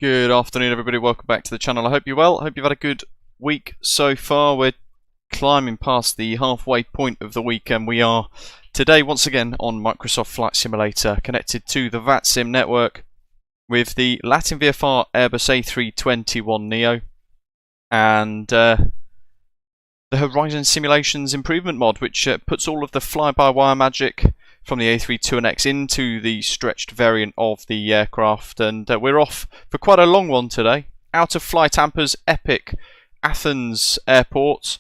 Good afternoon, everybody. Welcome back to the channel. I hope you're well. I hope you've had a good week so far. We're climbing past the halfway point of the week, and we are today once again on Microsoft Flight Simulator, connected to the VATSIM network with the LatinVFR A321neo and the Horizon Simulations Improvement mod, which puts all of the fly-by-wire magic from the A321neo into the stretched variant of the aircraft, and we're off for quite a long one today. Out of FlyTampa's epic Athens airport,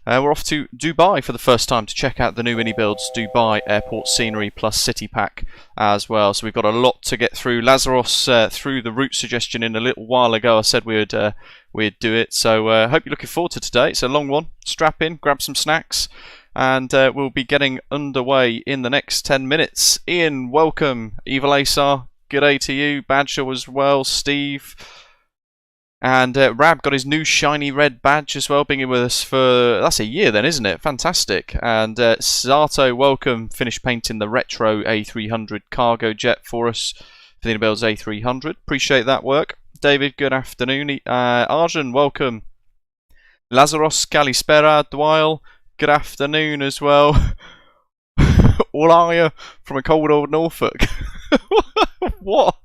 we're off to Dubai for the first time to check out the new iniBuilds Dubai airport scenery plus city pack as well. So we've got a lot to get through. Lazaros threw the route suggestion in a little while ago. I said we'd do it, so hope you're looking forward to today. It's a long one. Strap in, grab some snacks, and we'll be getting underway in the next 10 minutes. Ian, welcome. Evil Asar, good day to you. Badger as well. Steve. And Rab got his new shiny red badge as well, being with us for, that's a year then, isn't it? Fantastic. And Zato, welcome. Finished painting the retro A300 cargo jet for us for the iniBuilds A300. Appreciate that work. David, good afternoon. Arjun, welcome. Lazaros, Kalispera, Dwyle, good afternoon as well. All are you from a cold old Norfolk? What?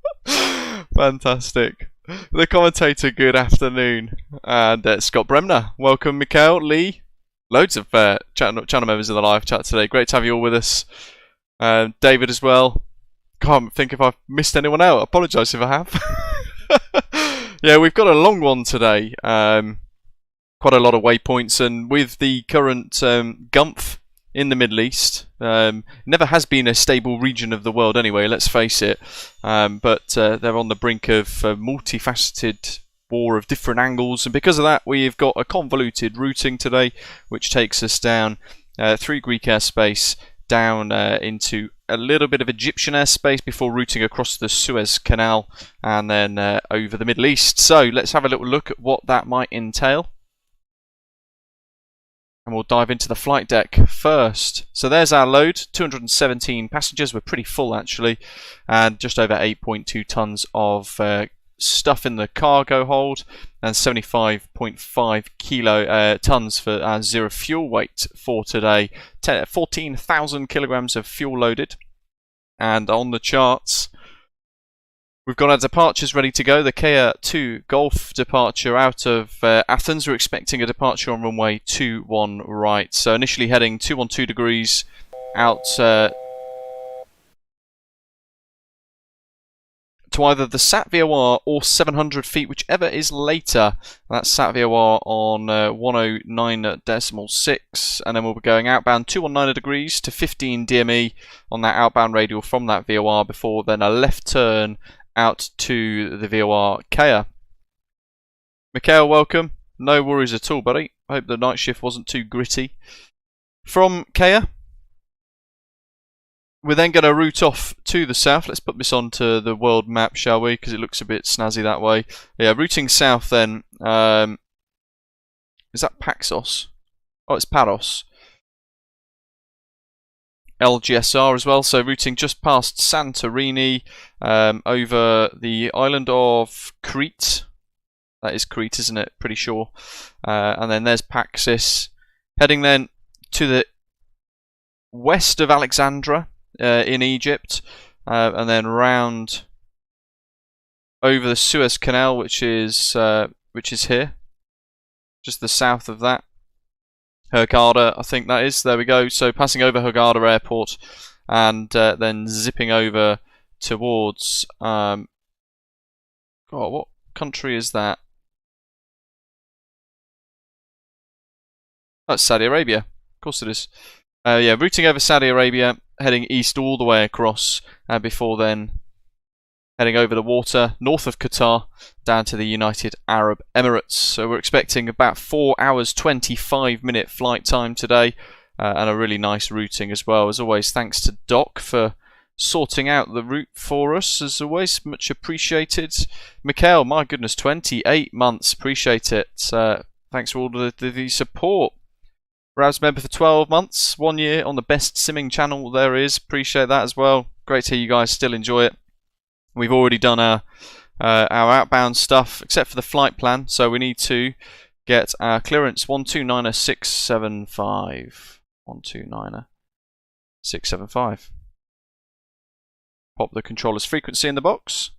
Fantastic. The commentator, good afternoon. And Scott Bremner, welcome. Mikhail, Lee, loads of channel members in the live chat today. Great to have you all with us. David as well. Can't think if I've missed anyone out. Apologise if I have. Yeah, we've got a long one today. Quite a lot of waypoints, and with the current gumph in the Middle East, never has been a stable region of the world anyway, let's face it, but they're on the brink of a multifaceted war of different angles, and because of that we've got a convoluted routing today which takes us down through Greek airspace, down into a little bit of Egyptian airspace before routing across the Suez Canal and then over the Middle East. So let's have a little look at what that might entail. And we'll dive into the flight deck first. So there's our load, 217 passengers. We're pretty full actually, and just over 8.2 tons of stuff in the cargo hold, and 75.5 tons for zero fuel weight for today. 14,000 kilograms of fuel loaded. And on the charts, we've got our departures ready to go. The Kia 2 Golf departure out of Athens. We're expecting a departure on runway 21 right. So initially heading 212 degrees out to either the SAT VOR or 700 feet, whichever is later. That's SAT VOR on 109.6, and then we'll be going outbound 219 degrees to 15 DME on that outbound radial from that VOR, before then a left turn out to the VOR Kia. Mikhail, welcome. No worries at all, buddy. I hope the night shift wasn't too gritty. From Kia, we're then going to route off to the south. Let's put this onto the world map, shall we? Because it looks a bit snazzy that way. Yeah, routing south then. Is that Paxos? Oh, it's Paros. LGSR as well, so routing just past Santorini, over the island of Crete. That is Crete, isn't it? Pretty sure. And then there's Paxis. Heading then to the west of Alexandria in Egypt, and then round over the Suez Canal, which is here, just the south of that. Hurghada, I think that is. There we go. So passing over Hurghada Airport, and then zipping over towards. God, what country is that? That's Saudi Arabia. Of course it is. Yeah, routing over Saudi Arabia, heading east all the way across, before then heading over the water north of Qatar down to the United Arab Emirates. So we're expecting about 4 hours 25-minute flight time today, and a really nice routing as well. As always, thanks to Doc for sorting out the route for us. As always, much appreciated. Mikhail, my goodness, 28 months. Appreciate it. Thanks for all the support. Rav's member for 12 months, 1 year on the best simming channel there is. Appreciate that as well. Great to hear you guys still enjoy it. We've already done our our outbound stuff, except for the flight plan. So we need to get our clearance 129675. 129675. Pop the controller's frequency in the box.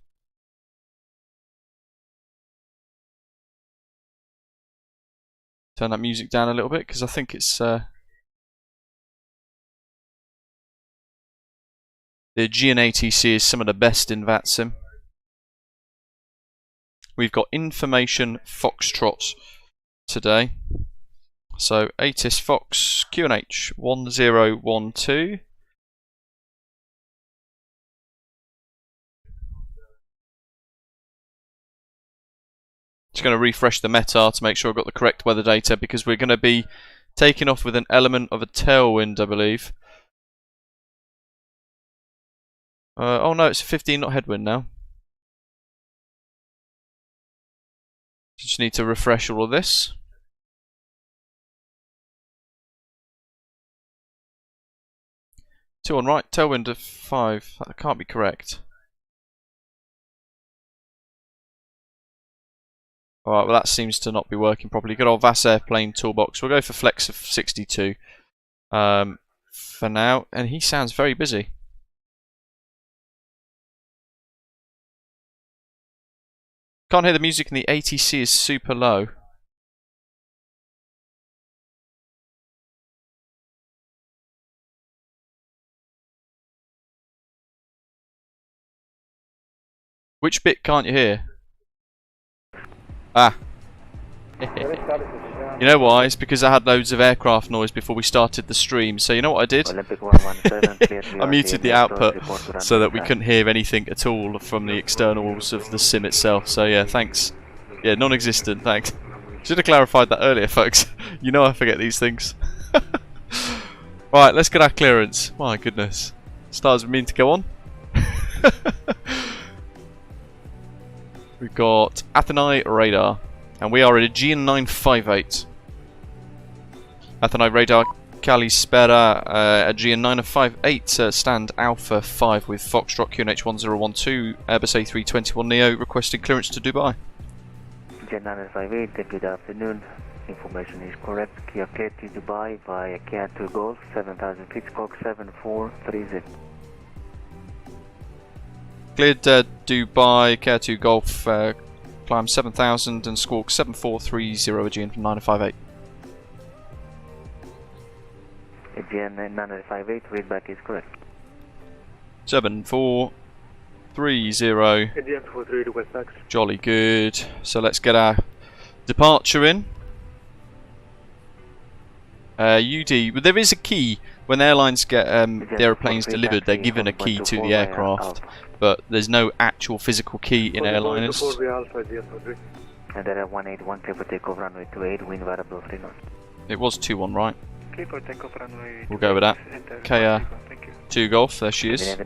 Turn that music down a little bit because I think it's the Aegean ATC is some of the best in VATSIM. We've got information Foxtrot today. So ATIS Fox QNH 1012. Just going to refresh the METAR to make sure I've got the correct weather data, because we're going to be taking off with an element of a tailwind, I believe. Oh no, it's a 15 knot headwind now. Just need to refresh all of this. Two on right, tailwind of 5. That can't be correct. Alright, well that seems to not be working properly. Good old VAS airplane toolbox. We'll go for flex of 62 for now. And he sounds very busy. Can't hear the music and the ATC is super low. Which bit can't you hear? Ah. You know why? It's because I had loads of aircraft noise before we started the stream. So you know what I did? I muted the output so that we couldn't hear anything at all from the externals of the sim itself. So yeah, thanks. Yeah, non-existent, thanks. Should have clarified that earlier, folks. You know I forget these things. Right, let's get our clearance. My goodness. Stars mean to go on. We've got Athens radar, and we are at Aegean 958. Athens radar, Kalispera, Aegean 958, stand Alpha 5 with Foxtrot QNH 1012, Airbus A321neo, requesting clearance to Dubai. Aegean 958, good afternoon. Information is correct. Clear to Dubai via K2 Golf, 7000 feet, squawk 7430. Cleared Dubai, K2 Golf, climb 7000 and squawk 7430 Aegean from 958. Aegean 958, readback is correct. 7430. Aegean 43 to West Max. Jolly good. So let's get our departure in. UD, but there is a key. When airlines get the aeroplanes delivered, they're given a key to the aircraft, but there's no actual physical key in airliners. And there are 181 for takeoff runway 28, wind variable 3 knots. It was 2-1, right? Takeoff runway. We'll go with that. Okay, 2 Golf, there she is.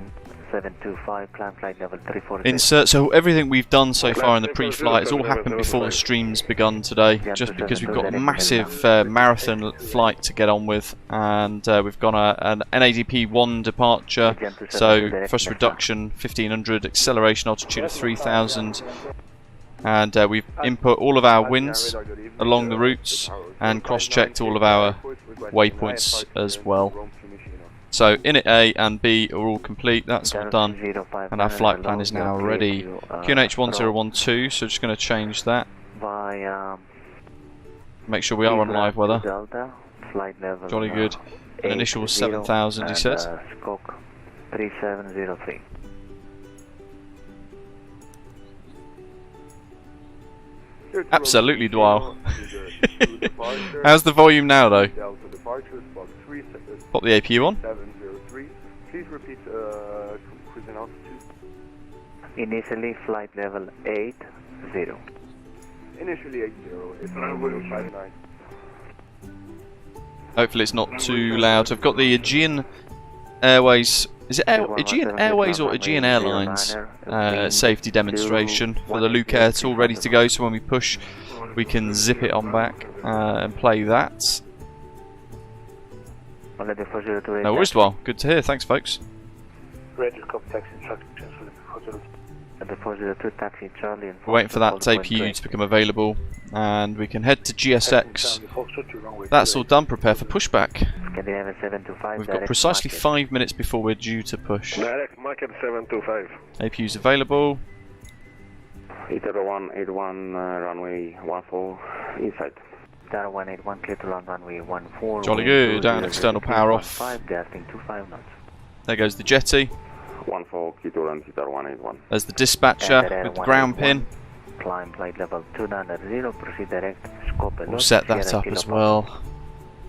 725, climb flight level 340. Insert. So everything we've done so far in the pre-flight has all happened before the stream's begun today, just because we've got a massive marathon flight to get on with, and we've got an NADP 1 departure, so thrust reduction 1500, acceleration altitude of 3000, and we've input all of our winds along the routes and cross-checked all of our waypoints as well. So init A and B are all complete, that's all done, and our flight plan is now ready. QNH 1012, so just going to change that. Make sure we are on live weather. Jolly good. An initial 7000, he says. 3703. Absolutely, Dwyle. How's the volume now, though? Pop the APU on. 703. Please repeat cruising altitude. Initially flight level 80. Initially 80. It's 959. Hopefully it's not too loud. I've got the Aegean Airways. Is it Aegean Airways or Aegean Airlines safety demonstration for the Luke Air tool ready to go, so when we push we can zip it on back and play that. No worries, well, good to hear, thanks folks. The 402 taxi Charlie and We're waiting for that APU to become available, and we can head to GSX. That's all done. Prepare for pushback. We've got precisely 5 minutes before we're due to push. Direct market 725. APU's available. 181 runway 14 inside. 181 clear to land runway 14. Jolly good, and external power off. Gusting 25 knots. There goes the jetty. 14 key to land 181. There's the dispatcher with the ground pin. Climb flight level 290, proceed direct, scope We'll set that up as well.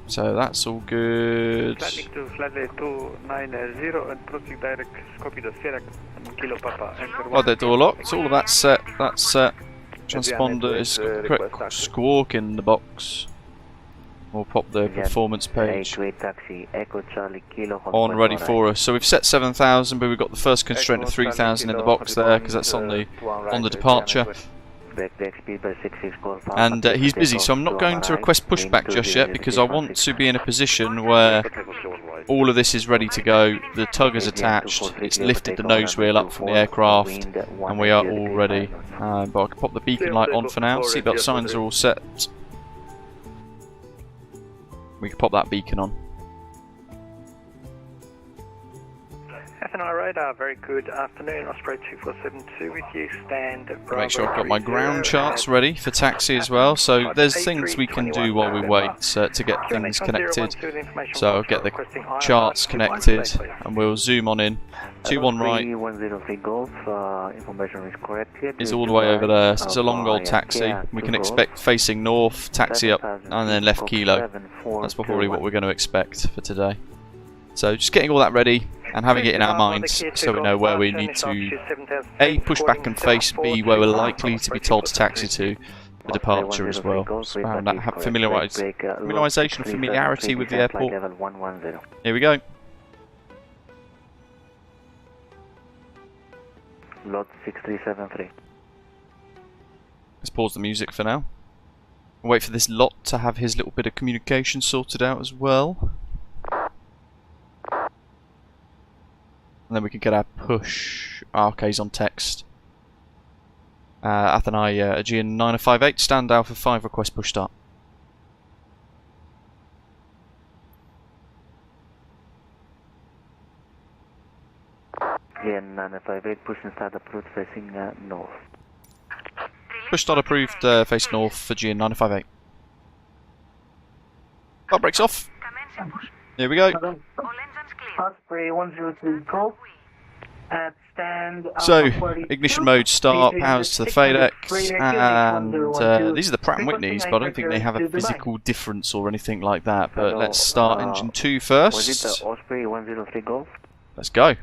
So that's all good. Landing to flight level 290 and proceed direct, copy the Sierra Kilo Papa. Oh, they're door locked. All of that's set. That's set. Transponder is correct. Squawk in the box. We'll pop the performance page on ready for us. So we've set 7,000, but we've got the first constraint of 3,000 in the box there because that's on the departure. And he's busy, so I'm not going to request pushback just yet because I want to be in a position where all of this is ready to go. The tug is attached, it's lifted the nose wheel up from the aircraft, and we are all ready. But I can pop the beacon light on for now. Seatbelt signs are all set. We can pop that beacon on. FNI radar, very good afternoon. Osprey 2472 with you. Stand. Make sure I've got my ground charts ready for taxi as well. So there's things we can do while we wait to get things connected. So I'll get the charts connected and we'll zoom on in. 21 right is all the way over there. So it's a long old taxi. We can expect facing north, taxi up, and then left kilo. That's probably what we're going to expect for today. So just getting all that ready and having it in our minds so we know where we need to A, push back and face, B, where we're likely to be told to taxi to the departure as well. So around that, have familiarisation, familiarity with the airport. Here we go. Lot 6373. Let's pause the music for now. We'll wait for this lot to have his little bit of communication sorted out as well. And then we can get our push. Okay, he's on text. Athens Aegean 9058, stand Alpha 5, request push start. Aegean 9058, push and start approved facing north. Push start approved, face north for Aegean 9058. That breaks off. Here we go. Osprey 103 Golf at stand. So, ignition mode start, powers to the FADEX, and these are the Pratt & Whitneys, but I don't think they have a physical difference or anything like that. But let's start engine 2 first. Osprey 103 Golf. Let's go.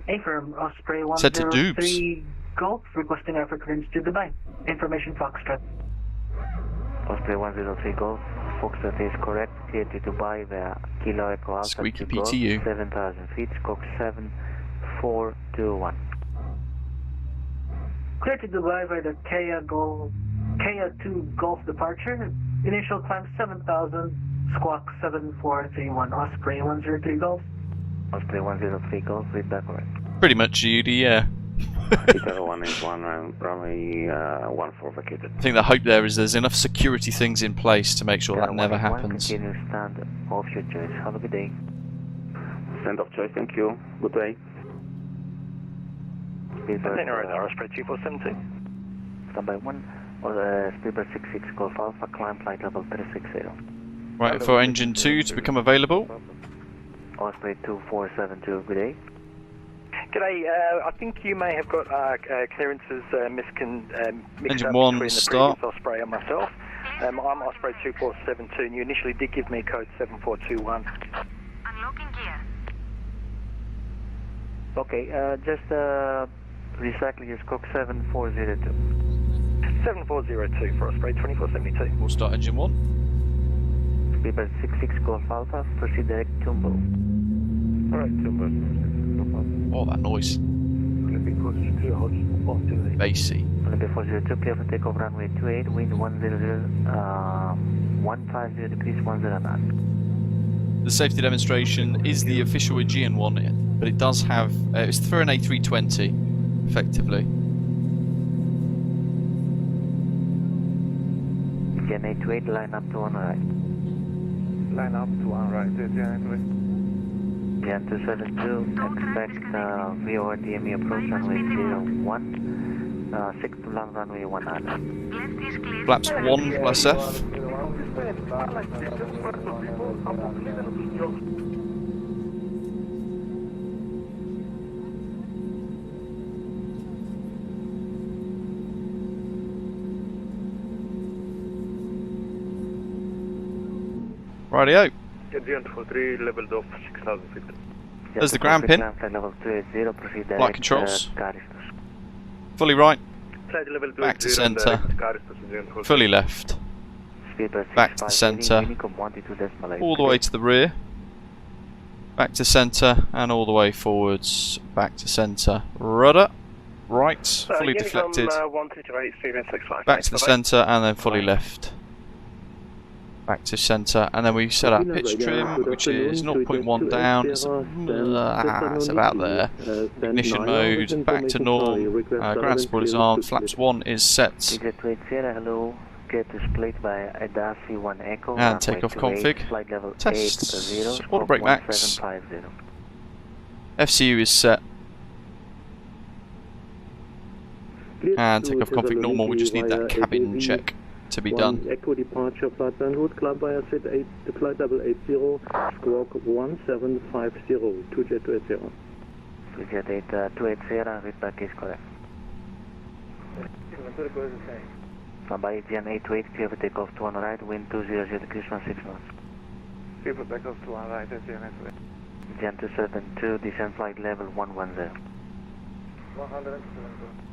Affirm, Osprey Set to 103 Golf, requesting air frequency to Dubai. Information Foxtrot. Osprey 103 Golf. Foxtrot is correct, clear to Dubai via Kilo Echo Alpha Squeaky to Golf, PTU. 7,000 feet, Cox 7421. Clear to Dubai via the Kia 2 Golf departure. Initial climb 7,000, squawk 7431. Osprey 103 Golf. Osprey 103 Golf, read that correct. Pretty much, Judy, yeah. Peter 181 runway 14 vacated. I think the hope there is there's enough security things in place to make sure that never happens. Continue stand off your choice. Have a good day. Stand of choice, thank you. Good day. radar, Osprey 2472. Standby 1, or Speedbird 66 Golf Alpha, climb flight level 360. Right, for engine 2 to become available. Osprey 2472, good day. G'day, I think you may have got clearances mixed Engine up 1 between the start. previous Osprey and myself. I'm Osprey 2472 and you initially did give me code 7421. Unlocking gear. Okay, just recycle your Cox 7402. 7402 for Osprey 2472. We'll start engine 1. Speedbird 66 Golf Alpha, proceed direct Tumbo. Alright, Tumbo. Oh, that noise. Bassy. Olympia 402, clear for takeoff runway 28, wind 150 degrees 10 knots. The safety demonstration is the official Aegean one, but it does have, it's for an A320, effectively. Aegean 828, line up to one right. Line up to one right, Aegean 828. Aegean 272, expect VORDME approach runway 01, 6 to long runway 1 Left is clear. Flaps 1 plus F. Rightio. Aegean 23, leveled off 6,000 feet. There's the ground pin. Level 280, proceed direct, Flight controls. Caristos. Fully right. Flight level 280, Back to centre. Caristos, Aegean 23. Fully left. Back to centre. All the way to the rear. Back to centre and all the way forwards. Back to centre. Rudder. Right. Fully deflected. Back to the centre and then fully left. Back to centre, and then we set our pitch trim, which is 0.1 down. It's about there. Ignition mode, back to norm. Ground support is armed. Flaps 1 is set. Hello. Get displayed by Adasi 1 Echo. And takeoff config. Flight level Test. Auto brake max. FCU is set. And takeoff config normal. We just need that cabin check to be done. Echo departure flight route, climb via set 8, the flight level 80, squawk 1750, 2jet 280. 2jet 280, feedback is correct. By Aegean 828, clear for takeoff to one right, wind 200 degrees 16 knots. Clear for takeoff to one right, Aegean 828. Aegean 272, descent flight level 110. 172.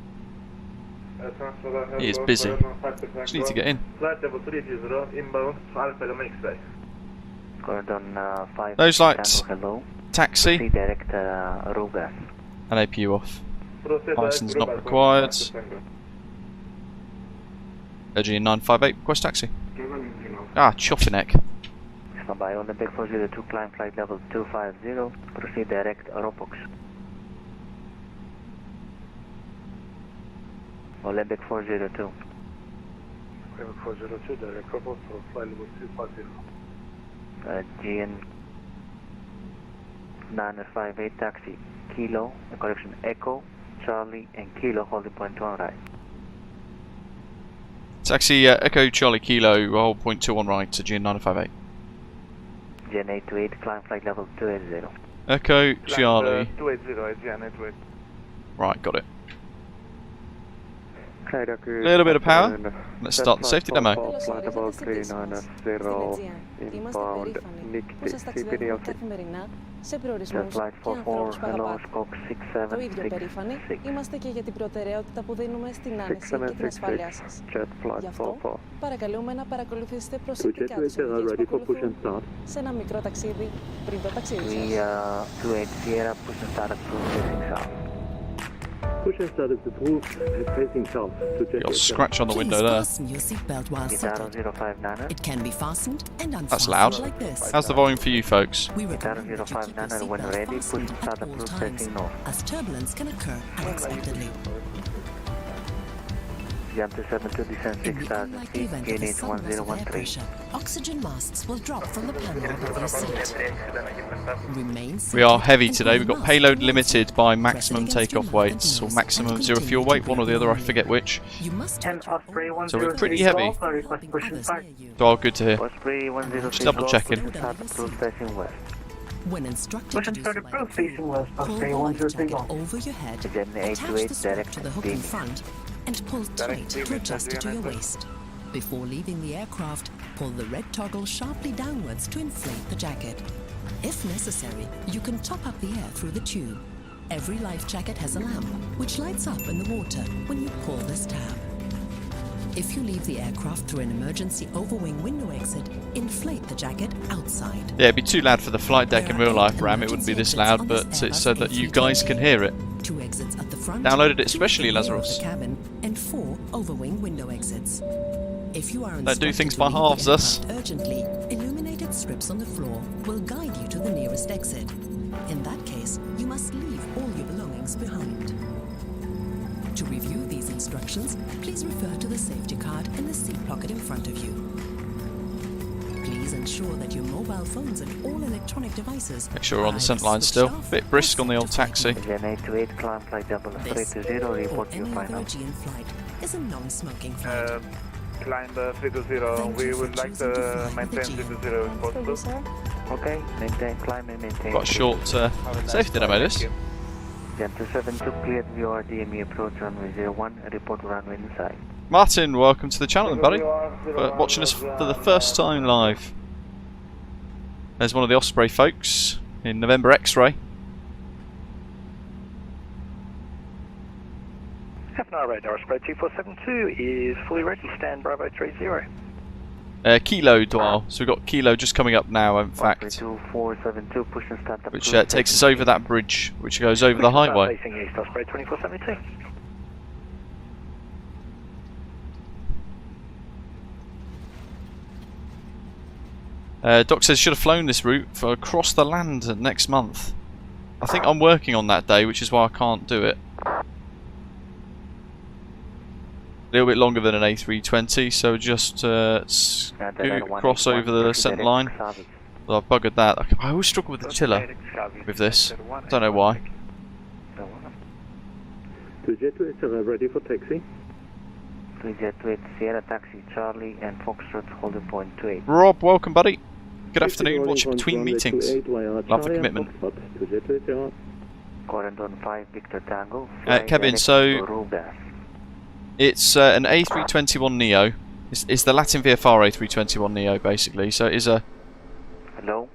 He is busy. Just need to get in. Flight level 320, inbound, Alpha Lima X-ray. Current on 5. Those lights. Hello. Taxi. Direct Rugas. And APU off. License not required. Aegean 958, request taxi. Ah, Choffinek. Standby Olympic 402, climb flight level 250, proceed direct Ropox. Olympic 402. Olympic 402, direct Ropox for flight level 250. Aegean 958, taxi, Kilo, correction, Echo, Charlie, and Kilo, holding point 2 on right. Taxi Echo Charlie Kilo, hold point 2 on right to Aegean 958. Aegean 828, climb flight level 280. Echo Charlie. 280, Aegean 828. Right, got it. A little bit of power. Let's start the safety demo. Flight about 390, inbound, Nick Dixie, καθημερινά σε προορισμούς και ανθρώπους που αγαπάτε. Το ίδιο περήφανοι είμαστε και για την προτεραιότητα που δίνουμε στην άνεση και την ασφάλειά σας. Γι' αυτό παρακαλούμε να παρακολουθήσετε προσεκτικά τις οδηγίες που ακολουθούν σε ένα μικρό ταξίδι πριν το ταξίδι σας. Push and start is approved, facing south to check. Got a scratch on the window there. Your seatbelt while seated. It can be fastened and unfastened. That's loud. Like this. How's the volume for you folks? We recommend that you keep your seatbelt fastened at all times, as turbulence can occur unexpectedly. Jump to 72, descend In the 6,000 unlikely feet, event of a gain sudden loss of air 1013. pressure, oxygen masks will drop from the panel above your seat. Remain seated. We are heavy and today. hold We've got mask payload when limited seated. by Press it maximum against your takeoff mouth weights and or nose maximum and zero continue fuel to weight, one or the other, I breathe. forget which. You must And Osprey So we're pretty 103 heavy. Golf, I request push and others start. near you. So all good to hear. Osprey 103 Just double Golf, checking. push and start approved facing west. When instructed Push to and do start so by approved, the facing crew, west, pull Osprey the life 103 jacket Golf. over your head, Aegean attach 828 the strap direct to the hook in front, and pull tight to adjust it to your waist. Before leaving the aircraft, pull the red toggle sharply downwards to inflate the jacket. If necessary, you can top up the air through the tube. Every life jacket has a lamp, which lights up in the water when you pull this tab. If you leave the aircraft through an emergency overwing window exit, inflate the jacket outside. Yeah, it'd be too loud for the flight deck in real life, Ram. It wouldn't be this loud, but it's so that you guys can hear it. 2 exits at the front, Downloaded it 2 especially, at the rear of Lazarus. the cabin, and 4 overwing window exits. If you are Don't do instructed things to by leave the halves, us. aircraft urgently, illuminated strips on the floor will guide you to the nearest exit. In that case, you must leave all your belongings behind. To review these instructions, please refer to the safety card in the seat pocket in front of you. Please ensure that your mobile phones and all electronic devices Make sure we're on the scent line still. Bit brisk on the old taxi. Aegean 828, climb flight double This 320, report or your any other final. Aegean flight is a non-smoking flight. Climb 320, we would like to maintain 320 if possible. Okay, maintain, climb and maintain. Got a short safety dinner, mate. This. Aegean 272, cleared view DME approach runway 01, report runway inside. Martin, welcome to the channel, buddy. For watching us for the first time live. There's one of the Osprey folks in November X-ray. FNR radar, Osprey 2472 is fully ready, stand Bravo 30. Kilo dial, so we've got Kilo just coming up now, in fact. 2472, push and start up Which to takes us over that bridge, which goes over the highway. Facing east, Osprey 2472. Doc says should have flown this route for across the land next month. I think I'm working on that day, which is why I can't do it. A little bit longer than an A320, so just cross over the scent line. Well, I've buggered that. I always struggle with the chiller with this. Don't know why. 2Jet 2 ready for taxi. 3Jet 8, Sierra Taxi, Charlie and Foxtrot holding point 28. Rob, welcome, buddy. Good afternoon. Watching between meetings. Love the commitment. Current on 5, Victor Tango. Kevin, so it's an A321neo. It's the LatinVFR A321neo, basically. So it is a. Hello.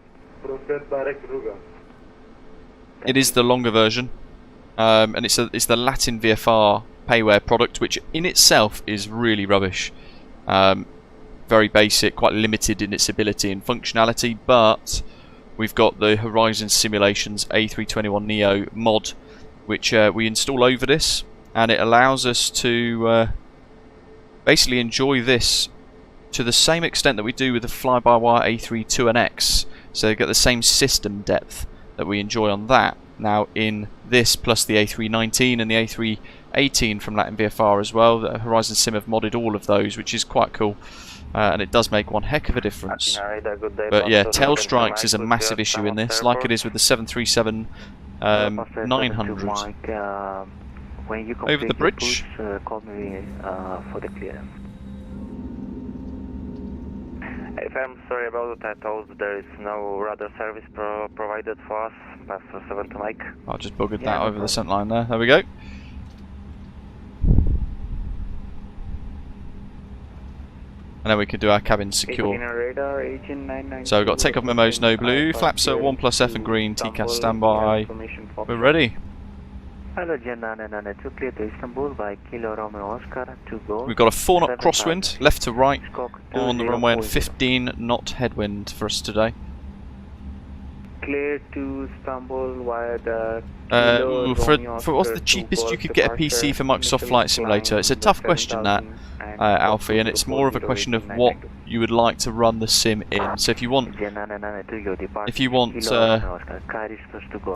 It is the longer version, and it's the LatinVFR payware product, which in itself is really rubbish. Very basic, quite limited in its ability and functionality, but we've got the Horizon Simulations A321neo mod, which we install over this, and it allows us to basically enjoy this to the same extent that we do with the fly-by-wire A321X. So you get the same system depth that we enjoy on that. Now in this, plus the A319 and the A318 from LatinVFR as well, the Horizon Sim have modded all of those, which is quite cool. And it does make one heck of a difference. But yeah, tail strikes is a massive issue in this, like it is with the 737 900. Over the bridge. Call me for the clearance. If I'm sorry about that, I told there is no radar service provided for us. Pastor 7 to Mike. I just buggered that over the scent line there. There we go. And then we can do our cabin secure. So we've got takeoff memos, no blue, flaps at 1+F and green, TCAS standby. We're ready. Hello, Gen 992, clear to Istanbul by Kilo Romeo Oscar, 2 go. We've got a 4-knot crosswind, left to right on the runway, and 15-knot headwind for us today. Clear to Istanbul via the for what's the cheapest you could get a PC for Microsoft Flight Simulator? It's a tough question, that, Alfie, and it's more of a question of what you would like to run the sim in. So if you want,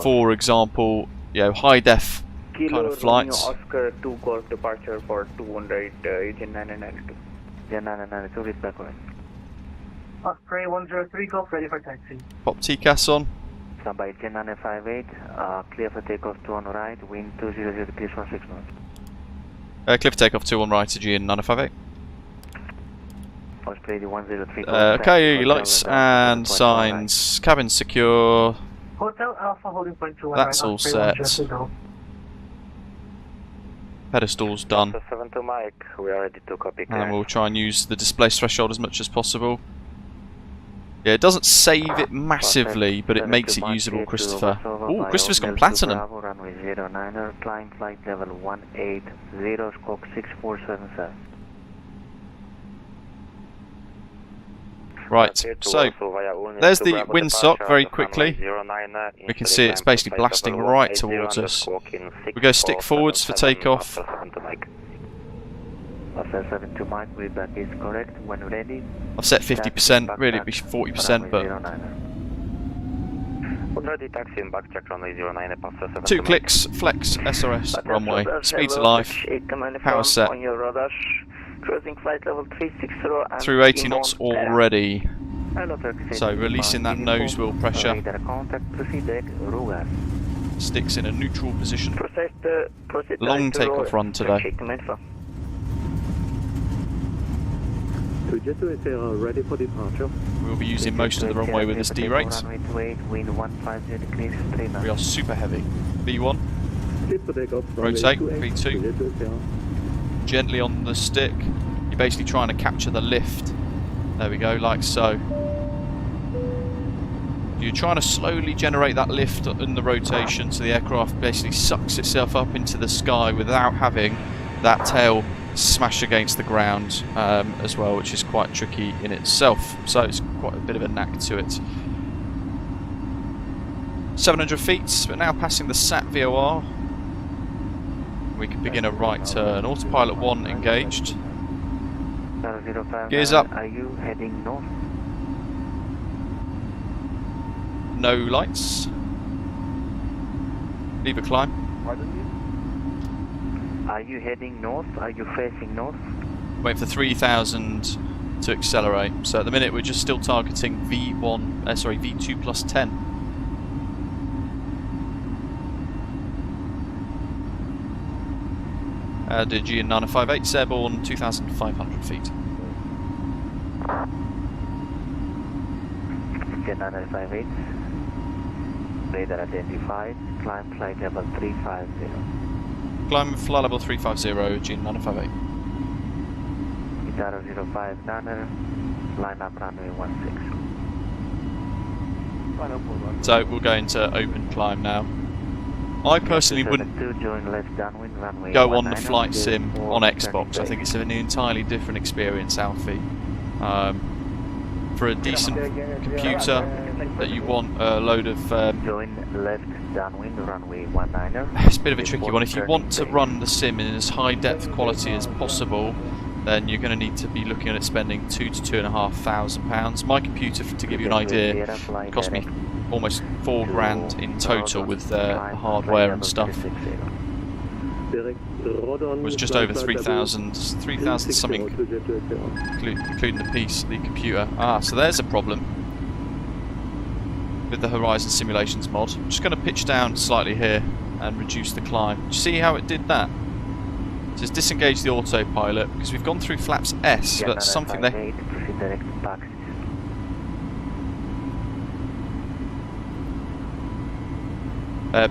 for example, you know, high def kind of flights. Oscar 2 Golf departure for 200 Aegean 992. Gen 992, read back on. Osprey 103 Golf, ready for taxi. Pop TCAS on. Standby Gen 958, clear for takeoff 2 on right, wind 200 degrees 16 knots. Clear for takeoff 2 on right, Aegean 958. Osprey 103 okay, lights and signs, cabin secure. Hotel Alpha holding point 2 on That's right, all Osprey set. 103 Golf. Pedestal's done. 7 to Mike, we are ready to copy. And we'll try and use the display threshold as much as possible. Yeah, it doesn't save it massively, but it makes it usable, Christopher. Oh, Christopher's gone platinum. Runway 09er, climb flight level 180, squawk 6477. Right, so there's the windsock very quickly. We can see it's basically blasting right towards us. We go stick forwards for takeoff. 7 to Mike, readback is correct. When ready, I've set 50%, really it'd be 40%, but Already taxiing back, check runway 09, passenger 7 2 to clicks, flex, SRS, runway, speed to life, power set, on your radar, cruising flight level 360 and through 80 knots already. Hello, Turkish So releasing that nose wheel pressure, radar contact, proceed direct, RUGAS. sticks in a neutral position. proceed Long direct to takeoff run today. Check command info. To Jet to Sierra, ready for departure. We'll be using most of the runway with this D-rate. Runway 28, wind 150 degrees, 3 knots. We are super heavy. V1, Cleared for takeoff. rotate, runway 28, V2. to Jet to Sierra. Gently on the stick. You're basically trying to capture the lift. There we go, like so. You're trying to slowly generate that lift in the rotation so the aircraft basically sucks itself up into the sky without having that tail smash against the ground as well, which is quite tricky in itself. So it's quite a bit of a knack to it. 700 feet, we're now passing the SAT VOR. We can begin a right turn. Autopilot 1 engaged. 005, Gears up. Are you heading north? No lights. Leave a climb. Are you heading north? Are you facing north? Wait for 3000 to accelerate. So at the minute we're just still targeting V2 plus 10. Aegean 9058, airborne 2,500 feet. Jet 9058. Radar identified. Climb flight level 350. Climb flight level 350, Aegean 9058. 005 Niner. Line up runway 16. So we'll go into open climb now. I personally wouldn't join left downwind, runway go on the 19, flight sim on Xbox. I turning think it's an entirely different experience, Alfie. For a decent computer that you want a load of... join left downwind, runway 19. it's a bit of a tricky one. If you want to run the sim in as high depth quality as possible, then you're going to need to be looking at spending £2,000 to £2,500. My computer, to give you an idea, cost me almost £4,000 in total with hardware and stuff. It was just over 3,000 something, including the computer. So there's a problem with the Horizon Simulations mod. I'm just going to pitch down slightly here and reduce the climb. Do you see how it did that? Just disengage the autopilot because we've gone through flaps S. That's something they...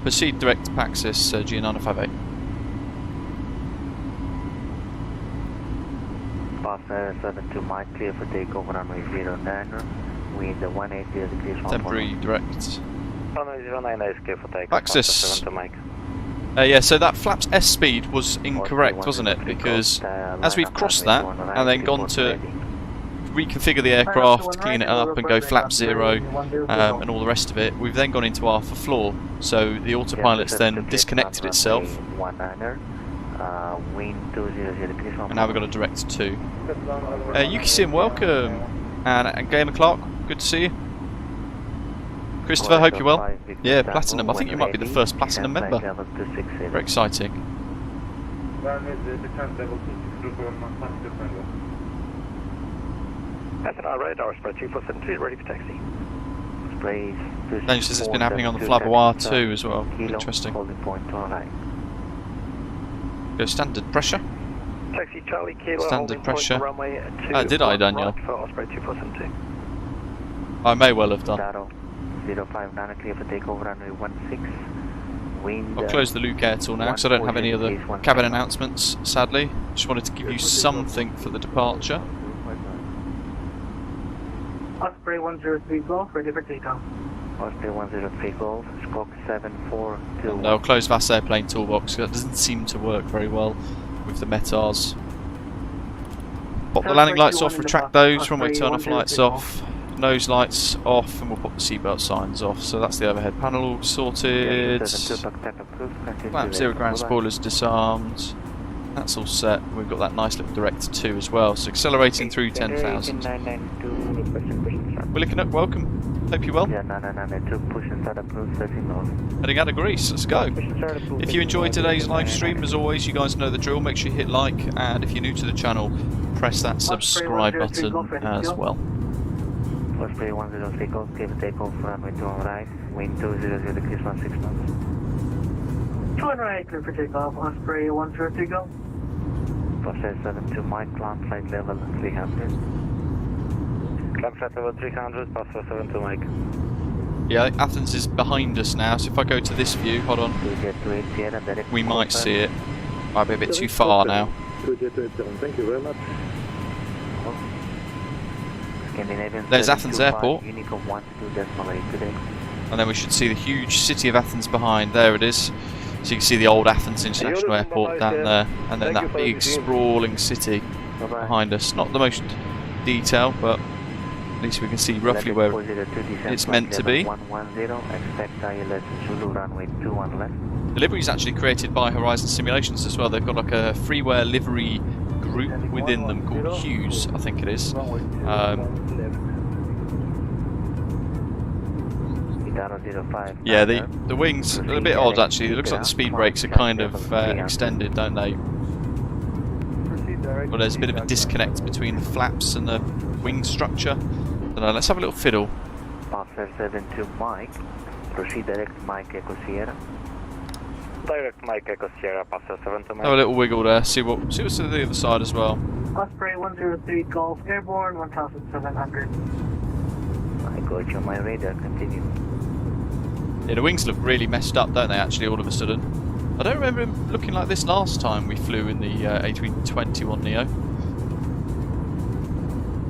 proceed direct to Paxis, G958. Passenger 72 Mike, clear for takeoff runway 09. Wind 180 degrees. Temporary direct. Runway 09 is clear for takeoff. Paxis. 7 to Mike. Yeah, so that flaps S speed was incorrect, wasn't it? Because as we've crossed that and then gone to reconfigure the aircraft, clean it up and go flap 0 and all the rest of it, we've then gone into Alpha floor. So the autopilot's then disconnected itself. And now we've got a direct 2. Yuki-Sim, welcome! And Gamer Clark, good to see you. Christopher, hope you're well. Yeah, Platinum. I think you might be the first Platinum member. Very exciting. FNR radar, spread 2472, ready for taxi. Daniel says it's been happening on the Flavoir too as well. Interesting. Go standard pressure. Taxi Charlie Kilo, Standard pressure. Runway 2, Did I, Daniel? For Osprey 2472. I may well have done. 059 clear for takeover runway 16. Wind. I'll close the Luke Air tool now because I don't have any other cabin announcements, sadly. Just wanted to give you something for the departure. Osprey 103 Golf, ready for takeoff. Osprey 103 Golf, squawk 7421. And I'll close VAS airplane toolbox because that doesn't seem to work very well with the METARs. Pop the landing lights off, retract those, runway turn-off lights off, nose lights off, and we'll pop the seatbelt signs off. So that's the overhead panel all sorted. Flap 0 ground spoilers disarmed. That's all set. We've got that nice little direct 2 as well. So accelerating through 10,000. We're looking at welcome. Hope you're well. Yeah, 992, push and start up cruise 13 knots. Heading out of Greece, let's go. If you enjoyed today's live stream, as always, you guys know the drill. Make sure you hit like, and if you're new to the channel, press that subscribe button as well. Osprey 103 Golf, clear for takeoff, runway 2 on right, wind 200 degrees 16 knots. 2 on right, clear for takeoff, Osprey 103 Golf. Process 72 Mike, climb flight level 300. Climb flight level 300, pass for 72 Mike. Yeah, Athens is behind us now, so if I go to this view, hold on, we might see it. Might be a bit too far now. Thank you very much. There's Athens Airport. And then we should see the huge city of Athens behind. There it is. So you can see the old Athens International Airport down there. And then that big sprawling city behind us. Not the most detail, but at least we can see roughly where it's meant to be. The livery is actually created by Horizon Simulations as well. They've got like a freeware livery group within them called Hughes, I think it is. Yeah, the wings are a bit odd actually. It looks like the speed brakes are kind of extended, don't they? Well, there's a bit of a disconnect between the flaps and the wing structure. Let's have a little fiddle. Passer 72 Mike, proceed direct Mike Echo Sierra. Direct Mike Echo Sierra, passer 72 Mike. Have a little wiggle there, see what's to the other side as well. Osprey 103 Golf, airborne 1700. I got you on my radar, continue. Yeah, the wings look really messed up, don't they, actually, all of a sudden. I don't remember him looking like this last time we flew in the A321neo.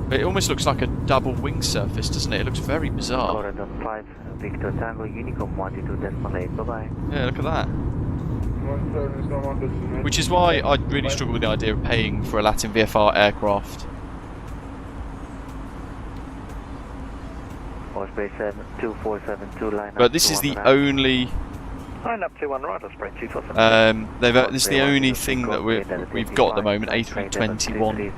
But it almost looks like a double wing surface, doesn't it? It looks very bizarre. Corridor 5, Victor Tango, Unicom 122.8, bye-bye. Yeah, look at that. Which is why I really struggle with the idea of paying for a LatinVFR aircraft. Osprey 2472, line up. But this is the only... Line up 21 right, Osprey 247. this is the only thing that we've got at the moment, A321.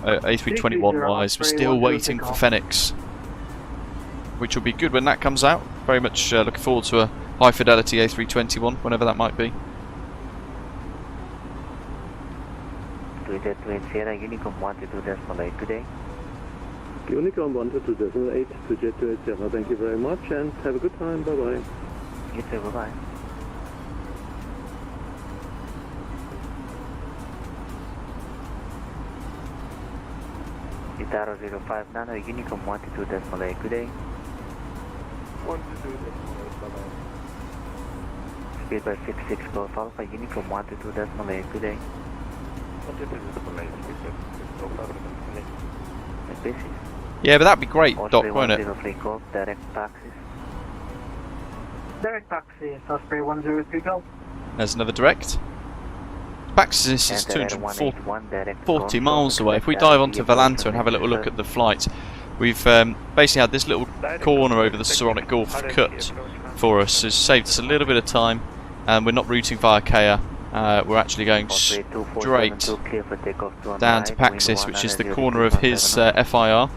A321 wise, we're still waiting for Phoenix, which will be good when that comes out. Very much looking forward to a high fidelity A321, whenever that might be. Sierra, Unicom 122.8 today. Unicom 122.8 to Jet 280. Thank you very much and have a good time. Bye bye. You too, bye bye. Itaro 05 Nano, Unicom 122.8, good day. 122.8, bye bye. Speed by 66 Golf Alpha, Unicom 122.8, good day. 122.8, speed by 66 Golf Alpha, busy. Yeah, but that'd be great, Doc, won't it? Golf, direct taxis. Direct taxi, Osprey 103 Golf. There's another direct. Praxis is 240 miles away. If we dive onto Valanta and have a little look at the flight, we've basically had this little corner over the Saronic Gulf cut for us. It's saved us a little bit of time, and we're not routing via Kea. We're actually going straight down to Praxis, which is the corner of his FIR.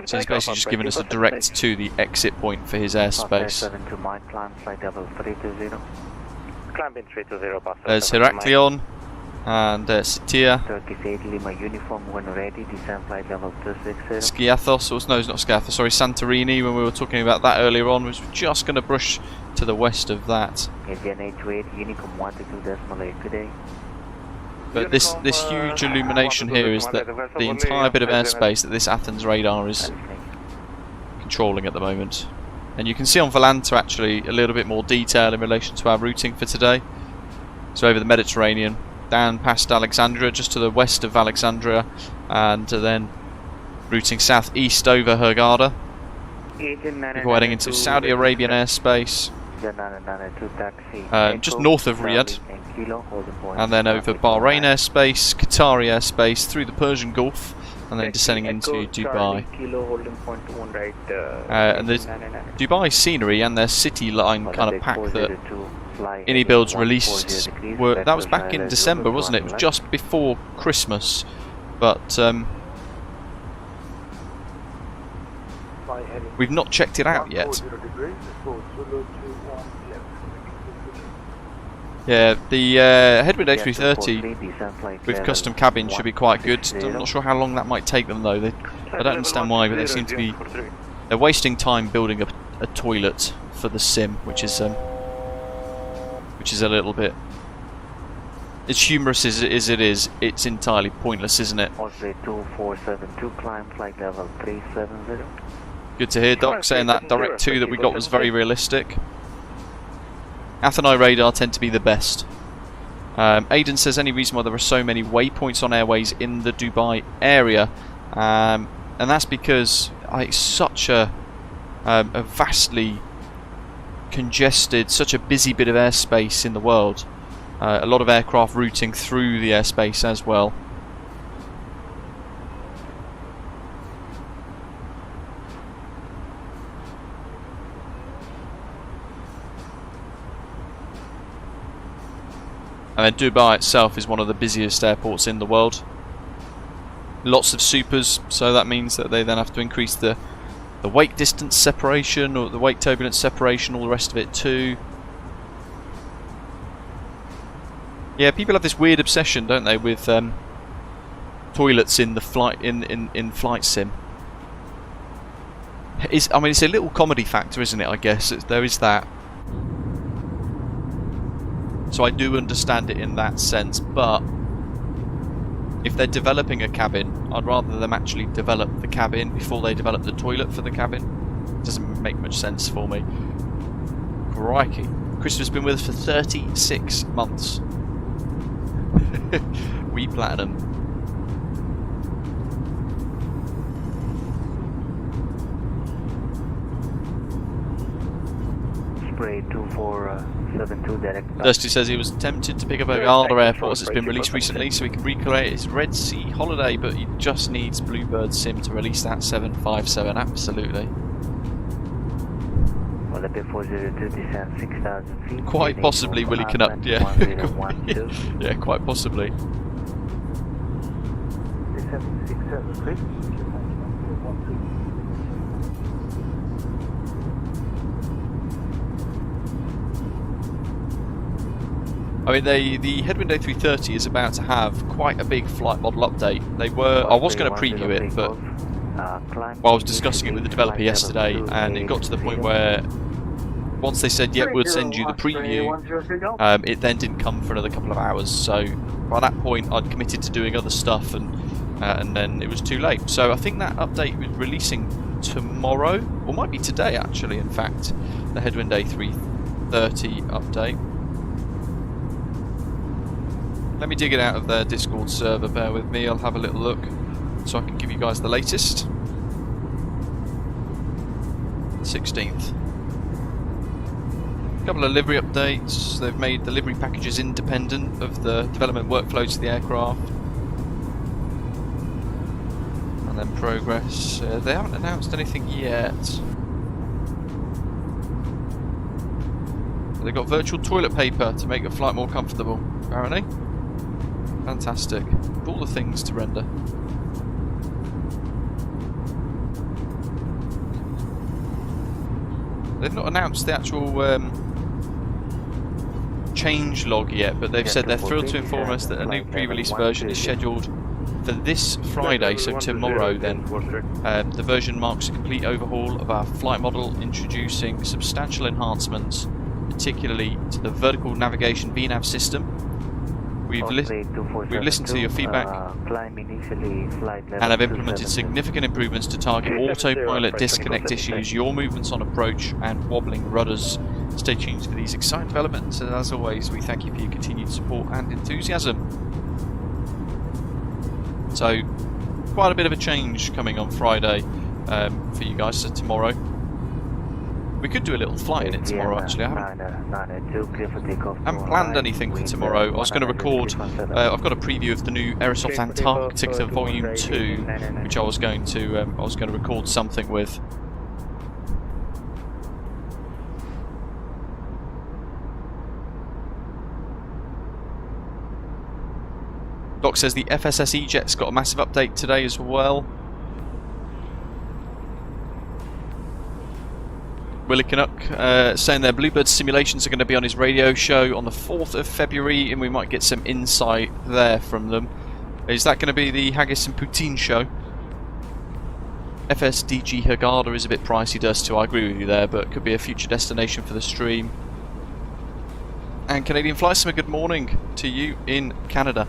So he's basically just given us a direct to the exit point for his airspace. There's Heraklion and Satia. Skiathos, or no, it's not Skiathos, sorry, Santorini, when we were talking about that earlier on, was just going to brush to the west of that. But this huge illumination here is that the entire bit of airspace that this Athens radar is controlling at the moment. And you can see on Valanta actually a little bit more detail in relation to our routing for today. So over the Mediterranean, down past Alexandria, just to the west of Alexandria, and then routing southeast over Hurghada, before heading into Saudi Arabian airspace, just north of Riyadh, and then over Bahrain airspace, Qatari airspace, through the Persian Gulf, and then descending into Dubai. And the Dubai scenery and their city line kind of pack that iniBuilds released, that was back in December, wasn't it? It was just before Christmas, but We've not checked it out yet. Yeah, the Headwind A330 with custom cabin should be quite good. I'm not sure how long that might take them though. I don't understand why, but they seem to be... They're wasting time building a toilet for the sim, which is a little bit... As humorous as it is, it's entirely pointless, isn't it? Osprey 2472, climb flight level 370. Good to hear Doc saying that Direct 2 that we got was very realistic. Athens radar tend to be the best. Aiden says, any reason why there are so many waypoints on airways in the Dubai area? And that's because it's such a vastly congested, such a busy bit of airspace in the world. A lot of aircraft routing through the airspace as well. And then Dubai itself is one of the busiest airports in the world. Lots of supers, so that means that they then have to increase the wake distance separation, or the wake turbulence separation, all the rest of it too. Yeah, people have this weird obsession, don't they, with toilets in the flight in flight sim. I mean, it's a little comedy factor, isn't it? I guess there is that. So I do understand it in that sense, but if they're developing a cabin, I'd rather them actually develop the cabin before they develop the toilet for the cabin. It doesn't make much sense for me. Crikey. Christopher's been with us for 36 months. We platinum. Spray 2472 direct. Dusty says he was tempted to pick up a Garda Airport as it's been released recently so he can recreate his Red Sea holiday, but he just needs Bluebird Sim to release that 757. Absolutely. Quite possibly Willie Canuck, yeah. Yeah, quite possibly. I mean, the Headwind A330 is about to have quite a big flight model update. I was going to preview it, but I was discussing it with the developer yesterday, and it got to the point where once they said, yep, we'll send you the preview, it then didn't come for another couple of hours. So by that point, I'd committed to doing other stuff, and then it was too late. So I think that update was releasing tomorrow, or might be today actually, in fact, the Headwind A330 update. Let me dig it out of their Discord server, bear with me, I'll have a little look so I can give you guys the latest. 16th. A couple of livery updates. They've made the livery packages independent of the development workflows of the aircraft. And then progress. They haven't announced anything yet. They've got virtual toilet paper to make the flight more comfortable, apparently. Fantastic. All the things to render. They've not announced the actual change log yet, but they've said they're thrilled to inform us that a new pre-release version is scheduled for this Friday, so tomorrow then. The version marks a complete overhaul of our flight model, introducing substantial enhancements, particularly to the vertical navigation VNAV system. We've listened to your feedback and have implemented significant improvements to target autopilot disconnect issues, your movements on approach and wobbling rudders. Stay tuned for these exciting developments, and as always we thank you for your continued support and enthusiasm. So quite a bit of a change coming on Friday for you guys, so tomorrow. We could do a little flight in it tomorrow actually. I haven't planned anything for tomorrow. I was going to record, I've got a preview of the new Aerosoft Antarctica Volume 2, which I was going to record something with. Doc says the FSS E-Jet's got a massive update today as well. Willikinuk saying their Bluebird simulations are going to be on his radio show on the 4th of February, and we might get some insight there from them. Is that going to be the Haggis and Poutine show? FSDG Hurghada is a bit pricey, does too, I agree with you there, but could be a future destination for the stream. And Canadian Flight Sim, good morning to you in Canada.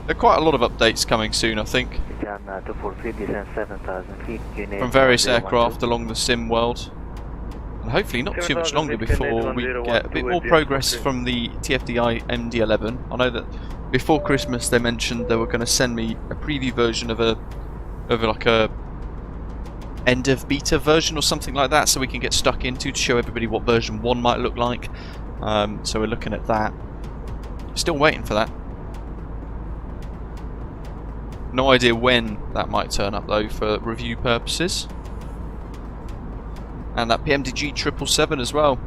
There are quite a lot of updates coming soon, I think, from various aircraft along the sim world. And hopefully not too much longer before we get a bit more progress from the TFDI MD-11. I know that before Christmas they mentioned they were going to send me a preview version of like a end of beta version or something like that, so we can get stuck into to show everybody what version 1 might look like. So we're looking at that. Still waiting for that. No idea when that might turn up though for review purposes. And that PMDG 777 as well,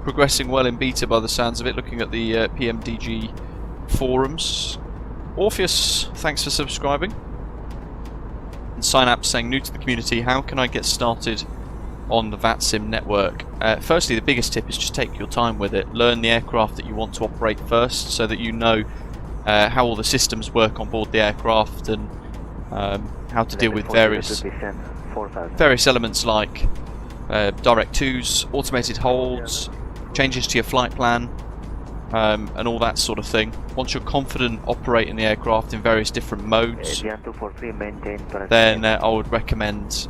progressing well in beta by the sounds of it, looking at the PMDG forums. Orpheus, thanks for subscribing. And Synapse saying, new to the community, how can I get started on the VATSIM network? Firstly, the biggest tip is just take your time with it. Learn the aircraft that you want to operate first, so that you know how all the systems work on board the aircraft, and how to deal with various elements like direct twos, automated holds, changes to your flight plan, and all that sort of thing. Once you're confident operating the aircraft in various different modes, then I would recommend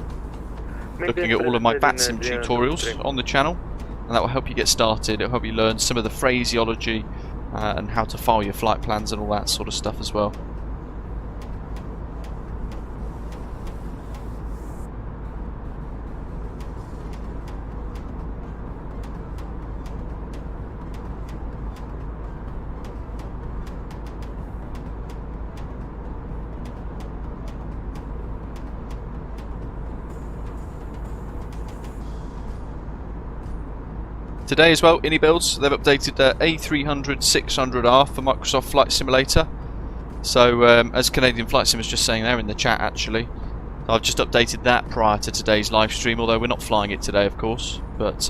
looking at all of my VATSIM tutorials on the channel, and that will help you get started. It'll help you learn some of the phraseology and how to file your flight plans and all that sort of stuff as well. Today as well, iniBuilds, they've updated A300-600R for Microsoft Flight Simulator. So as Canadian Flight Sim was just saying there in the chat actually, I've just updated that prior to today's live stream, although we're not flying it today of course, but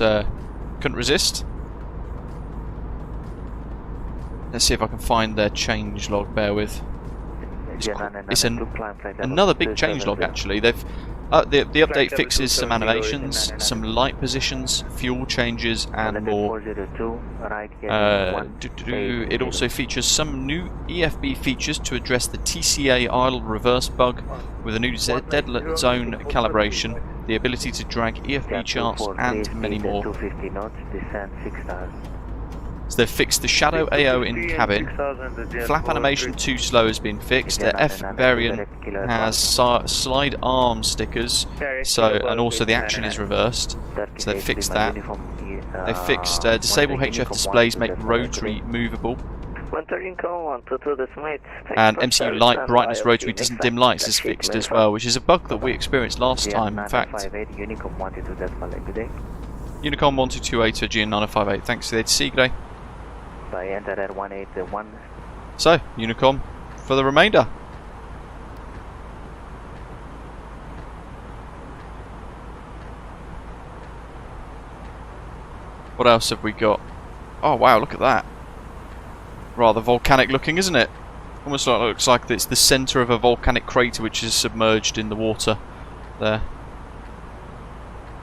couldn't resist. Let's see if I can find their change log, bear with. It's another big changelog actually. They've the update fixes some animations, some light positions, fuel changes, and more. It also features some new EFB features to address the TCA idle reverse bug with a new dead zone calibration, the ability to drag EFB charts, and many more. So they've fixed the shadow AO in cabin. Flap animation too slow has been fixed. The F variant has slide arm stickers, and also the action is reversed. So they've fixed that. They've fixed disable HF displays, make rotary movable. And MCU light brightness rotary doesn't dim lights is fixed as well, which is a bug that we experienced last time. In fact, Unicom 1228 to Aegean 9058. Thanks for the ATC today. So, Unicom for the remainder. What else have we got? Oh wow, look at that. Rather volcanic looking, isn't it? Almost like, looks like it's the centre of a volcanic crater which is submerged in the water there.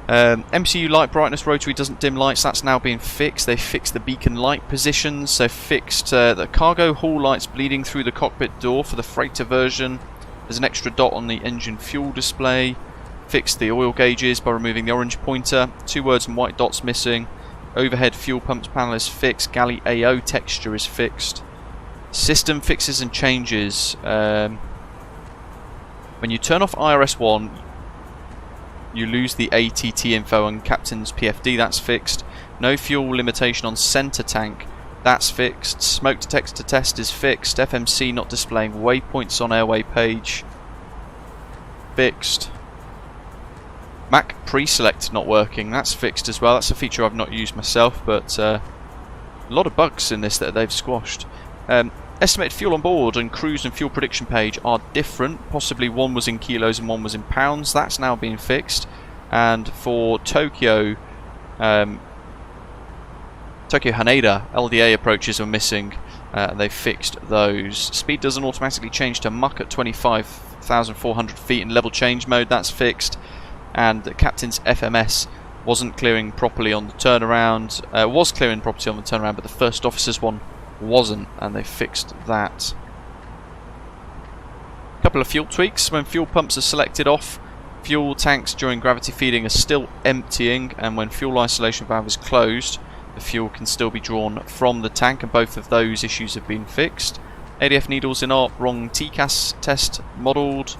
MCU light brightness rotary doesn't dim lights, that's now been fixed. They fixed the beacon light positions, they fixed the cargo hall lights bleeding through the cockpit door for the freighter version. There's an extra dot on the engine fuel display. Fixed the oil gauges by removing the orange pointer. 2 words and white dots missing. Overhead fuel pumps panel is fixed. Galley AO texture is fixed. System fixes and changes. When you turn off IRS-1, you lose the ATT info on Captain's PFD, that's fixed. No fuel limitation on center tank, that's fixed. Smoke detector test is fixed. FMC not displaying waypoints on airway page, fixed. Mac pre-select not working, that's fixed as well. That's a feature I've not used myself, but a lot of bugs in this that they've squashed. Estimated fuel on board and cruise and fuel prediction page are different. Possibly one was in kilos and one was in pounds. That's now been fixed. And for Tokyo, Tokyo Haneda, LDA approaches are missing. They've fixed those. Speed doesn't automatically change to Mach at 25,400 feet in level change mode. That's fixed. And the captain's FMS wasn't clearing properly on the turnaround. Was clearing properly on the turnaround, but the first officer's one wasn't, and they fixed that. A couple of fuel tweaks. When fuel pumps are selected off, fuel tanks during gravity feeding are still emptying, and when fuel isolation valve is closed, the fuel can still be drawn from the tank, and both of those issues have been fixed. ADF needles in ARP, wrong TCAS test modelled.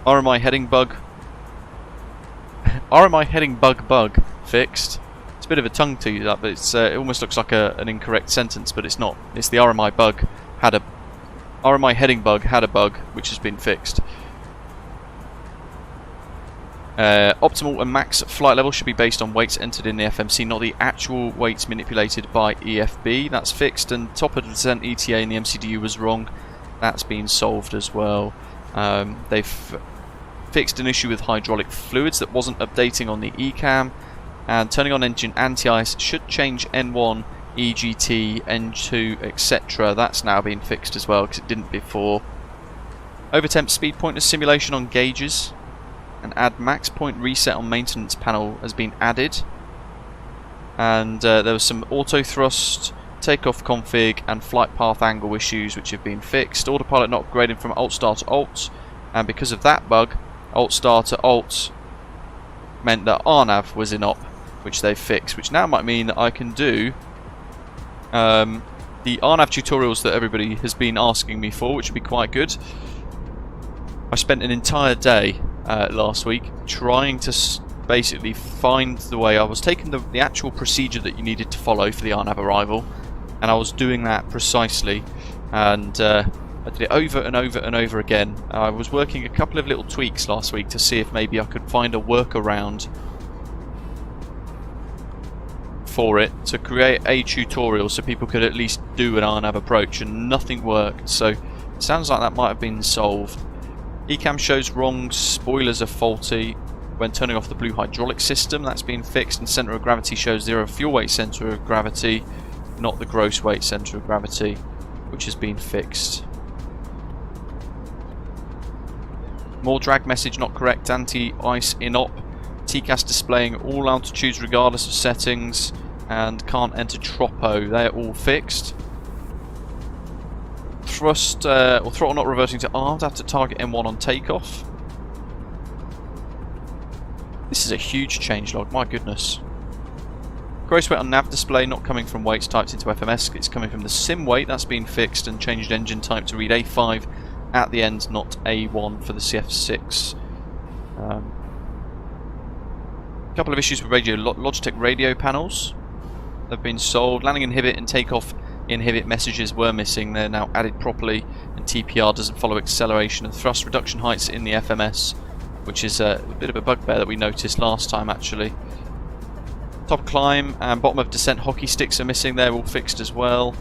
RMI heading bug. RMI heading bug fixed. It's a bit of a tongue teaser, that, but it almost looks like an incorrect sentence, but it's not. It's the RMI bug had a RMI heading bug had a bug which has been fixed. Optimal and max flight level should be based on weights entered in the FMC, not the actual weights manipulated by EFB. That's fixed. And top of the descent ETA in the MCDU was wrong. That's been solved as well. They've fixed an issue with hydraulic fluids that wasn't updating on the ECAM. And turning on engine anti-ice should change N1, EGT, N2, etc. That's now been fixed as well because it didn't before. Overtemp speed pointer simulation on gauges and add max point reset on maintenance panel has been added. And there was some auto thrust, takeoff config and flight path angle issues which have been fixed. Autopilot not upgrading from alt star to alt, and because of that bug, alt star to alt meant that RNAV was in op, which they fixed, which now might mean that I can do the RNAV tutorials that everybody has been asking me for, which would be quite good. I spent an entire day last week trying to basically find the way. I was taking the actual procedure that you needed to follow for the RNAV arrival, and I was doing that precisely, and I did it over and over and over again. I was working a couple of little tweaks last week to see if maybe I could find a workaround for it to create a tutorial so people could at least do an RNAV approach, and nothing worked, so it sounds like that might have been solved. ECAM shows wrong, spoilers are faulty when turning off the blue hydraulic system. That's been fixed, and centre of gravity shows zero fuel weight centre of gravity, not the gross weight centre of gravity, which has been fixed. More drag message not correct, anti-ice in op, TCAS displaying all altitudes regardless of settings, and can't enter tropo. They're all fixed. Thrust or throttle not reverting to armed after target M1 on takeoff. This is a huge changelog, my goodness. Gross weight on nav display not coming from weights typed into FMS, it's coming from the sim weight. That's been fixed, and changed engine type to read A5 at the end, not A1 for the CF6. A couple of issues with Logitech radio panels have been solved. Landing inhibit and takeoff inhibit messages were missing. They're now added properly, and TPR doesn't follow acceleration and thrust reduction heights in the FMS, which is a bit of a bugbear that we noticed last time actually. Top climb and bottom of descent hockey sticks are missing. They're all fixed as well.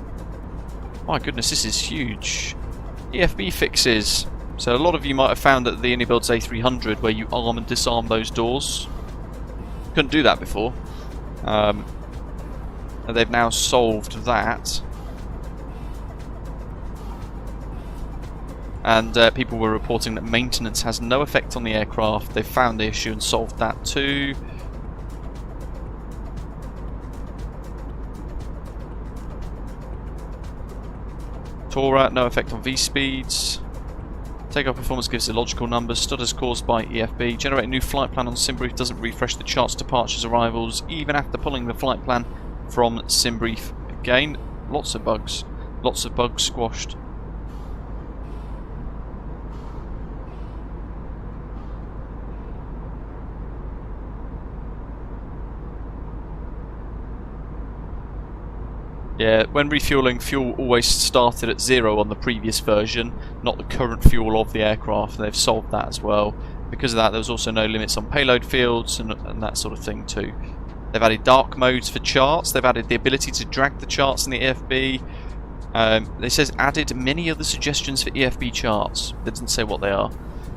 My goodness, this is huge. EFB fixes. So a lot of you might have found that the iniBuilds A300 where you arm and disarm those doors. Couldn't do that before. And they've now solved that. And people were reporting that maintenance has no effect on the aircraft. They found the issue and solved that too. Tora, no effect on V-speeds. Takeoff performance gives illogical numbers. Stutters caused by EFB. Generate a new flight plan on SimBrief doesn't refresh the charts, departures, arrivals, even after pulling the flight plan from SimBrief. Again, lots of bugs squashed. Yeah, when refueling, fuel always started at 0 on the previous version, not the current fuel of the aircraft. They've solved that as well. Because of that, there was also no limits on payload fields and that sort of thing too. They've added dark modes for charts. They've added the ability to drag the charts in the EFB. It says added many other suggestions for EFB charts. They didn't say what they are.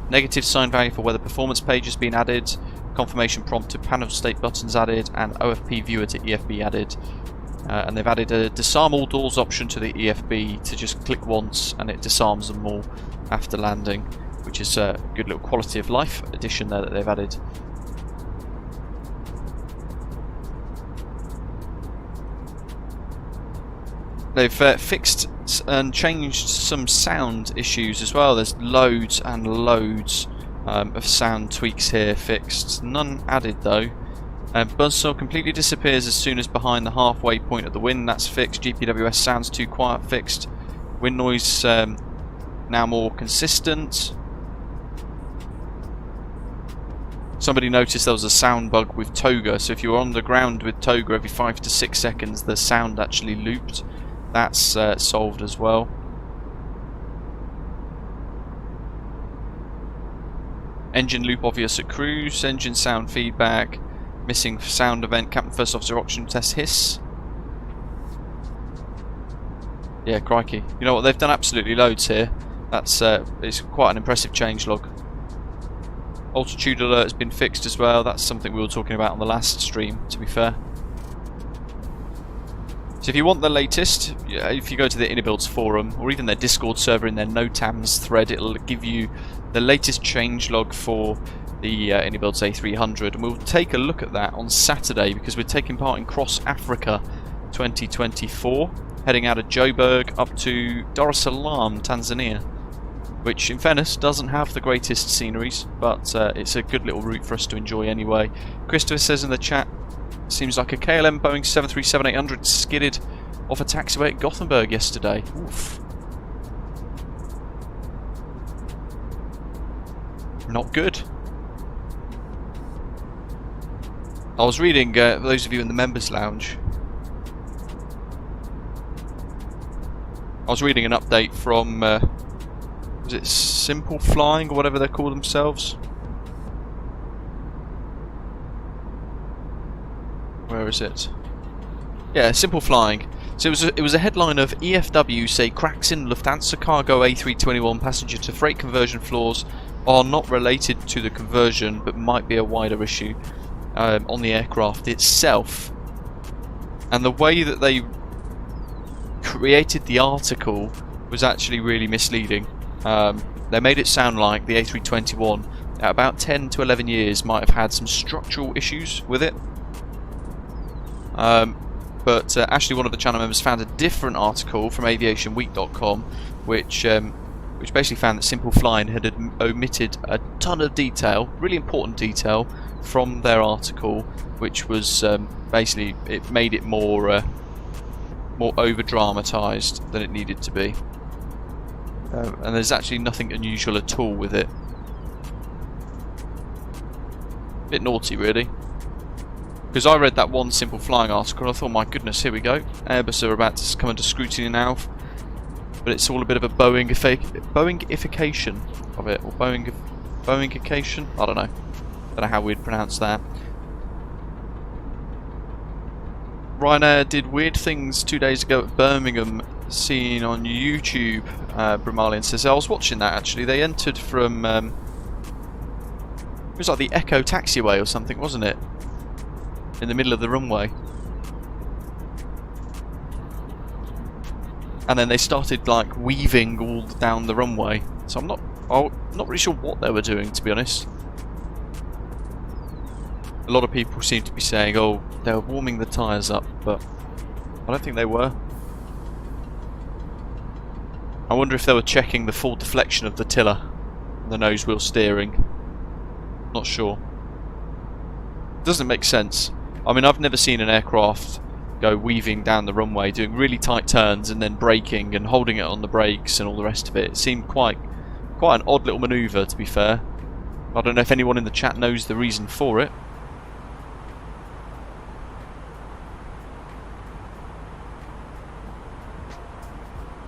Negative sign value for weather performance page has been added. Confirmation prompt to panel state buttons added, and OFP viewer to EFB added. And they've added a disarm all doors option to the EFB to just click once and it disarms them all after landing, which is a good little quality of life addition there that they've added. They've fixed and changed some sound issues as well. There's loads and loads of sound tweaks here fixed. None added though. Buzzsaw completely disappears as soon as behind the halfway point of the wind. That's fixed. GPWS sounds too quiet fixed. Wind noise now more consistent. Somebody noticed there was a sound bug with Toga, so if you were on the ground with Toga every 5 to 6 seconds the sound actually looped. That's solved as well. Engine loop obvious at cruise. Engine sound feedback. Missing sound event. Captain First Officer oxygen test hiss. Yeah, crikey. You know what? They've done absolutely loads here. That's it's quite an impressive changelog. Altitude alert has been fixed as well. That's something we were talking about on the last stream, to be fair. So if you want the latest, if you go to the iniBuilds forum or even their Discord server in their NOTAMs thread, it'll give you the latest changelog for the iniBuilds A300, and we'll take a look at that on Saturday because we're taking part in Cross Africa 2024, heading out of Joburg up to Dar es Salaam, Tanzania, which in fairness doesn't have the greatest sceneries, but it's a good little route for us to enjoy anyway. Christopher says in the chat, seems like a KLM Boeing 737-800 skidded off a taxiway at Gothenburg yesterday. Oof. Not good. I was reading, for those of you in the members lounge, I was reading an update from, was it Simple Flying or whatever they call themselves? Where is it? Yeah, Simple Flying. So it was a headline of EFW say cracks in Lufthansa cargo A321 passenger to freight conversion flaws are not related to the conversion but might be a wider issue on the aircraft itself. And the way that they created the article was actually really misleading. They made it sound like the A321 at about 10 to 11 years might have had some structural issues with it. But Ashley, one of the channel members, found a different article from aviationweek.com which basically found that Simple Flying had omitted a ton of detail, really important detail, from their article, which was basically, it made it more over dramatized than it needed to be. And there's actually nothing unusual at all with it. Bit naughty really. Because I read that one Simple Flying article and I thought, my goodness, here we go. Airbus are about to come under scrutiny now. But it's all a bit of a Boeing-ification of it. Or Boeing-ification? I don't know. Don't know how we'd pronounce that. Ryanair did weird things 2 days ago at Birmingham, seen on YouTube. Bramalian says, I was watching that actually. They entered from... it was like the Echo taxiway or something, wasn't it? In the middle of the runway. And then they started like weaving all down the runway. So I'm not really sure what they were doing, to be honest. A lot of people seem to be saying, oh, they were warming the tyres up, but I don't think they were. I wonder if they were checking the full deflection of the tiller, the nose wheel steering. Not sure. Doesn't make sense. I mean, I've never seen an aircraft go weaving down the runway, doing really tight turns and then braking and holding it on the brakes and all the rest of it. It seemed quite an odd little manoeuvre, to be fair. I don't know if anyone in the chat knows the reason for it.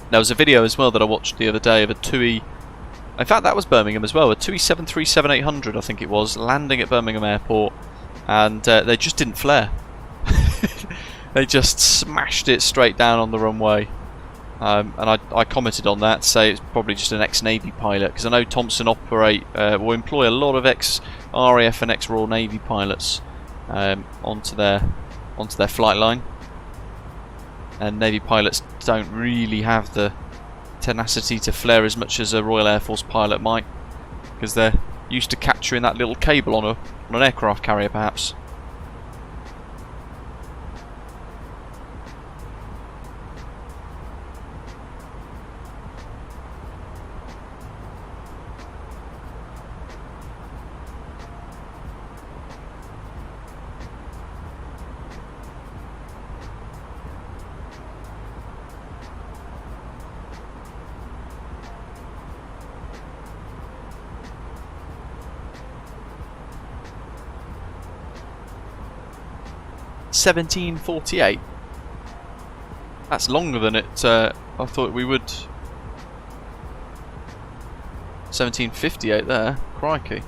There was a video as well that I watched the other day of a TUI, in fact that was Birmingham as well, a TUI 737-800 I think it was, landing at Birmingham Airport, and they just didn't flare. They just smashed it straight down on the runway. And I commented on that to say it's probably just an ex-Navy pilot, because I know Thompson will employ a lot of ex-RAF and ex-Royal Navy pilots onto their flight line, and Navy pilots don't really have the tenacity to flare as much as a Royal Air Force pilot might, because they're used to capturing that little cable on an aircraft carrier, perhaps. $17.48. That's longer than it. I thought we would. $17.58 there. Crikey.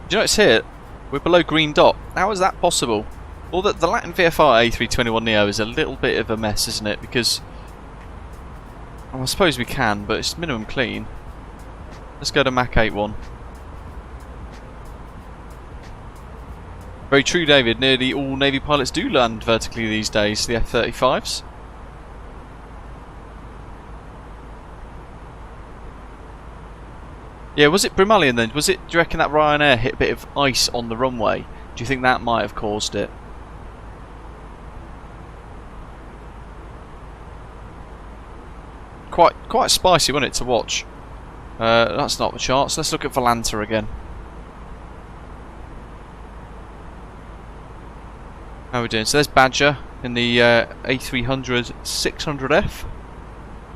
Do you notice here we're below green dot? How is that possible? Well, the LatinVFR A321neo is a little bit of a mess, isn't it? Because I suppose we can, but it's minimum clean. Let's go to Mach 8.1. Very true, David. Nearly all Navy pilots do land vertically these days, the F-35s. Yeah, was it Brimalian then? Do you reckon that Ryanair hit a bit of ice on the runway? Do you think that might have caused it? Quite spicy, wasn't it, to watch? That's not the charts. Let's look at Volanta again. How are we doing? So there's Badger in the A300 600F.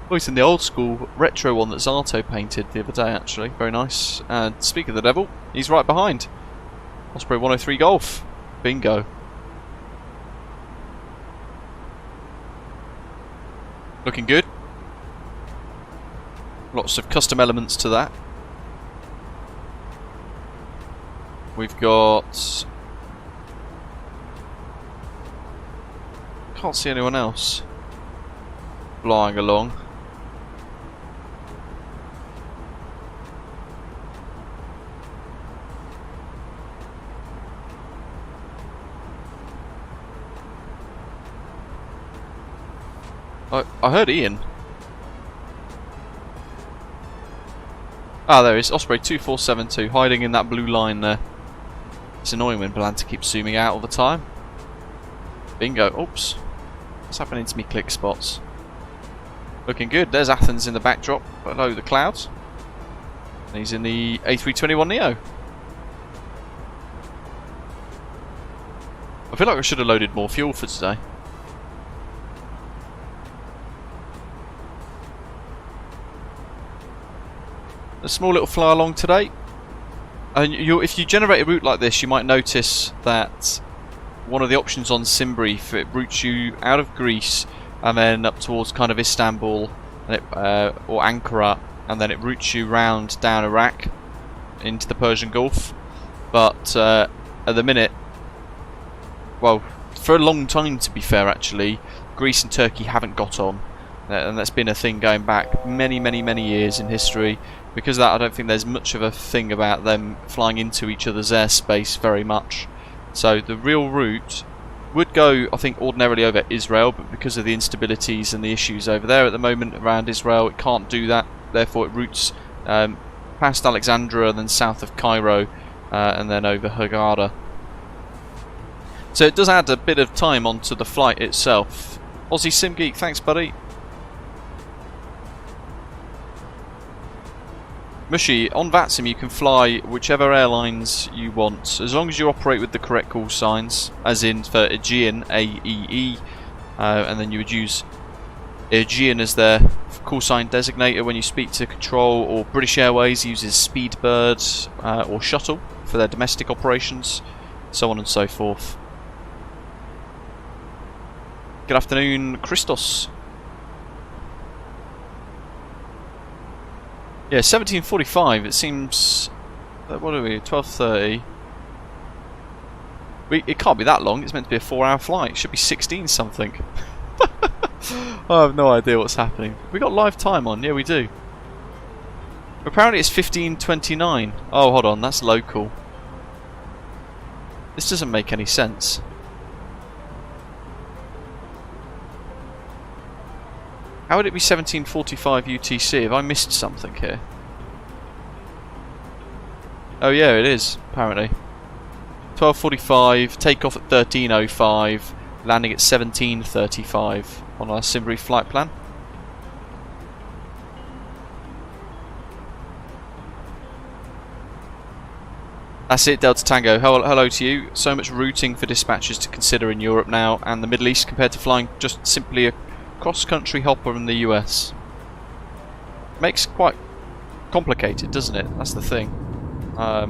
Oh, it's in the old school retro one that Zato painted the other day, actually. Very nice. And speaking of the devil, he's right behind. Osprey 103 Golf. Bingo. Looking good. Lots of custom elements to that. We've got... Can't see anyone else flying along. I heard Ian. Ah, there he is. Osprey 2472 hiding in that blue line there. It's annoying when Volanta keeps zooming out all the time. Bingo. Oops. What's happening to me click spots? Looking good. There's Athens in the backdrop below the clouds. And he's in the A321neo. I feel like I should have loaded more fuel for today. A small little fly along today. And if you generate a route like this, you might notice that one of the options on SimBrief, it routes you out of Greece and then up towards kind of Istanbul and or Ankara, and then it routes you round down Iraq into the Persian Gulf. But at the minute, well, for a long time to be fair actually, Greece and Turkey haven't got on. And that's been a thing going back many years in history. Because of that, I don't think there's much of a thing about them flying into each other's airspace very much. So the real route would go, I think, ordinarily over Israel, but because of the instabilities and the issues over there at the moment around Israel, it can't do that. Therefore, it routes past Alexandria, then south of Cairo, and then over Hurghada. So it does add a bit of time onto the flight itself. Aussie SimGeek, thanks, buddy. Mushy, on VATSIM you can fly whichever airlines you want, as long as you operate with the correct call signs, as in for Aegean, AEE, and then you would use Aegean as their call sign designator when you speak to control, or British Airways uses Speedbird or Shuttle for their domestic operations, so on and so forth. Good afternoon, Christos. Yeah, 17:45. It seems. What are we? 12:30. It can't be that long. It's meant to be a 4-hour flight. It should be 16 something. I have no idea what's happening. We got live time on, yeah we do. Apparently it's 15:29. Oh, hold on, that's local. This doesn't make any sense. How would it be 17:45 UTC? Have I missed something here? Oh yeah, it is, apparently. 12:45, takeoff at 13:05, landing at 17:35 on our Simbrief flight plan. That's it, Delta Tango. Hello to you. So much routing for dispatchers to consider in Europe now and the Middle East compared to flying just simply a cross-country hopper in the US. Makes it quite complicated, doesn't it? That's the thing. I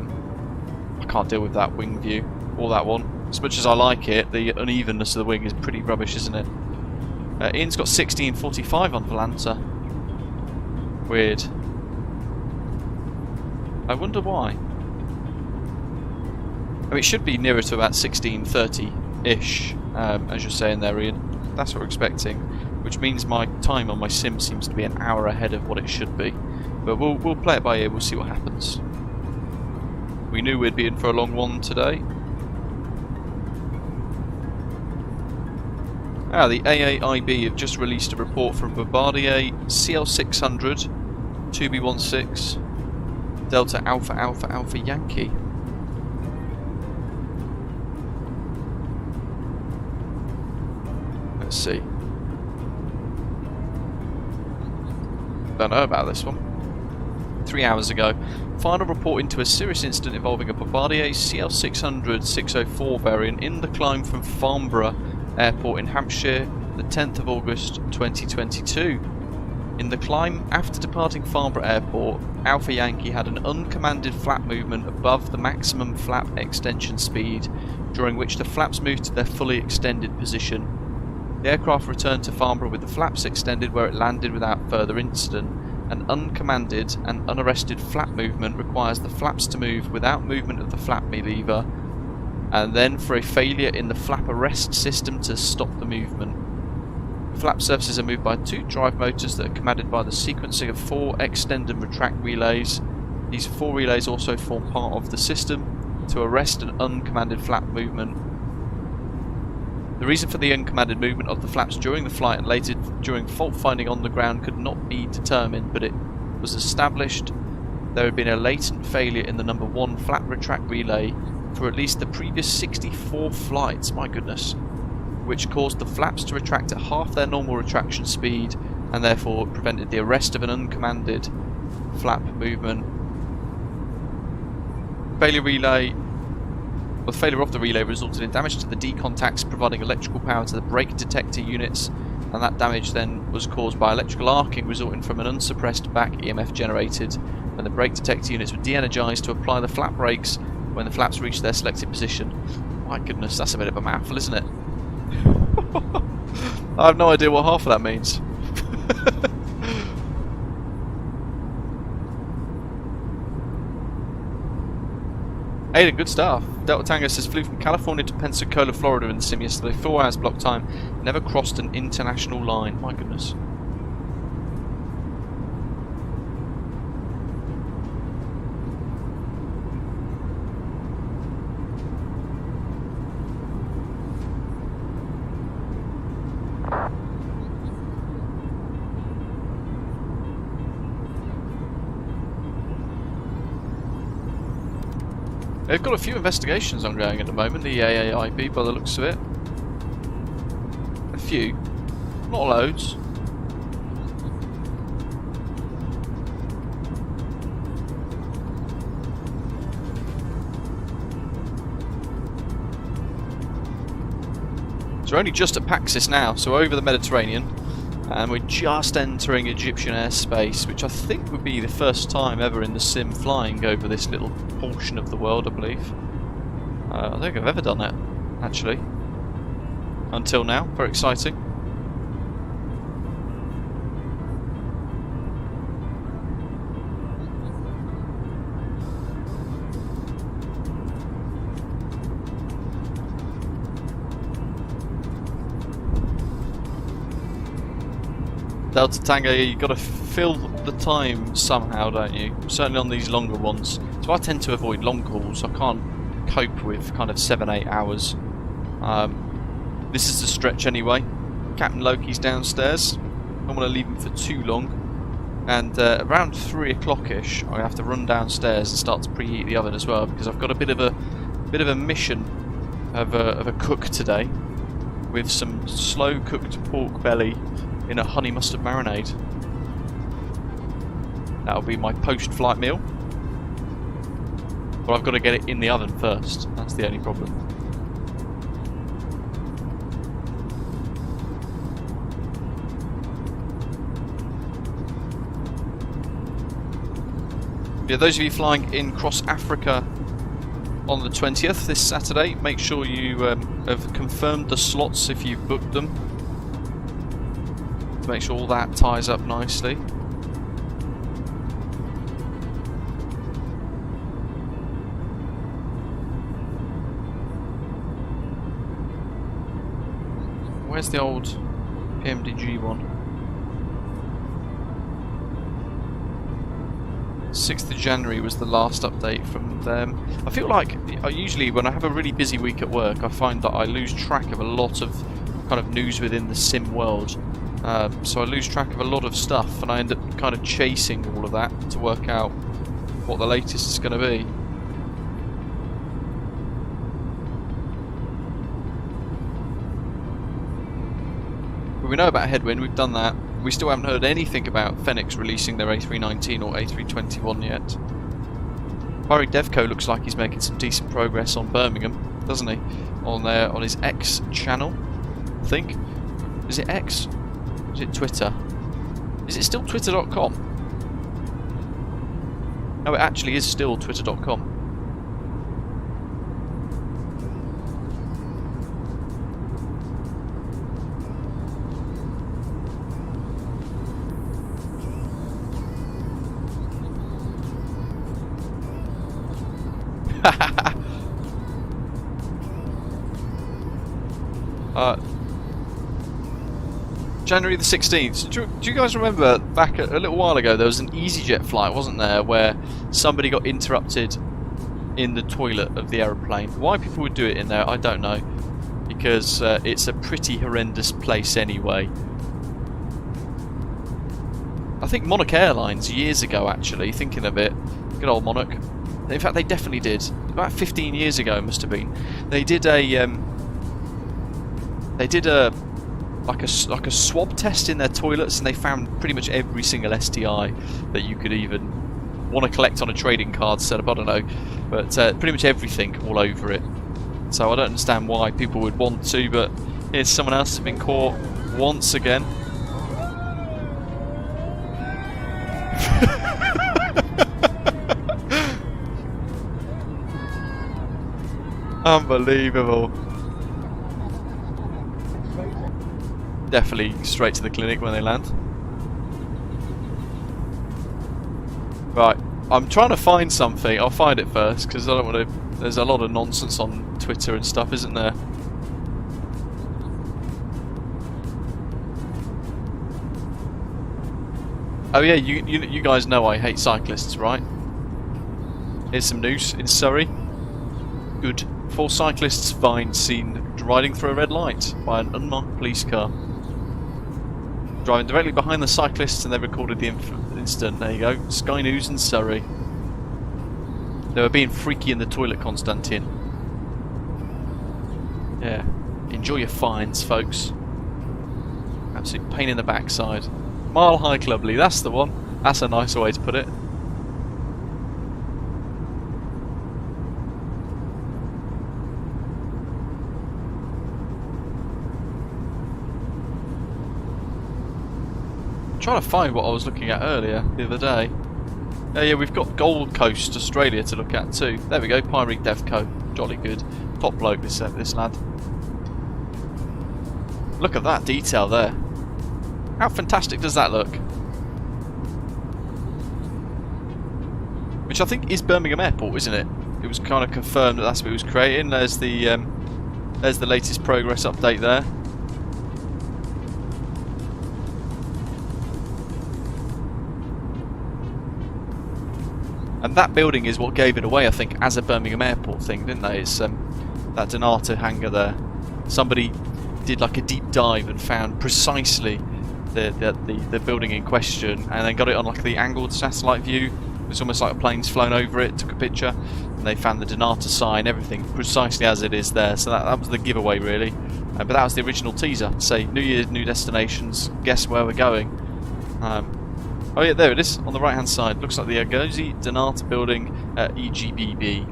can't deal with that wing view, or that one. As much as I like it, the unevenness of the wing is pretty rubbish, isn't it? Ian's got 16:45 on Volanta. Weird. I wonder why. I mean, it should be nearer to about 16:30-ish, as you're saying there, Ian. That's what we're expecting, which means my time on my sim seems to be an hour ahead of what it should be. But we'll play it by ear, we'll see what happens. We knew we'd be in for a long one today. The AAIB have just released a report from Bombardier CL600 2B16 Delta Alpha Alpha Alpha Yankee. Let's see. Don't know about this one. 3 hours ago, final report into a serious incident involving a Bombardier CL600-604 variant in the climb from Farnborough Airport in Hampshire, the 10th of August 2022. In the climb after departing Farnborough Airport, Alpha Yankee had an uncommanded flap movement above the maximum flap extension speed, during which the flaps moved to their fully extended position. The aircraft returned to Farnborough with the flaps extended, where it landed without further incident. An uncommanded and unarrested flap movement requires the flaps to move without movement of the flap lever, and then for a failure in the flap arrest system to stop the movement. Flap surfaces are moved by 2 drive motors that are commanded by the sequencing of 4 extend and retract relays. These 4 relays also form part of the system to arrest an uncommanded flap movement. The reason for the uncommanded movement of the flaps during the flight and later during fault finding on the ground could not be determined, but it was established there had been a latent failure in the number 1 flap retract relay for at least the previous 64 flights, my goodness, which caused the flaps to retract at half their normal retraction speed and therefore prevented the arrest of an uncommanded flap movement. The failure of the relay resulted in damage to the D contacts providing electrical power to the brake detector units, and that damage then was caused by electrical arcing resulting from an unsuppressed back EMF generated when the brake detector units were de-energised to apply the flap brakes when the flaps reached their selected position. My goodness, that's a bit of a mouthful, isn't it? I have no idea what half of that means. Aiden, good stuff. Delta Tango says flew from California to Pensacola, Florida in the sim yesterday. 4 hours block time. Never crossed an international line. My goodness. They've got a few investigations ongoing at the moment, the AAIB, by the looks of it. A few. Not loads. So we're only just at Paxis now, so over the Mediterranean. And we're just entering Egyptian airspace, which I think would be the first time ever in the sim flying over this little portion of the world, I believe. I don't think I've ever done that, actually. Until now. Very exciting. Delta Tango, you've got to fill the time somehow, don't you? Certainly on these longer ones. So I tend to avoid long calls. I can't cope with kind of 7-8 hours. This is the stretch anyway. Captain Loki's downstairs. I don't want to leave him for too long. And around 3 o'clock-ish, I have to run downstairs and start to preheat the oven as well, because I've got a bit of a mission of a cook today, with some slow cooked pork belly in a honey mustard marinade. That'll be my post-flight meal. But I've got to get it in the oven first. That's the only problem. Yeah, those of you flying in cross Africa on the 20th, this Saturday, make sure you have confirmed the slots if you've booked them, to make sure all that ties up nicely. Where's the old PMDG one? 6th of January was the last update from them. I feel like usually when I have a really busy week at work, I find that I lose track of a lot of kind of news within the sim world. So I lose track of a lot of stuff, and I end up kind of chasing all of that to work out what the latest is going to be. But we know about Headwind, we've done that. We still haven't heard anything about Phoenix releasing their A319 or A321 yet. Pirate Devco looks like he's making some decent progress on Birmingham, doesn't he? On his X channel, I think. Is it X? Is it Twitter? Is it still twitter.com? No, it actually is still twitter.com. January the 16th. Do you guys remember back a little while ago there was an EasyJet flight, wasn't there, where somebody got interrupted in the toilet of the aeroplane? Why people would do it in there, I don't know, because it's a pretty horrendous place anyway. I think Monarch Airlines years ago, actually, thinking of it, good old Monarch. In fact, they definitely did. About 15 years ago, it must have been. They did a like a swab test in their toilets, and they found pretty much every single STI that you could even want to collect on a trading card setup. I don't know, but pretty much everything all over it. So I don't understand why people would want to, but here's someone else who's been caught once again. Unbelievable. Definitely straight to the clinic when they land. Right, I'm trying to find something. I'll find it first, because I don't want to... There's a lot of nonsense on Twitter and stuff, isn't there? Oh yeah, you guys know I hate cyclists, right? Here's some news in Surrey. Good. 4 cyclists fined seen riding through a red light by an unmarked police car. Driving directly behind the cyclists, and they recorded the incident. There you go. Sky News in Surrey. They were being freaky in the toilet, Constantine. Yeah. Enjoy your fines, folks. Absolute pain in the backside. Mile High Clubly, that's the one. That's a nicer way to put it. Trying to find what I was looking at earlier the other day. Yeah, we've got Gold Coast, Australia to look at too. There we go, Pirate Devco. Jolly good. Top bloke, this lad. Look at that detail there. How fantastic does that look? Which I think is Birmingham Airport, isn't it? It was kind of confirmed that that's what it was creating. There's the latest progress update there. that building is what gave it away, I think, as a Birmingham airport thing, didn't they? It's that Donata hangar there. Somebody did like a deep dive and found precisely the building in question, and then got it on like the angled satellite view. It was almost like a plane's flown over it, took a picture, and they found the Donata sign, everything precisely as it is there. So that was the giveaway, really. But that was the original teaser. Say, New Year's, new destinations. Guess where we're going? Oh yeah, there it is on the right hand side. Looks like the Agozi Donata building at EGBB.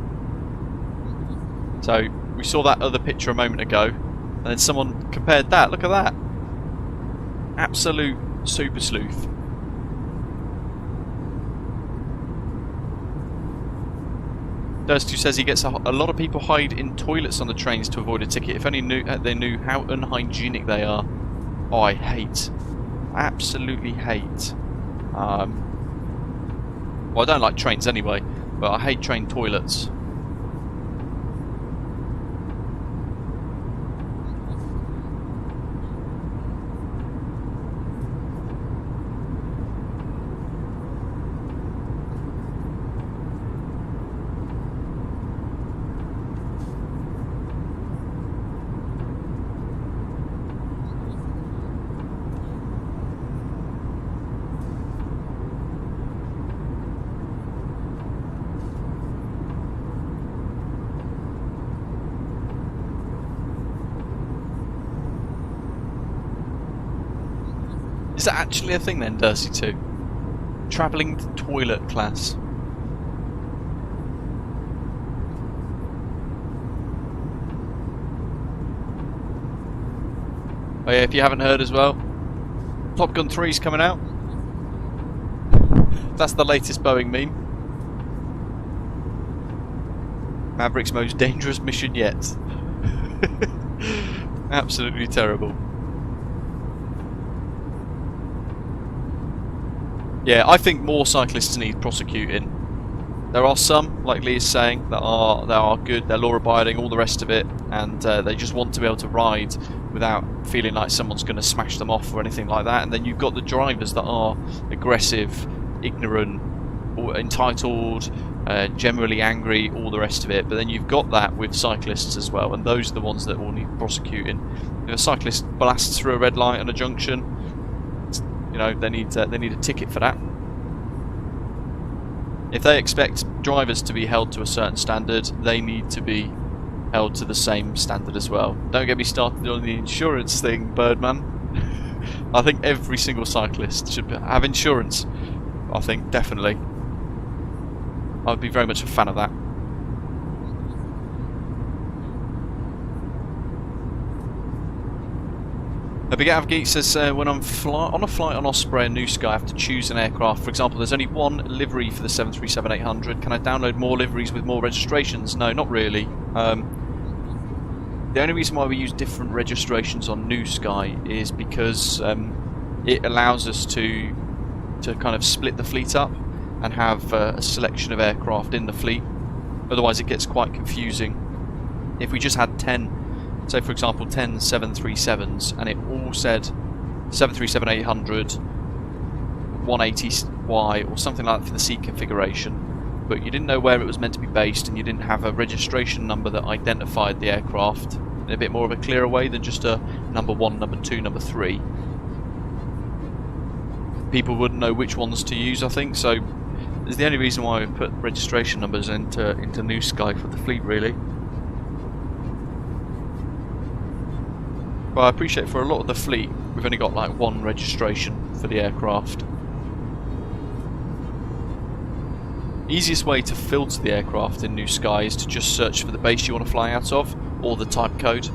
So we saw that other picture a moment ago, and then someone compared that. Look at that. Absolute super sleuth. Durstu says he gets a lot of people hide in toilets on the trains to avoid a ticket. If only they knew how unhygienic they are. Oh, I hate. Absolutely hate. Well, I don't like trains anyway, but I hate train toilets. Is that actually a thing then, Dursey 2? Travelling toilet class. Oh yeah, if you haven't heard as well, Top Gun 3's coming out. That's the latest Boeing meme. Maverick's most dangerous mission yet. Absolutely terrible. Yeah, I think more cyclists need prosecuting. There are some, like Lee is saying, that are good, they're law-abiding, all the rest of it, and they just want to be able to ride without feeling like someone's going to smash them off or anything like that. And then you've got the drivers that are aggressive, ignorant, or entitled, generally angry, all the rest of it. But then you've got that with cyclists as well, and those are the ones that will need prosecuting. If a cyclist blasts through a red light on a junction, you know, they need a ticket for that. If they expect drivers to be held to a certain standard, they need to be held to the same standard as well. Don't get me started on the insurance thing, Birdman. I think every single cyclist should have insurance. I think, definitely. I'd be very much a fan of that. A Big Out of Geek says, when I'm on a flight on Osprey and New Sky, I have to choose an aircraft. For example, there's only one livery for the 737-800. Can I download more liveries with more registrations? No, not really. The only reason why we use different registrations on New Sky is because it allows us to kind of split the fleet up and have a selection of aircraft in the fleet. Otherwise it gets quite confusing. If we just had 10, say for example 10 737s, and it all said 737-800 180Y or something like that for the seat configuration, but you didn't know where it was meant to be based and you didn't have a registration number that identified the aircraft in a bit more of a clearer way than just a number 1, number 2, number 3, people wouldn't know which ones to use, I think. So it's the only reason why we put registration numbers into New Sky for the fleet, really. But I appreciate for a lot of the fleet we've only got like one registration for the aircraft. Easiest way to filter the aircraft in New Sky is to just search for the base you want to fly out of or the type code.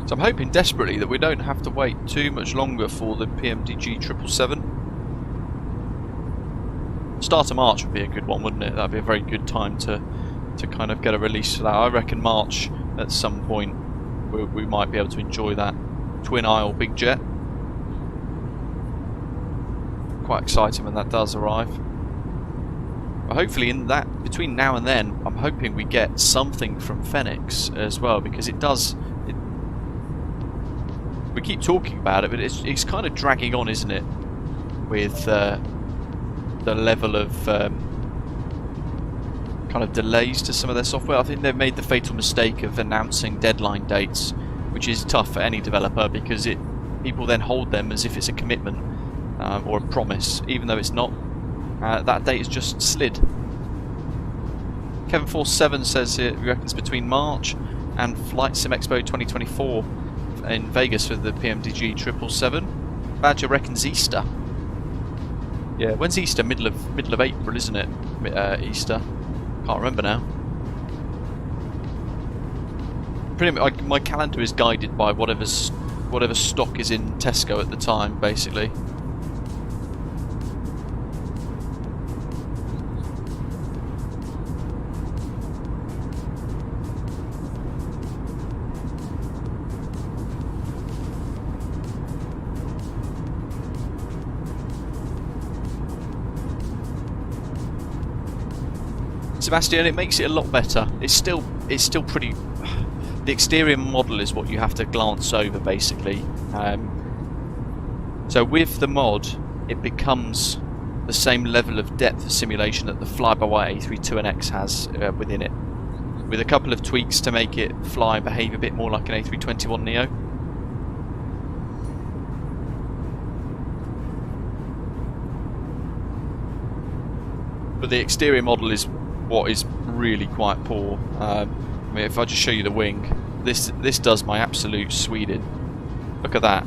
So I'm hoping desperately that we don't have to wait too much longer for the PMDG 777. Start of March would be a good one, wouldn't it? That'd be a very good time to kind of get a release for that. I reckon March at some point we might be able to enjoy that twin aisle big jet. quite exciting when that does arrive. But hopefully in that, between now and then, I'm hoping we get something from Phoenix as well, because it does... we keep talking about it, but it's kind of dragging on, isn't it? With the level of kind of delays to some of their software. I think they've made the fatal mistake of announcing deadline dates, which is tough for any developer, because people then hold them as if it's a commitment or a promise, even though it's not. That date is just slid. Kevin47 says he reckons between March and FlightSim Expo 2024 in Vegas for the PMDG 777. Badger reckons Easter. Yeah, when's Easter? Middle of April, isn't it? Easter. Can't remember now. Pretty much, my calendar is guided by whatever stock is in Tesco at the time, basically. Sebastian, it makes it a lot better. It's still pretty... The exterior model is what you have to glance over, basically. So with the mod, it becomes the same level of depth of simulation that the fly-by-wire A321neo has within it, with a couple of tweaks to make it fly and behave a bit more like an A321neo. But the exterior model is what is really quite poor. I mean, if I just show you the wing, this does my absolute Sweden. Look at that.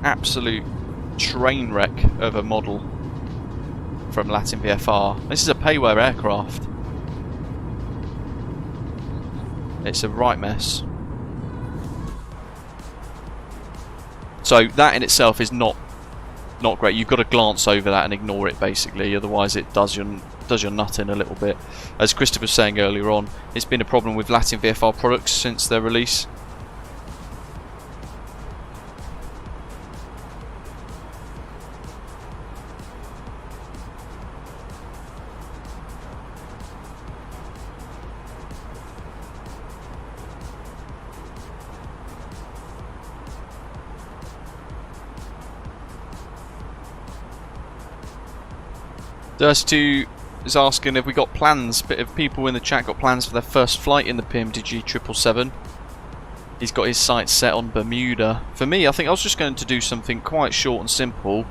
Absolute train wreck of a model from LatinVFR. This is a payware aircraft. It's a right mess. So that in itself is not great. You've got to glance over that and ignore it, basically, otherwise it does your nut in a little bit. As Christopher was saying earlier on, it's been a problem with LatinVFR products since their release. Dust2 is asking, have we got plans? Bit of people in the chat got plans for their first flight in the PMDG 777. He's got his sights set on Bermuda. For me, I think I was just going to do something quite short and simple,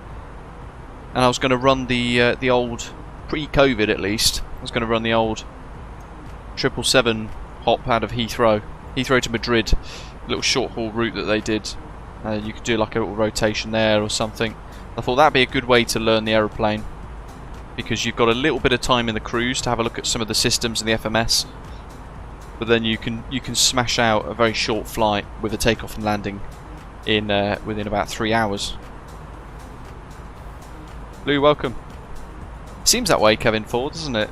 and I was going to run the old, pre-COVID at least, I was going to run the old 777 hop out of Heathrow to Madrid, a little short haul route that they did. You could do like a little rotation there or something. I thought that'd be a good way to learn the aeroplane, because you've got a little bit of time in the cruise to have a look at some of the systems and the FMS, but then you can smash out a very short flight with a takeoff and landing in within about 3 hours. Lou, welcome. Seems that way, Kevin Ford, doesn't it?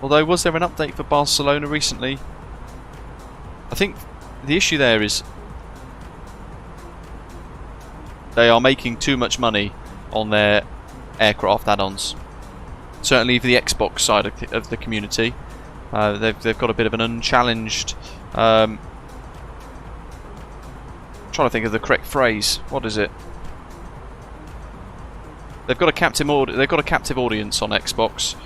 Although, was there an update for Barcelona recently? I think the issue there is they are making too much money on their aircraft add-ons. Certainly for the Xbox side of the community, they've got a bit of an unchallenged. Trying to think of the correct phrase. What is it? They've got a captive audience on Xbox.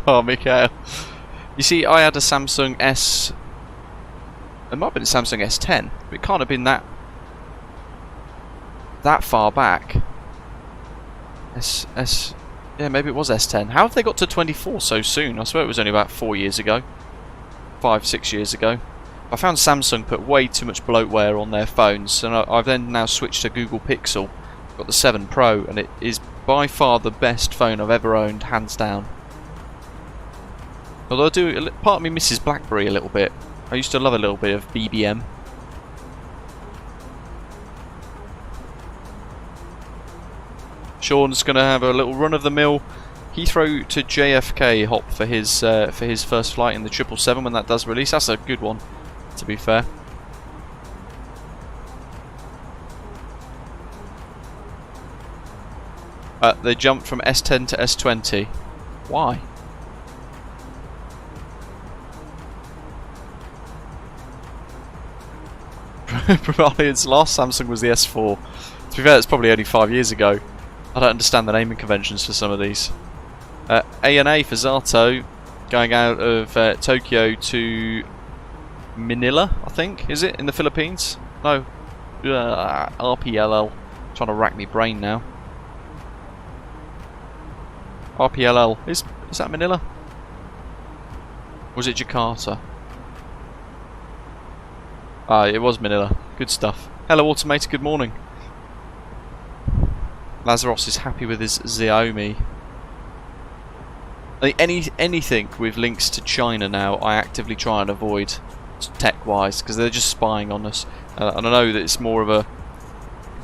Oh, Mikhail. You see, I had a Samsung S. It might have been a Samsung S10, but it can't have been that far back. Yeah, maybe it was S10. How have they got to 24 so soon? I swear it was only about 4 years ago. 5-6 years ago. I found Samsung put way too much bloatware on their phones, and I've then now switched to Google Pixel. I've got the 7 Pro, and it is by far the best phone I've ever owned, hands down. Although part of me misses BlackBerry a little bit. I used to love a little bit of BBM. Sean's going to have a little run-of-the-mill Heathrow to JFK hop for his first flight in the 777 when that does release. That's a good one, to be fair. They jumped from S10 to S20. Why? Brilliant's last Samsung was the S4. To be fair, it's probably only 5 years ago. I don't understand the naming conventions for some of these. ANA for Zato, going out of Tokyo to Manila, I think, is it, in the Philippines? No, RPLL. Trying to rack me brain now. RPLL, is that Manila? Or was it Jakarta? Ah, it was Manila. Good stuff. Hello, Automator, good morning. Lazarus is happy with his Xiaomi. Anything with links to China now, I actively try and avoid, tech-wise, because they're just spying on us. And I know that it's more of a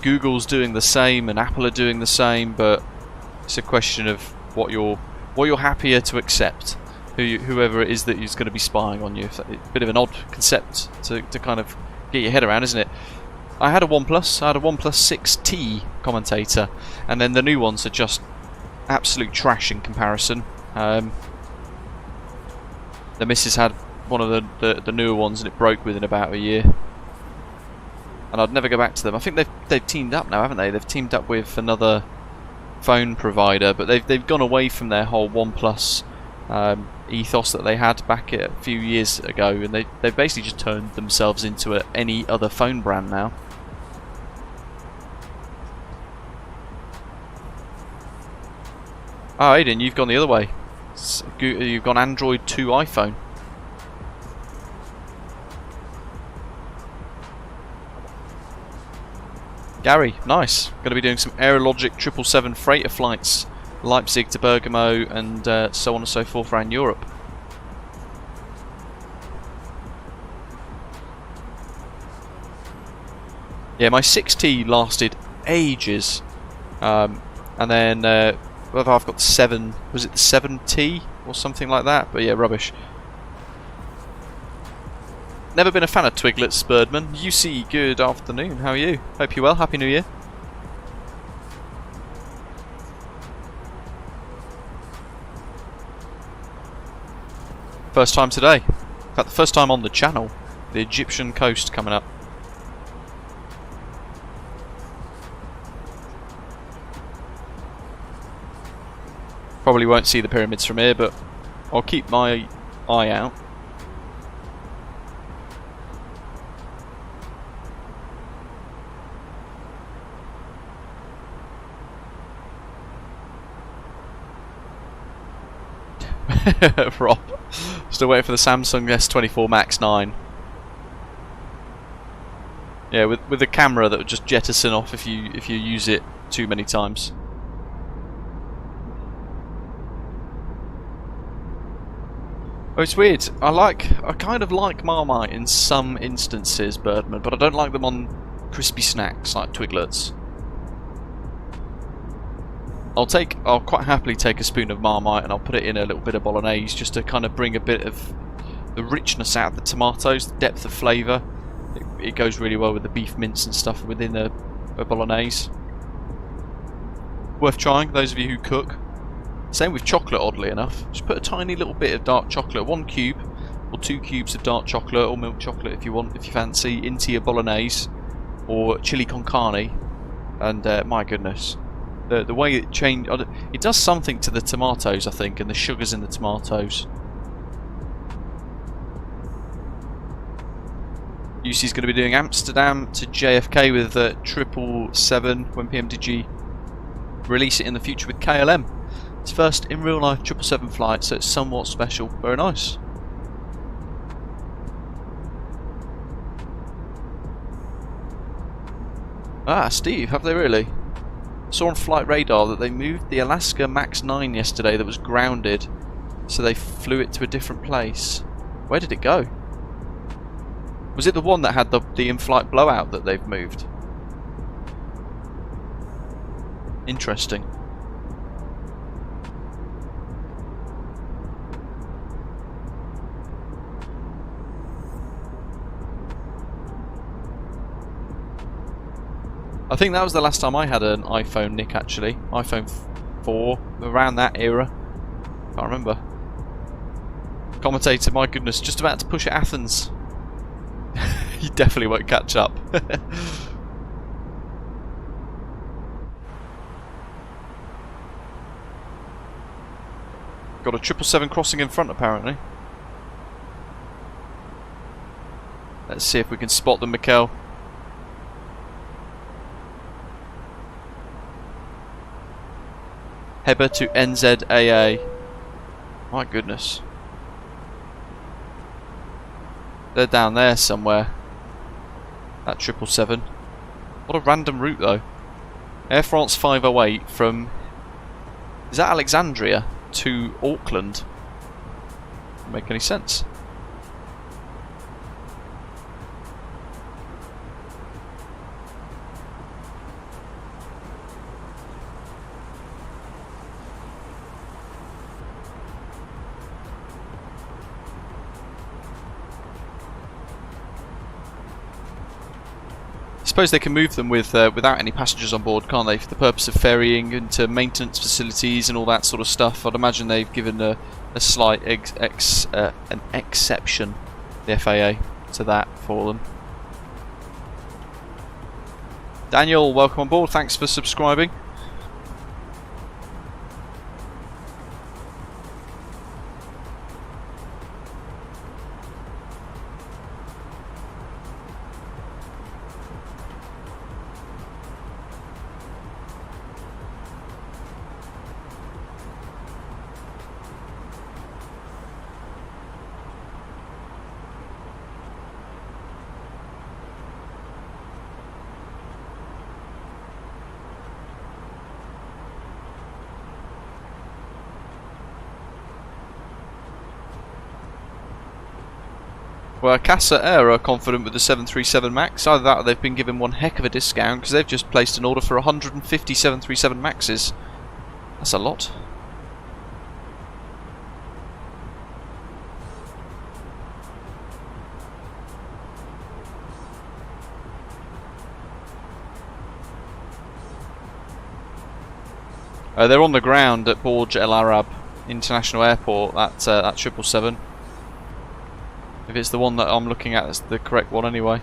Google's doing the same and Apple are doing the same, but it's a question of what you're happier to accept. Whoever it is that is going to be spying on you. It's a bit of an odd concept to kind of get your head around, isn't it? I had a OnePlus 6T commentator, and then the new ones are just absolute trash in comparison. The missus had one of the newer ones and it broke within about a year. And I'd never go back to them. I think they've teamed up now, haven't they? They've teamed up with another phone provider, but they've gone away from their whole OnePlus ethos that they had back a few years ago, and they've basically just turned themselves into any other phone brand now. Oh, Aiden, you've gone the other way. You've gone Android to iPhone. Gary, nice. Going to be doing some Aerologic 777 freighter flights, Leipzig to Bergamo, and so on and so forth around Europe. Yeah, my 6T lasted ages, and then whether I've got the 7, was it the 7T or something like that? But yeah, rubbish. Never been a fan of Twiglets, Birdman. UC, good afternoon. How are you? Hope you're well. Happy New Year. First time today. In fact, the first time on the channel. The Egyptian coast coming up. Probably won't see the pyramids from here, but I'll keep my eye out. Rob, still waiting for the Samsung S24 Max 9. Yeah, with the camera that would just jettison off if you use it too many times. Oh, it's weird. I kind of like Marmite in some instances, Birdman, but I don't like them on crispy snacks like Twiglets. I'll quite happily take a spoon of Marmite and I'll put it in a little bit of bolognese just to kind of bring a bit of the richness out of the tomatoes, the depth of flavour. It goes really well with the beef mince and stuff within a bolognese. Worth trying, those of you who cook. Same with chocolate, oddly enough. Just put a tiny little bit of dark chocolate, 1 cube or 2 cubes of dark chocolate or milk chocolate if you fancy, into your bolognese or chili con carne, and my goodness. The way it changed, it does something to the tomatoes, I think, and the sugars in the tomatoes. UC's going to be doing Amsterdam to JFK with 777 when PMDG release it in the future with KLM. It's first in real life 777 flight, so it's somewhat special. Very nice. Ah, Steve, have they really? Saw on flight radar that they moved the Alaska MAX 9 yesterday that was grounded, so they flew it to a different place. Where did it go? Was it the one that had the in-flight blowout that they've moved? Interesting. I think that was the last time I had an iPhone, Nick, actually. iPhone 4, around that era. Can't remember. Commentator, my goodness, just about to push at Athens. You definitely won't catch up. Got a 777 crossing in front, apparently. Let's see if we can spot them, Mikkel. Heber to NZAA. My goodness. They're down there somewhere. That 777. What a random route though. Air France 508 from... is that Alexandria to Auckland? Doesn't make any sense. I suppose they can move them with without any passengers on board, can't they? For the purpose of ferrying into maintenance facilities and all that sort of stuff. I'd imagine they've given a slight an exception, the FAA, to that for them. Daniel, welcome on board. Thanks for subscribing. Well, Casa Air are confident with the 737 MAX. Either that or they've been given one heck of a discount because they've just placed an order for 150 737 MAXs. That's a lot. They're on the ground at Burj Al Arab International Airport, that 777. If it's the one that I'm looking at, it's the correct one anyway.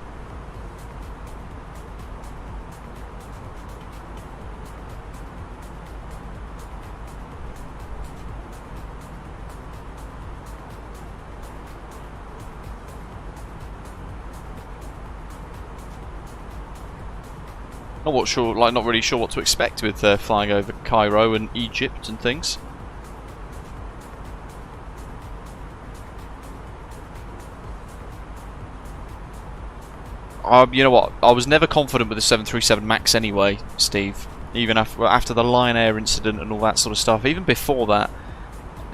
Not really sure what to expect with flying over Cairo and Egypt and things. You know what? I was never confident with the 737 MAX anyway, Steve. Even after the Lion Air incident and all that sort of stuff. Even before that,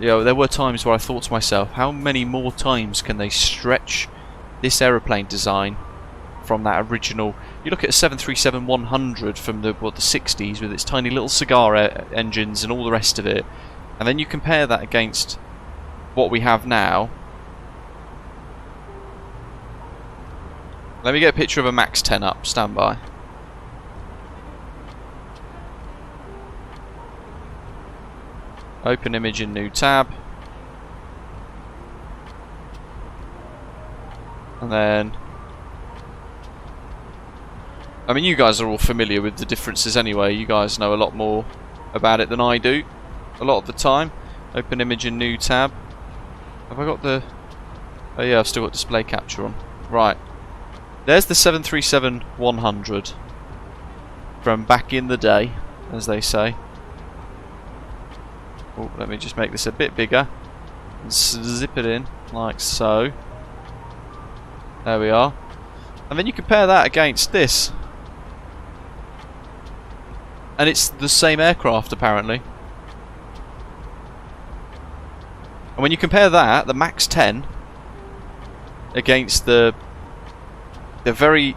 you know, there were times where I thought to myself, how many more times can they stretch this aeroplane design from that original? You look at a 737-100 from the 60s with its tiny little cigar engines and all the rest of it, and then you compare that against what we have now. Let me get a picture of a MAX 10 up. Stand by. Open image in new tab. And then... I mean, you guys are all familiar with the differences anyway. You guys know a lot more about it than I do a lot of the time. Open image in new tab. Have I got the... oh yeah, I've still got display capture on. Right. There's the 737-100 from back in the day, as they say. Oh, let me just make this a bit bigger. Zip it in, like so. There we are. And then you compare that against this. And it's the same aircraft, apparently. And when you compare that, the MAX 10, against the very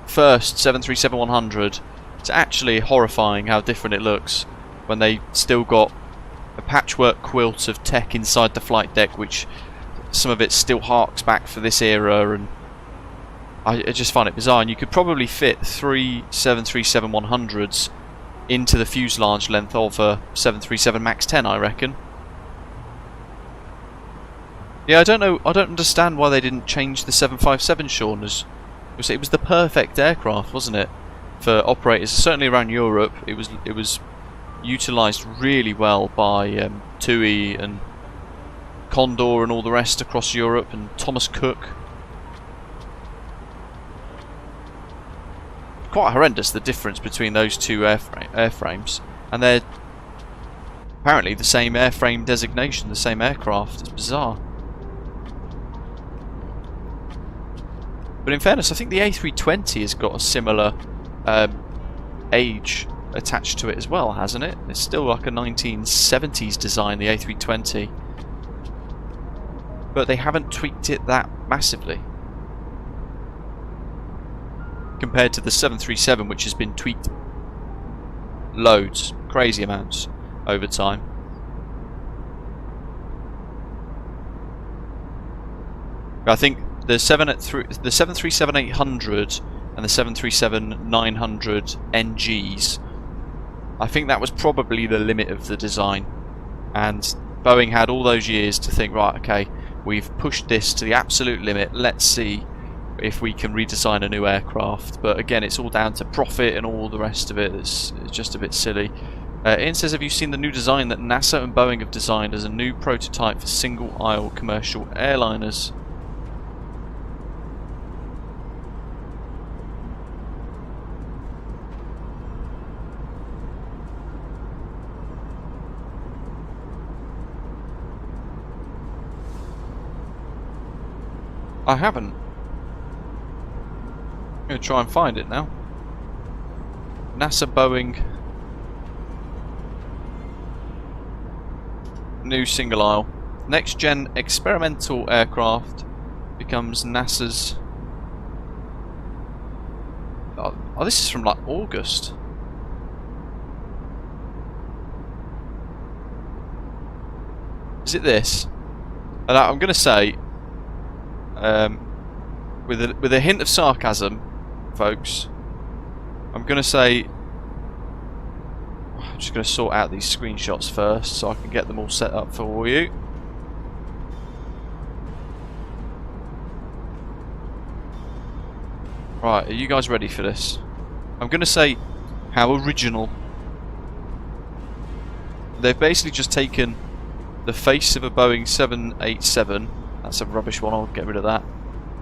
first 737-100, it's actually horrifying how different it looks when they still got a patchwork quilt of tech inside the flight deck, which some of it still harks back for this era, and I just find it bizarre. And you could probably fit 3 737-100s into the fuselage length of a 737 MAX 10, I reckon. Yeah, I don't know. I don't understand why they didn't change the 757, Sean. It was the perfect aircraft, wasn't it, for operators? Certainly around Europe, it was utilised really well by TUI and Condor and all the rest across Europe, and Thomas Cook. Quite horrendous, the difference between those two airframes, and they're apparently the same airframe designation, the same aircraft. It's bizarre. But in fairness, I think the A320 has got a similar age attached to it as well, hasn't it? It's still like a 1970s design, the A320. But they haven't tweaked it that massively, compared to the 737, which has been tweaked loads, crazy amounts over time. I think the 737-800 and the 737-900 NGs, I think that was probably the limit of the design, and Boeing had all those years to think, right, okay, we've pushed this to the absolute limit, let's see if we can redesign a new aircraft. But again, it's all down to profit and all the rest of it. It's just a bit silly. Ian says, have you seen the new design that NASA and Boeing have designed as a new prototype for single-aisle commercial airliners? I haven't. I'm going to try and find it now. NASA Boeing new single aisle. Next gen experimental aircraft becomes NASA's. Oh, this is from like August. Is it this? And I'm going to say, with a hint of sarcasm, folks, I'm going to say, I'm just going to sort out these screenshots first so I can get them all set up for you. Right, are you guys ready for this? I'm going to say, how original. They've basically just taken the face of a Boeing 787. That's a rubbish one, I'll get rid of that.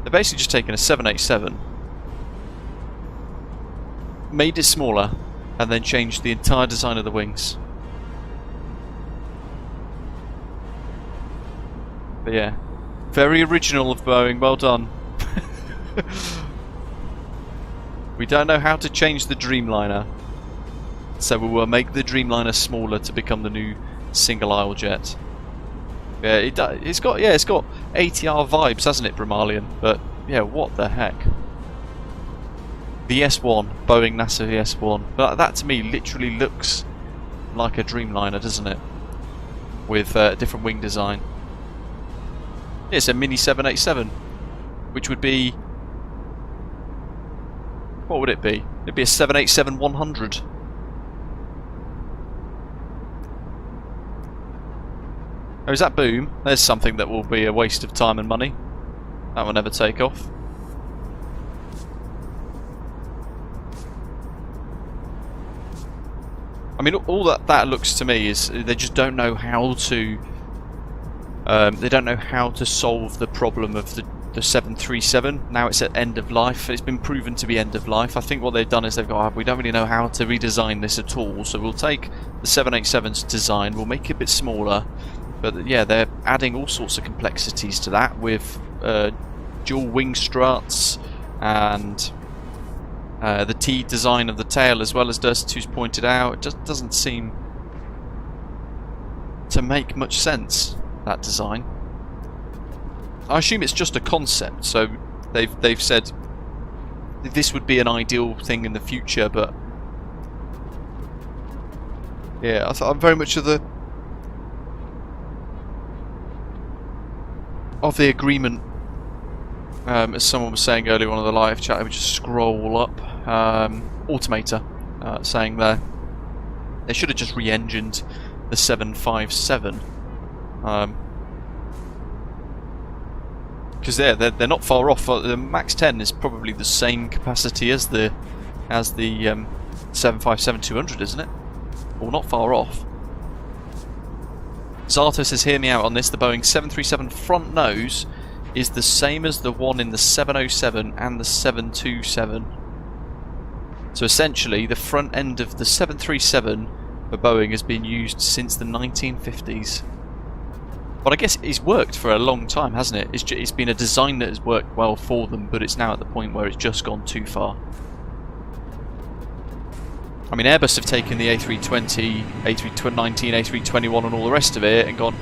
They've basically just taken a 787, made it smaller, and then changed the entire design of the wings. But yeah, very original of Boeing, well done. We don't know how to change the Dreamliner, so we will make the Dreamliner smaller to become the new single aisle jet. Yeah, it's got ATR vibes, hasn't it, Bramalian? But yeah, what the heck? VS1, Boeing NASA VS1. But that to me literally looks like a Dreamliner, doesn't it? With a different wing design. Yeah, it's a mini 787, which would be, what would it be? It'd be a 787-100. Oh, is that boom? There's something that will be a waste of time and money. That will never take off. I mean, all that looks to me is they just don't know how to. They don't know how to solve the problem of the 737. Now it's at end of life. It's been proven to be end of life. I think what they've done is they've got, we don't really know how to redesign this at all, so we'll take the 787's design, we'll make it a bit smaller, but yeah, they're adding all sorts of complexities to that with dual wing struts and the T design of the tail, as well as Durst2's pointed out. It just doesn't seem to make much sense, that design. I assume it's just a concept, so they've said this would be an ideal thing in the future, but yeah, I'm very much of the agreement, as someone was saying earlier on in the live chat. Let me just scroll up. Automator saying there they should have just re-engined the 757. Because they're not far off. The Max 10 is probably the same capacity as the 757-200, isn't it? Or not far off. Zato says, hear me out on this. The Boeing 737 front nose is the same as the one in the 707 and the 727. So essentially, the front end of the 737 for Boeing has been used since the 1950s. But I guess it's worked for a long time, hasn't it? It's been a design that has worked well for them, but it's now at the point where it's just gone too far. I mean, Airbus have taken the A320, A319, A321 and all the rest of it and gone,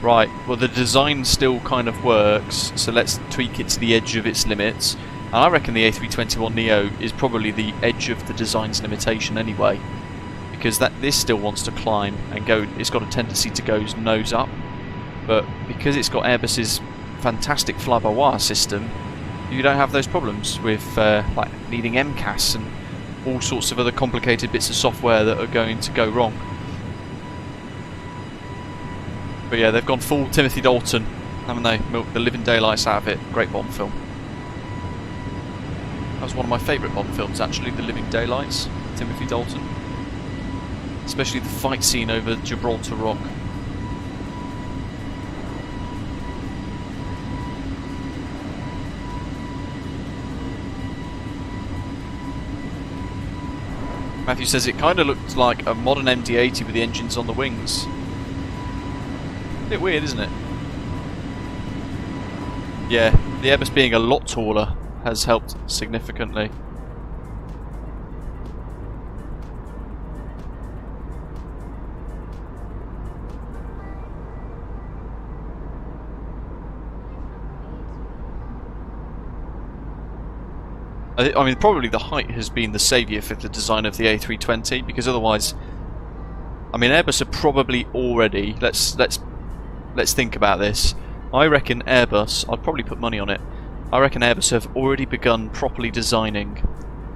right, well the design still kind of works, so let's tweak it to the edge of its limits. And I reckon the A321neo is probably the edge of the design's limitation anyway, because this still wants to climb and go. It's got a tendency to go nose up, but because it's got Airbus's fantastic fly-by-wire system, you don't have those problems with like needing MCAS and all sorts of other complicated bits of software that are going to go wrong. But yeah, they've gone full Timothy Dalton, haven't they? Milked the living daylights out of it. Great Bond film. That was one of my favourite Bond films, actually, The Living Daylights, Timothy Dalton. Especially the fight scene over Gibraltar Rock. Matthew says it kind of looked like a modern MD-80 with the engines on the wings. A bit weird, isn't it? Yeah, the Airbus being a lot taller has helped significantly. I mean, probably the height has been the saviour for the design of the A320, because otherwise, I mean, Airbus are probably already. Let's think about this. I reckon Airbus, I'd probably put money on it, I reckon Airbus have already begun properly designing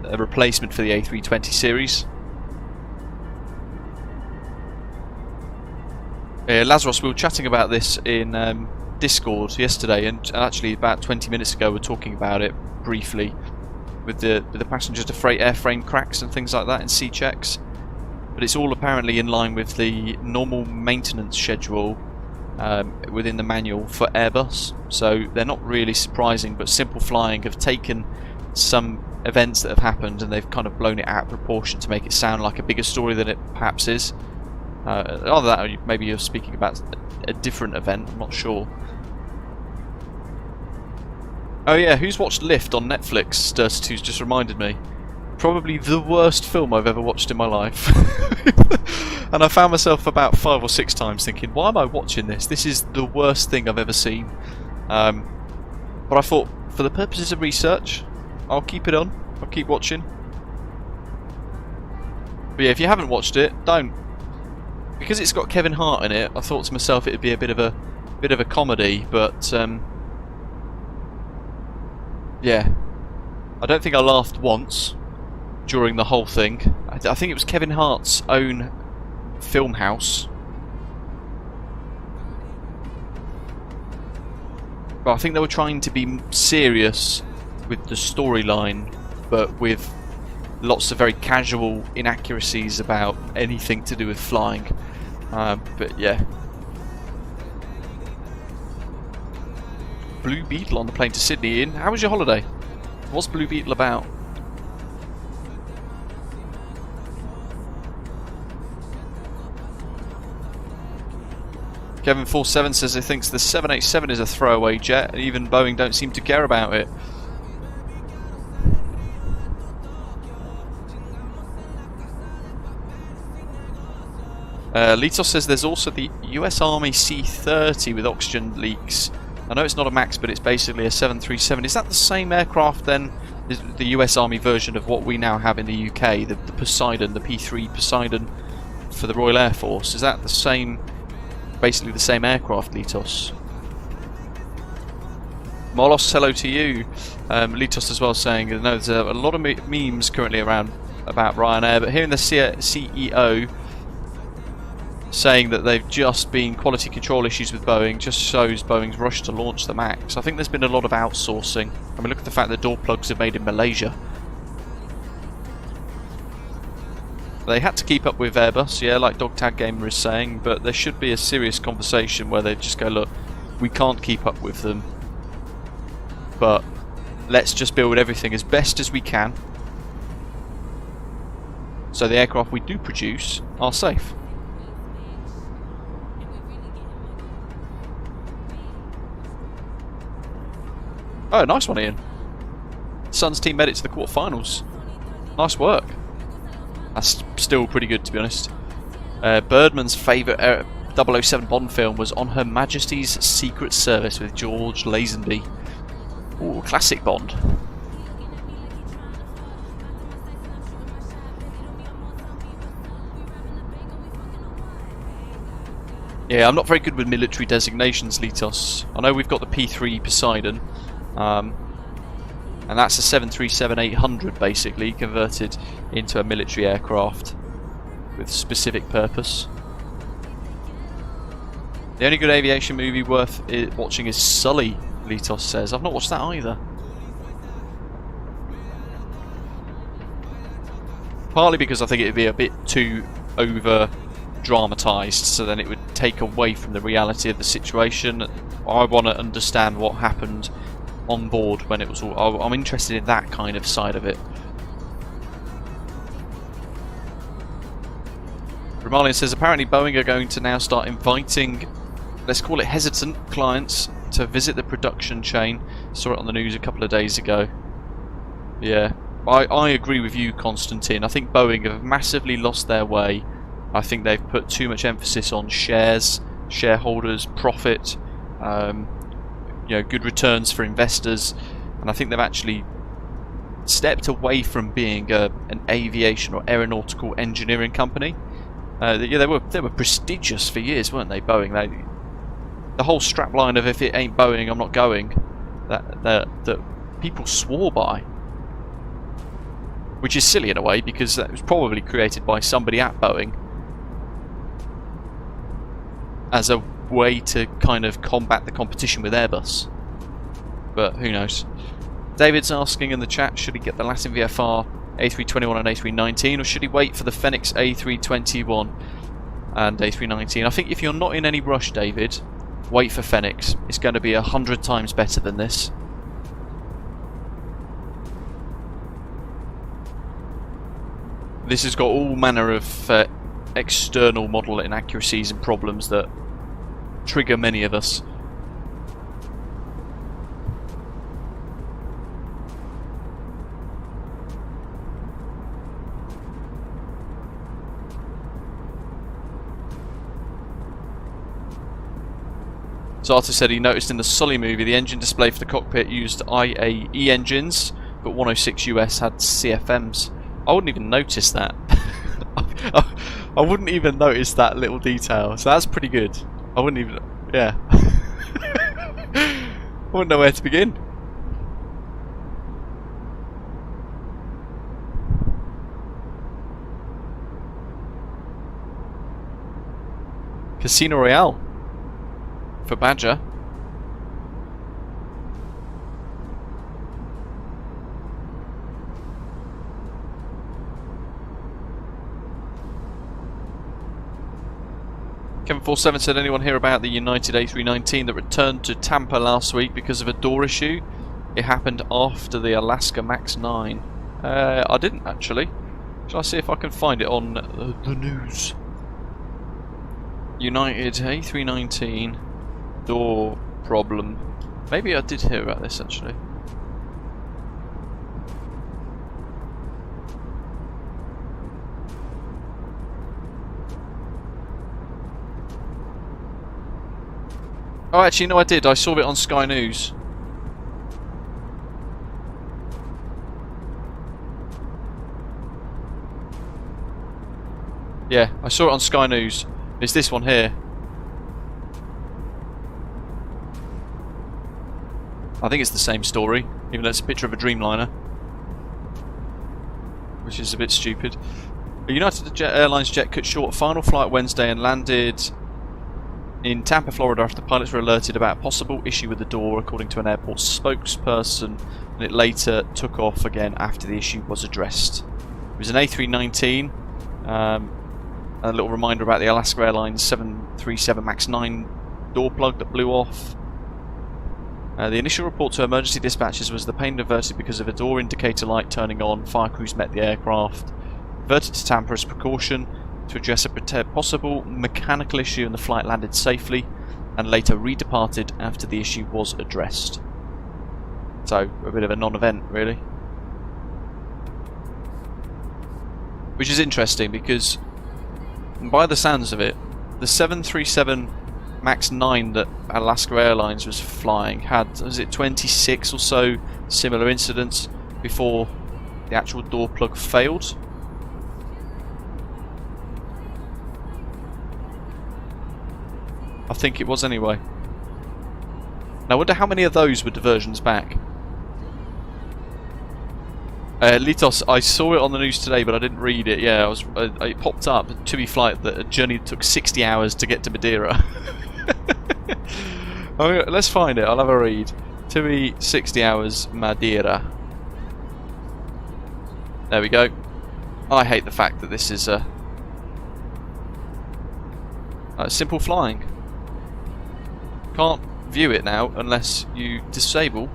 a replacement for the A320 series. Lazarus, we were chatting about this in Discord yesterday, and actually about 20 minutes ago we were talking about it briefly with the passenger to freight airframe cracks and things like that in C-checks. But it's all apparently in line with the normal maintenance schedule within the manual for Airbus, so they're not really surprising, but Simple Flying have taken some events that have happened and they've kind of blown it out of proportion to make it sound like a bigger story than it perhaps is. Other than that, maybe you're speaking about a different event, I'm not sure. Oh yeah, who's watched Lift on Netflix? Durst2's just reminded me. Probably the worst film I've ever watched in my life. And I found myself about 5 or 6 times thinking, why am I watching this? This is the worst thing I've ever seen. But I thought, for the purposes of research, I'll keep it on. I'll keep watching. But yeah, if you haven't watched it, don't. Because it's got Kevin Hart in it, I thought to myself it'd be a bit of a comedy, but yeah. I don't think I laughed once during the whole thing. I think it was Kevin Hart's own film house. But I think they were trying to be serious with the storyline, but with lots of very casual inaccuracies about anything to do with flying. But yeah. Blue Beetle on the plane to Sydney. Ian, how was your holiday? What's Blue Beetle about? Kevin47 says he thinks the 787 is a throwaway jet, and even Boeing don't seem to care about it. Litos says there's also the US Army C-30 with oxygen leaks. I know it's not a MAX, but it's basically a 737. Is that the same aircraft then? Is the US Army version of what we now have in the UK, the Poseidon, the P-3 Poseidon for the Royal Air Force? Is that the same, basically the same aircraft, Litos? Molos, hello to you. Litos as well saying, I know there's a lot of memes currently around about Ryanair, but hearing the CEO saying that they've just been quality control issues with Boeing just shows Boeing's rush to launch the MAX. I think there's been a lot of outsourcing. I mean, look at the fact that door plugs are made in Malaysia. They had to keep up with Airbus, yeah, like Dog Tag Gamer is saying, but there should be a serious conversation where they just go, look, we can't keep up with them, but let's just build everything as best as we can so the aircraft we do produce are safe. Oh, nice one, Ian. Suns team made it to the quarterfinals. Nice work. That's still pretty good, to be honest. Birdman's favourite 007 Bond film was On Her Majesty's Secret Service with George Lazenby. Ooh, classic Bond. Yeah, I'm not very good with military designations, Litos. I know we've got the P-3 Poseidon. And that's a 737-800 basically converted into a military aircraft with specific purpose. The only good aviation movie worth watching is Sully, Litos says. I've not watched that either. Partly because I think it would be a bit too over dramatised, so then it would take away from the reality of the situation. I want to understand what happened on board when it was all... I'm interested in that kind of side of it. Romalian says apparently Boeing are going to now start inviting, let's call it hesitant clients to visit the production chain. Saw it on the news a couple of days ago. Yeah, I agree with you, Constantine. I think Boeing have massively lost their way. I think they've put too much emphasis on shares, shareholders, profit, you know, good returns for investors, and I think they've actually stepped away from being an aviation or aeronautical engineering company. Yeah, they were prestigious for years, weren't they, Boeing? The whole strapline of "if it ain't Boeing, I'm not going," that people swore by, which is silly in a way because that was probably created by somebody at Boeing as a way to kind of combat the competition with Airbus, but who knows. David's asking in the chat, should he get the LatinVFR A321 and A319, or should he wait for the Fenix A321 and A319? I think if you're not in any rush, David, wait for Fenix. It's going to be 100 times better than this. This has got all manner of external model inaccuracies and problems that trigger many of us. Zata said he noticed in the Sully movie the engine display for the cockpit used IAE engines, but 106 US had CFMs. I wouldn't even notice that. I wouldn't even notice that little detail, so that's pretty good. I wouldn't even... yeah. I wouldn't know where to begin. Casino Royale for Badger. Kevin47 said, anyone hear about the United A319 that returned to Tampa last week because of a door issue? It happened after the Alaska MAX 9. I didn't actually. Shall I see if I can find it on the news? United A319 door problem. Maybe I did hear about this actually. Oh, actually, no, I did. I saw it on Sky News. Yeah, I saw it on Sky News. It's this one here. I think it's the same story, even though it's a picture of a Dreamliner, which is a bit stupid. A United Airlines jet cut short final flight Wednesday and landed in Tampa, Florida after the pilots were alerted about a possible issue with the door, according to an airport spokesperson, and it later took off again after the issue was addressed. It was an A319, a little reminder about the Alaska Airlines 737 MAX 9 door plug that blew off. The initial report to emergency dispatchers was the pain averted because of a door indicator light turning on. Fire crews met the aircraft, diverted to Tampa as precaution to address a possible mechanical issue, and the flight landed safely and later redeparted after the issue was addressed. So, a bit of a non-event, really. Which is interesting because, by the sounds of it, the 737 MAX 9 that Alaska Airlines was flying had, was it 26 or so similar incidents before the actual door plug failed? I think it was anyway. Now I wonder how many of those were diversions back. Litos, I saw it on the news today, but I didn't read it. Yeah, it popped up. A TUI flight that a journey took 60 hours to get to Madeira. Okay, let's find it. I'll have a read. TUI 60 hours Madeira. There we go. I hate the fact that this is simple flying. Can't view it now unless you disable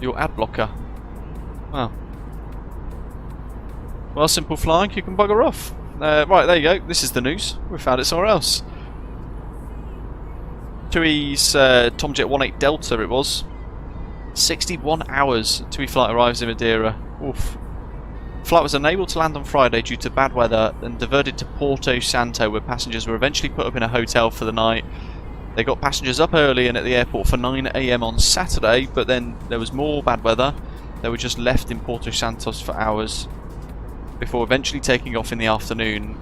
your ad blocker. Wow. Well, simple flying, you can bugger off. Right, there you go. This is the news. We found it somewhere else. TUI's Tomjet 18 Delta it was. 61 hours. TUI flight arrives in Madeira. Oof. Flight was unable to land on Friday due to bad weather and diverted to Porto Santo, where passengers were eventually put up in a hotel for the night. They got passengers up early and at the airport for 9 AM on Saturday, but then there was more bad weather. They were just left in Porto Santos for hours before eventually taking off in the afternoon.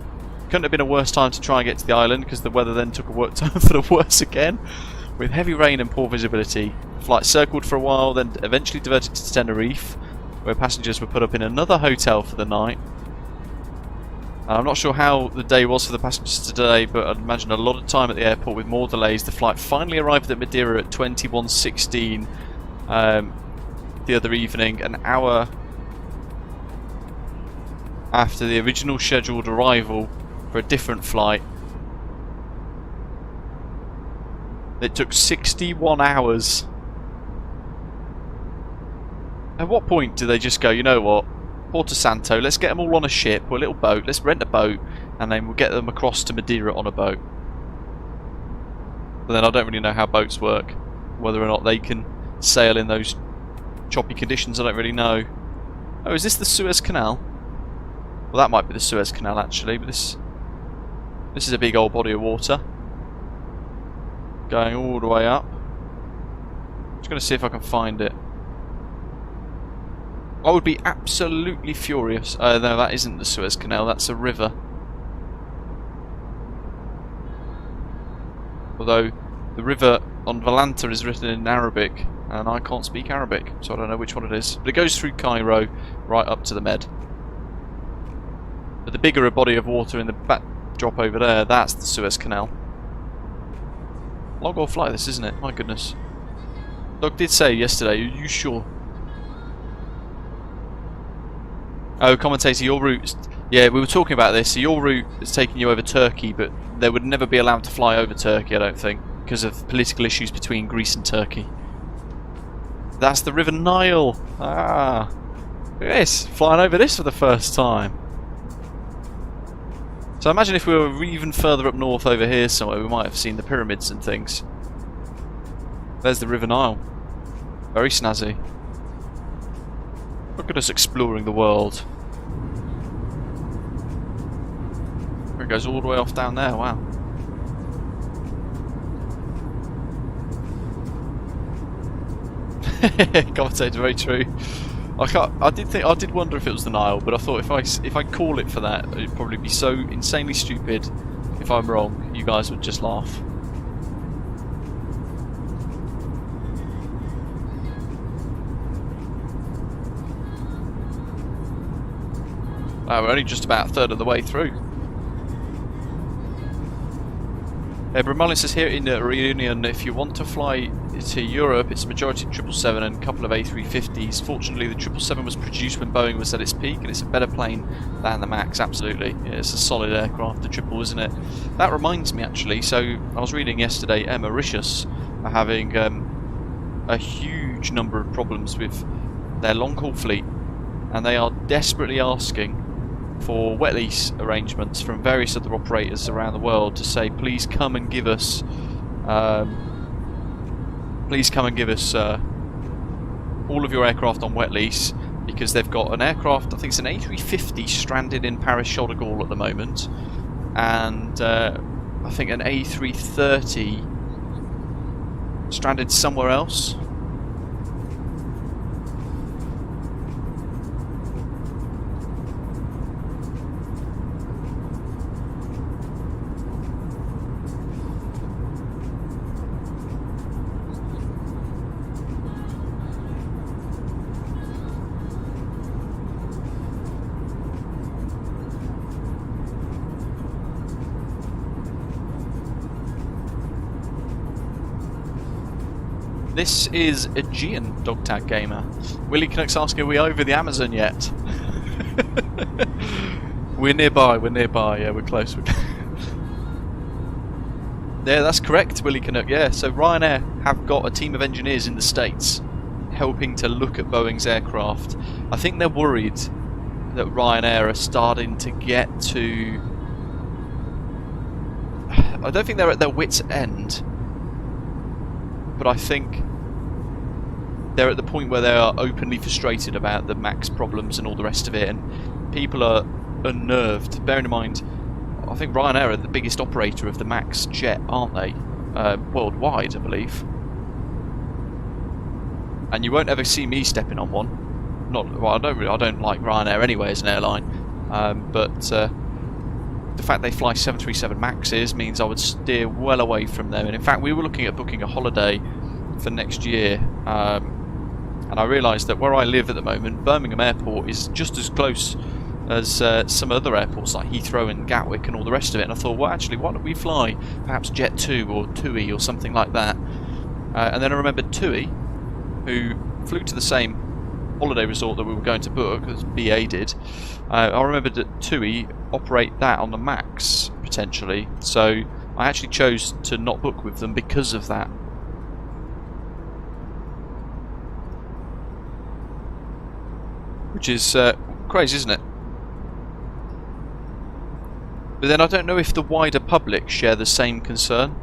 Couldn't have been a worse time to try and get to the island, because the weather then took a turn for the worse again, with heavy rain and poor visibility. The flight circled for a while, then eventually diverted to Tenerife, where passengers were put up in another hotel for the night. I'm not sure how the day was for the passengers today, but I'd imagine a lot of time at the airport with more delays. The flight finally arrived at Madeira at 21:16 the other evening, an hour after the original scheduled arrival for a different flight. It took 61 hours. At what point do they just go, you know what, Porto Santo, let's get them all on a ship or a little boat, let's rent a boat, and then we'll get them across to Madeira on a boat. But then I don't really know how boats work, whether or not they can sail in those choppy conditions, I don't really know. Oh, is this the Suez Canal? Well, that might be the Suez Canal actually, but this is a big old body of water going all the way up. Just going to see if I can find it. I would be absolutely furious. No, that isn't the Suez Canal, that's a river. Although the river on Valanta is written in Arabic, and I can't speak Arabic, so I don't know which one it is. But it goes through Cairo right up to the Med. But the bigger body of water in the backdrop over there, that's the Suez Canal. Long haul flight this, isn't it? My goodness. Doug did say yesterday, are you sure? Oh, commentator, your route Yeah, we were talking about this. So your route is taking you over Turkey, but they would never be allowed to fly over Turkey, I don't think, because of political issues between Greece and Turkey. That's the River Nile. Ah, look at this, flying over this for the first time. So imagine if we were even further up north over here somewhere, we might have seen the pyramids and things. There's the River Nile. Very snazzy. Look at us exploring the world. It goes all the way off down there, wow. Commentator, very true. I did wonder if it was the Nile, but I thought if I call it for that, it'd probably be so insanely stupid. If I'm wrong, you guys would just laugh. We're only just about a third of the way through. Bramolin says here in Reunion, if you want to fly to Europe, it's a majority 777 and a couple of A350s. Fortunately, the 777 was produced when Boeing was at its peak, and it's a better plane than the MAX, absolutely. Yeah, it's a solid aircraft, the triple, isn't it? That reminds me, actually, so I was reading yesterday, Mauritius are having a huge number of problems with their long-haul fleet, and they are desperately asking for wet lease arrangements from various other operators around the world to say, please come and give us all of your aircraft on wet lease, because they've got an aircraft, I think it's an A350 stranded in Paris Charles de Gaulle at the moment, and I think an A330 stranded somewhere else. This is Aegean, dog tag gamer. Willie Canucks asking, are we over the Amazon yet? We're nearby, yeah, we're close. Yeah, that's correct, Willie Canuck, yeah. So Ryanair have got a team of engineers in the States helping to look at Boeing's aircraft. I think they're worried that Ryanair are starting to get to... I don't think they're at their wits' end, but I think they're at the point where they are openly frustrated about the MAX problems and all the rest of it, and people are unnerved. Bearing in mind, I think Ryanair are the biggest operator of the MAX jet, aren't they? Worldwide, I believe. And you won't ever see me stepping on one. Well, I don't like Ryanair anyway as an airline, but the fact they fly 737 Maxes means I would steer well away from them. And in fact, we were looking at booking a holiday for next year, and I realised that where I live at the moment, Birmingham Airport is just as close as some other airports like Heathrow and Gatwick and all the rest of it. And I thought, well, actually, why don't we fly perhaps Jet 2 or TUI or something like that? And then I remembered TUI, who flew to the same holiday resort that we were going to book, as BA did. I remembered that TUI operate that on the MAX, potentially. So I actually chose to not book with them because of that. Which is crazy, isn't it? But then I don't know if the wider public share the same concern.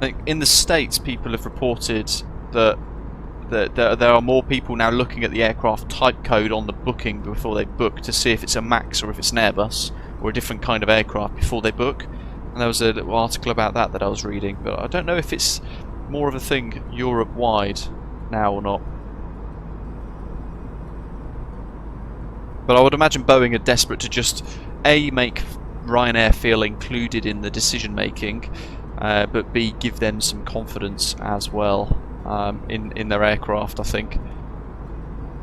Like in the States, people have reported that there are more people now looking at the aircraft type code on the booking before they book to see if it's a MAX or if it's an Airbus or a different kind of aircraft before they book. And there was a little article about that I was reading, but I don't know if it's more of a thing Europe-wide now or not. But I would imagine Boeing are desperate to just A, make Ryanair feel included in the decision making, but B, give them some confidence as well in their aircraft, I think,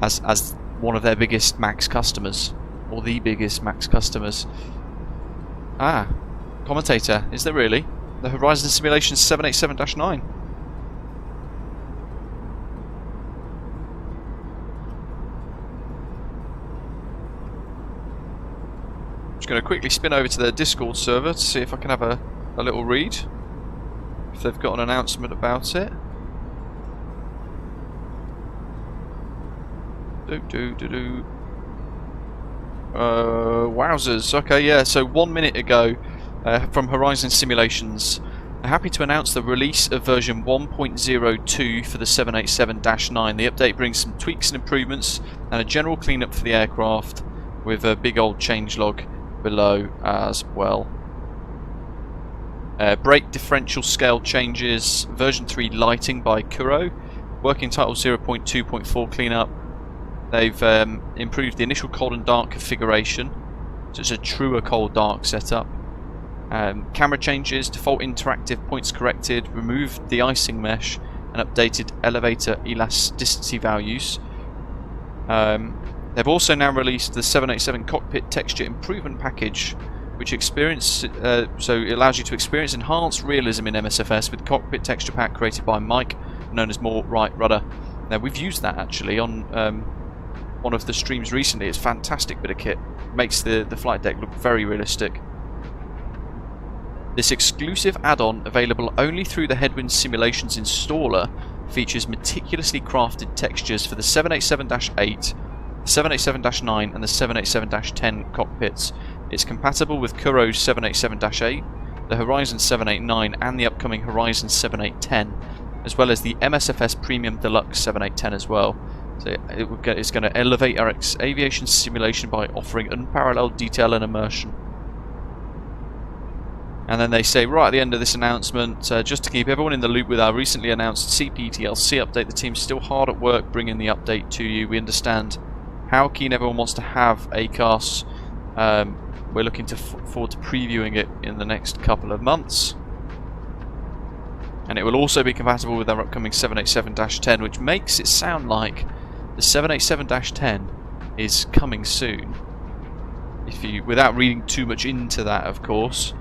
as one of their biggest MAX customers, or the biggest MAX customers. Ah, commentator, is there really? The Horizon Simulation 787-9. Just going to quickly spin over to their Discord server to see if I can have a little read. If they've got an announcement about it. Wowzers. Okay, yeah, so 1 minute ago from Horizon Simulations, I'm happy to announce the release of version 1.02 for the 787-9. The update brings some tweaks and improvements and a general cleanup for the aircraft, with a big old changelog below as well. Brake differential scale changes, version 3 lighting by Kuro, working title 0.2.4 cleanup. They've improved the initial cold and dark configuration, so it's a truer cold dark setup. Camera changes, default interactive points corrected, removed the icing mesh and updated elevator elasticity values. They've also now released the 787 cockpit texture improvement package, which so it allows you to experience enhanced realism in MSFS with cockpit texture pack created by Mike, known as More Right Rudder. Now we've used that actually on one of the streams recently. It's a fantastic bit of kit. Makes the flight deck look very realistic. This exclusive add-on, available only through the Headwind Simulations installer, features meticulously crafted textures for the 787-8, the 787-9 and the 787-10 cockpits. It's compatible with Kuro's 787-8, the Horizon 789 and the upcoming Horizon 7810, as well as the MSFS Premium Deluxe 7810 as well. So it's going to elevate our aviation simulation by offering unparalleled detail and immersion. And then they say right at the end of this announcement, just to keep everyone in the loop with our recently announced CPTLC update, the team's still hard at work bringing the update to you. We understand how keen everyone wants to have ACAS. We're looking forward to previewing it in the next couple of months. And it will also be compatible with our upcoming 787-10, which makes it sound like the 787-10 is coming soon. Without reading too much into that, of course.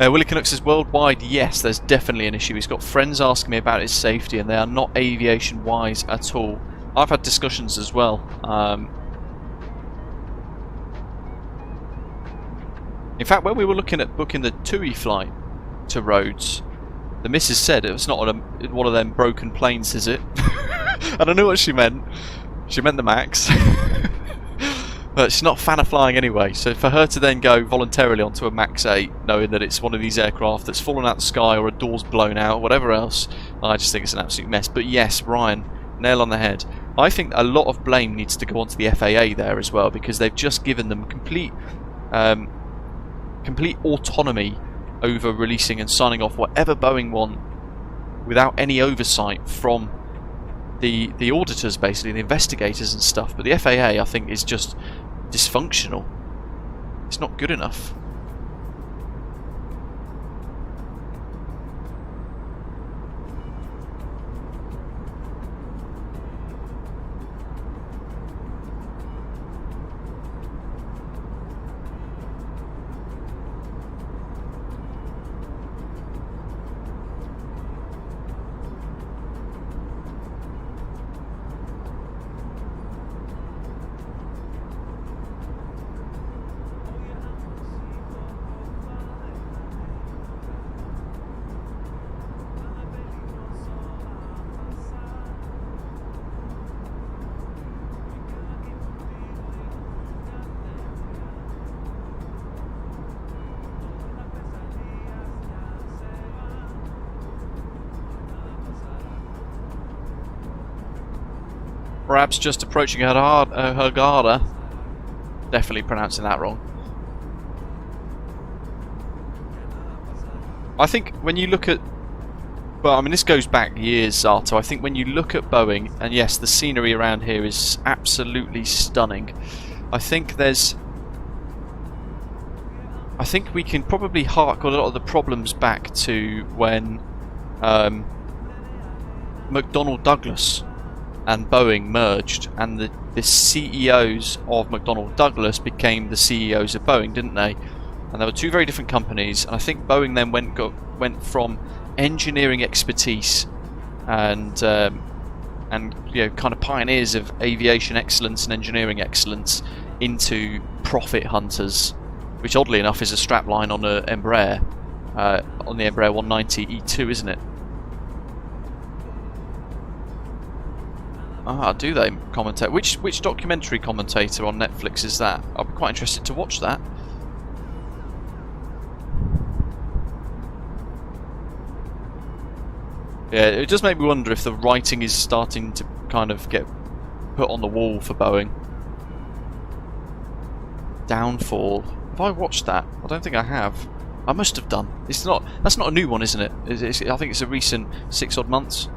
Willie Canuck says, worldwide, yes, there's definitely an issue. He's got friends asking me about its safety, and they are not aviation wise at all. I've had discussions as well. In fact, when we were looking at booking the TUI flight to Rhodes, the missus said it was not one of them broken planes, is it? And I knew what she meant. She meant the MAX. But she's not a fan of flying anyway, so for her to then go voluntarily onto a MAX 8, knowing that it's one of these aircraft that's fallen out of the sky or a door's blown out, whatever else, I just think it's an absolute mess. But yes, Ryan, nail on the head. I think a lot of blame needs to go onto the FAA there as well, because they've just given them complete autonomy over releasing and signing off whatever Boeing want without any oversight from the auditors, basically, the investigators and stuff. But the FAA, I think, is just dysfunctional. It's not good enough. Perhaps just approaching Hurghada. Definitely pronouncing that wrong. I think when you look at... Well, I mean, this goes back years, Zato. I think when you look at Boeing, and yes, the scenery around here is absolutely stunning. I think we can probably hark a lot of the problems back to when McDonnell Douglas and Boeing merged, and the CEOs of McDonnell Douglas became the CEOs of Boeing, didn't they? And there were two very different companies, and I think Boeing then went from engineering expertise and you know, kind of pioneers of aviation excellence and engineering excellence into profit hunters, which oddly enough is a strapline on a Embraer, on the Embraer 190 E2, isn't it? Ah, do they commentate? Which documentary commentator on Netflix is that? I'll be quite interested to watch that. Yeah, it does make me wonder if the writing is starting to kind of get put on the wall for Boeing. Downfall. Have I watched that? I don't think I have. I must have done. It's not. That's not a new one, isn't it? I think it's a recent 6 odd months.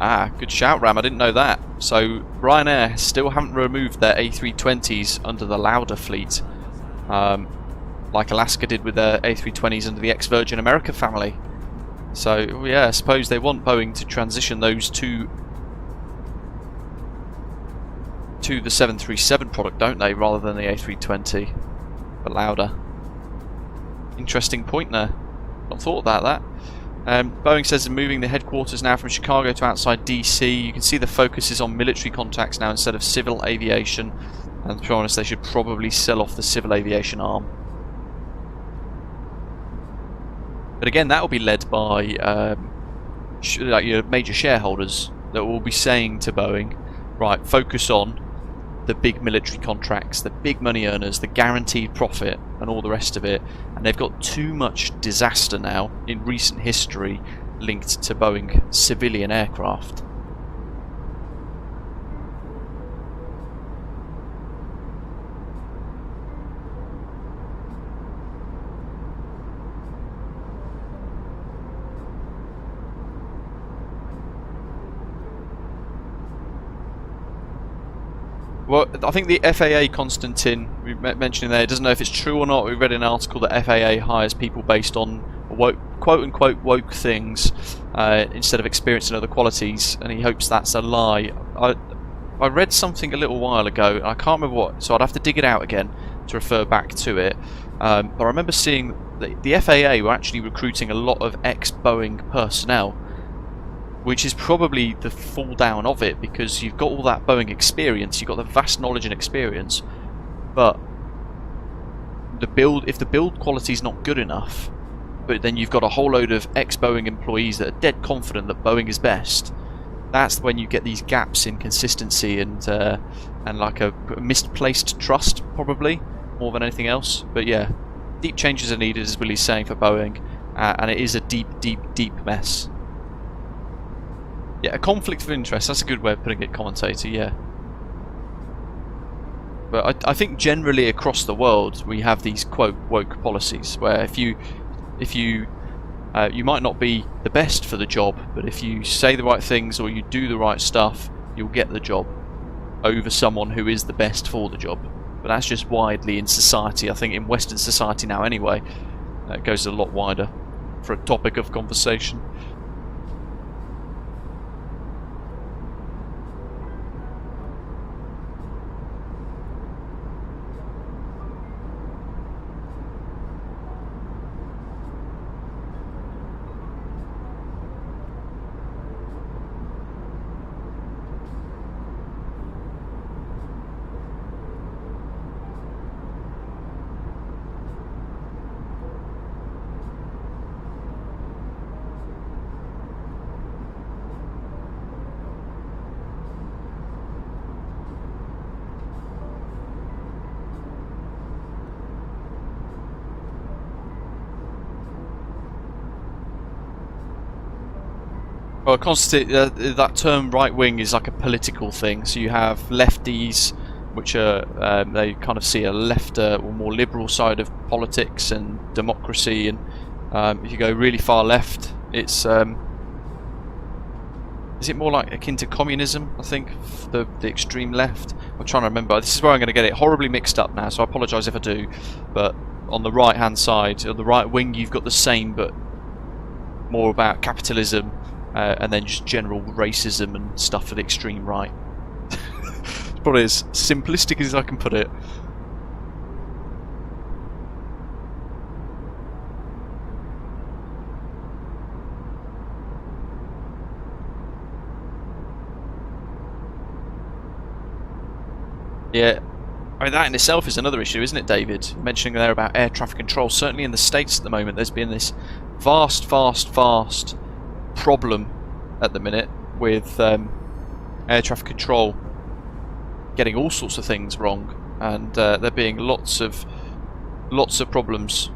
Ah, good shout, Ram. I didn't know that. So Ryanair still haven't removed their A320s under the Lauda fleet, like Alaska did with their A320s under the ex-Virgin America family. So yeah, I suppose they want Boeing to transition those to the 737 product, don't they, rather than the A320 for Lauda. Interesting point there. Not thought about that. Boeing says they're moving the headquarters now from Chicago to outside DC. You can see the focus is on military contacts now instead of civil aviation. And to be honest, they should probably sell off the civil aviation arm. But again, that will be led by like your major shareholders that will be saying to Boeing, right, focus on the big military contracts, the big money earners, the guaranteed profit and all the rest of it. And they've got too much disaster now in recent history linked to Boeing civilian aircraft. Well, I think the FAA, Constantine, we mentioned there, doesn't know if it's true or not. We read an article that FAA hires people based on quote-unquote woke things instead of experience and other qualities, and he hopes that's a lie. I read something a little while ago, and I can't remember what, so I'd have to dig it out again to refer back to it. But I remember seeing that the FAA were actually recruiting a lot of ex-Boeing personnel, which is probably the fall down of it, because you've got all that Boeing experience, you've got the vast knowledge and experience, but if the build quality is not good enough, but then you've got a whole load of ex-Boeing employees that are dead confident that Boeing is best, that's when you get these gaps in consistency and like a misplaced trust, probably, more than anything else. But yeah, deep changes are needed, as Willie's saying, for Boeing, and it is a deep mess. Yeah, a conflict of interest, that's a good way of putting it, commentator, yeah. But I think generally across the world we have these quote woke policies where if you might not be the best for the job, but if you say the right things or you do the right stuff, you'll get the job over someone who is the best for the job. But that's just widely in society, I think in Western society now anyway. It goes a lot wider for a topic of conversation. Well, that term right wing is like a political thing. So you have lefties, which are they kind of see a left or more liberal side of politics and democracy, and if you go really far left, it's is it more like akin to communism? I think the extreme left. I'm trying to remember. This is where I'm going to get it horribly mixed up now, so I apologise if I do. But on the right hand side, on the right wing, you've got the same, but more about capitalism and then just general racism and stuff to the extreme right. It's probably as simplistic as I can put it. Yeah, I mean, that in itself is another issue, isn't it, David? Mentioning there about air traffic control. Certainly in the States at the moment, there's been this vast problem at the minute with air traffic control getting all sorts of things wrong, and there being lots of problems.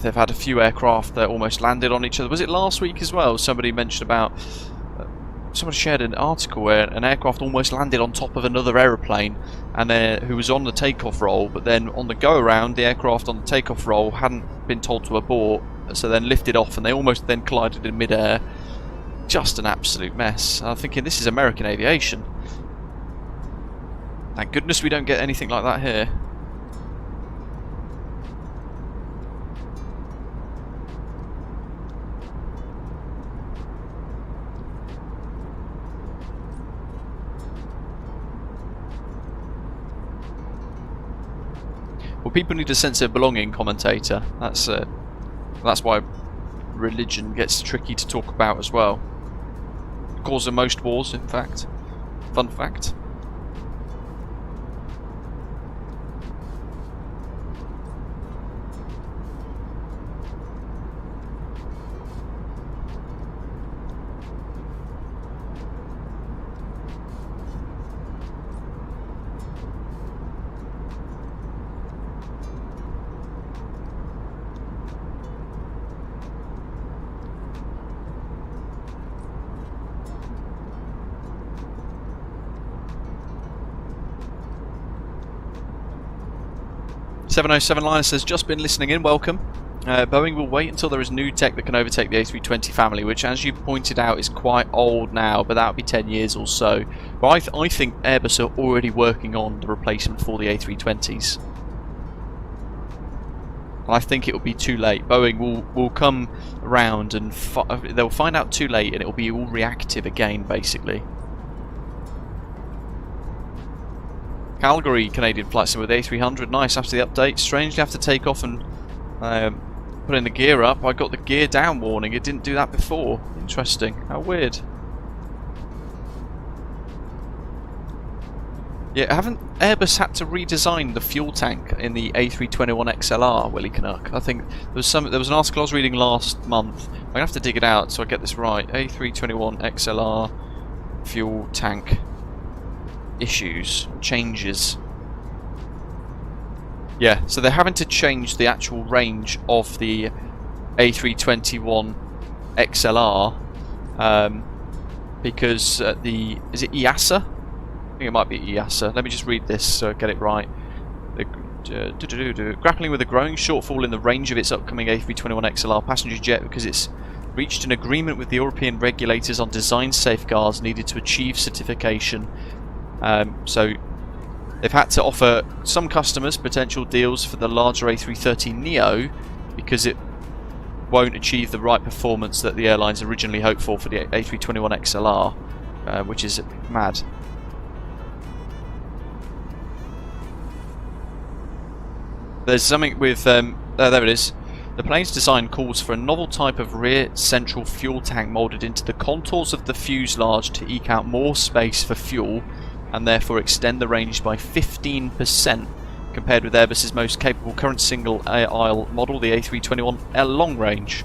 They've had a few aircraft that almost landed on each other. Was it last week as well? Somebody mentioned about... Someone shared an article where an aircraft almost landed on top of another aeroplane, and who was on the takeoff roll, but then on the go around, the aircraft on the takeoff roll hadn't been told to abort, so then lifted off, and they almost then collided in mid-air. Just an absolute mess. I'm thinking, this is American aviation. Thank goodness we don't get anything like that here. Well, people need a sense of belonging, commentator. That's why religion gets tricky to talk about as well. Cause of most wars, in fact. Fun fact. .707 Liner says, just been listening in, welcome. Boeing will wait until there is new tech that can overtake the A320 family, which, as you pointed out, is quite old now, but that'll be 10 years or so. But I think Airbus are already working on the replacement for the A320s. I think it will be too late. Boeing will come around and they'll find out too late, and it will be all reactive again, basically. Calgary Canadian flight sim with A300, nice after the update. Strangely, after takeoff and putting the gear up, I got the gear down warning. It didn't do that before. Interesting. How weird. Yeah, haven't Airbus had to redesign the fuel tank in the A321XLR, Willie Canuck? I think there was an article I was reading last month. I'm gonna have to dig it out so I get this right. A321XLR fuel tank issues, changes. Yeah, so they're having to change the actual range of the A321 XLR because is it EASA? I think it might be EASA. Let me just read this so I get it right. Grappling with a growing shortfall in the range of its upcoming A321 XLR passenger jet because it's reached an agreement with the European regulators on design safeguards needed to achieve certification. So they've had to offer some customers potential deals for the larger A330neo because it won't achieve the right performance that the airlines originally hoped for the A321 XLR, which is mad. There's something with there it is. The plane's design calls for a novel type of rear central fuel tank moulded into the contours of the fuselage to eke out more space for fuel and therefore extend the range by 15% compared with Airbus's most capable current single-aisle model, the A321L long range.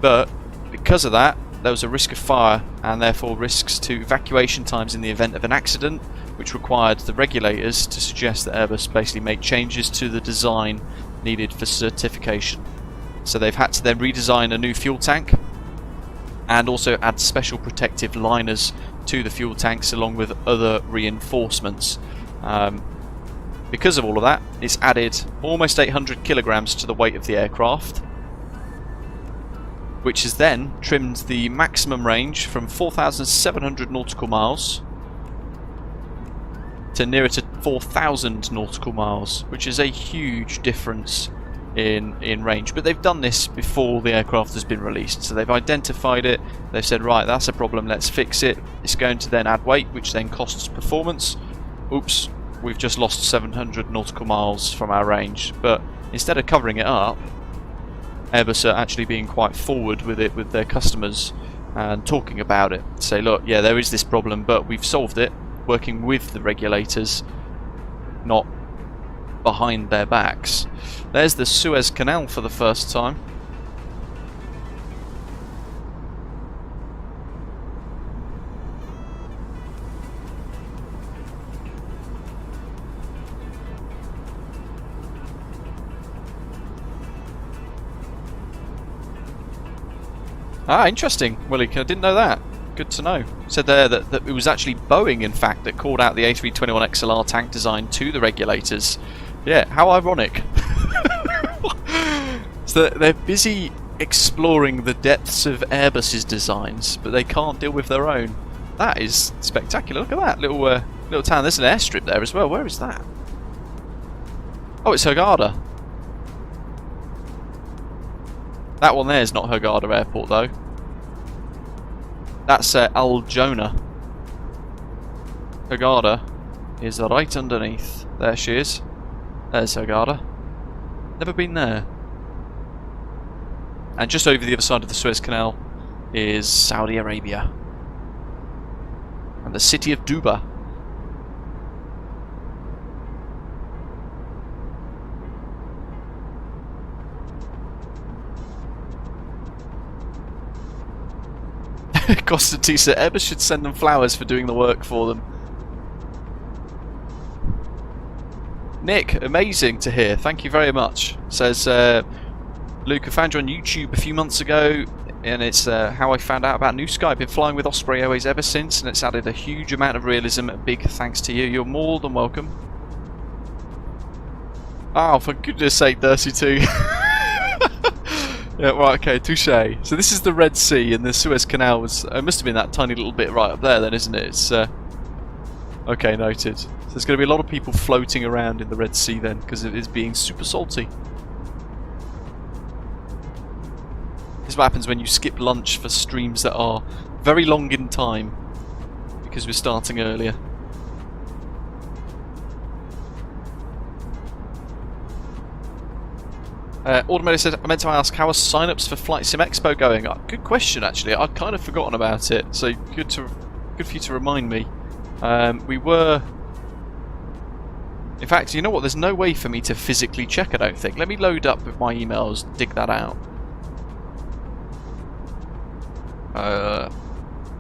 But because of that, there was a risk of fire and therefore risks to evacuation times in the event of an accident, which required the regulators to suggest that Airbus basically make changes to the design needed for certification. So they've had to then redesign a new fuel tank and also add special protective liners to the fuel tanks along with other reinforcements. Because of all of that, it's added almost 800 kilograms to the weight of the aircraft, which has then trimmed the maximum range from 4,700 nautical miles to nearer to 4,000 nautical miles, which is a huge difference in range. But they've done this before the aircraft has been released, so they've identified it, they've said, right, that's a problem, let's fix it. It's going to then add weight, which then costs performance. Oops, we've just lost 700 nautical miles from our range. But instead of covering it up, Airbus are actually being quite forward with it with their customers and talking about it. Say, look, yeah, there is this problem, but we've solved it, working with the regulators, not behind their backs. There's the Suez Canal for the first time. Ah, interesting, Willie. I didn't know that. Good to know. Said there that it was actually Boeing, in fact, that called out the A321XLR tank design to the regulators. Yeah, how ironic. So they're busy exploring the depths of Airbus's designs, but they can't deal with their own. That is spectacular. Look at that little town. There's an airstrip there as well. Where is that? Oh, it's Hurghada. That one there is not Hurghada Airport, though. That's Al Jonah. Hurghada is right underneath. There she is. There's Hurghada. Never been there. And just over the other side of the Suez Canal is Saudi Arabia. And the city of Dubai. Constantisa, Airbus should send them flowers for doing the work for them. Nick, amazing to hear. Thank you very much. Says Luke, I found you on YouTube a few months ago, and it's how I found out about New Sky. I've been flying with Osprey Airways ever since, and it's added a huge amount of realism. A big thanks to you. You're more than welcome. Oh, for goodness sake, 32. Yeah, right, okay, touché. So this is the Red Sea, and the Suez Canal was... It must have been that tiny little bit right up there then, isn't it? It's... Okay, noted. So there's going to be a lot of people floating around in the Red Sea then, because it is being super salty. This is what happens when you skip lunch for streams that are very long in time, because we're starting earlier. Automated said, I meant to ask, how are sign-ups for Flight Sim Expo going? Good question, actually. I'd kind of forgotten about it, so good for you to remind me. We were... In fact, you know what? There's no way for me to physically check, I don't think. Let me load up with my emails and dig that out.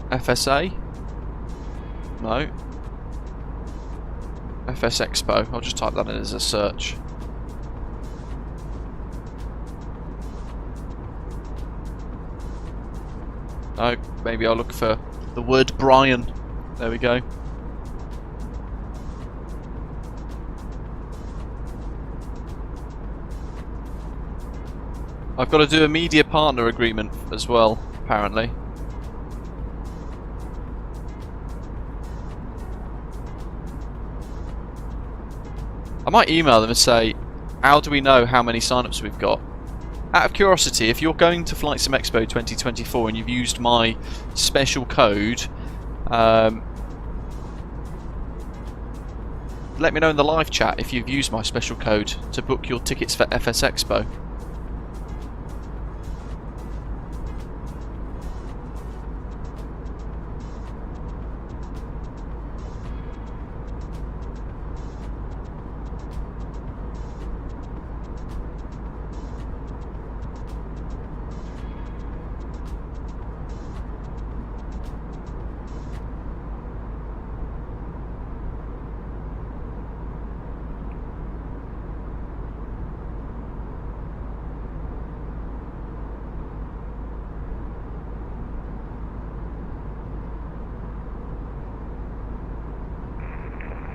FSA? No. FS Expo. I'll just type that in as a search. No, maybe I'll look for the word Brian. There we go. I've got to do a media partner agreement as well, apparently. I might email them and say, how do we know how many sign-ups we've got? Out of curiosity, if you're going to Flight Sim Expo 2024 and you've used my special code, let me know in the live chat if you've used my special code to book your tickets for FS Expo.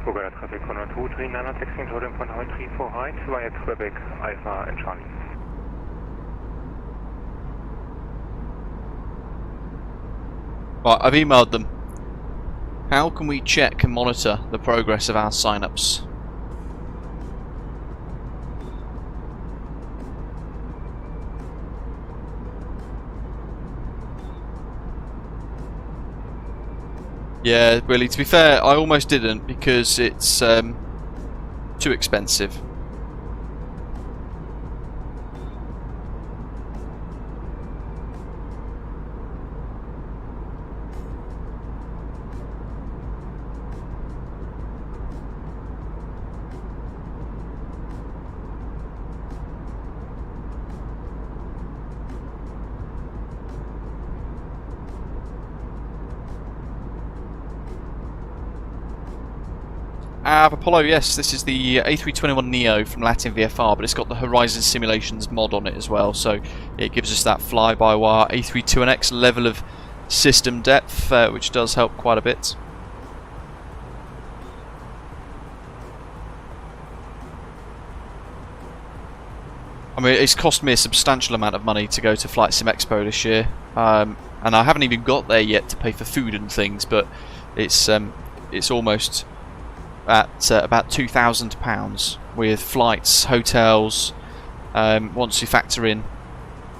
Google traffic 102, 3916, totem von 348, via Quebec, Alpha and Charlie. Right, I've emailed them. How can we check and monitor the progress of our sign-ups? Yeah, really, to be fair, I almost didn't because it's too expensive. Apollo, yes, this is the A321neo from LatinVFR, but it's got the Horizon Simulations mod on it as well, so it gives us that fly-by-wire A321X level of system depth, which does help quite a bit. I mean, it's cost me a substantial amount of money to go to Flight Sim Expo this year, and I haven't even got there yet to pay for food and things, but it's almost at about £2,000 with flights, hotels, once you factor in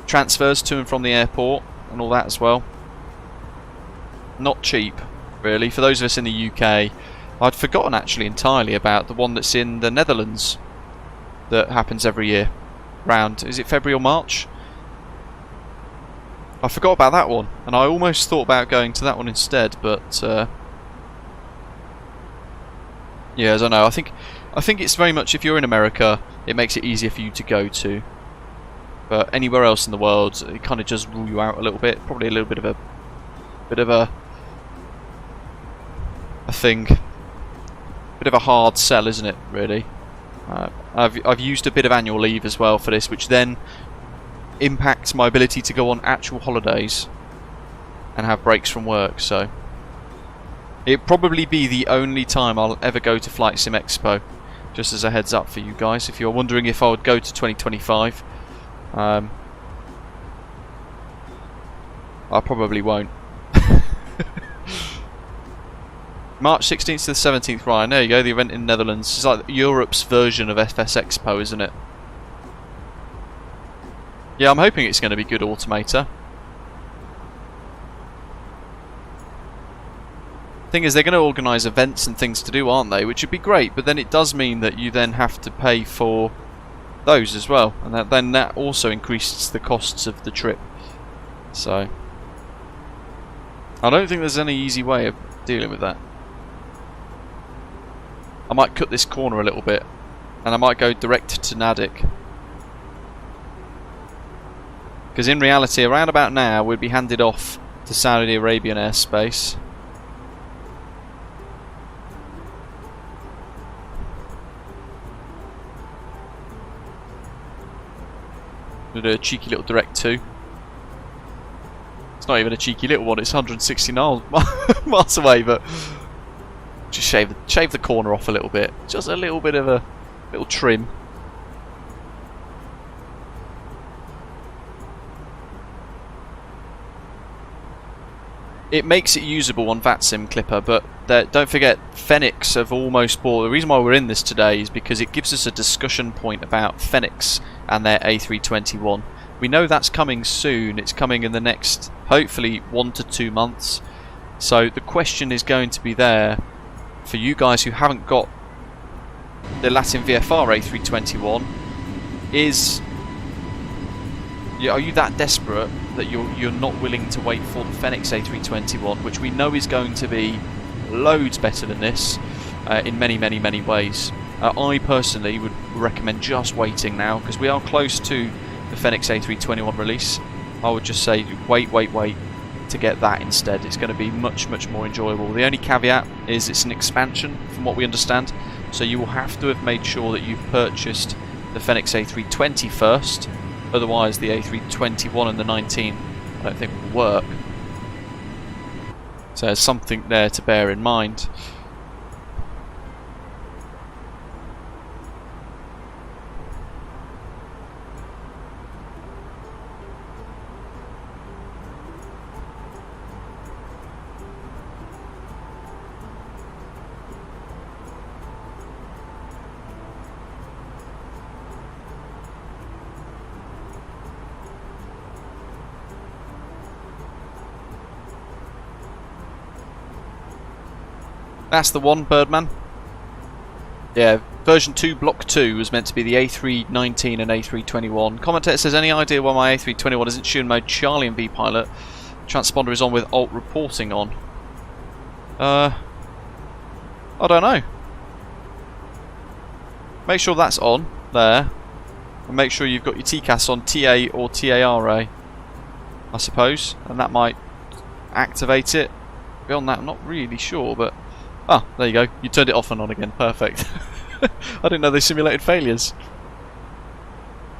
transfers to and from the airport and all that as well. Not cheap, really. For those of us in the UK, I'd forgotten actually entirely about the one that's in the Netherlands that happens every year. Round, is it February or March? I forgot about that one, and I almost thought about going to that one instead, but yeah, I don't know. I think it's very much, if you're in America, it makes it easier for you to go to. But anywhere else in the world, it kind of does rule you out a little bit. Probably a little bit of a thing, bit of a hard sell, isn't it? Really. I've used a bit of annual leave as well for this, which then impacts my ability to go on actual holidays and have breaks from work. So it'd probably be the only time I'll ever go to Flight Sim Expo, just as a heads up for you guys. If you're wondering if I would go to 2025, I probably won't. March 16th to the 17th, Ryan. There you go, the event in the Netherlands. It's like Europe's version of FS Expo, isn't it? Yeah, I'm hoping it's going to be good automator. Thing is, they're going to organise events and things to do, aren't they? Which would be great, but then it does mean that you then have to pay for those as well, and then that also increases the costs of the trip. So I don't think there's any easy way of dealing with that. I might cut this corner a little bit, and I might go direct to Nadic, because in reality around about now we'd be handed off to Saudi Arabian airspace. We'll do a cheeky little direct too. It's not even a cheeky little one, it's 160 miles away, but just shave the corner off a little bit. Just a little bit of a little trim. It makes it usable on VATSIM Clipper, but don't forget, Fenix have almost bought. The reason why we're in this today is because it gives us a discussion point about Fenix and their A321. We know that's coming soon. It's coming in the next, hopefully, 1 to 2 months. So the question is going to be there for you guys who haven't got the LatinVFR A321. Are you that desperate that you're not willing to wait for the Fenix A321, which we know is going to be loads better than this in many ways? I personally would recommend just waiting now, because we are close to the Fenix A321 release. I would just say wait to get that instead. It's going to be much more enjoyable. The only caveat is it's an expansion from what we understand, so you will have to have made sure that you've purchased the Fenix A320 first, otherwise the A321 and the 19 I don't think will work. So there's something there to bear in mind. That's the one, Birdman. Yeah, version 2, block 2 was meant to be the A319 and A321. Commentator says, any idea why my A321 isn't shooting mode Charlie and V-Pilot? Transponder is on with alt reporting on. I don't know. Make sure that's on there. And make sure you've got your TCAS on TA or TARA, I suppose. And that might activate it. Beyond that, I'm not really sure, but... Ah, there you go. You turned it off and on again. Perfect. I didn't know they simulated failures.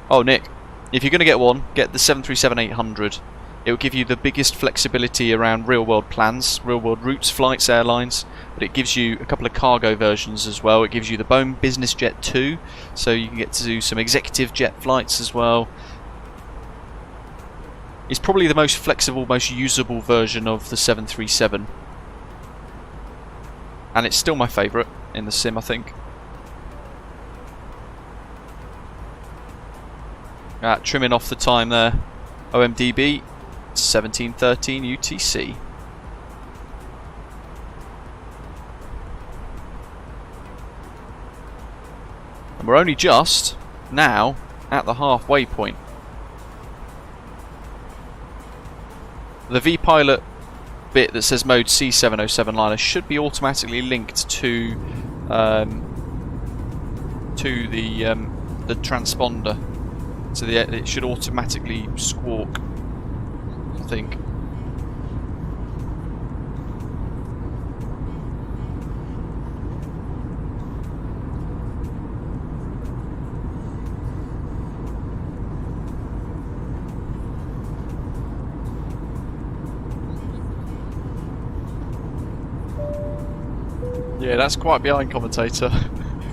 Oh, Nick, if you're going to get one, get the 737-800. It will give you the biggest flexibility around real-world plans, real-world routes, flights, airlines, but it gives you a couple of cargo versions as well. It gives you the Boeing Business Jet 2, so you can get to do some executive jet flights as well. It's probably the most flexible, most usable version of the 737. And it's still my favourite in the sim, I think. Trimming off the time there. OMDB, 1713 UTC. And we're only just now at the halfway point. The V-Pilot bit that says mode C707 liner should be automatically linked to the transponder, so it should automatically squawk, I think. Yeah, that's quite behind, commentator.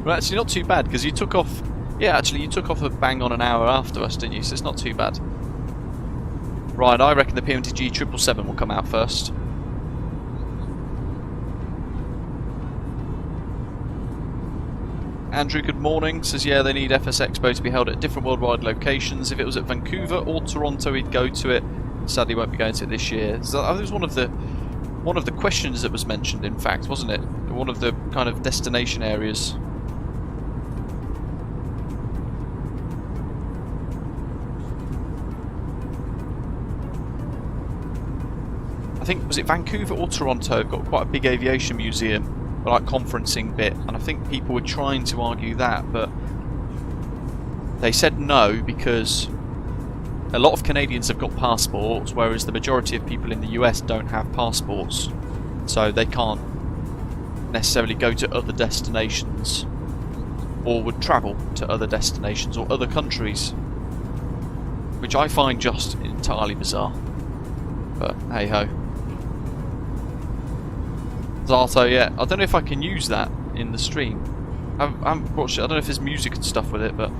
Well, actually not too bad, because you took off... Yeah, actually you took off a bang on an hour after us, didn't you? So it's not too bad. Right, I reckon the PMTG 777 will come out first. Andrew, good morning. Says, yeah, they need FS Expo to be held at different worldwide locations. If it was at Vancouver or Toronto, he'd go to it. Sadly, won't be going to it this year. So that was one of the questions that was mentioned, in fact, wasn't it? One of the kind of destination areas. I think, was it Vancouver or Toronto? Have got quite a big aviation museum, like conferencing bit, and I think people were trying to argue that, but they said no because a lot of Canadians have got passports, whereas the majority of people in the US don't have passports, so they can't necessarily go to other destinations, or would travel to other destinations or other countries, which I find just entirely bizarre. But hey ho. Zato, yeah, I don't know if I can use that in the stream. I haven't watched it. I don't know if there's music and stuff with it, but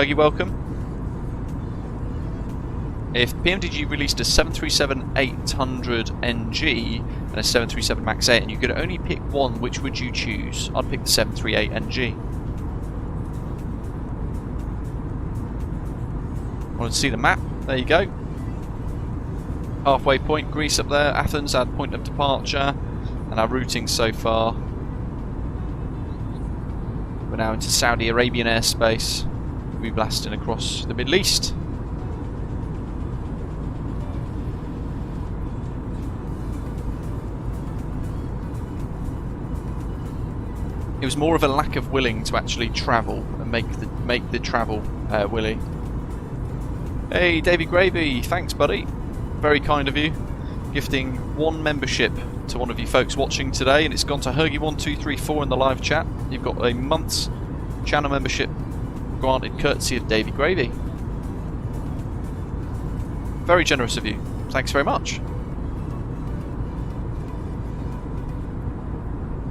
you're welcome. If PMDG released a 737-800NG and a 737 MAX 8 and you could only pick one, which would you choose? I'd pick the 738NG. Want to see the map? There you go. Halfway point, Greece up there, Athens, our point of departure, and our routing so far. We're now into Saudi Arabian airspace. We'll be blasting across the Middle East. It was more of a lack of willing to actually travel and make the travel willy. Hey, Davey Gravy, thanks, buddy. Very kind of you, gifting one membership to one of you folks watching today, and it's gone to Hergy1234 in the live chat. You've got a month's channel membership granted courtesy of Davey Gravy. Very generous of you. Thanks very much.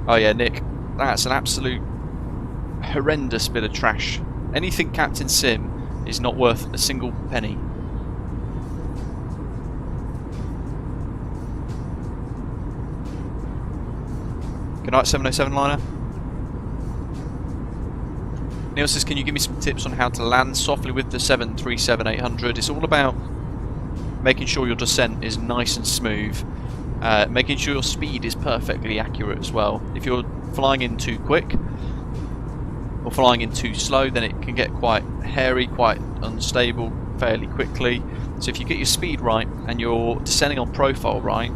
Oh yeah, Nick. That's an absolute horrendous bit of trash. Anything Captain Sim is not worth a single penny. Good night, 707 liner. Neil says, can you give me some tips on how to land softly with the 737-800? It's all about making sure your descent is nice and smooth, making sure your speed is perfectly accurate as well. If you're flying in too quick or flying in too slow, then it can get quite hairy, quite unstable fairly quickly. So if you get your speed right and you're descending on profile right,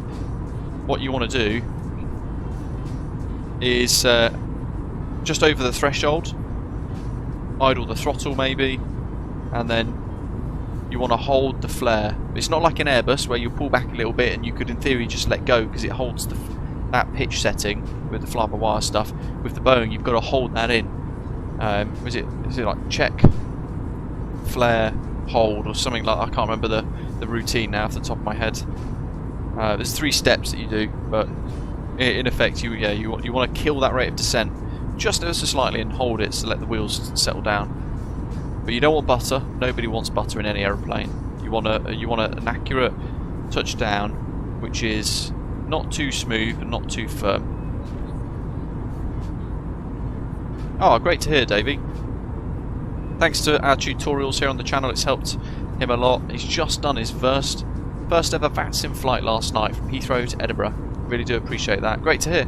what you want to do is just over the threshold, idle the throttle maybe, and then you want to hold the flare. It's not like an Airbus where you pull back a little bit and you could in theory just let go because it holds that pitch setting with the fly-by-wire stuff. With the Boeing, you've got to hold that in. Is it like check, flare, hold, or something like that? I can't remember the routine now off the top of my head. There's 3 steps that you do, but in effect, you want to kill that rate of descent just ever so slightly and hold it to let the wheels settle down. But you don't want butter. Nobody wants butter in any aeroplane. You want an accurate touchdown, which is not too smooth and not too firm. Oh, great to hear, Davey. Thanks to our tutorials here on the channel, it's helped him a lot. He's just done his first ever VATSIM flight last night from Heathrow to Edinburgh. Really do appreciate that. Great to hear.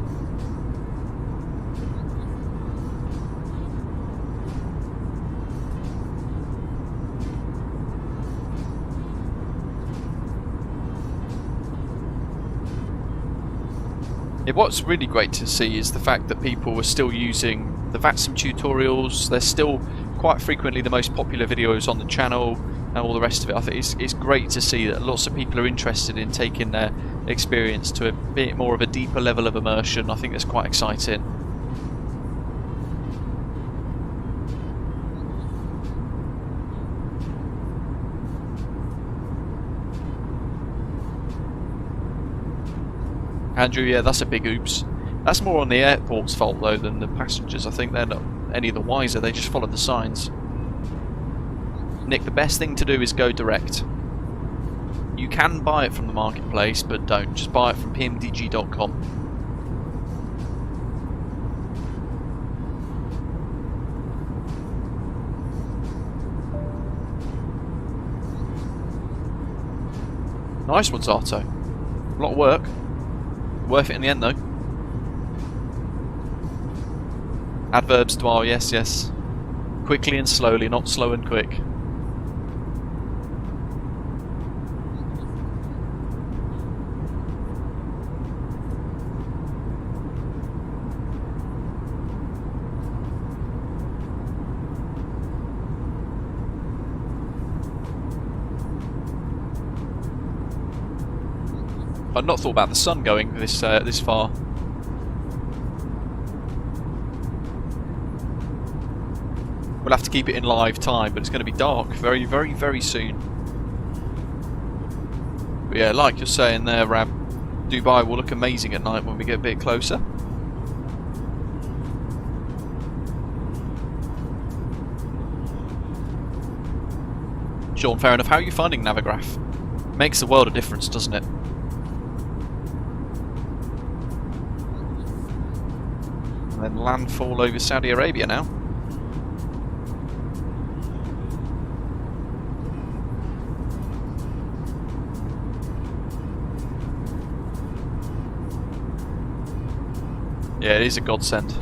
What's really great to see is the fact that people are still using the VATSIM tutorials. They're still quite frequently the most popular videos on the channel and all the rest of it. I think it's great to see that lots of people are interested in taking their experience to a bit more of a deeper level of immersion. I think that's quite exciting. Andrew, yeah, that's a big oops. That's more on the airport's fault though than the passengers. I think they're not any the wiser, they just follow the signs. Nick, the best thing to do is go direct. You can buy it from the marketplace, but don't. Just buy it from pmdg.com. Nice one, Zato. A lot of work. Worth it in the end though. Adverbs to R, yes, yes. Quickly and slowly, not slow and quick. I'd not thought about the sun going this far. We'll have to keep it in live time, but it's going to be dark very, very, very soon. But yeah, like you're saying there, Rab, Dubai will look amazing at night when we get a bit closer. Sean, fair enough. How are you finding Navigraph? Makes a world of difference, doesn't it? And then landfall over Saudi Arabia now. Yeah, it is a godsend.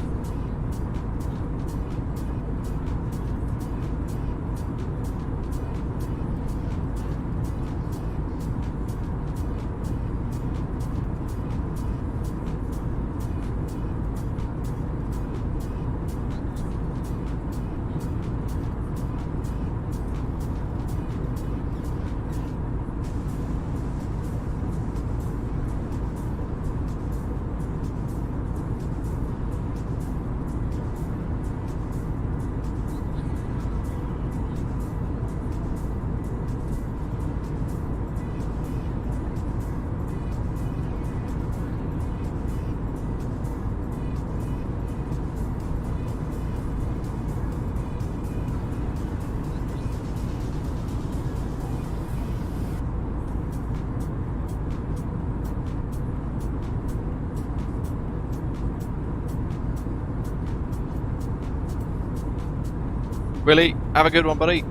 Willie, have a good one, buddy.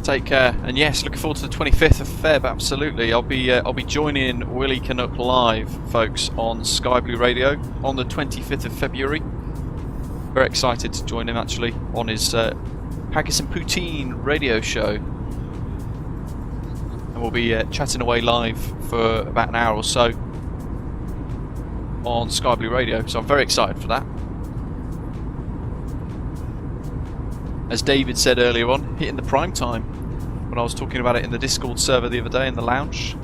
Take care. And yes, looking forward to the 25th of Feb. Absolutely, I'll be joining Willie Canuck live, folks, on Sky Blue Radio on the 25th of February. Very excited to join him actually on his Haggis and Poutine radio show, and we'll be chatting away live for about an hour or so on Sky Blue Radio. So I'm very excited for that. As David said earlier on, hitting the prime time when I was talking about it in the Discord server the other day in the lounge.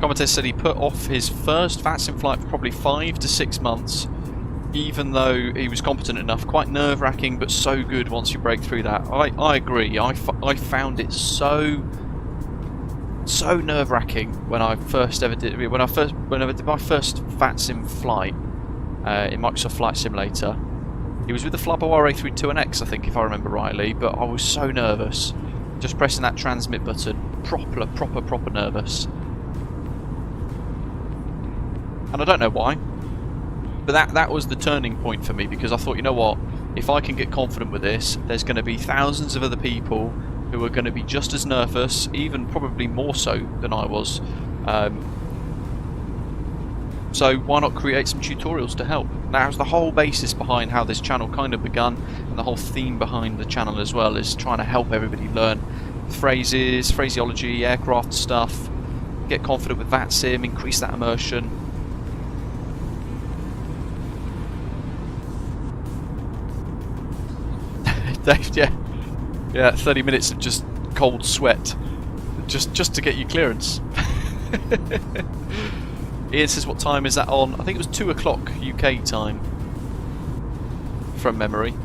Commentator said he put off his first VATSIM flight for probably 5 to 6 months, even though he was competent enough. Quite nerve-wracking, but so good once you break through that. I agree. I found it so nerve-wracking when I first ever did my first VATSIM flight in Microsoft Flight Simulator. It was with the FlyTampa A321neo, I think, if I remember rightly. But I was so nervous, just pressing that transmit button. Proper nervous. And I don't know why, but that was the turning point for me, because I thought, you know what, if I can get confident with this, there's going to be thousands of other people who are going to be just as nervous, even probably more so than I was. So why not create some tutorials to help? That was the whole basis behind how this channel kind of begun, and the whole theme behind the channel as well is trying to help everybody learn phrases, phraseology, aircraft stuff, get confident with VATSIM, increase that immersion. Dave, yeah, 30 minutes of just cold sweat, just to get you clearance. Ian says, what time is that on? I think it was 2 o'clock UK time, from memory.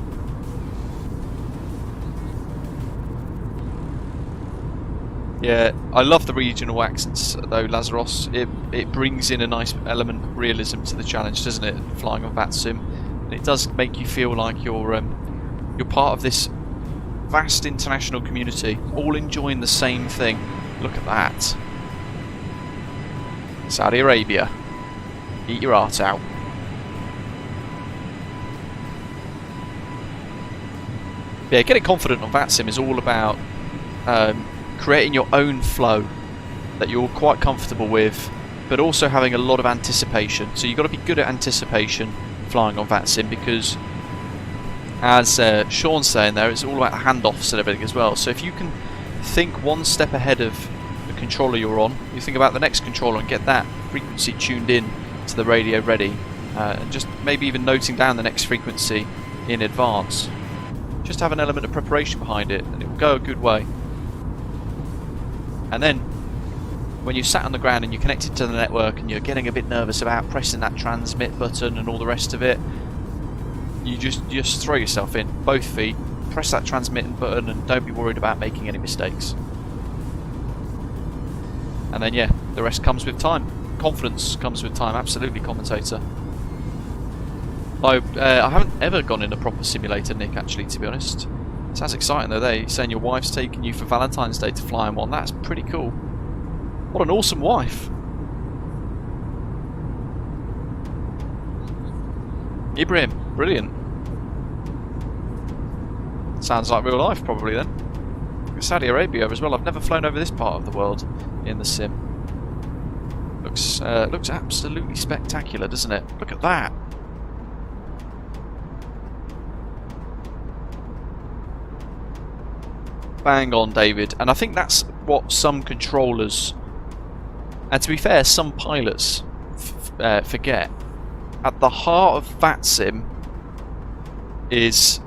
Yeah, I love the regional accents though, Lazaros. It brings in a nice element of realism to the challenge, doesn't it? Flying on VATSIM, and it does make you feel like you're part of this vast international community, all enjoying the same thing. Look at that. Saudi Arabia. Eat your heart out. Yeah, getting confident on VATSIM is all about creating your own flow that you're quite comfortable with, but also having a lot of anticipation. So you've got to be good at anticipation flying on VATSIM, because as Sean's saying there, it's all about handoffs and everything as well. So if you can think one step ahead of the controller you're on, you think about the next controller and get that frequency tuned in to the radio ready, and just maybe even noting down the next frequency in advance. Just have an element of preparation behind it, and it will go a good way. And then when you're sat on the ground and you're connected to the network and you're getting a bit nervous about pressing that transmit button and all the rest of it, you just throw yourself in, both feet, press that transmit button, and don't be worried about making any mistakes. And then yeah, the rest comes with time. Confidence comes with time, absolutely, commentator. I haven't ever gone in a proper simulator, Nick, actually, to be honest. Sounds exciting though. They're saying your wife's taking you for Valentine's Day to fly in one. That's pretty cool. What an awesome wife. Ibrahim, brilliant. Sounds like real life probably then. Saudi Arabia as well. I've never flown over this part of the world in the sim. Looks absolutely spectacular, doesn't it? Look at that. Bang on, David. And I think that's what some controllers, and to be fair, some pilots forget. At the heart of VATSIM is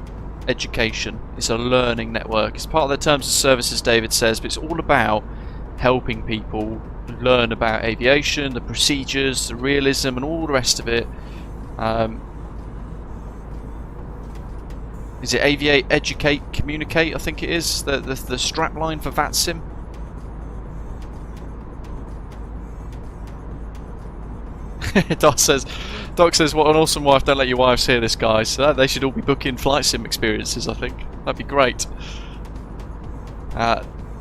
education. It's a learning network. It's part of the terms of service, as David says, but it's all about helping people learn about aviation, the procedures, the realism, and all the rest of it. Is it aviate, educate, communicate? I think it is the strapline for VATSIM. Doc says, what an awesome wife. Don't let your wives hear this, guys. So they should all be booking flight sim experiences, I think. That'd be great.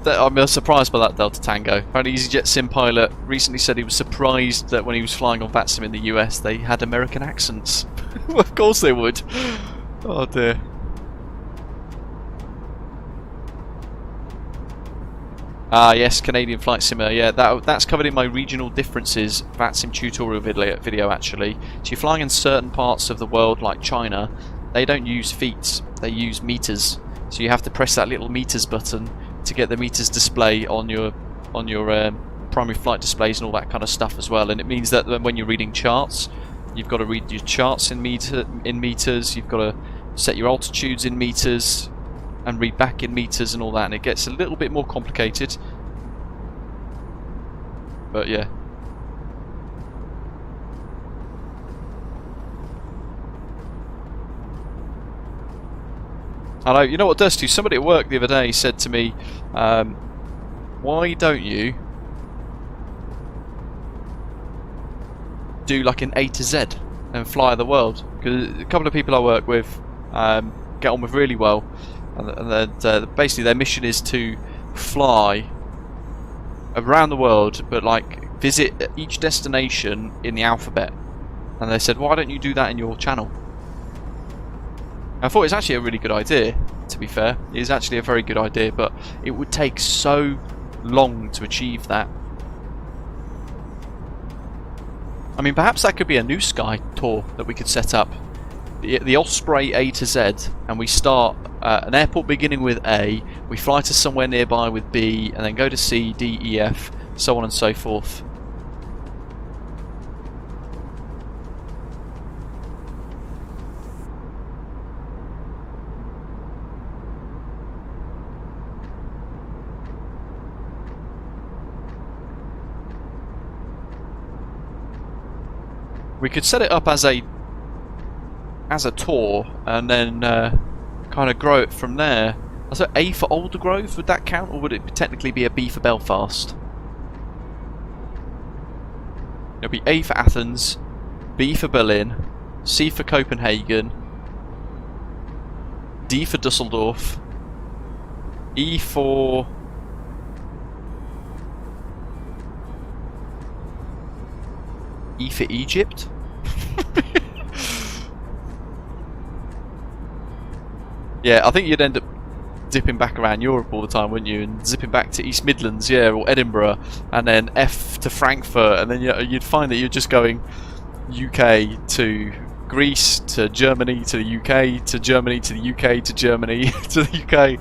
I'm surprised by that, Delta Tango. Apparently EasyJet sim pilot recently said he was surprised that when he was flying on VATSIM in the US they had American accents. Of course they would. Oh dear. Ah yes, Canadian Flight Simmer. Yeah, that's covered in my regional differences VATSIM tutorial video actually. So you're flying in certain parts of the world like China, they don't use feet, they use meters. So you have to press that little meters button to get the meters display on your primary flight displays and all that kind of stuff as well. And it means that when you're reading charts, you've got to read your charts in meters. You've got to set your altitudes in meters and read back in meters and all that. And it gets a little bit more complicated. But yeah. I know, you know what it does to you? Somebody at work the other day said to me, why don't you do like an A to Z and fly the world? Because a couple of people I work with get on with really well, and basically their mission is to fly around the world, but like visit each destination in the alphabet. And they said, why don't you do that in your channel? I thought it's actually a really good idea, to be fair. It is actually a very good idea, but it would take so long to achieve that. I mean, perhaps that could be a new Sky tour that we could set up. The Osprey A to Z, and we start an airport beginning with A, we fly to somewhere nearby with B, and then go to C, D, E, F, so on and so forth. We could set it up as a tour and then kind of grow it from there. So A for Aldergrove, would that count, or would it technically be a B for Belfast? It'll be A for Athens, B for Berlin, C for Copenhagen, D for Dusseldorf, E for Egypt? Yeah, I think you'd end up dipping back around Europe all the time, wouldn't you? And zipping back to East Midlands, yeah, or Edinburgh, and then F to Frankfurt, and then you'd find that you're just going UK to Greece to Germany to the UK to Germany to the UK to Germany to the UK. I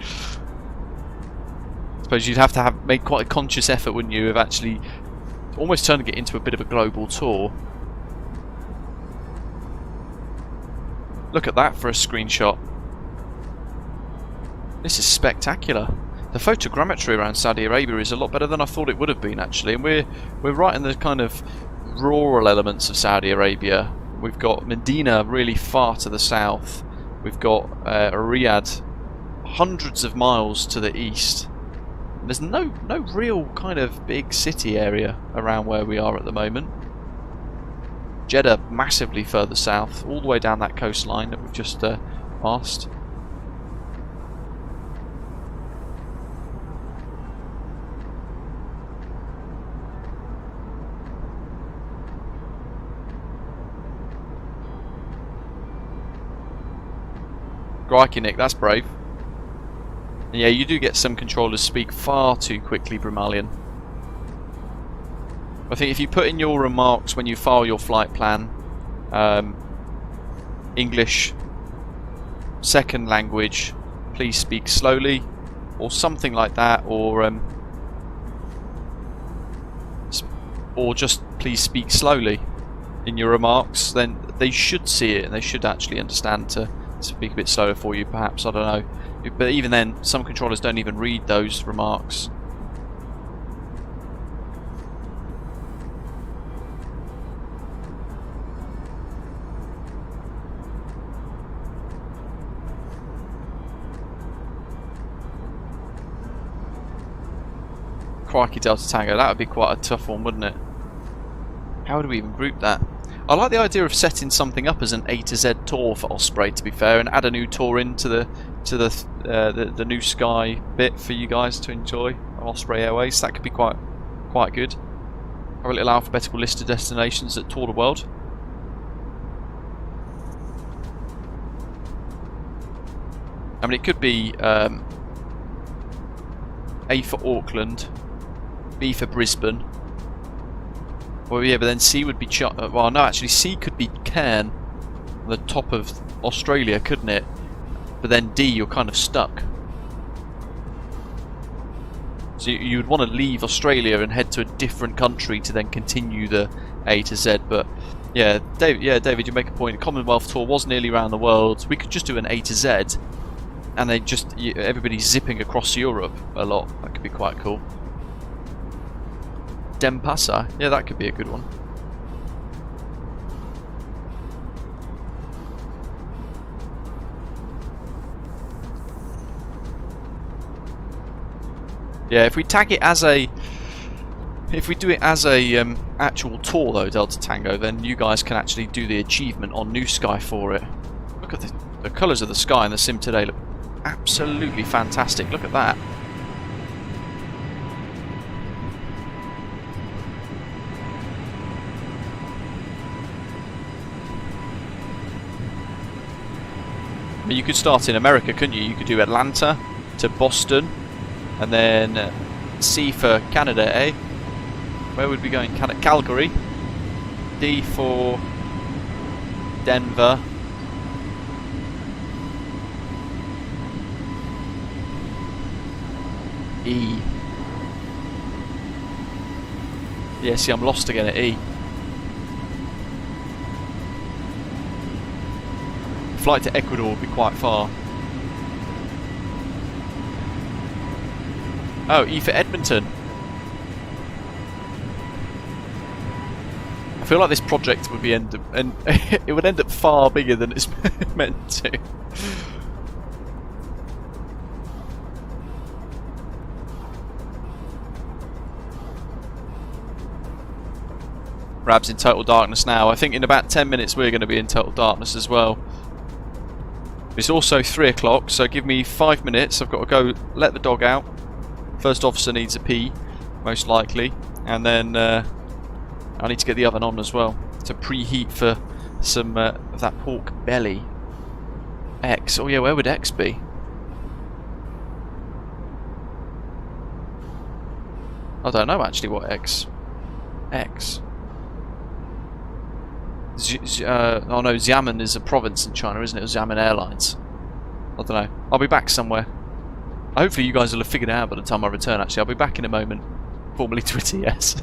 suppose you'd have to make quite a conscious effort, wouldn't you, of actually almost turning it into a bit of a global tour. Look at that for a screenshot. This is spectacular. The photogrammetry around Saudi Arabia is a lot better than I thought it would have been, actually. And we're right in the kind of rural elements of Saudi Arabia. We've got Medina really far to the south. We've got Riyadh hundreds of miles to the east. There's no real kind of big city area around where we are at the moment. Jeddah massively further south, all the way down that coastline that we've just passed. Crikey, Nick, that's brave. And yeah, you do get some controllers speak far too quickly, Brumalian. I think if you put in your remarks when you file your flight plan, English, second language, please speak slowly, or something like that, or just please speak slowly in your remarks, then they should see it and they should actually understand to speak a bit slower for you, perhaps, I don't know. But even then, some controllers don't even read those remarks. Crikey, Delta Tango, that would be quite a tough one, wouldn't it? How would we even group that? I like the idea of setting something up as an A to Z tour for Osprey, to be fair, and add a new tour into the new Sky bit for you guys to enjoy on Osprey Airways. That could be quite good. Have a little alphabetical list of destinations that tour the world. I mean, it could be A for Auckland, B for Brisbane. Well, yeah, but then C would be well, no, actually, C could be Cairn, on the top of Australia, couldn't it? But then D, you're kind of stuck. So you would want to leave Australia and head to a different country to then continue the A to Z. But yeah, David, you make a point. The Commonwealth tour was nearly around the world. We could just do an A to Z, and they just everybody's zipping across Europe a lot. That could be quite cool. Denpasar, yeah, that could be a good one. Yeah, if we tag it as a, if we do it as a actual tour though, Delta Tango, then you guys can actually do the achievement on New Sky for it. Look at the colours of the sky in the sim today. Look absolutely fantastic. Look at that. I mean, you could start in America, couldn't you? You could do Atlanta to Boston, and then C for Canada, eh? Where would we go in Canada? Calgary. D for Denver. E. Yeah, see, I'm lost again at E. Flight to Ecuador would be quite far. Oh, E for Edmonton. I feel like this project would be it would end up far bigger than it's meant to. Rab's in total darkness now. I think in about 10 minutes we're going to be in total darkness as well. It's also 3 o'clock, so give me 5 minutes. I've got to go let the dog out. First officer needs a pee, most likely. And then I need to get the oven on as well to preheat for some of that pork belly. X. Oh yeah, where would X be? I don't know actually what X. X. Oh no, Xiamen is a province in China, isn't it? Xiamen Airlines. I don't know. I'll be back somewhere. Hopefully you guys will have figured it out by the time I return, actually. I'll be back in a moment. Formerly Twitter, yes.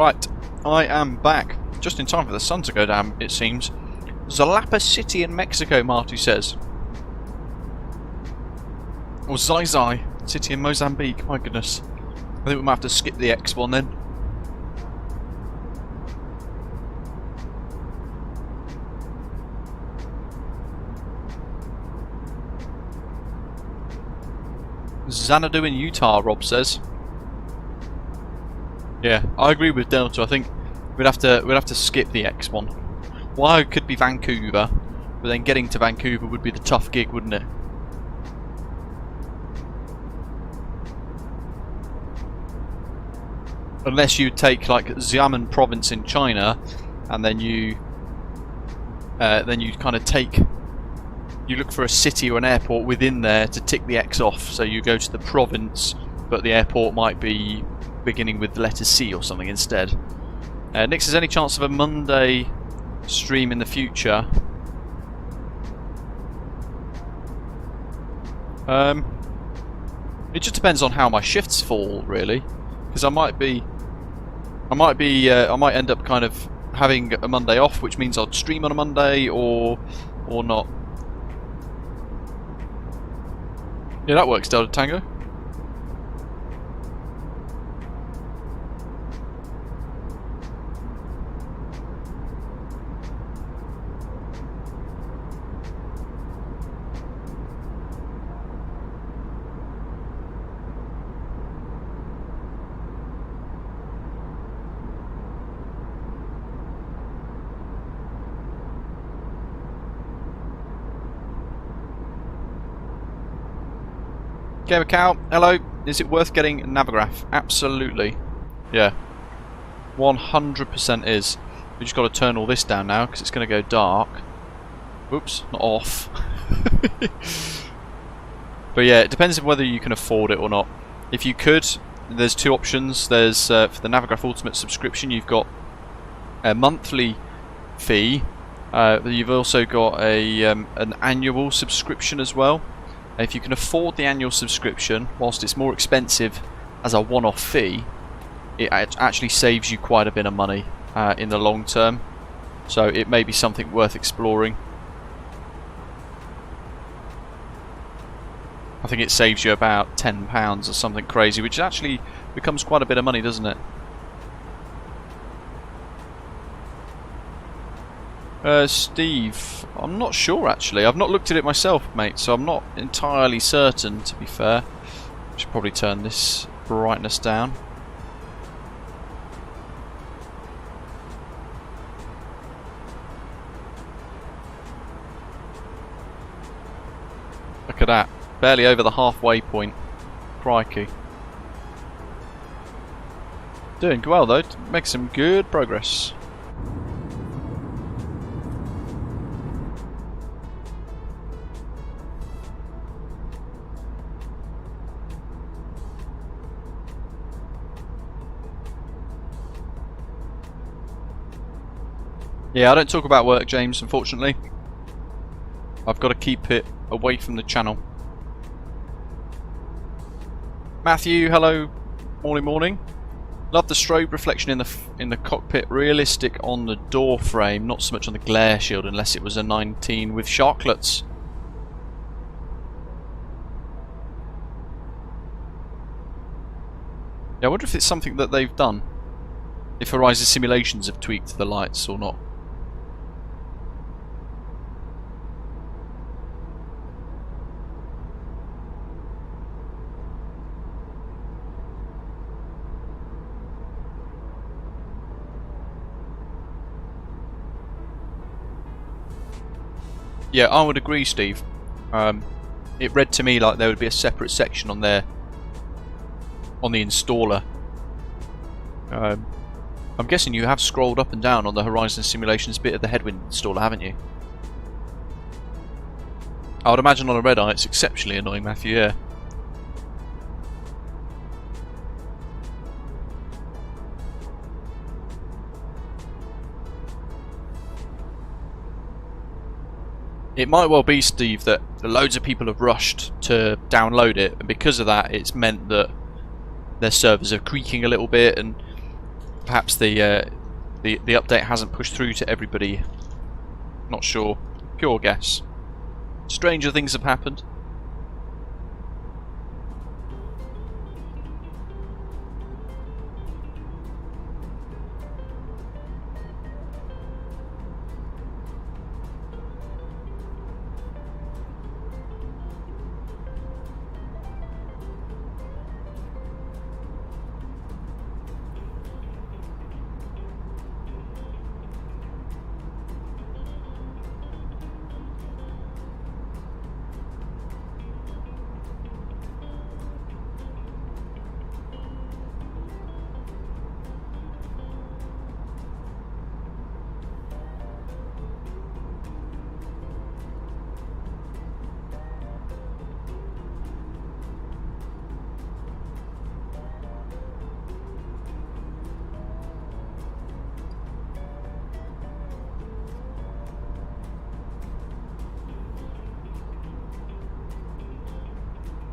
Right, I am back. Just in time for the sun to go down, it seems. Jalapa City in Mexico, Marty says. Or Zai Zai City in Mozambique, my goodness. I think we might have to skip the X one then. Xanadu in Utah, Rob says. Yeah, I agree with Delta. I think we'd have to skip the X one. Well, it could be Vancouver, but then getting to Vancouver would be the tough gig, wouldn't it? Unless you take like Xiamen province in China, and then you kind of you look for a city or an airport within there to tick the X off. So you go to the province, but the airport might be beginning with the letter C or something instead. Nick says, any chance of a Monday stream in the future? It just depends on how my shifts fall, really, because I might end up kind of having a Monday off, which means I'd stream on a Monday or not. Yeah, that works, Delta Tango. Gamer Cow, hello. Is it worth getting Navigraph? Absolutely. Yeah. 100% is. We just got to turn all this down now because it's going to go dark. Oops, not off. But yeah, it depends on whether you can afford it or not. If you could, there's two options. There's for the Navigraph Ultimate subscription, you've got a monthly fee. You've also got an annual subscription as well. If you can afford the annual subscription, whilst it's more expensive as a one-off fee, it actually saves you quite a bit of money in the long term. So it may be something worth exploring. I think it saves you about £10 or something crazy, which actually becomes quite a bit of money, doesn't it? Steve, I'm not sure actually. I've not looked at it myself, mate, so I'm not entirely certain, to be fair. I should probably turn this brightness down. Look at that. Barely over the halfway point. Crikey. Doing well though. Make some good progress. Yeah, I don't talk about work, James, unfortunately. I've got to keep it away from the channel. Matthew, hello. Morning. Love the strobe reflection in the cockpit. Realistic on the door frame, not so much on the glare shield unless it was a 19 with sharklets. Yeah, I wonder if it's something that they've done. If Horizon Simulations have tweaked the lights or not. Yeah, I would agree, Steve. It read to me like there would be a separate section on there, on the installer. I'm guessing you have scrolled up and down on the Horizon Simulations bit of the headwind installer, haven't you? I would imagine on a red eye it's exceptionally annoying, Matthew, yeah. It might well be, Steve, that loads of people have rushed to download it, and because of that it's meant that their servers are creaking a little bit, and perhaps the update hasn't pushed through to everybody. Not sure. Pure guess. Stranger things have happened.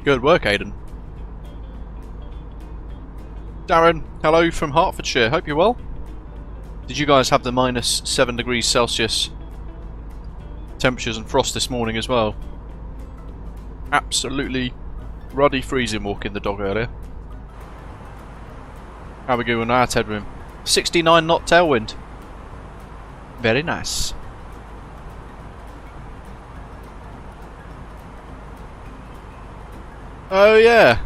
Good work, Aiden. Darren, hello from Hertfordshire. Hope you're well. Did you guys have the -7 degrees Celsius temperatures and frost this morning as well? Absolutely ruddy freezing walking the dog earlier. How are we going now, Tedroom? 69 knot tailwind. Very nice. Oh yeah.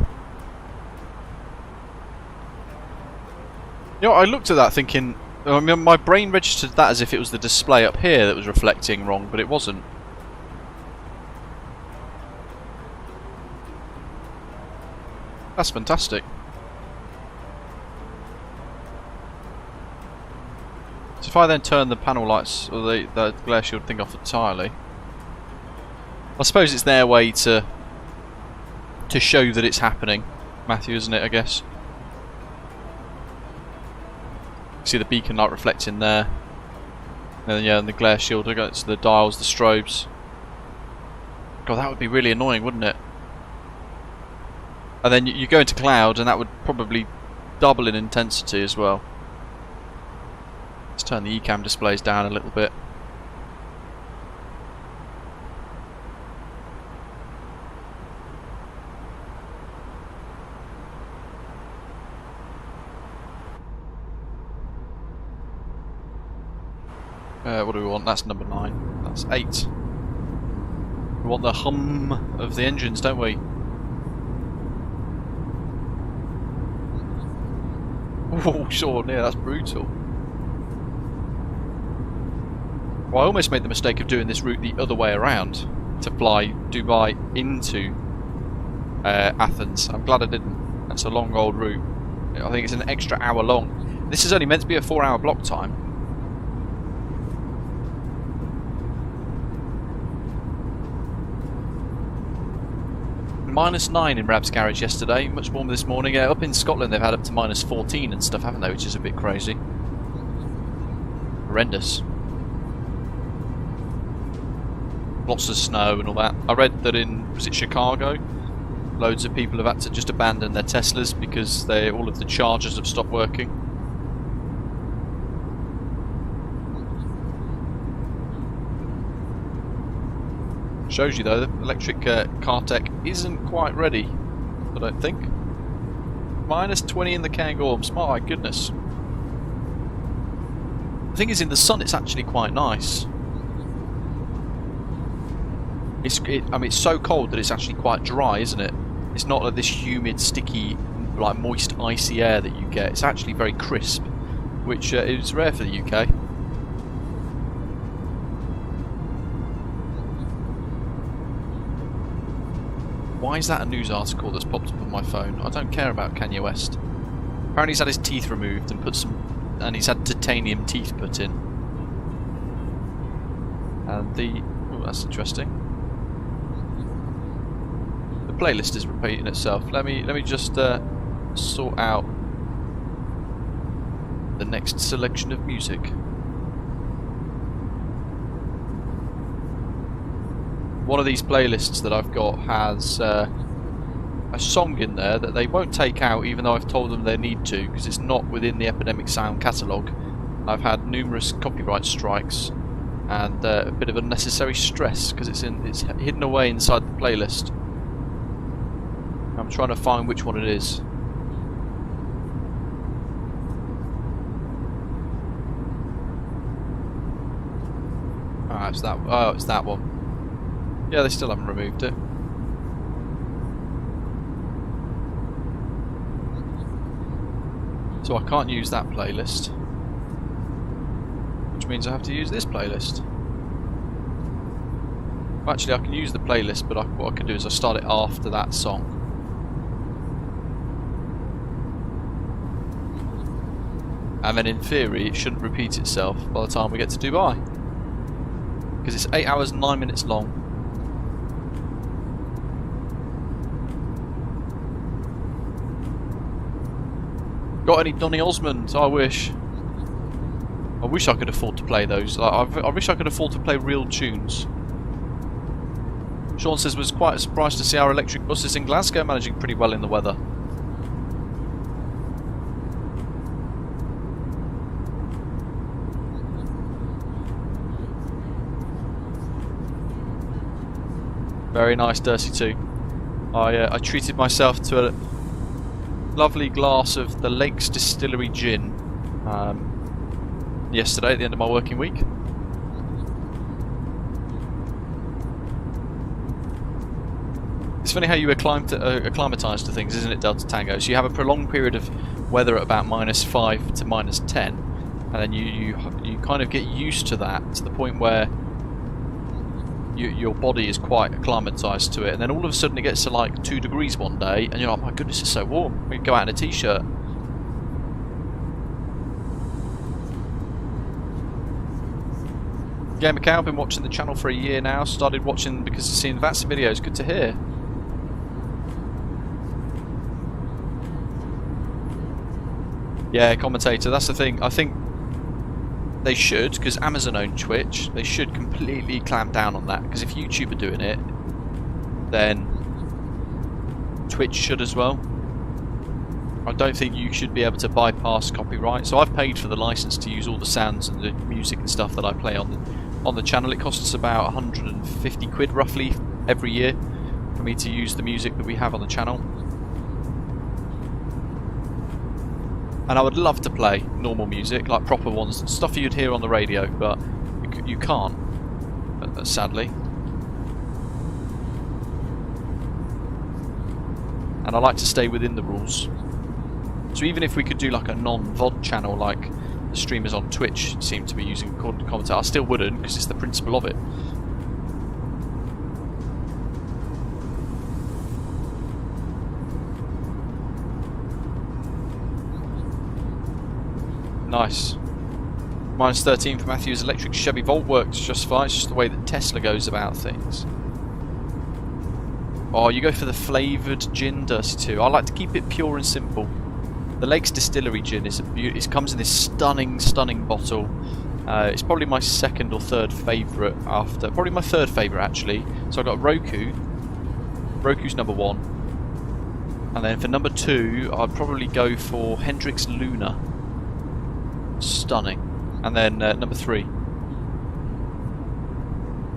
You know, I looked at that thinking, I mean, my brain registered that as if it was the display up here that was reflecting wrong, but it wasn't. That's fantastic. So if I then turn the panel lights or the glare shield thing off entirely, I suppose it's their way to show that it's happening, Matthew, isn't it, I guess? See the beacon light reflecting there. And then, yeah, and the glare shield against the dials, the strobes. God, that would be really annoying, wouldn't it? And then you go into cloud and that would probably double in intensity as well. Let's turn the eCam displays down a little bit. What do we want? That's number 9. That's 8. We want the hum of the engines, don't we? Oh, sure, yeah, that's brutal. Well, I almost made the mistake of doing this route the other way around to fly Dubai into Athens. I'm glad I didn't. That's a long old route. I think it's an extra hour long. This is only meant to be a 4-hour block time. -9 in Rab's garage yesterday, much warmer this morning. Up in Scotland they've had up to -14 and stuff, haven't they, which is a bit crazy. Horrendous. Lots of snow and all that. I read that in, was it Chicago, loads of people have had to just abandon their Teslas because all of the chargers have stopped working. Shows you though that electric car tech isn't quite ready, I don't think. -20 in the Cairngorms, my goodness. The thing is, in the sun it's actually quite nice. I mean, it's so cold that it's actually quite dry, isn't it? It's not like this humid, sticky, like moist, icy air that you get. It's actually very crisp, which is rare for the UK. Why is that a news article that's popped up on my phone? I don't care about Kanye West. Apparently he's had his teeth removed and he's had titanium teeth put in. And oh, that's interesting. The playlist is repeating itself. Let me just sort out the next selection of music. One of these playlists that I've got has a song in there that they won't take out, even though I've told them they need to, because it's not within the Epidemic Sound catalogue. I've had numerous copyright strikes and a bit of unnecessary stress because it's hidden away inside the playlist. I'm trying to find which one it is. Ah, it's that. Oh, it's that one. Yeah, they still haven't removed it. So I can't use that playlist, which means I have to use this playlist. Well, actually, I can use the playlist, but what I can do is I start it after that song. And then in theory, it shouldn't repeat itself by the time we get to Dubai. Because it's 8 hours and 9 minutes long. Got any Donny Osmond? I wish. I wish I could afford to play those. I wish I could afford to play real tunes. Sean says, was quite surprised to see our electric buses in Glasgow managing pretty well in the weather. Very nice, Dursey too. I treated myself to a lovely glass of the Lakes Distillery gin yesterday at the end of my working week. It's funny how you acclimatise to things, isn't it, Delta Tango? So you have a prolonged period of weather at about -5 to -10, and then you kind of get used to that to the point where your body is quite acclimatised to it, and then all of a sudden it gets to like 2 degrees one day, and you're like, my goodness, it's so warm. We can go out in a t-shirt. Gamer Cow, I've been watching the channel for a year now. Started watching because of seeing VATSIM videos. Good to hear. Yeah, commentator, that's the thing. I think they should, because Amazon own Twitch, they should completely clamp down on that, because if YouTube are doing it, then Twitch should as well. I don't think you should be able to bypass copyright. So I've paid for the license to use all the sounds and the music and stuff that I play on the channel. It costs about 150 quid roughly every year for me to use the music that we have on the channel. And I would love to play normal music, like proper ones, stuff you'd hear on the radio, but you can't, sadly. And I like to stay within the rules. So even if we could do like a non-VOD channel like the streamers on Twitch seem to be using according to commentator, I still wouldn't, because it's the principle of it. Nice. -13 for Matthew's electric Chevy Volt works just fine. It's just the way that Tesla goes about things. Oh, you go for the flavoured gin, Dursey too. I like to keep it pure and simple. The Lakes Distillery gin is it comes in this stunning bottle. It's probably my second or third favourite after, probably my third favourite actually. So I got Roku. Roku's number 1, and then for number 2, I'd probably go for Hendrix Luna. Stunning. And then number 3,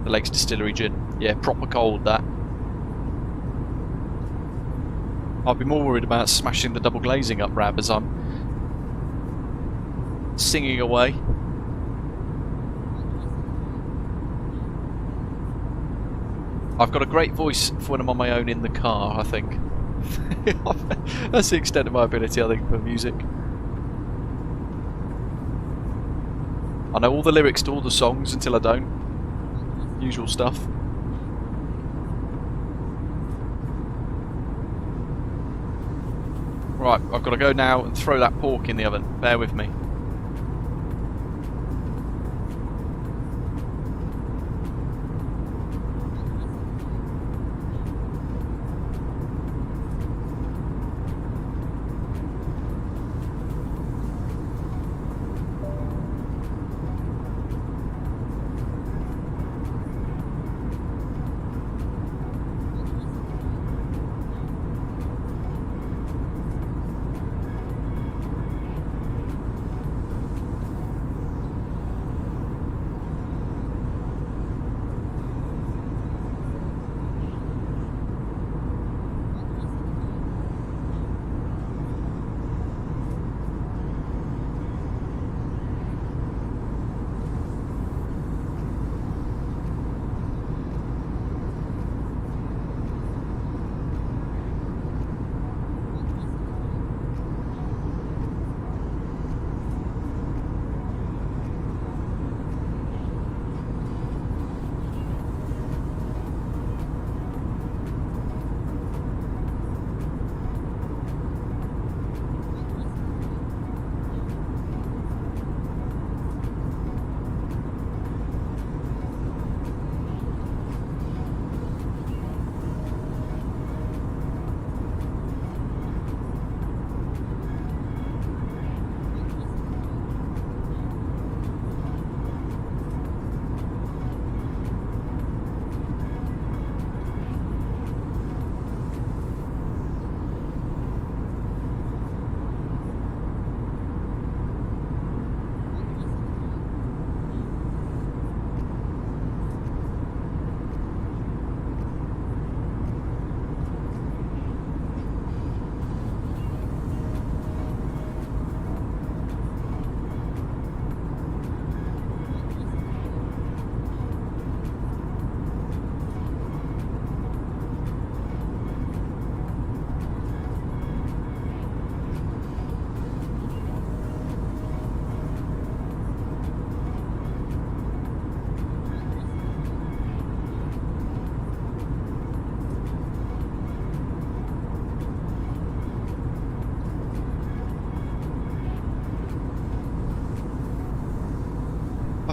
the Lakes Distillery gin. Yeah, proper cold that. I'd be more worried about smashing the double glazing up, Rab, as I'm singing away. I've got a great voice for when I'm on my own in the car, I think. That's the extent of my ability, I think, for music. I know all the lyrics to all the songs until I don't. Usual stuff. Right, I've got to go now and throw that pork in the oven. Bear with me.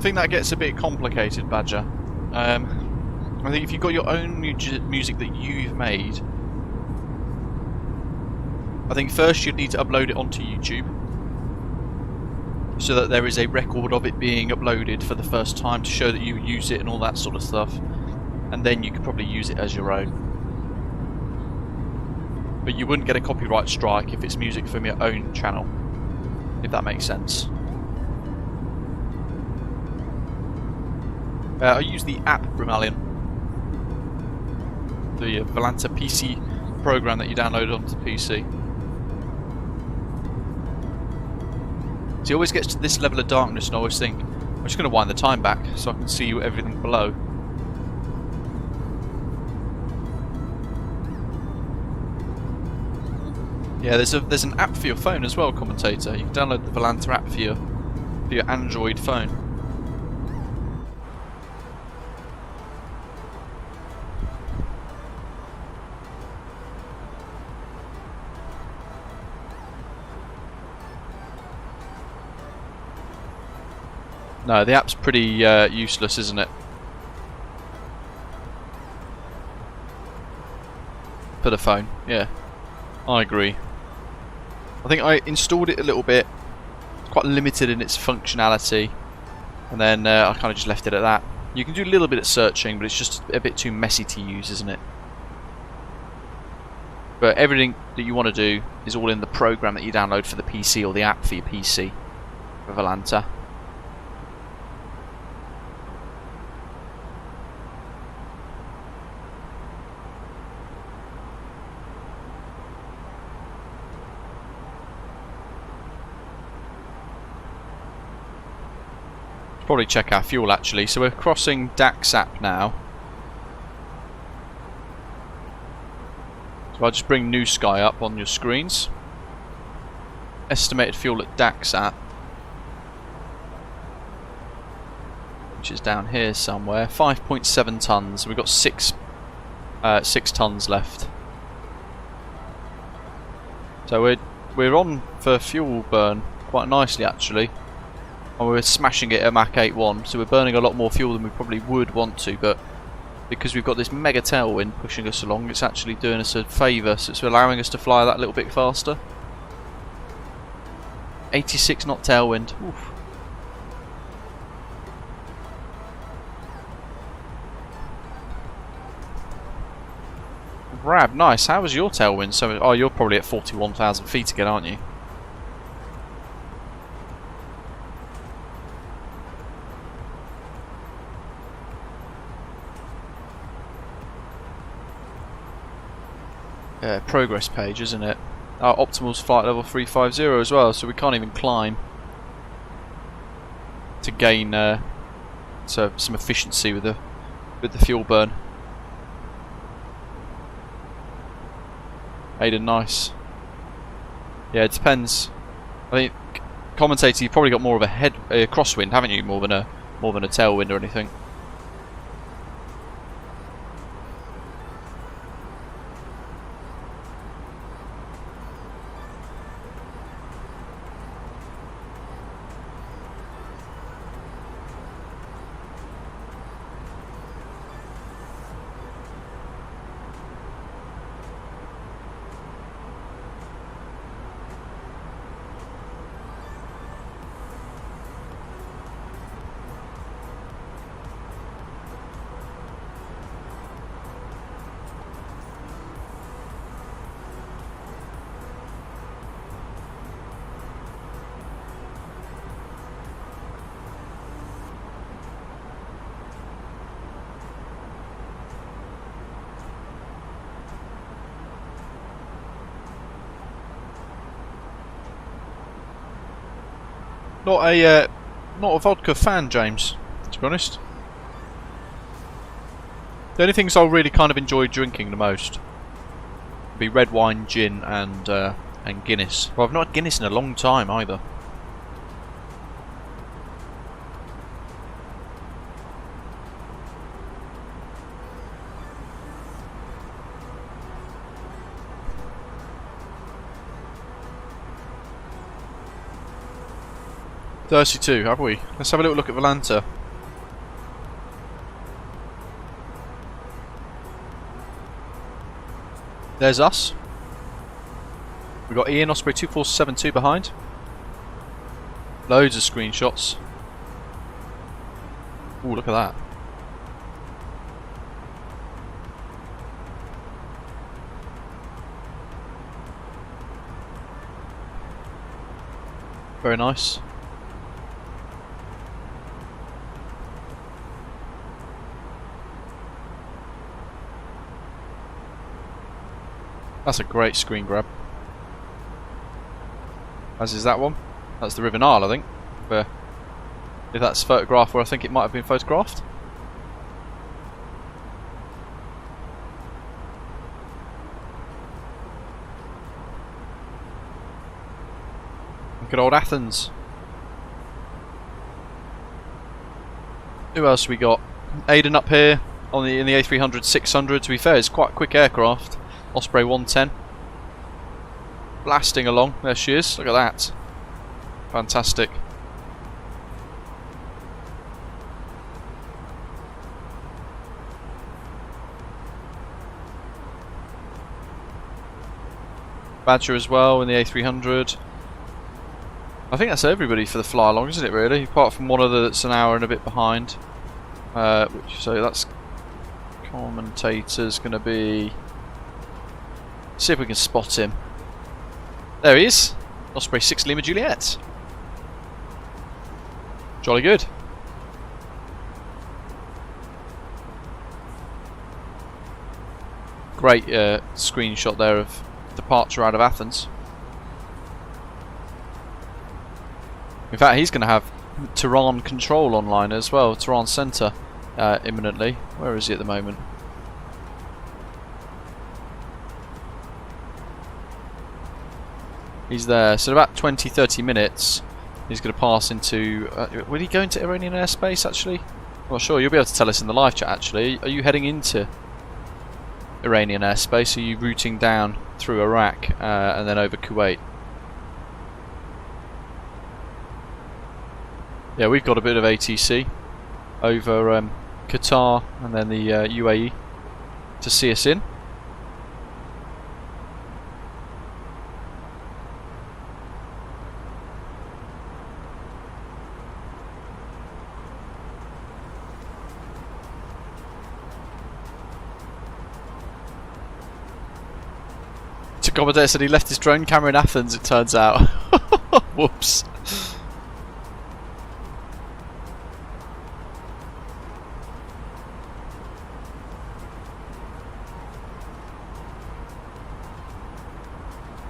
think that gets a bit complicated, Badger. I think if you've got your own music that you've made, I think first you'd need to upload it onto YouTube, so that there is a record of it being uploaded for the first time to show that you use it and all that sort of stuff, and then you could probably use it as your own. But you wouldn't get a copyright strike if it's music from your own channel, if that makes sense. I use the app Brimalion, the VATSIM PC program that you download onto the PC. So he always gets to this level of darkness and I always think, I'm just going to wind the time back so I can see everything below. Yeah, there's an app for your phone as well, Commentator. You can download the VATSIM app for your Android phone. No, the app's pretty useless, isn't it? For the phone, yeah. I agree. I think I installed it a little bit. It's quite limited in its functionality. And then I kind of just left it at that. You can do a little bit of searching, but it's just a bit too messy to use, isn't it? But everything that you want to do is all in the program that you download for the PC, or the app for your PC. For VATSIM. Probably check our fuel actually. So we're crossing DAXAP now. So I'll just bring New Sky up on your screens. Estimated fuel at DAXAP, which is down here somewhere. 5.7 tons. We've got 6 tons left. So we're on for fuel burn quite nicely actually. And we're smashing it at Mach 8.1, so we're burning a lot more fuel than we probably would want to, but because we've got this mega tailwind pushing us along, it's actually doing us a favour, so it's allowing us to fly that little bit faster. 86 knot tailwind. Oof. Rab, nice. How was your tailwind? So, oh, you're probably at 41,000 feet again, aren't you? Progress page, isn't it? Our optimal's flight level 350 as well, so we can't even climb to gain some efficiency with the fuel burn. Aiden, nice. Yeah, it depends. I think, Commentator, you've probably got more of a crosswind, haven't you? More than a tailwind or anything. Not a vodka fan, James, to be honest. The only things I'll really kind of enjoy drinking the most would be red wine, gin, and Guinness. Well, I've not had Guinness in a long time either. .32, have we? Let's have a little look at Volanta. There's us. We've got Ian Osprey 2472 behind. Loads of screenshots. Ooh, look at that. Very nice. That's a great screen grab. As is that one. That's the River Nile, I think. If that's photographed where I think it might have been photographed. Look at old Athens. Who else we got? Aegean up here on in the A300-600. To be fair, it's quite a quick aircraft. Osprey 110. Blasting along. There she is. Look at that. Fantastic. Badger as well in the A300. I think that's everybody for the fly along, isn't it, really? Apart from one other that's an hour and a bit behind. So that's commentator's going to be... See if we can spot him. There he is. Osprey 6 Lima Juliet. Jolly good. Great screenshot there of departure out of Athens. In fact, he's going to have Tehran control online as well. Tehran Centre imminently. Where is he at the moment? He's there. So in about 20-30 minutes he's going to pass into... will he go into Iranian airspace actually? I'm not sure. You'll be able to tell us in the live chat actually. Are you heading into Iranian airspace? Are you routing down through Iraq and then over Kuwait? Yeah, we've got a bit of ATC over Qatar and then the UAE to see us in. Commodore said he left his drone camera in Athens, it turns out. Whoops.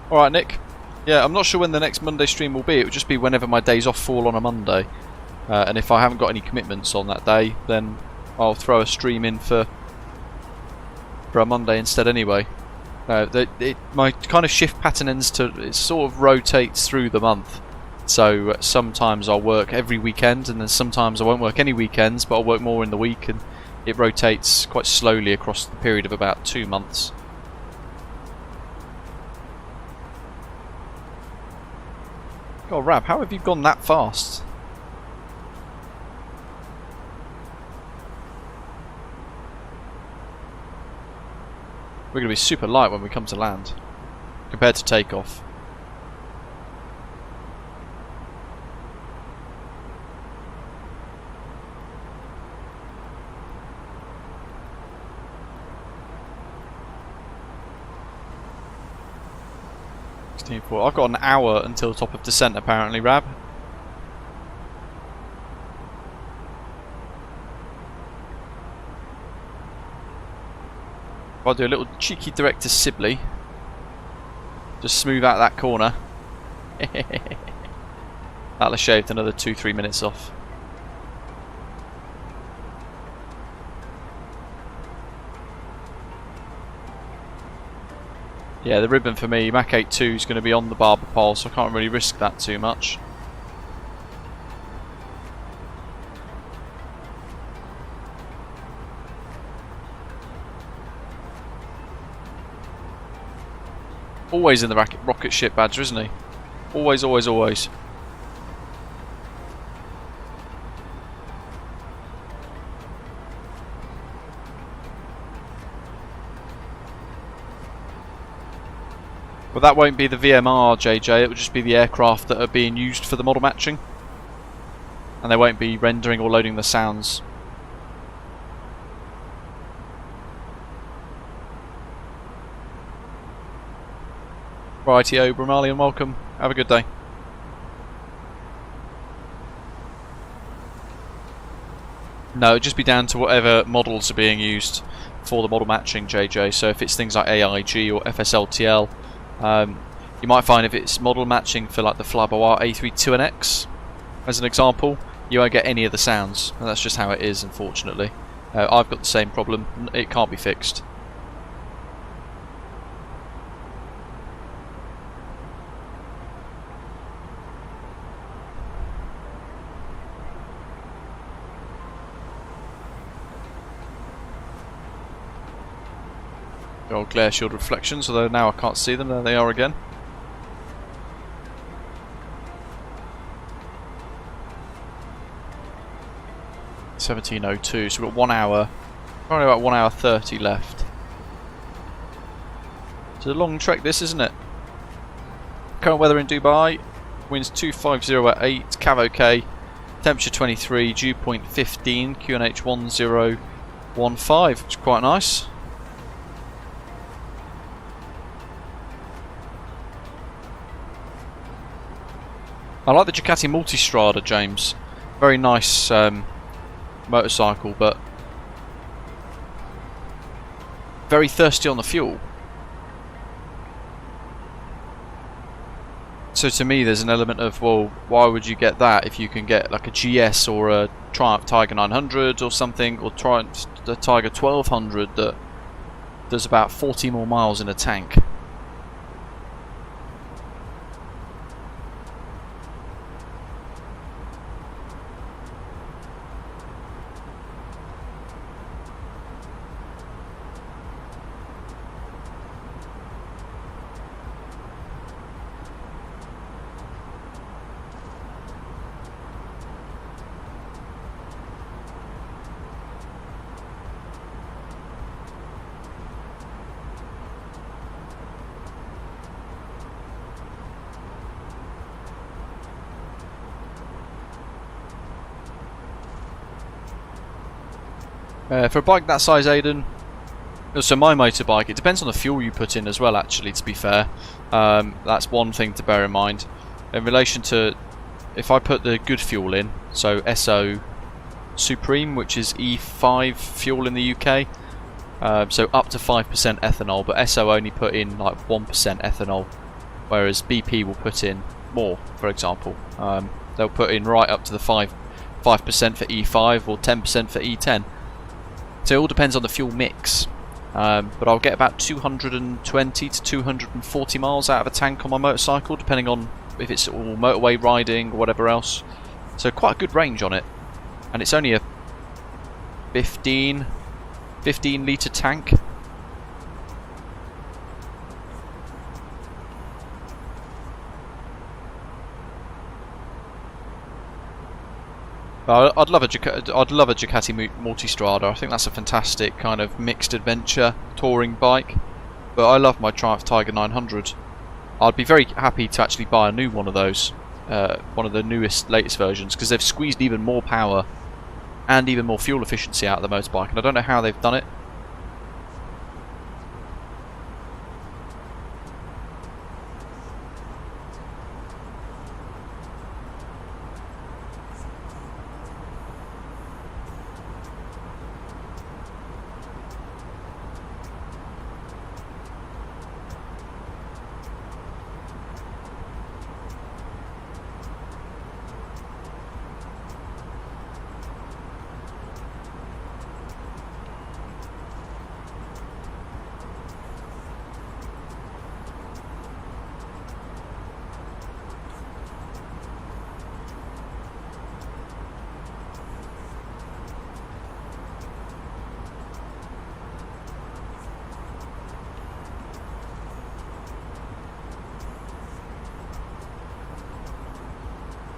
Alright, Nick. Yeah, I'm not sure when the next Monday stream will be. It will just be whenever my days off fall on a Monday. And if I haven't got any commitments on that day, then I'll throw a stream in for a Monday instead anyway. My kind of shift pattern it sort of rotates through the month. So sometimes I'll work every weekend, and then sometimes I won't work any weekends, but I'll work more in the week, and it rotates quite slowly across the period of about 2 months. God, Rab, how have you gone that fast? We're going to be super light when we come to land, compared to takeoff. I've got an hour until top of descent apparently, Rab. I'll do a little cheeky direct to Sibley. Just smooth out that corner. That'll have shaved another 2-3 minutes off. Yeah, the ribbon for me, Mach 8.2 is going to be on the barber pole, so I can't really risk that too much. Always in the rocket ship, Badger, isn't he? Always, always, always. Well, that won't be the VMR, JJ, it will just be the aircraft that are being used for the model matching. And they won't be rendering or loading the sounds. Rightio, Bramalian, welcome. Have a good day. No, it'll just be down to whatever models are being used for the model matching, JJ. So if it's things like AIG or FSLTL, you might find if it's model matching for like the FlyTampa A321neo, as an example, you won't get any of the sounds, and that's just how it is, unfortunately. I've got the same problem. It can't be fixed. The old glare shield reflections, although now I can't see them. There they are again. (17:02), so we've got 1 hour, probably about 1 hour 30 left. It's a long trek this, isn't it? Current weather in Dubai, winds 250 at 8, cav OK, temperature 23, dew point 15, QNH 1015, which is quite nice. I like the Ducati Multistrada, James. Very nice motorcycle, but very thirsty on the fuel. So to me there's an element of, well, why would you get that if you can get like a GS or a Triumph Tiger 900 or something, or Triumph the Tiger 1200 that does about 40 more miles in a tank. For a bike that size, Aiden, so my motorbike, it depends on the fuel you put in as well, actually, to be fair. That's one thing to bear in mind. In relation to, if I put the good fuel in, so SO Supreme, which is E5 fuel in the UK, so up to 5% ethanol, but SO only put in like 1% ethanol, whereas BP will put in more, for example. They'll put in right up to the 5% for E5 or 10% for E10. So it all depends on the fuel mix, but I'll get about 220 to 240 miles out of a tank on my motorcycle, depending on if it's all motorway riding or whatever else. So quite a good range on it, and it's only a 15 litre tank. I'd love a Ducati Multistrada. I think that's a fantastic kind of mixed adventure touring bike. But I love my Triumph Tiger 900. I'd be very happy to actually buy a new one of those, one of the latest versions, because they've squeezed even more power and even more fuel efficiency out of the motorbike, and I don't know how they've done it.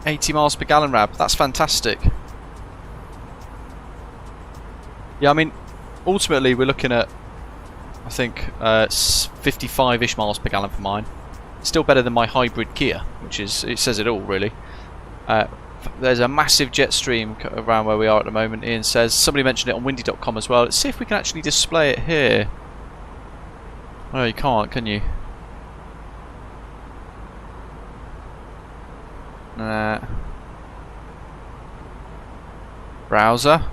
$80 miles per gallon, Rab. That's fantastic. Yeah, I mean, ultimately we're looking at, I think, 55-ish miles per gallon for mine. Still better than my hybrid Kia, which is, it says it all really. There's a massive jet stream around where we are at the moment, Ian says. Somebody mentioned it on windy.com as well. Let's see if we can actually display it here. Oh, you can't, can you? Nah. Browser.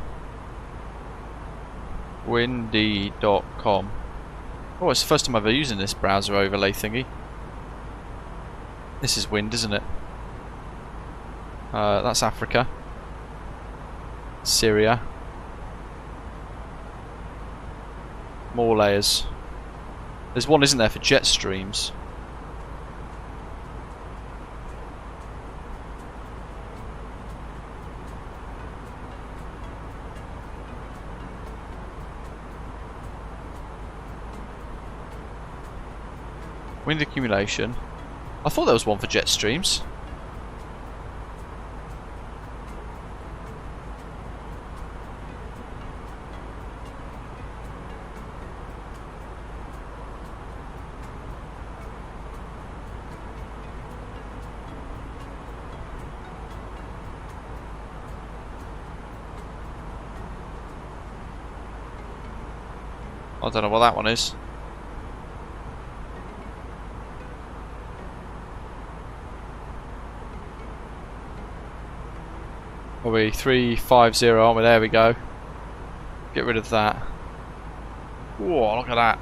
Windy.com. Oh, it's the first time I've ever using this browser overlay thingy. This is wind, isn't it? That's Africa. Syria. More layers. There's one, isn't there, for jet streams? Wind accumulation. I thought there was one for jet streams. I don't know what that one is. Are we 350, aren't we? There we go. Get rid of that. Whoa, look at that.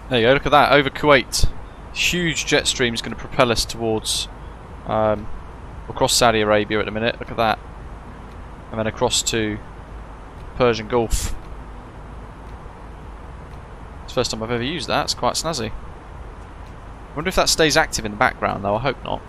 There you go, look at that, over Kuwait. Huge jet stream is going to propel us towards, across Saudi Arabia at the minute, look at that. And then across to Persian Gulf. It's the first time I've ever used that, it's quite snazzy. I wonder if that stays active in the background though, I hope not.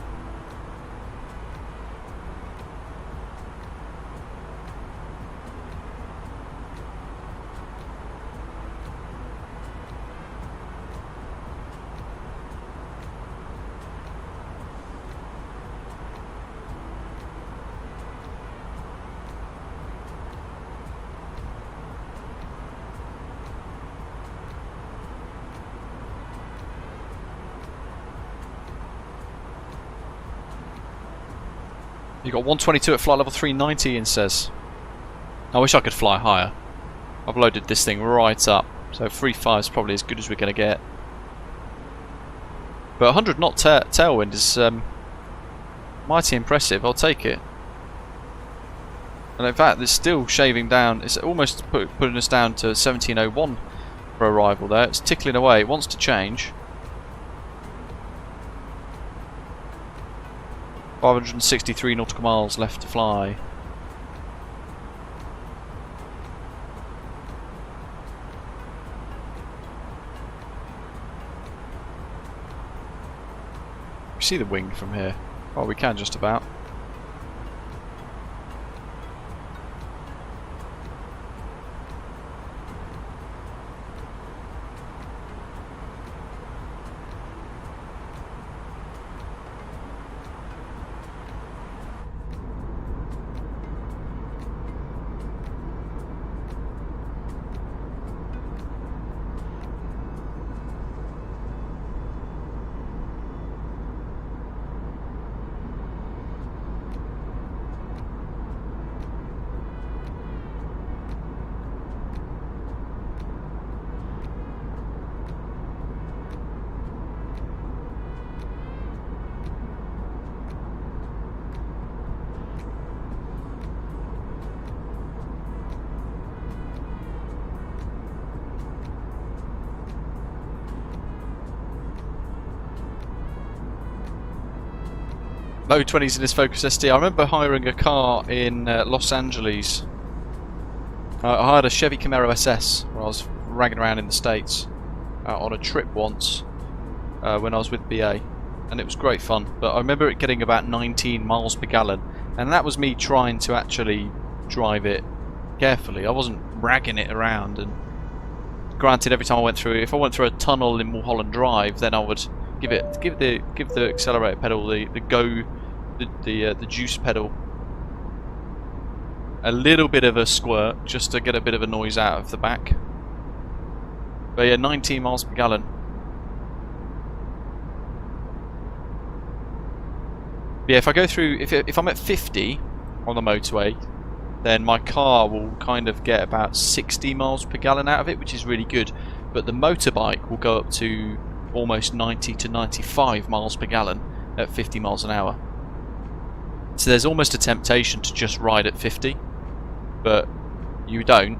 You got 122 at flight level 390, Ian says. I wish I could fly higher. I've loaded this thing right up, so 3.5 is probably as good as we're going to get. But 100 knot tailwind is mighty impressive, I'll take it. And in fact, it's still shaving down, it's almost putting us down to 1701 for arrival there. It's tickling away, it wants to change. 563 nautical miles left to fly. We see the wing from here. Oh, we can just about. Low 20s in this Focus ST. I remember hiring a car in Los Angeles. I hired a Chevy Camaro SS when I was ragging around in the States on a trip once when I was with BA, and it was great fun. But I remember it getting about 19 miles per gallon, and that was me trying to actually drive it carefully. I wasn't ragging it around. And granted, every time I went through, if I went through a tunnel in Mulholland Drive, then I would give the accelerator pedal the juice pedal a little bit of a squirt just to get a bit of a noise out of the back. But yeah, 19 miles per gallon. Yeah, if I go through, if I'm at 50 on the motorway, then my car will kind of get about 60 miles per gallon out of it, which is really good. But the motorbike will go up to almost 90 to 95 miles per gallon at 50 miles an hour. So there's almost a temptation to just ride at 50, but you don't.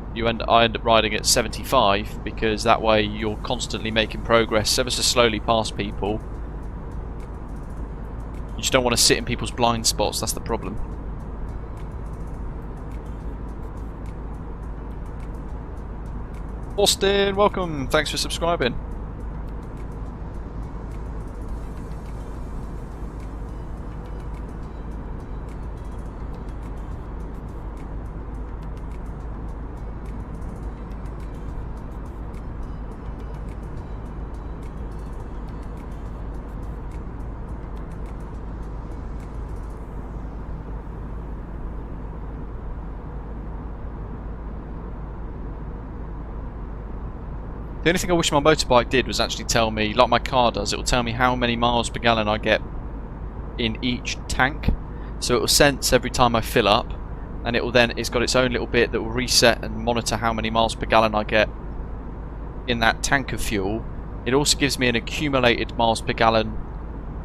I end up riding at 75 because that way you're constantly making progress ever so slowly past people. You just don't want to sit in people's blind spots, that's the problem. Austin, welcome, thanks for subscribing. The only thing I wish my motorbike did was actually tell me, like my car does, it will tell me how many miles per gallon I get in each tank. So it will sense every time I fill up, and it's got its own little bit that will reset and monitor how many miles per gallon I get in that tank of fuel. It also gives me an accumulated miles per gallon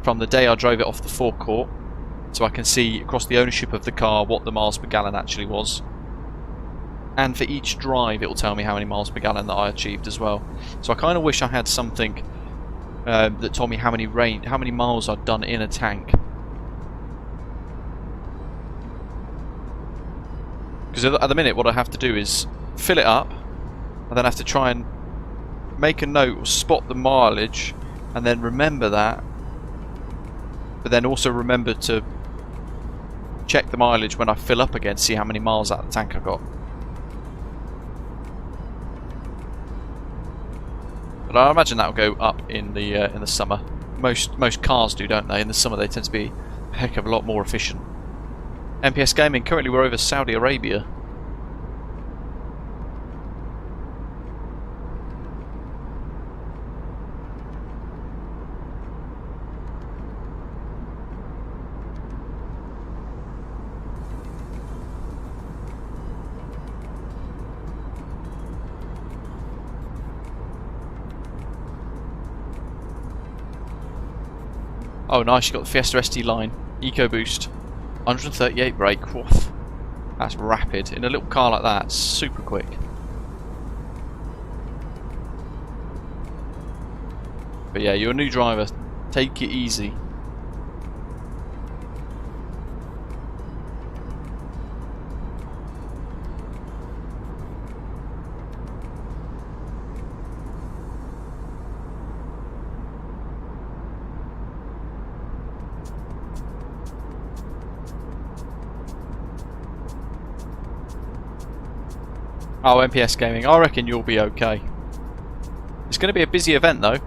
from the day I drove it off the forecourt, so I can see across the ownership of the car what the miles per gallon actually was. And for each drive it will tell me how many miles per gallon that I achieved as well. So I kind of wish I had something that told me how many miles I'd done in a tank. Because at the minute what I have to do is fill it up, and then I have to try and make a note or spot the mileage, and then remember that, but then also remember to check the mileage when I fill up again, see how many miles out of the tank I got. But I imagine that will go up in the summer. Most cars do, don't they? In the summer they tend to be a heck of a lot more efficient. MPS Gaming, currently we're over Saudi Arabia. Oh nice, you got the Fiesta ST line, EcoBoost, 138 brake, woof. That's rapid. In a little car like that, super quick. But yeah, you're a new driver, take it easy. Oh, MPS Gaming, I reckon you'll be okay. It's going to be a busy event though.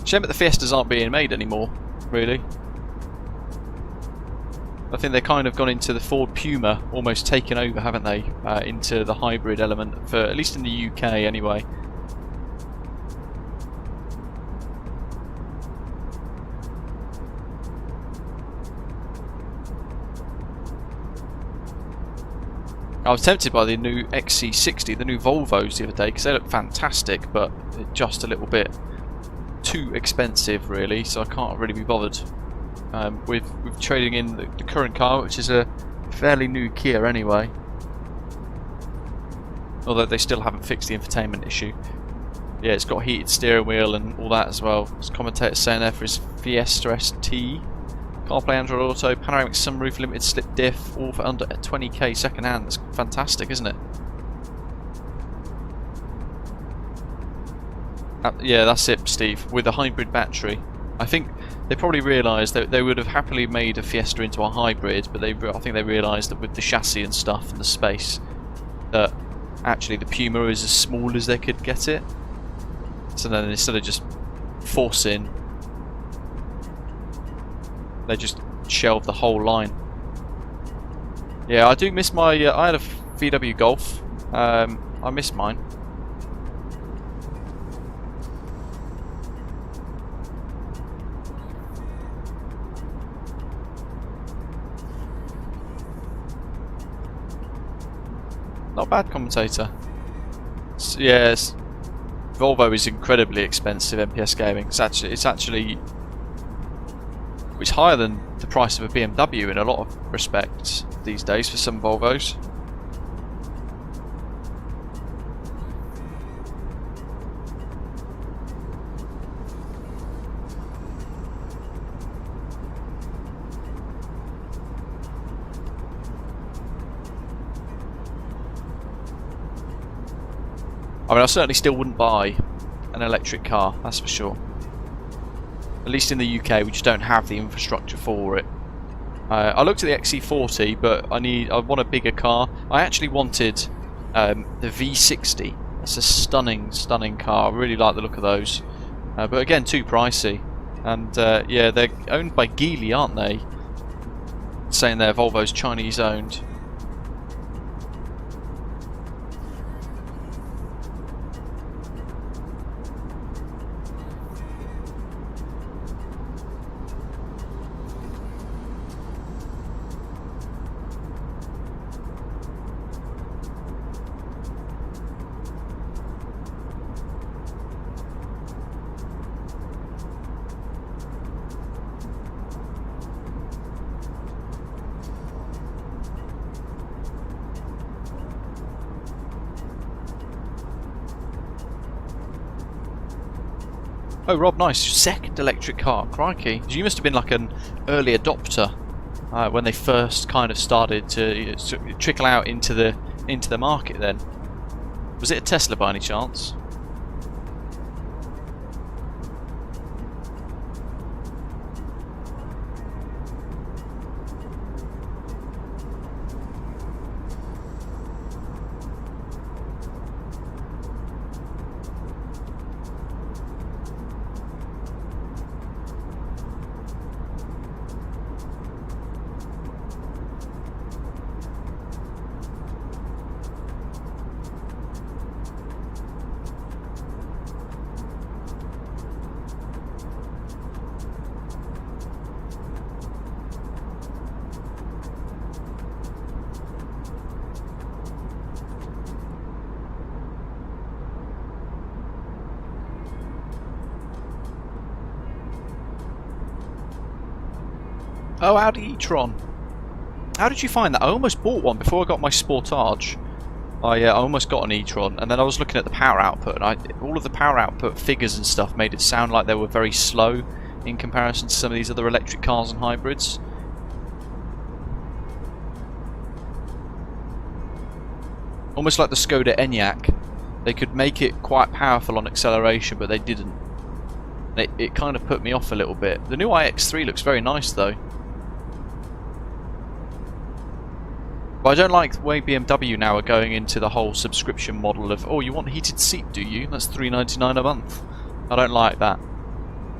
Shame that the Fiestas aren't being made anymore, really. I think they've kind of gone into the Ford Puma, almost taken over, haven't they? Into the hybrid element, for at least in the UK anyway. I was tempted by the new XC60, the new Volvos the other day, because they look fantastic, but they're just a little bit too expensive really, so I can't really be bothered with trading in the current car, which is a fairly new Kia anyway, although they still haven't fixed the infotainment issue. Yeah, it's got heated steering wheel and all that as well. As commentator saying there for his Fiesta ST. CarPlay, Android Auto, panoramic sunroof, limited slip diff, all for under 20k second hand. That's fantastic, isn't it? Yeah, that's it, Steve, with a hybrid battery. I think they probably realised that they would have happily made a Fiesta into a hybrid, but I think they realised that with the chassis and stuff and the space, that actually the Puma is as small as they could get it. So then instead of just force in, they just shelved the whole line. Yeah, I do miss my. I had a VW Golf. I miss mine. Not bad, commentator. Yes, Volvo is incredibly expensive. MPS gaming. It's actually higher than the price of a BMW in a lot of respects these days for some Volvos. I mean, I certainly still wouldn't buy an electric car, that's for sure. At least in the UK, we just don't have the infrastructure for it. I looked at the XC40, but I want a bigger car. I actually wanted the V60. That's a stunning, stunning car. I really like the look of those. But again, too pricey. And yeah, they're owned by Geely, aren't they? Saying they're Volvo's Chinese owned. Oh, Rob, nice. Second electric car. Crikey. You must have been like an early adopter when they first kind of started to trickle out into the market then. Was it a Tesla by any chance? Oh, Audi e-tron. How did you find that? I almost bought one before I got my Sportage. I almost got an e-tron, and then I was looking at the power output, and all of the power output figures and stuff made it sound like they were very slow in comparison to some of these other electric cars and hybrids. Almost like the Skoda Enyaq. They could make it quite powerful on acceleration, but they didn't. It kind of put me off a little bit. The new iX3 looks very nice though. But I don't like the way BMW now are going into the whole subscription model of, oh, you want heated seat, do you? That's $3.99 a month. I don't like that.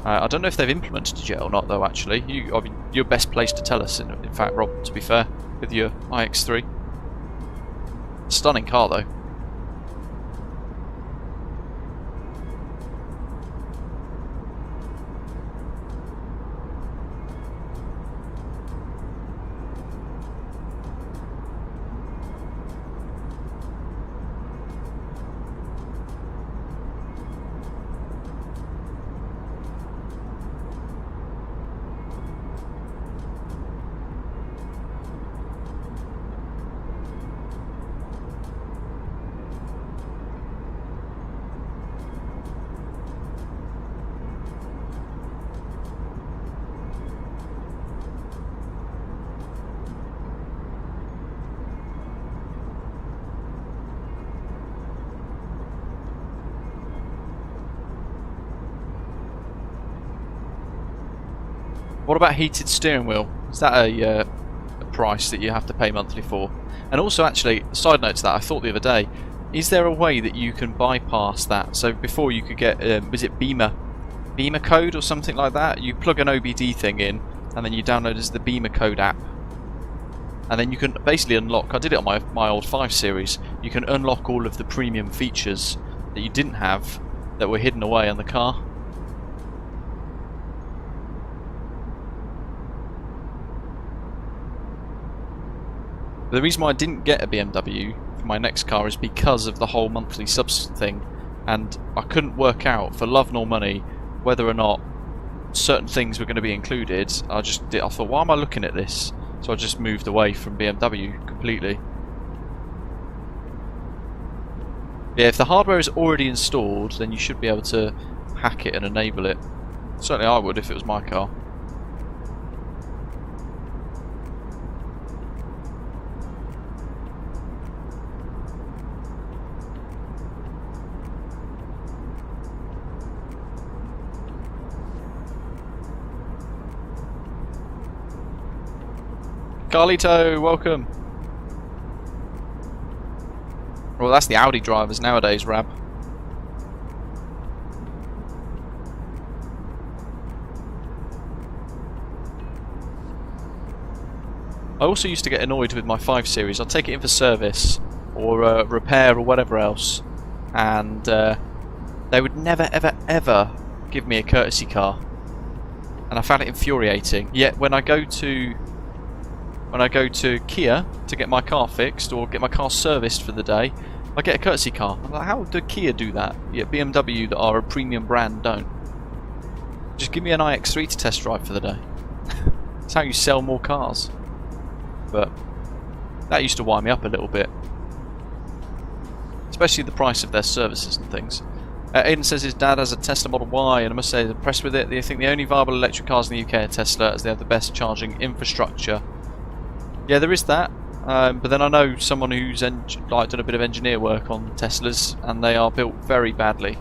I don't know if they've implemented it yet or not, though, actually. I mean, you're best placed to tell us, in fact, Rob, to be fair, with your iX3. Stunning car, though. What about heated steering wheel? Is that a price that you have to pay monthly for? And also, actually, a side note to that, I thought the other day, is there a way that you can bypass that? So before you could get, was it Beamer Beamer code or something like that. You plug an OBD thing in, and then you download as the Beamer code app. And then you can basically unlock, I did it on my old 5 Series, you can unlock all of the premium features that you didn't have that were hidden away on the car. The reason why I didn't get a BMW for my next car is because of the whole monthly subs thing, and I couldn't work out for love nor money whether or not certain things were going to be included. I thought, why am I looking at this? So I just moved away from BMW completely. Yeah, if the hardware is already installed, then you should be able to hack it and enable it. Certainly I would if it was my car. Carlito, welcome. Well, that's the Audi drivers nowadays, Rab. I also used to get annoyed with my 5 Series. I'd take it in for service or repair or whatever else, and they would never ever ever give me a courtesy car, and I found it infuriating. Yet when I go to Kia to get my car fixed or get my car serviced for the day, I get a courtesy car. I'm like, how do Kia do that? Yet BMW, that are a premium brand, don't. Just give me an iX3 to test drive for the day. That's how you sell more cars. But that used to wind me up a little bit, especially the price of their services and things. Aiden says his dad has a Tesla Model Y, and I must say he's impressed with it. They think the only viable electric cars in the UK are Tesla, as they have the best charging infrastructure. Yeah, there is that, but then I know someone who's done a bit of engineer work on Teslas, and they are built very badly.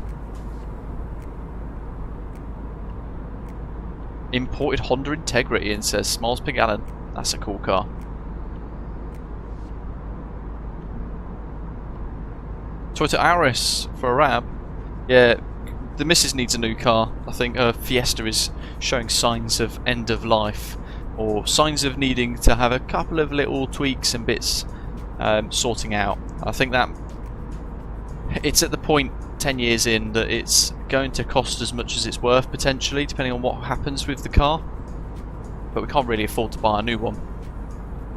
Imported Honda Integrity, and says Smiles per gallon. That's a cool car. Toyota Auris for a Rab. Yeah, the missus needs a new car. I think her Fiesta is showing signs of end of life, or signs of needing to have a couple of little tweaks and bits sorting out. I think that it's at the point 10 years in that it's going to cost as much as it's worth, potentially, depending on what happens with the car. But we can't really afford to buy a new one.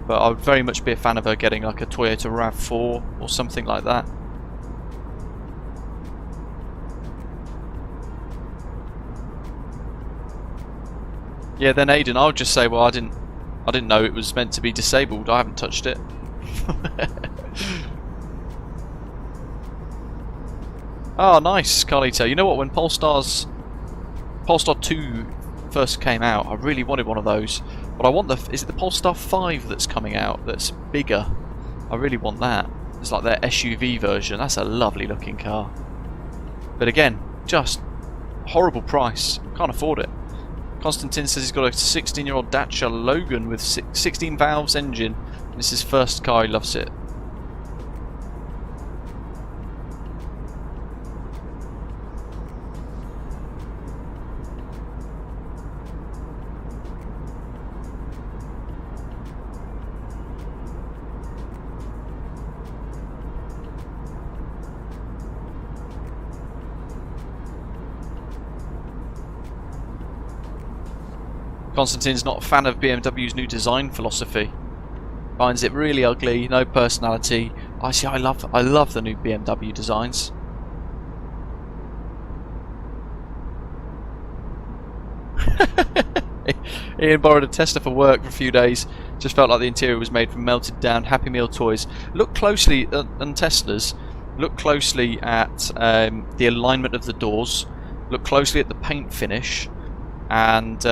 But I would very much be a fan of her getting like a Toyota RAV4 or something like that. Yeah, then Aiden, I would just say, well, I didn't know it was meant to be disabled. I haven't touched it. Oh, nice, Carlito. You know what? When Polestar 2 first came out, I really wanted one of those. But I want is it the Polestar 5 that's coming out? That's bigger. I really want that. It's like their SUV version. That's a lovely looking car. But again, just horrible price. Can't afford it. Constantine says he's got a 16-year-old Dacia Logan with 16 valves engine. This is his first car, he loves it. Constantine's not a fan of BMW's new design philosophy. Finds it really ugly, no personality. I love the new BMW designs. Ian borrowed a Tesla for work for a few days. Just felt like the interior was made from melted down Happy Meal toys. Look closely on Teslas. Look closely at the alignment of the doors. Look closely at the paint finish, and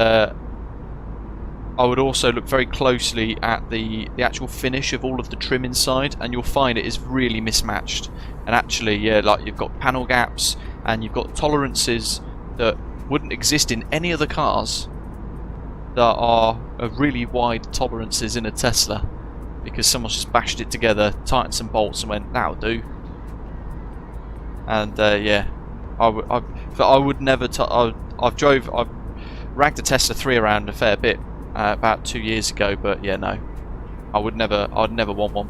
I would also look very closely at the actual finish of all of the trim inside, and you'll find it is really mismatched. And actually, yeah, like you've got panel gaps and you've got tolerances that wouldn't exist in any other cars that are really wide tolerances in a Tesla, because someone's just bashed it together, tightened some bolts and went, that'll do. And yeah, I would never I've ragged a Tesla 3 around a fair bit about 2 years ago, but yeah, no, I'd never want one.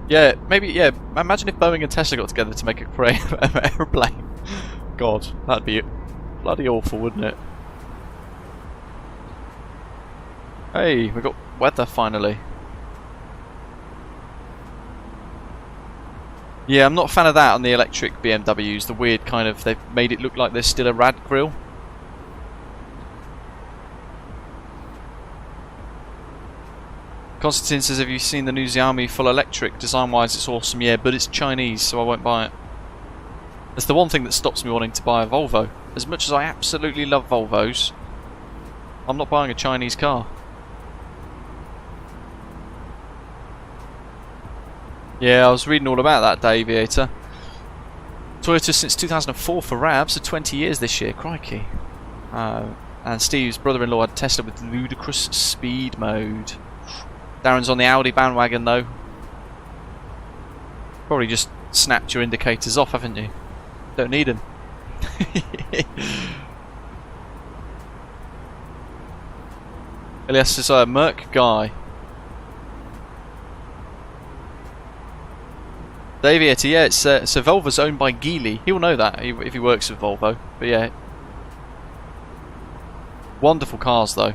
Yeah, maybe, yeah, imagine if Boeing and Tesla got together to make a aeroplane. God, that'd be bloody awful, wouldn't it? Hey, we got weather finally. Yeah, I'm not a fan of that on the electric BMWs, the weird kind of, they've made it look like there's still a rad grille. Constantine says, have you seen the new Xiaomi full electric? Design wise it's awesome, yeah, but it's Chinese, so I won't buy it. That's the one thing that stops me wanting to buy a Volvo. As much as I absolutely love Volvos, I'm not buying a Chinese car. Yeah, I was reading all about that, Dave Aviator. Toyota since 2004 for RAV, so 20 years this year, crikey. And Steve's brother-in-law had a Tesla with ludicrous speed mode. Darren's on the Audi bandwagon though. Probably just snapped your indicators off, haven't you? Don't need them. Elias is a Merc guy. Davietta, yeah, so Volvo's owned by Geely. He'll know that if he works with Volvo. But yeah, wonderful cars though.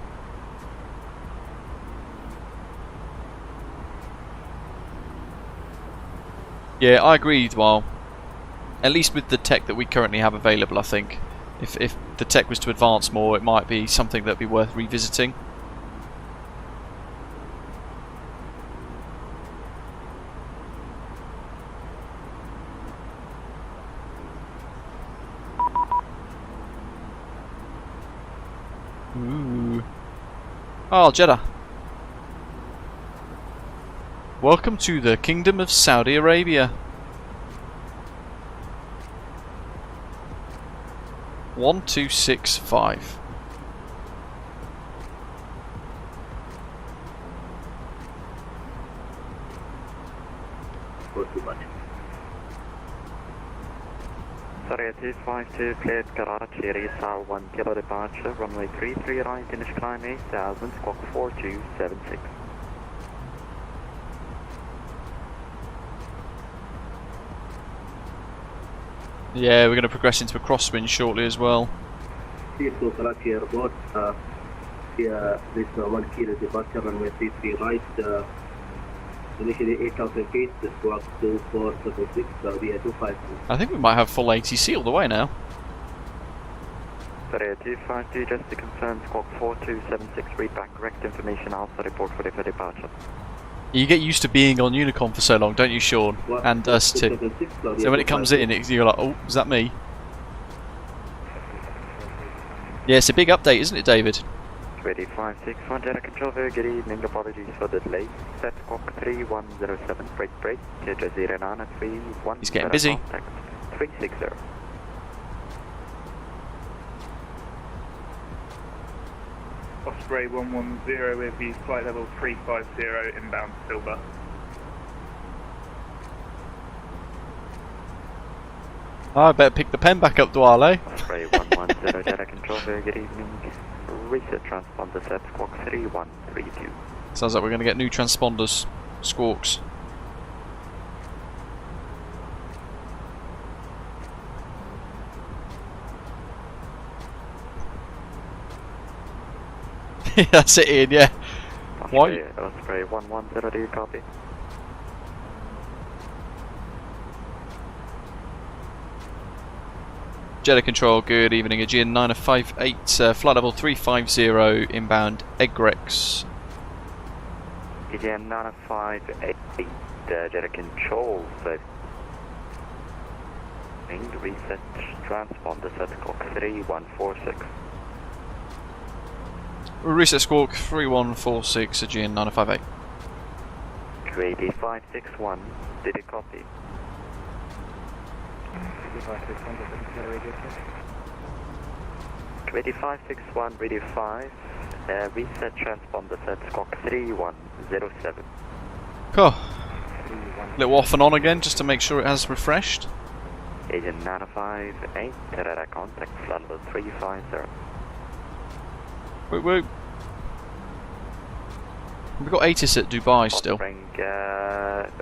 Yeah, I agree, Dwal. At least with the tech that we currently have available, I think. If the tech was to advance more, it might be something that would be worth revisiting. Ooh. Oh, Jeddah. Welcome to the Kingdom of Saudi Arabia. 1265. Sorry, 252 cleared Karachi, Risa 1 kilo departure, runway 33 right, finish climb 8000, squawk 4276. Yeah, we're going to progress into a crosswind shortly as well. To Karachi Airport, this 1 kilo departure, runway 33 right, initially 8,000 feet, squawk 2476, Saudi 252. I think we might have full ATC all the way now. Sorry, 252, just to confirm, squawk 4276, read back correct information, also report for departure. You get used to being on Unicom for so long, don't you, Sean? And us too. So when it comes in, you're like, oh, is that me? Yeah, it's a big update, isn't it, David? 2561, Jeddah Control, very good evening, apologies for the delay. Set squawk 3107, break, Jazeera Nana 31. He's getting busy. Contact 360. Osprey 110 with you, flight level 350 inbound Silver. Oh, I better pick the pen back up, Dwale. Osprey 110, Jeddah Control, very good evening. Reset transponder set squawk 3132. Sounds like we're going to get new transponders. Squawks. That's it, Ian, yeah. Why? Osprey 110, do you copy? Jeddah Control, good evening. Aegean 958, flight level 350, inbound Egrex. Aegean 958, Jeddah Control, reset transponder set squawk 3146. Reset squawk 3146, Aegean 958. QAB 561, did you copy? 2561 radio 5, reset transponder set squawk 3107. Cool. Little off and on again just to make sure it has refreshed. Aegean 958, radar contact, flight level 350. Woo woo. We've got ATIS at Dubai still. Offspring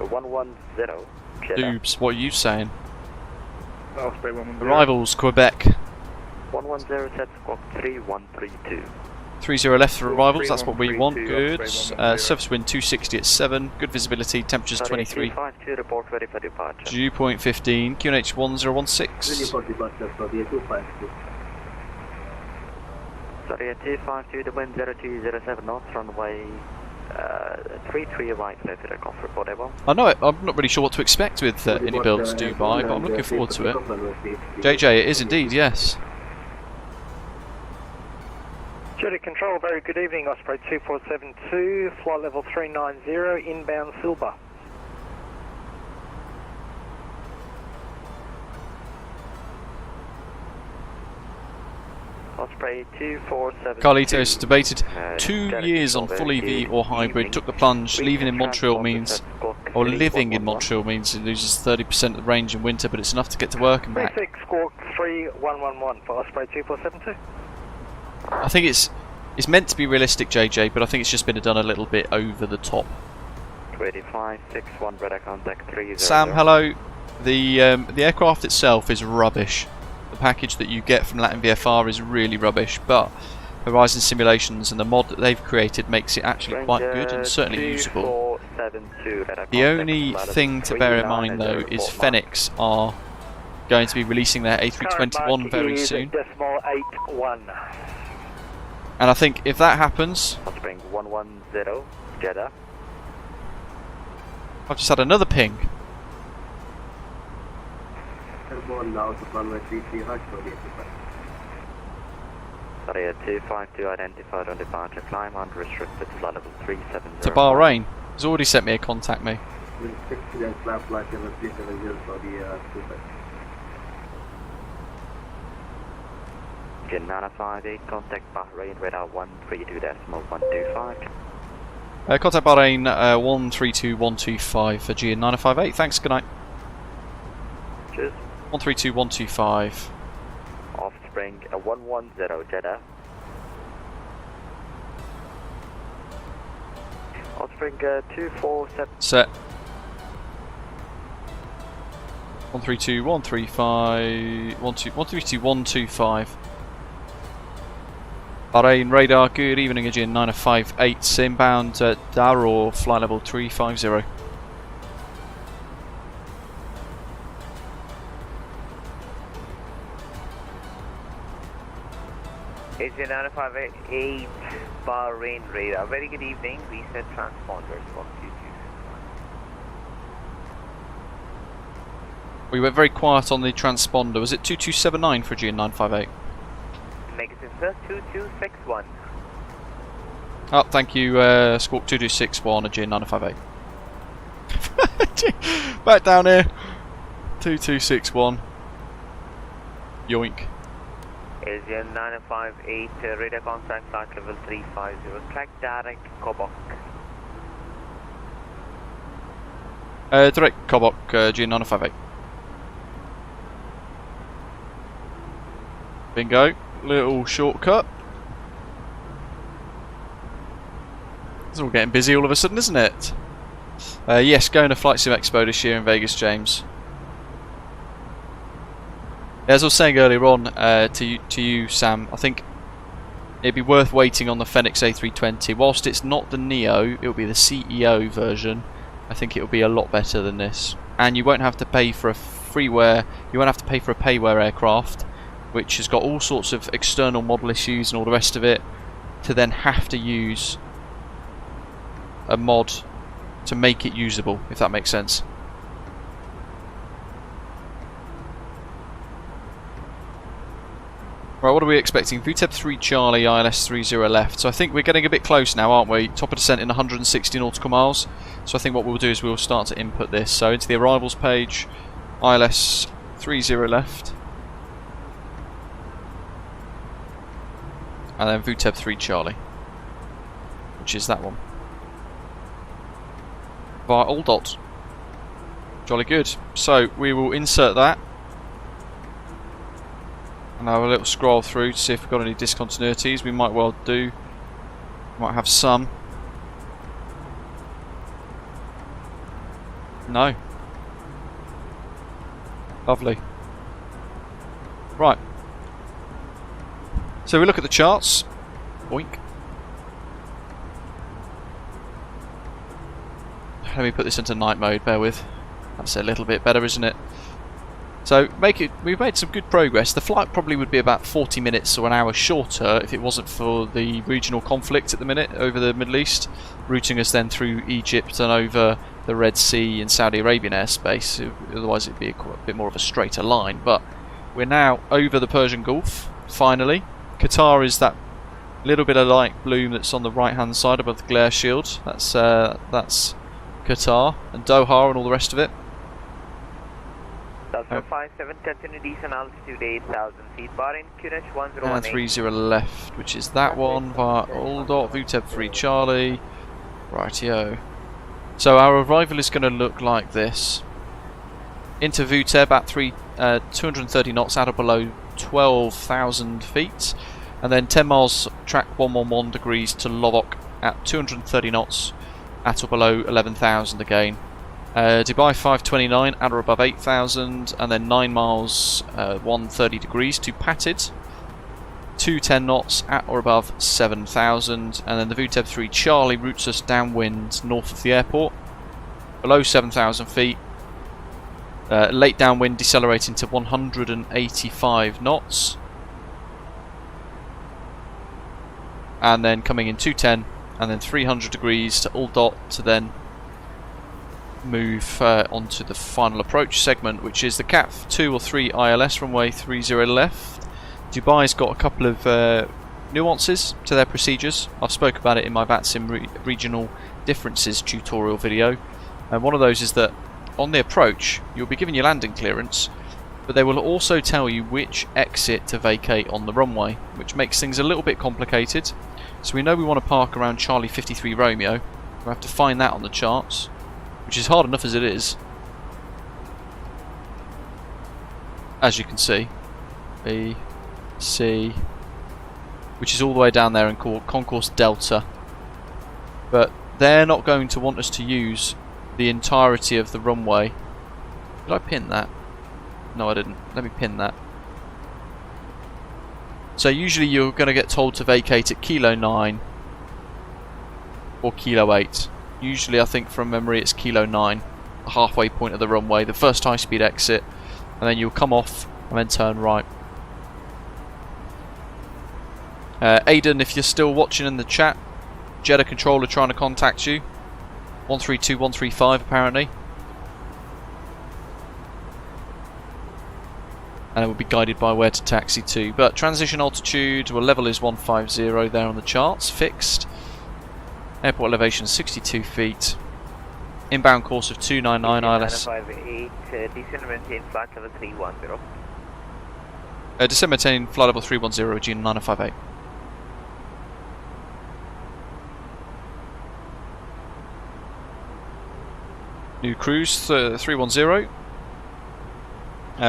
110, Dubes, what are you saying? Osprey 110. Arrivals, Quebec. 110 set squawk 3132. 30 left for arrivals, that's what we 3132, want, good. Osprey 110. Surface wind 260 at 7, good visibility, temperatures 23. 252, report ready for departure. Dew point 15, QNH 1016. Sorry, 252, the wind 0207 knots, runway 33 right, left to Takeoff, report able. I know it, I'm not really sure what to expect with iniBuilds Dubai, but I'm looking forward to it. JJ, it is indeed, yes. Jetty Control, very good evening, Osprey 2472, flight level 390, inbound Silver. Osprey 247. Carlitos debated 2 years on full EV or hybrid, took the plunge, leaving in Montreal means, or living in Montreal means he loses 30% of the range in winter, but it's enough to get to work and back. 36 squawk 3111 for Osprey 2472. I think it's meant to be realistic, JJ, but I think it's just been done a little bit over the top. 2561 radar contact 30. Sam, hello. The aircraft itself is rubbish. The package that you get from LatinVFR is really rubbish, but Horizon Simulations and the mod that they've created makes it actually quite good and certainly usable. The only thing to bear in mind though is Phoenix are going to be releasing their A321 very soon. And I think if that happens, Osprey 110, Jeddah. I've just had another ping. Sorry, 252 identified on departure, climb unrestricted, flight level 370. To Bahrain. He's already sent me a contact me. Aegean 958, contact Bahrain, radar 132.125. Contact Bahrain 132125 for Aegean 958. Thanks, good night. Cheers. 132125. Offspring 110, Jeddah. Offspring 247. Set. 132135. 132125. Bahrain radar, good evening, Aegean 958, inbound Darrow, flight level 350. Aegean 958, Bahrain radar, very good evening, reset transponders, 122. We went very quiet on the transponder, was it 2279 for Aegean 958? Negative sir, 2261. Oh, thank you, Squawk 2261, Aegean 958. Back down here. 2261. Yoink. Aegean 958, radar contact, flight level 350, track direct, Kobok. Direct Kobok, Aegean 958. Bingo. Little shortcut. It's all getting busy all of a sudden, isn't it? Yes, going to Flight Sim Expo this year in Vegas, James. As I was saying earlier on to you, Sam, I think it'd be worth waiting on the Phoenix A320. Whilst it's not the Neo, it'll be the CEO version. I think it'll be a lot better than this. And you won't have to pay for a freeware, you won't have to pay for a payware aircraft, which has got all sorts of external model issues and all the rest of it, to then have to use a mod to make it usable, if that makes sense. Right, what are we expecting? VTEP 3 Charlie, ILS 30 left. So I think we're getting a bit close now, aren't we? Top of descent in 160 nautical miles. So I think what we'll do is we'll start to input this. So into the arrivals page, ILS 30 left. And then VTEB 3 Charlie, which is that one. Via all dot. Jolly good. So we will insert that and have a little scroll through to see if we've got any discontinuities. We might well do. Might have some. No. Lovely. Right. So we look at the charts. Boink. Let me put this into night mode, bear with. That's a little bit better, isn't it? So we've made some good progress. The flight probably would be about 40 minutes or an hour shorter if it wasn't for the regional conflict at the minute over the Middle East, routing us then through Egypt and over the Red Sea and Saudi Arabian airspace. Otherwise it'd be a bit more of a straighter line. But we're now over the Persian Gulf, finally. Qatar is that little bit of light bloom that's on the right hand side above the glare shield. That's Qatar, and Doha and all the rest of it. 57, continue decent altitude 8,000 feet, Bahrain, QNH 1018. And 30 left, which is that one, via Aldot, VTEB 3 Charlie. Rightio. So our arrival is going to look like this. Into VTEB at 230 knots out of below 12,000 feet. And then 10 miles track 111 degrees to Lovok at 230 knots at or below 11,000 again. Dubai 529 at or above 8,000, and then 9 miles 130 degrees to Patid, 210 knots at or above 7,000, and then the VTEB 3 Charlie routes us downwind north of the airport, below 7,000 feet, late downwind decelerating to 185 knots, and then coming in 210, and then 300 degrees to Aldot to then move onto the final approach segment, which is the CAT 2 or 3 ILS runway 30 left. Dubai's got a couple of nuances to their procedures. I've spoke about it in my VATSIM regional differences tutorial video, and one of those is that on the approach you'll be given your landing clearance, but they will also tell you which exit to vacate on the runway, which makes things a little bit complicated. So we know we want to park around Charlie 53 Romeo. We'll have to find that on the charts, which is hard enough as it is. As you can see, B, C, which is all the way down there in Concourse Delta. But they're not going to want us to use the entirety of the runway. Did I pin that? No, I didn't. Let me pin that. So usually you're going to get told to vacate at Kilo 9 or Kilo 8. Usually, I think from memory, it's Kilo 9, the halfway point of the runway, the first high-speed exit, and then you'll come off and then turn right. Aiden, if you're still watching in the chat, Jeddah controller trying to contact you. 132135 apparently. And it will be guided by where to taxi to. But transition altitude, well, level is 150 there on the charts, fixed. Airport elevation 62 feet. Inbound course of 299 ILS. 958, descend maintain flight level 310. Descend maintain flight level 310, Aegean 958. New cruise 310.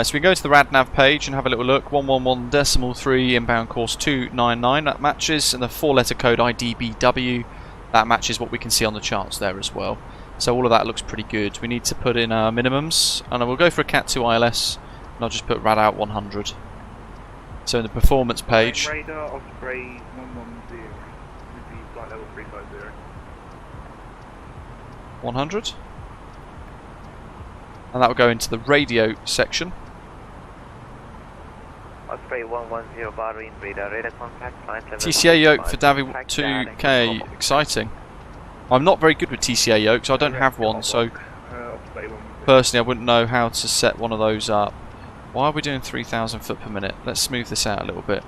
So we go to the RadNav page and have a little look. 111.3 inbound course 299. That matches, and the 4-letter code IDBW. That matches what we can see on the charts there as well. So all of that looks pretty good. We need to put in our minimums, and I will go for a CAT 2 ILS, and I'll just put rad out 100. So in the performance page, Radar Osprey 110 would be flight level 350. 100, and that will go into the radio section. Osprey 110 Bahrain radar contact flight level. TCA yoke for Davi 2K, exciting. I'm not very good with TCA yokes, I don't have one, so personally I wouldn't know how to set one of those up. Why are we doing 3,000 foot per minute? Let's smooth this out a little bit.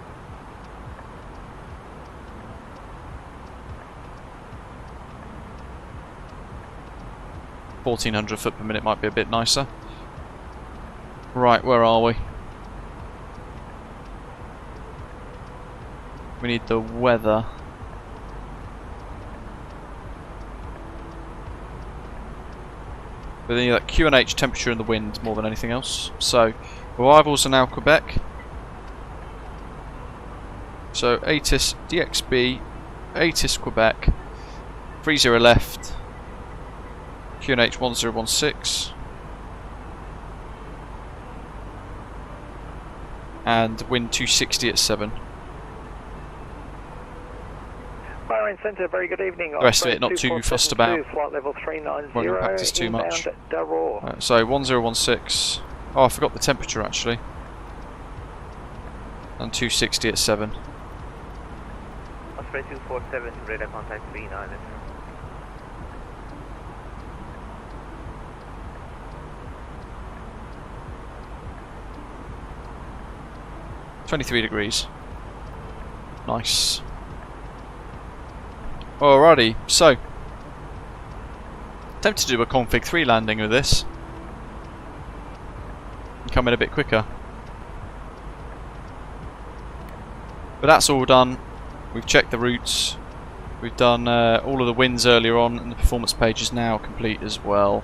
$1,400 foot per minute might be a bit nicer. Right, where are we? We need the weather. We need that QNH temperature and the wind more than anything else. So, arrivals are now Quebec. So, ATIS DXB, ATIS Quebec, 30 left, QNH 1016. And wind 260 at 7. Bahrain Centre, very good evening. The rest of it not too fussed about. Flight level 390. Won't impact us too much. Daror. So 1016. Oh, I forgot the temperature actually. And 260 at 7. Osprey 247, radar contact 39. 23 degrees. Nice. Alrighty, so tempted to do a config 3 landing with this. Come in a bit quicker. But that's all done. We've checked the routes. We've done all of the winds earlier on, and the performance page is now complete as well.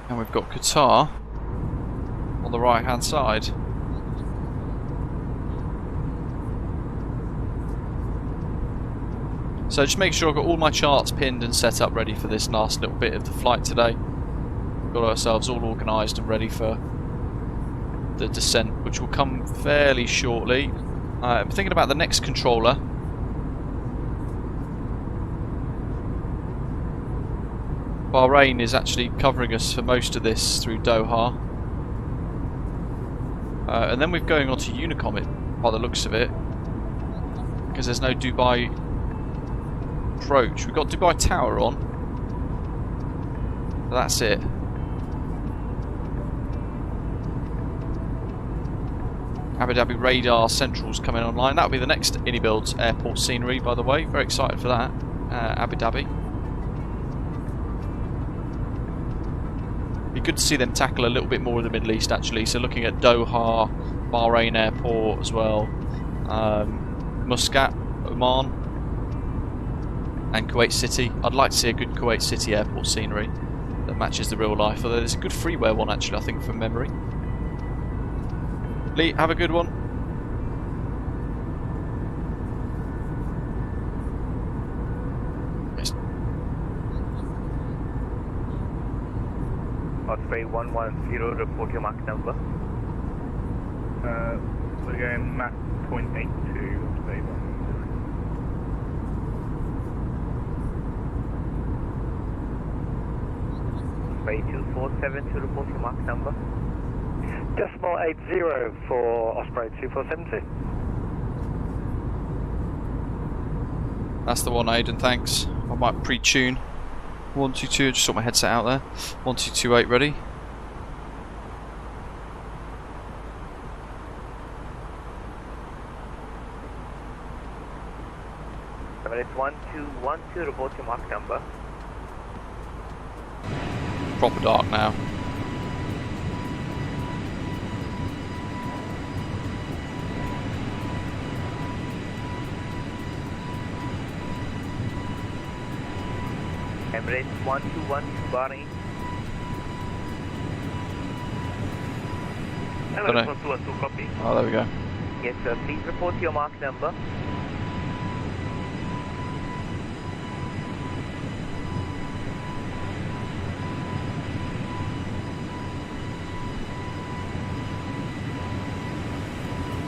And we've got Qatar on the right hand side. So just make sure I've got all my charts pinned and set up ready for this last little bit of the flight today. We've got ourselves all organised and ready for the descent, which will come fairly shortly. I'm thinking about the next controller. Bahrain is actually covering us for most of this through Doha. And then we're going on to Unicom by the looks of it, because there's no Dubai approach. We've got Dubai Tower on. That's it. Abu Dhabi Radar Central's coming online. That'll be the next iniBuilds airport scenery, by the way. Very excited for that. Abu Dhabi. Be good to see them tackle a little bit more of the Middle East actually. So looking at Doha, Bahrain Airport as well, Muscat, Oman, and Kuwait City. I'd like to see a good Kuwait City airport scenery that matches the real life. Although there's a good freeware one actually, I think, from memory. Lee, have a good one. Osprey 110, report your Mach number. We're going Mach 0.82, Osprey 1. Osprey 247 to report your Mach number. Decimal 80 for Osprey 2472. That's the one, Aidan, thanks. I might pre-tune. 122, just sort my headset out there. 1228 ready. It's 1212, report your Mach number. Proper dark now. Emirates 121 Bahrain. Emirates 121, copy. Oh, there we go. Yes sir, please report your Mach number.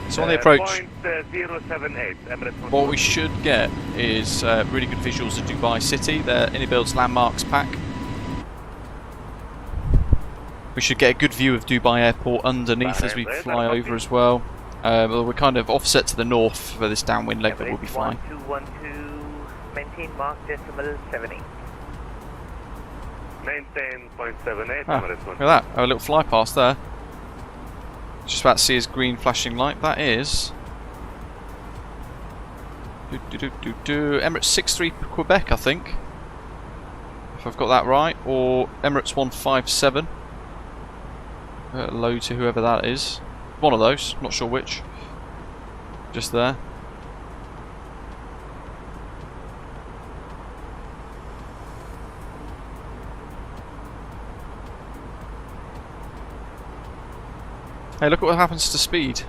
So on the approach, 078, Emirates what we should get is really good visuals of Dubai City, their iniBuilds landmarks pack. We should get a good view of Dubai Airport underneath as we fly over as well. We're kind of offset to the north for this downwind leg, but we'll be fine. 1212, maintain Mach decimal 70. Maintain 0.78, Ah, Emirates 1. look at that, a little fly past there. Just about to see his green flashing light. That is Emirates 63 Quebec, I think, if I've got that right, or Emirates 157. Low to whoever that is. One of those, not sure which. Just there. Hey, look what happens to speed.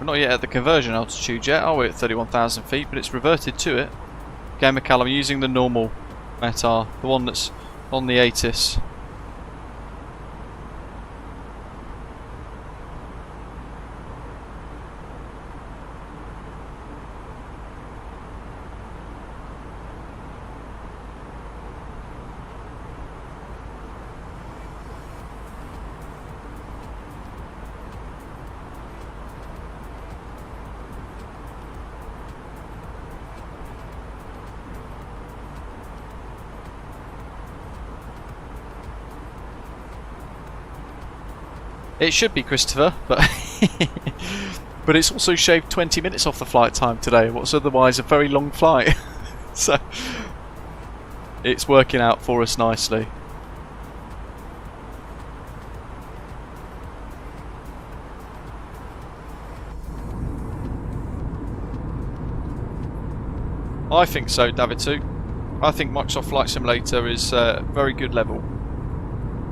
We're not yet at the conversion altitude yet, are we, at 31,000 feet, but it's reverted to it. Gamer Callum using the normal METAR, the one that's on the ATIS. It should be Christopher, but but it's also shaved 20 minutes off the flight time today, what's otherwise a very long flight. So it's working out for us nicely. I think so, David too. I think Microsoft Flight Simulator is a very good level.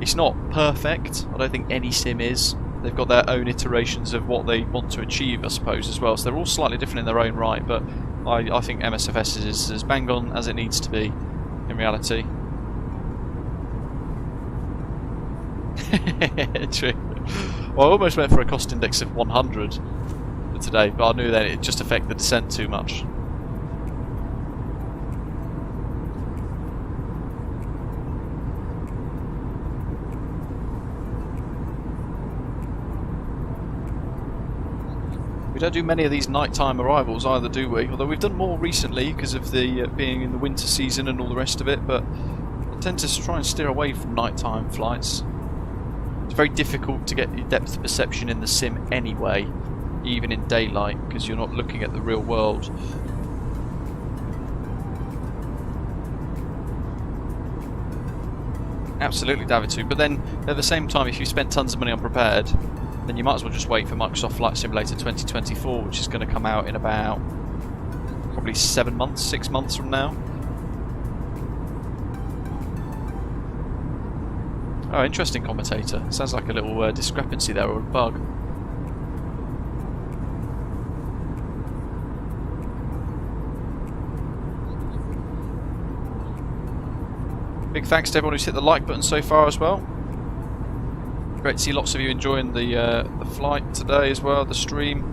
It's not perfect, I don't think any sim is. They've got their own iterations of what they want to achieve, I suppose, as well. So they're all slightly different in their own right, but I think MSFS is as bang on as it needs to be in reality. True. Well, I almost went for a cost index of 100 for today, but I knew that it'd just affect the descent too much. We don't do many of these nighttime arrivals either, do we? Although we've done more recently because of the being in the winter season and all the rest of it, but I tend to try and steer away from nighttime flights. It's very difficult to get your depth perception in the sim anyway, even in daylight, because you're not looking at the real world. Absolutely, David too. But then at the same time, if you spend tons of money on prepared, then you might as well just wait for Microsoft Flight Simulator 2024, which is going to come out in about probably 7 months, 6 months from now. Oh, interesting commentator. Sounds like a little discrepancy there, or a bug. Big thanks to everyone who's hit the like button so far as well. Great to see lots of you enjoying the flight today as well, the stream.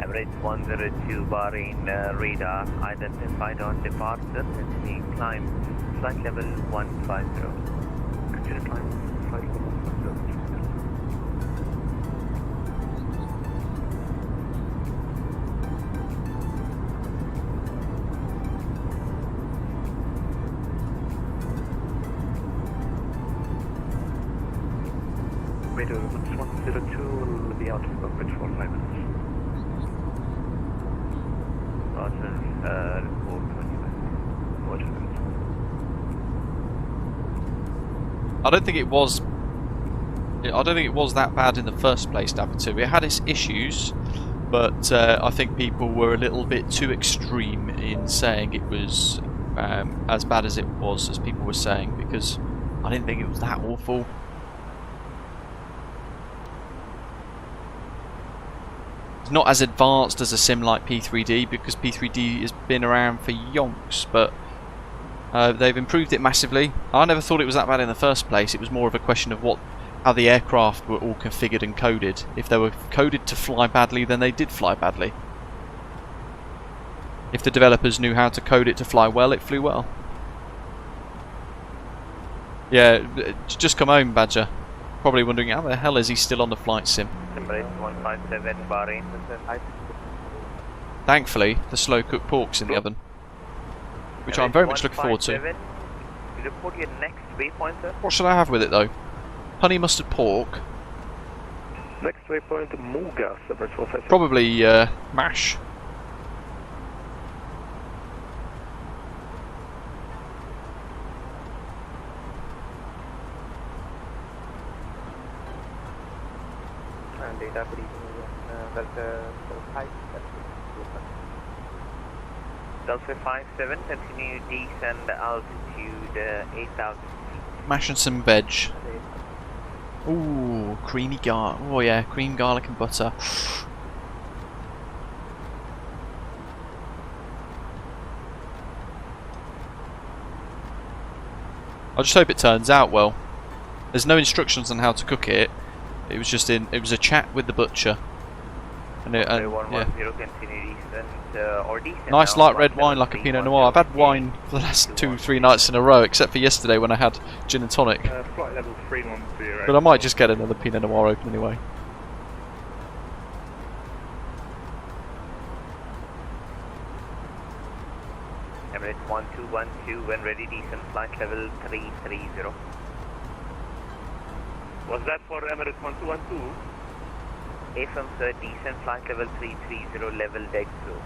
Emirates 102 Bahrain radar identified on departure. Continue climb flight level 150. Continue climb flight level 150. Radar 102 will be out of coverage for 5 minutes. I don't think it was that bad in the first place, David 2. It had its issues, but I think people were a little bit too extreme in saying it was as bad as it was, as people were saying, because I didn't think it was that awful. It's not as advanced as a sim like P3D, because P3D has been around for yonks, but they've improved it massively. I never thought it was that bad in the first place. It was more of a question of how the aircraft were all configured and coded. If they were coded to fly badly, then they did fly badly. If the developers knew how to code it to fly well, it flew well. Yeah, just come home, Badger. Probably wondering how the hell is he still on the flight sim. Embrace 157 Bahrain. Thankfully, the slow cooked pork's in the oven, which I'm very much looking forward to. Report your next waypoint, sir. What should I have with it though? Honey mustard pork. Next waypoint, Mugas, Embrace 157. Probably mash. Data briefing. Delta 57, continue descend altitude 8,000 feet. Mash and some veg. Ooh, creamy garlic. Oh yeah, cream, garlic and butter. I just hope it turns out well. There's no instructions on how to cook it. It was just it was a chat with the butcher. And nice light red wine like a Pinot Noir. I've had wine for the last 2-3 nights in a row, except for yesterday when I had gin and tonic. Flight level 310. But I might just get another Pinot Noir open anyway. Emirates 1212, when ready, descent flight level 330. Was that for Emirates 1212? AFM sir, descent flight level 330, level deck slow.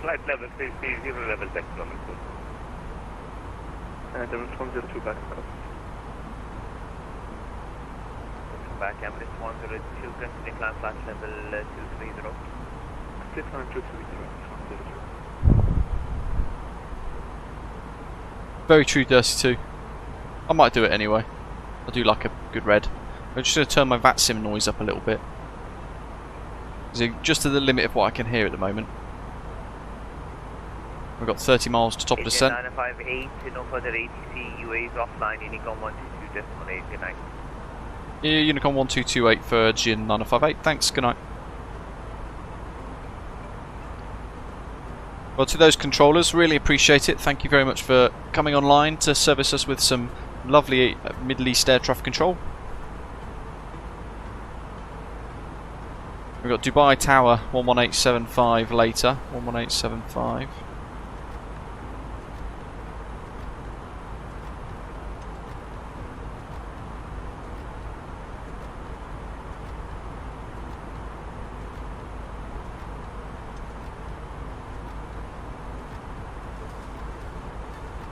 Flight level 330, level deck slow. And Emirates 102 back. Back Emirates 102, continue climb flight level 230. Click on 230. Very true, Dirty 2. I might do it anyway. I do like a good red. I'm just going to turn my VATSIM noise up a little bit. Just to the limit of what I can hear at the moment. We've got 30 miles to top descent. 958, no further ATC, UA is offline, Unicom 122.8, good night. Yeah, Unicom 1228 for Gin 958, thanks, good night. Well, to those controllers, really appreciate it. Thank you very much for coming online to service us with some lovely Middle East air traffic control. We've got Dubai Tower 11875 later, 11875.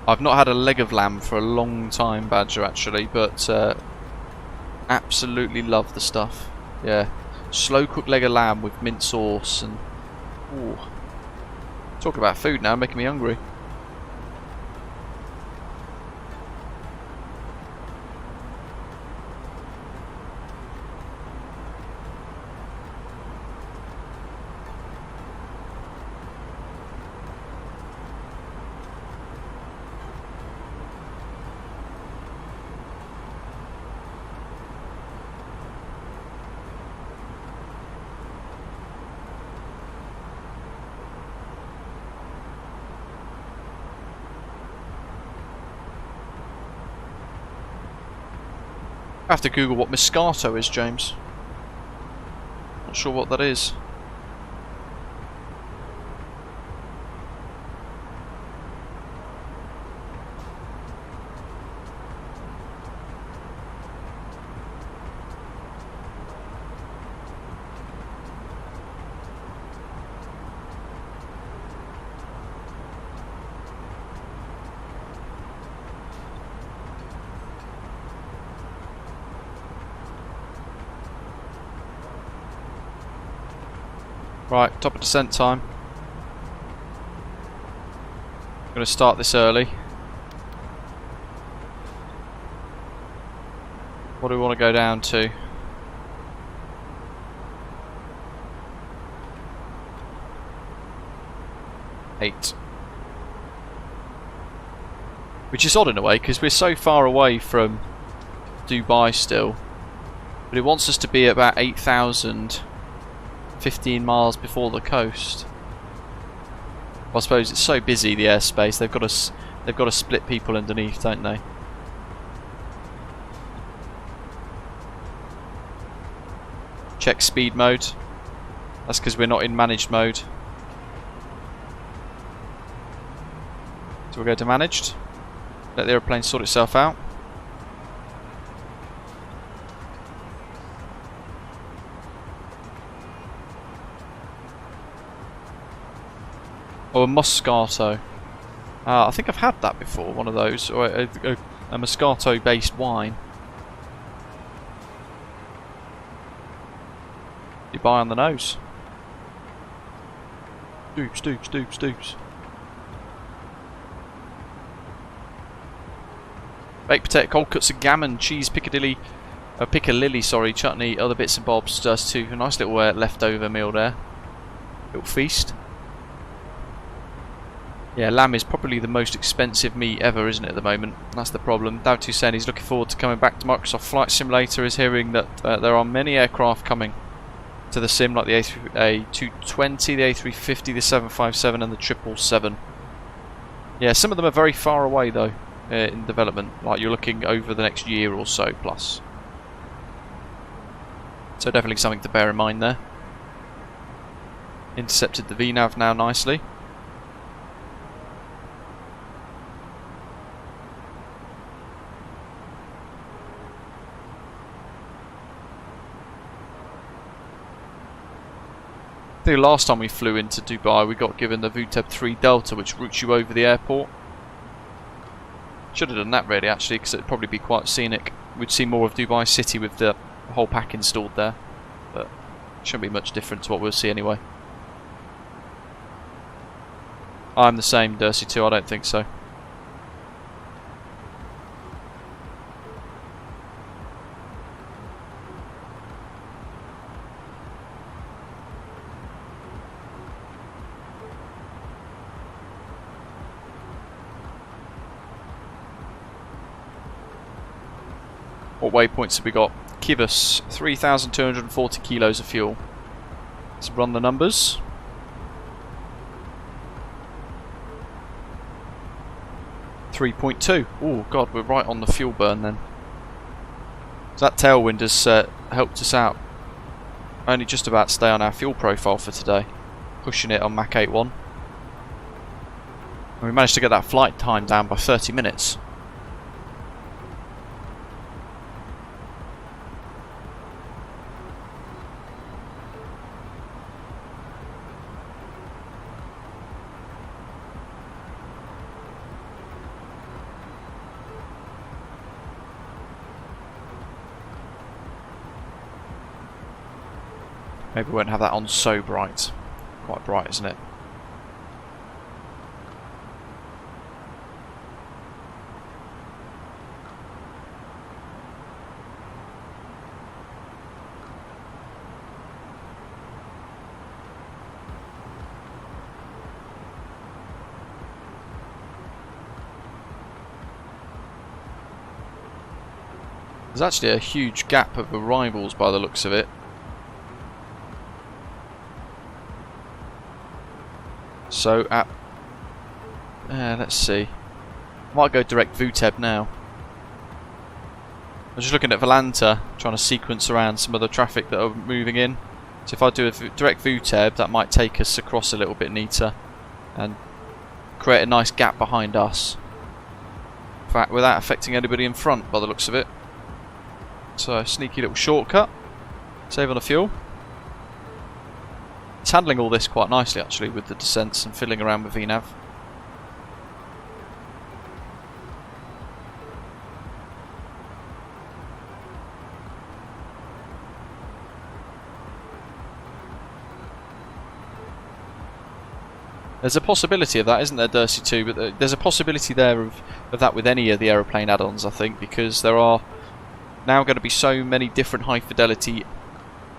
I've not had a leg of lamb for a long time, Badger, actually, but absolutely love the stuff. Yeah, slow cooked leg of lamb with mint sauce and ooh. Talk about food now, making me hungry. I have to Google what Moscato is, James. Not sure what that is. Right, top of descent time. I'm going to start this early. What do we want to go down to? Eight. Which is odd in a way, because we're so far away from Dubai still. But it wants us to be at about 8,000 15 miles before the coast. I suppose it's so busy, the airspace. They've got to split people underneath, don't they? Check speed mode. That's because we're not in managed mode. So we'll go to managed. Let the aeroplane sort itself out. Or a Moscato. I think I've had that before, one of those. Or a Moscato based wine. You buy on the nose. Doops, doops, doops, doops. Baked potato, cold cuts of gammon, cheese, Piccadilly, sorry, chutney, other bits and bobs, just too. A nice little leftover meal there. Little feast. Yeah, lamb is probably the most expensive meat ever, isn't it, at the moment? That's the problem. Dao saying he's looking forward to coming back to Microsoft Flight Simulator, is hearing that there are many aircraft coming to the sim, like the A220, the A350, the 757 and the 777. Yeah, some of them are very far away though in development, like you're looking over the next year or so plus. So definitely something to bear in mind there. Intercepted the VNAV now nicely. I think last time we flew into Dubai we got given the VTEB 3 Delta, which routes you over the airport. Should have done that really actually, because it'd probably be quite scenic. We'd see more of Dubai City with the whole pack installed there, but shouldn't be much different to what we'll see anyway. I'm the same, Dursey too, I don't think so. What waypoints have we got? Kibus, 3,240 kilos of fuel. Let's run the numbers. .2. Oh god, we're right on the fuel burn then. So that tailwind has helped us out. Only just about to stay on our fuel profile for today. Pushing it on Mach 8.1. And we managed to get that flight time down by 30 minutes. Maybe we won't have that on so bright. Quite bright, isn't it? There's actually a huge gap of arrivals by the looks of it. So at let's see, might go direct VTEB now. I'm just looking at Volanta, trying to sequence around some of the traffic that are moving in. So if I do a direct VTEB, that might take us across a little bit neater and create a nice gap behind us. In fact, without affecting anybody in front by the looks of it. So a sneaky little shortcut, save on the fuel. It's handling all this quite nicely actually with the descents and fiddling around with VNAV. There's a possibility of that, isn't there, Dursey too? But there's a possibility there of that with any of the aeroplane add-ons, I think, because there are now going to be so many different high fidelity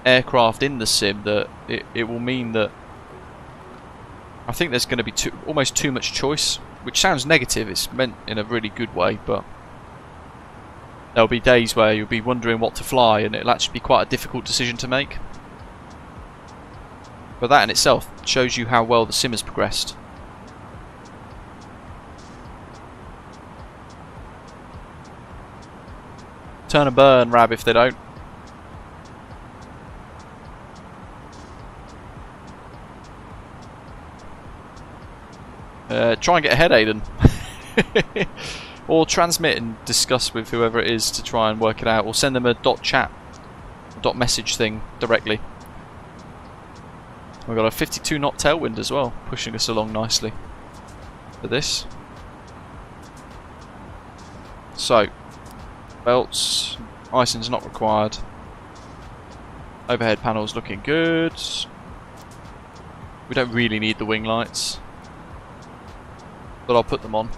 aircraft in the sim that it will mean that I think there's going to be almost too much choice, which sounds negative. It's meant in a really good way, but there'll be days where you'll be wondering what to fly and it'll actually be quite a difficult decision to make. But that in itself shows you how well the sim has progressed. Turn and burn, Rab, if they don't. Try and get ahead, Aiden. Or transmit and discuss with whoever it is to try and work it out, or send them a .chat, .message thing directly. We've got a 52 knot tailwind as well, pushing us along nicely for this. So, belts, icing's not required. Overhead panels looking good. We don't really need the wing lights, but I'll put them on.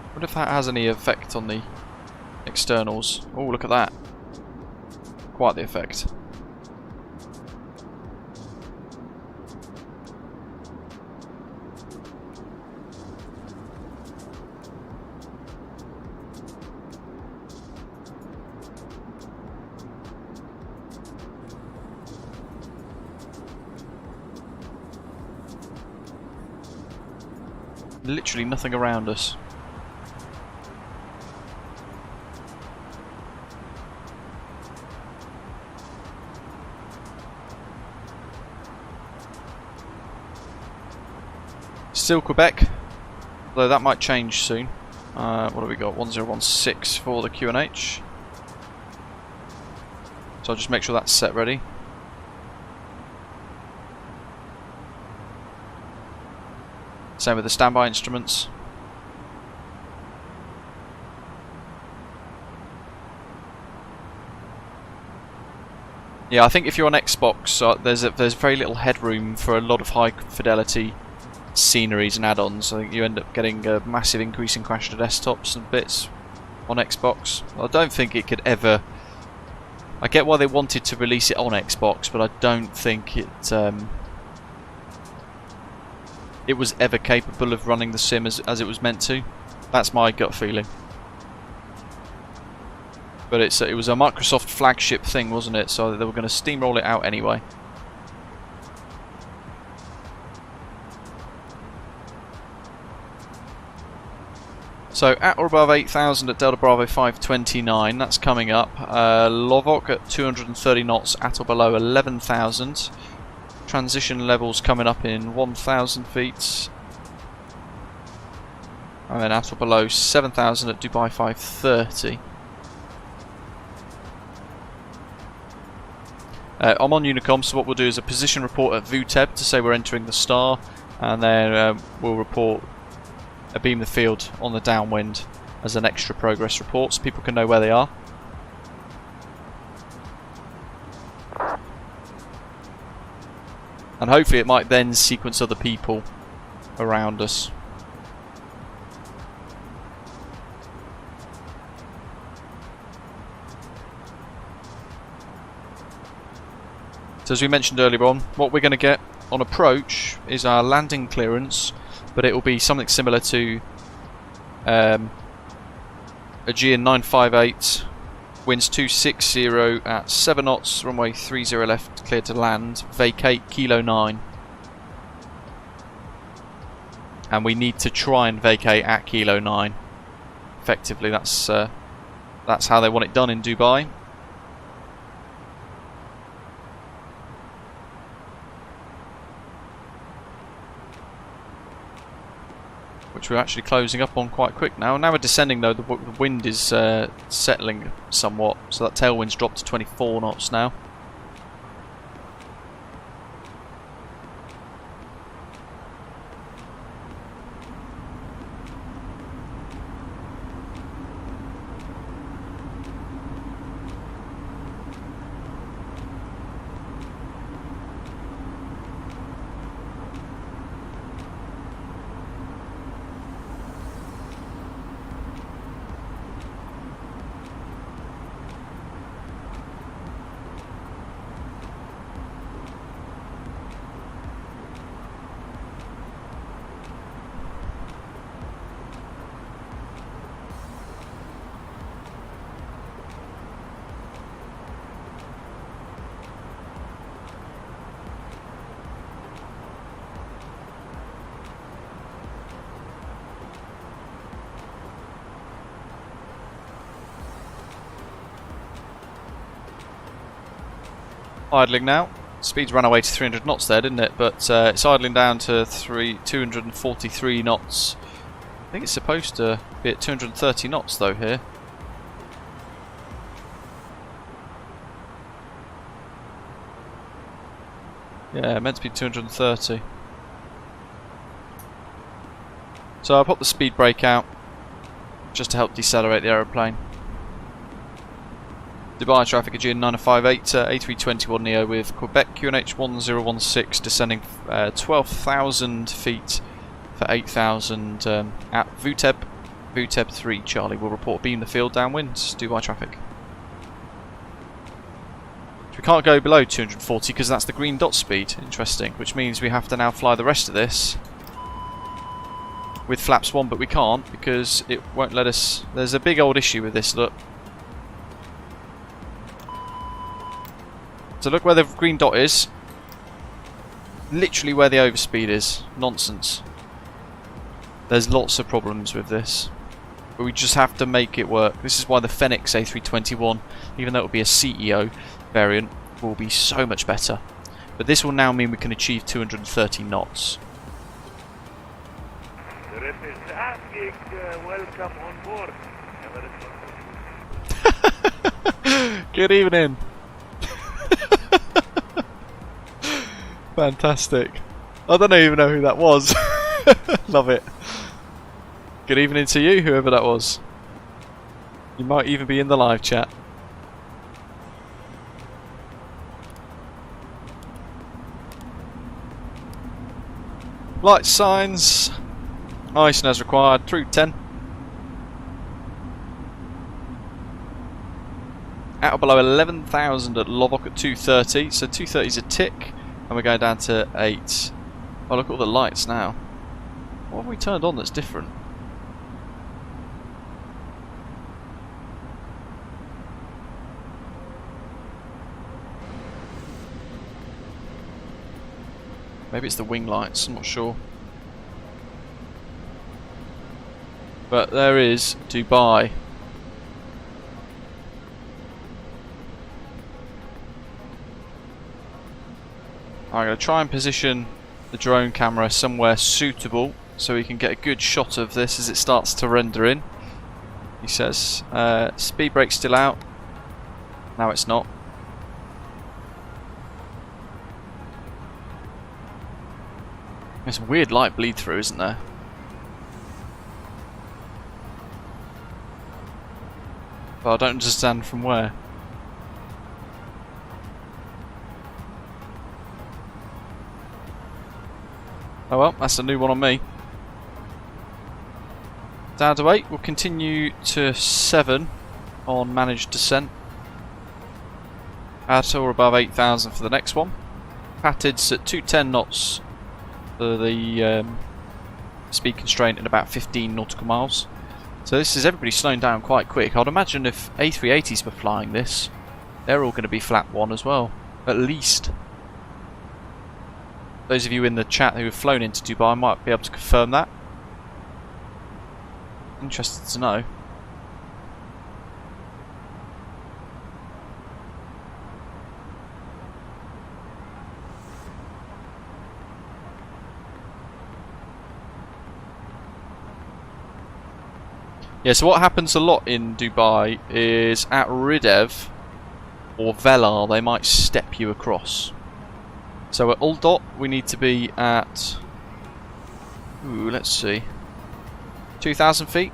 I wonder if that has any effect on the externals. Oh, look at that. Quite the effect. Literally nothing around us. Still Quebec, though that might change soon. What have we got? 1016 for the QNH. So I'll just make sure that's set ready. Same with the standby instruments. Yeah, I think if you're on Xbox, there's very little headroom for a lot of high fidelity sceneries and add-ons. I think you end up getting a massive increase in crash to desktops and bits on Xbox. I don't think it could ever. I get why they wanted to release it on Xbox, but I don't think it was ever capable of running the sim as it was meant to. That's my gut feeling. But it was a Microsoft flagship thing, wasn't it? So they were going to steamroll it out anyway. So at or above 8,000 at Delta Bravo 529, that's coming up. Lovok at 230 knots at or below 11,000. Transition levels coming up in 1,000 feet. And then at or below 7,000 at Dubai 530. I'm on Unicom, so what we'll do is a position report at VTEB to say we're entering the star, and then we'll report a beam the field on the downwind as an extra progress report so people can know where they are. And hopefully it might then sequence other people around us. So as we mentioned earlier on, what we're going to get on approach is our landing clearance, but it will be something similar to Aegean 958, winds 260 at 7 knots, runway 30 left, cleared to land, vacate Kilo 9. And we need to try and vacate at Kilo 9. Effectively, that's how they want it done in Dubai. Which we're actually closing up on quite quick now. Now we're descending though, the wind is settling somewhat, so that tailwind's dropped to 24 knots now. Idling now. Speed's ran away to 300 knots there, didn't it? But it's idling down to 243 knots. I think it's supposed to be at 230 knots though here. Yeah, meant to be 230. So I'll pop the speed brake out just to help decelerate the aeroplane. Dubai traffic, Aegean 9058, A321neo with Quebec QNH 1016 descending 12,000 feet for 8,000 at VTEB 3 Charlie will report beam the field downwind, Dubai traffic. So we can't go below 240 because that's the green dot speed, interesting, which means we have to now fly the rest of this with flaps 1, but we can't because it won't let us. There's a big old issue with this, look. So look where the green dot is. Literally where the overspeed is. Nonsense. There's lots of problems with this. But we just have to make it work. This is why the Phoenix A321, even though it will be a CEO variant, will be so much better. But this will now mean we can achieve 230 knots. The rep is asking, welcome on board. Good evening. Fantastic. I don't even know who that was. Love it. Good evening to you, whoever that was. You might even be in the live chat. Light signs. Icing as required. Through 10. Out below 11,000 at Lovock at 230. So 230 is a tick. And we're going down to 8. Oh, look at all the lights now. What have we turned on that's different? Maybe it's the wing lights, I'm not sure. But there is Dubai. I'm going to try and position the drone camera somewhere suitable so we can get a good shot of this as it starts to render in. He says, speed brake's still out. Now it's not. There's some weird light bleed through, isn't there? But I don't understand from where. Oh well, that's a new one on me. Down to 8, we'll continue to 7 on managed descent. At or above 8,000 for the next one. Patid's at 210 knots for the speed constraint at about 15 nautical miles. So this is everybody slowing down quite quick. I'd imagine if A380s were flying this, they're all going to be flap 1 as well, at least. Those of you in the chat who have flown into Dubai might be able to confirm that. Interested to know. Yeah, so what happens a lot in Dubai is at Ridev or Velar they might step you across. So at Uldot we need to be at, let's see, 2,000 feet,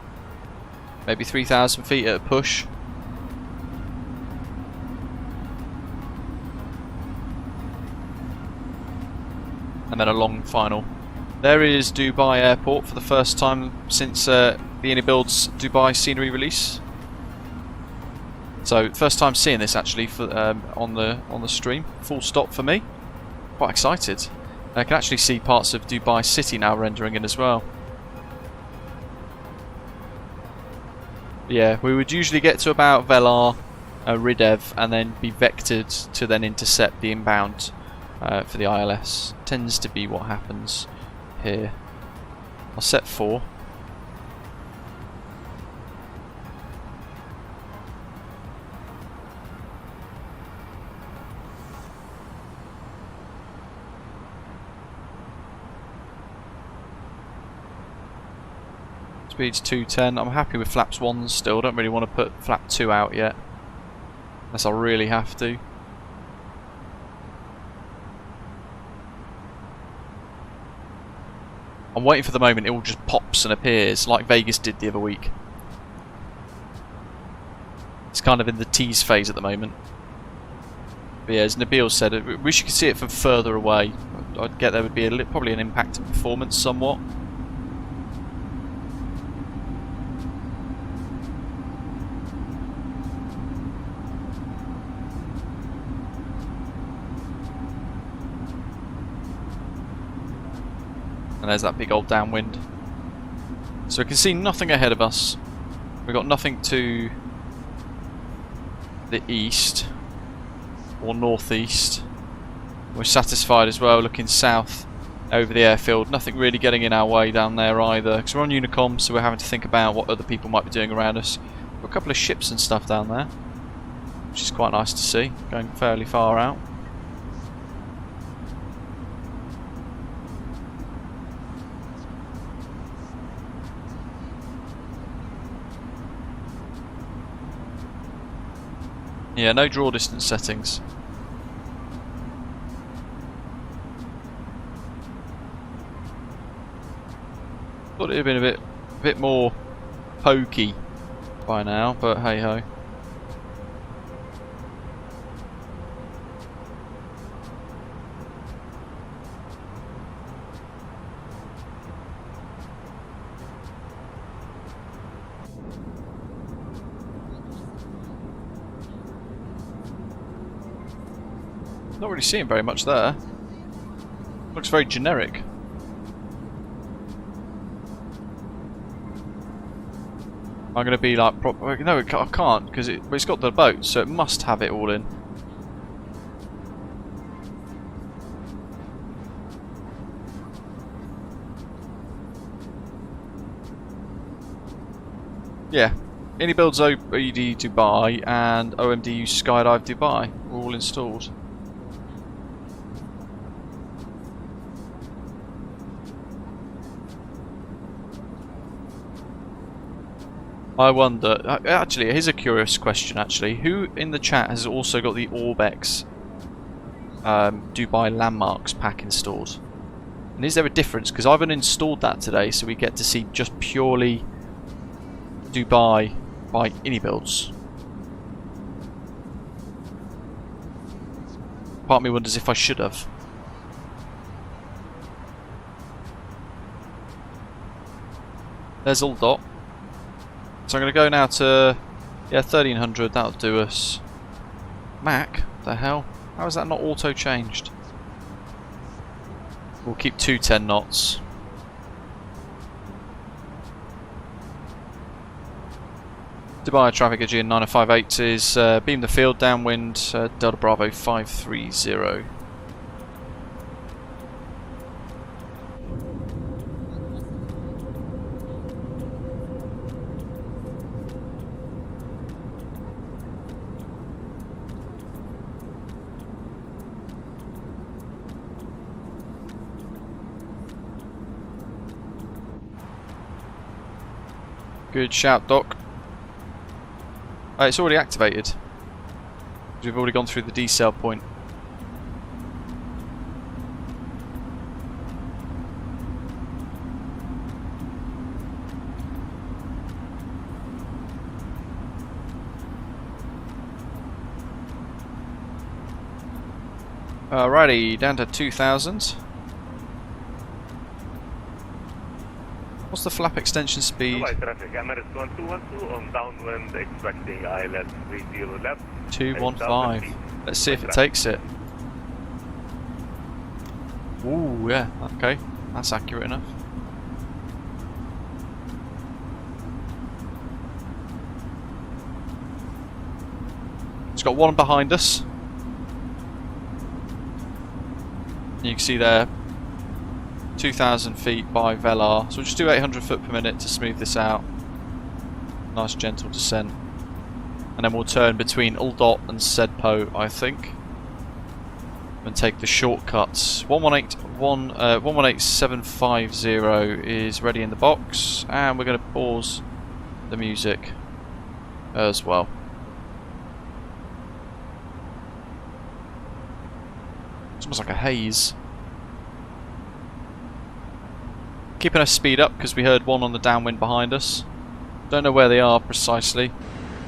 maybe 3,000 feet at a push. And then a long final. There is Dubai Airport for the first time since the iniBuilds Dubai scenery release. So first time seeing this actually for on the stream. Full stop for me. Quite excited. I can actually see parts of Dubai City now rendering in as well. Yeah, we would usually get to about Velar, Ridev, and then be vectored to then intercept the inbound for the ILS. Tends to be what happens here. I'll set 4. Speed's 210. I'm happy with flaps 1 still. Don't really want to put flap 2 out yet. Unless I really have to. I'm waiting for the moment it all just pops and appears, like Vegas did the other week. It's kind of in the tease phase at the moment. But yeah, as Nabil said, I wish you could see it from further away. I'd get there would be probably an impact in performance somewhat. And there's that big old downwind. So we can see nothing ahead of us. We've got nothing to the east or northeast. We're satisfied as well looking south over the airfield. Nothing really getting in our way down there either, because we're on Unicom, so we're having to think about what other people might be doing around us. We've got a couple of ships and stuff down there, which is quite nice to see, going fairly far out. Yeah, no draw distance settings. Thought it would have been a bit more pokey by now, but hey ho. Not really seeing very much there. Looks very generic. I'm going to be like, no, I can't, because it's got the boat, so it must have it all in. Yeah, iniBuilds OED Dubai and OMDU Skydive Dubai are all installed. I wonder, actually, here's a curious question actually. Who in the chat has also got the Orbex Dubai Landmarks pack installed? And is there a difference? Because I've uninstalled that today, so we get to see just purely Dubai by iniBuilds. Part of me wonders if I should have. There's all dot. So I'm going to go now to, yeah, 1300, that'll do us. Mac, what the hell? How is that not auto-changed? We'll keep 210 knots. Dubai traffic Aegean 9058 is beam the field, downwind, Delta Bravo 530. Good shout, Doc. It's already activated. We've already gone through the decel point. Alrighty, down to 2000. What's the flap extension speed? Dubai traffic, Emirates 1212 on downwind, expecting island 30 left. 215. Let's see if it takes it. Ooh, yeah, okay. That's accurate enough. It's got one behind us. You can see there 2,000 feet by Velar, so we'll just do 800 foot per minute to smooth this out. Nice gentle descent. And then we'll turn between Uldot and Sedpo, I think. and take the shortcuts. 118750 is ready in the box, and we're going to pause the music as well. It's almost like a haze. Keeping us speed up because we heard one on the downwind behind us. Don't know where they are precisely,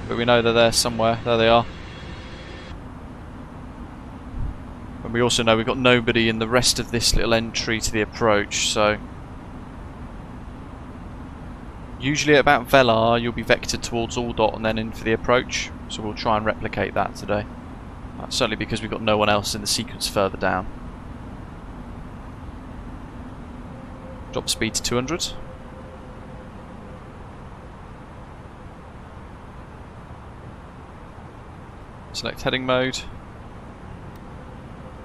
but we know they're there somewhere. There they are. And we also know we've got nobody in the rest of this little entry to the approach, so usually at about Velar you'll be vectored towards Aldot and then in for the approach, so we'll try and replicate that today. Certainly because we've got no one else in the sequence further down. Drop speed to 200. Select heading mode.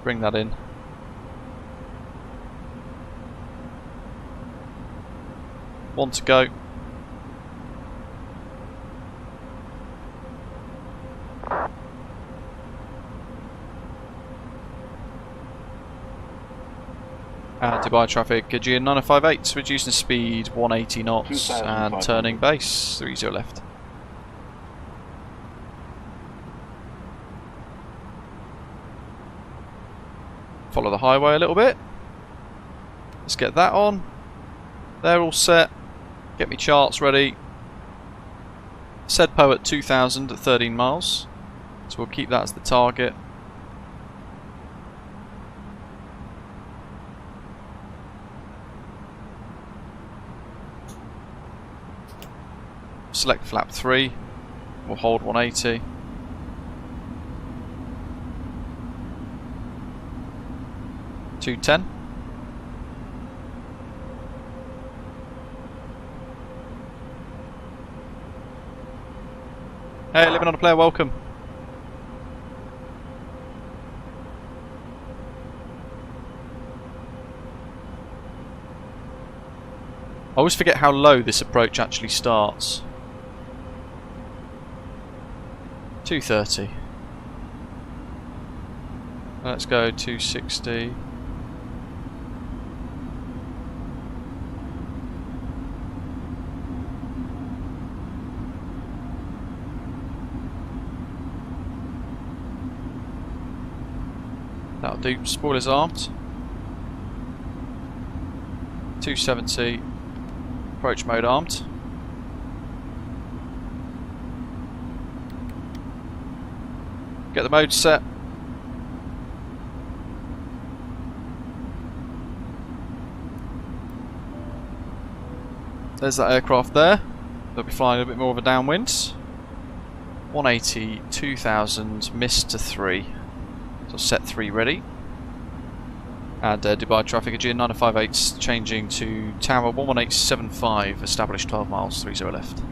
Bring that in. One to go. Dubai traffic, Aegean 9058, reducing speed 180 knots and turning base 30 left. Follow the highway a little bit. Let's get that on. They're all set. Get me charts ready. SEDPO at 2000 at 13 miles. So we'll keep that as the target. Select flap 3. We'll hold 180. .210. Hey, living on a player, welcome. I always forget how low this approach actually starts. 230. Let's go 260. That'll do. Spoilers armed. 270. Approach mode armed. Get the mode set. There's that aircraft there. They'll be flying a bit more of a downwind. 180, 2000, missed to 3. So set 3 ready. And Dubai traffic, Aegean 9058 changing to tower 11875, established 12 miles, 30 left.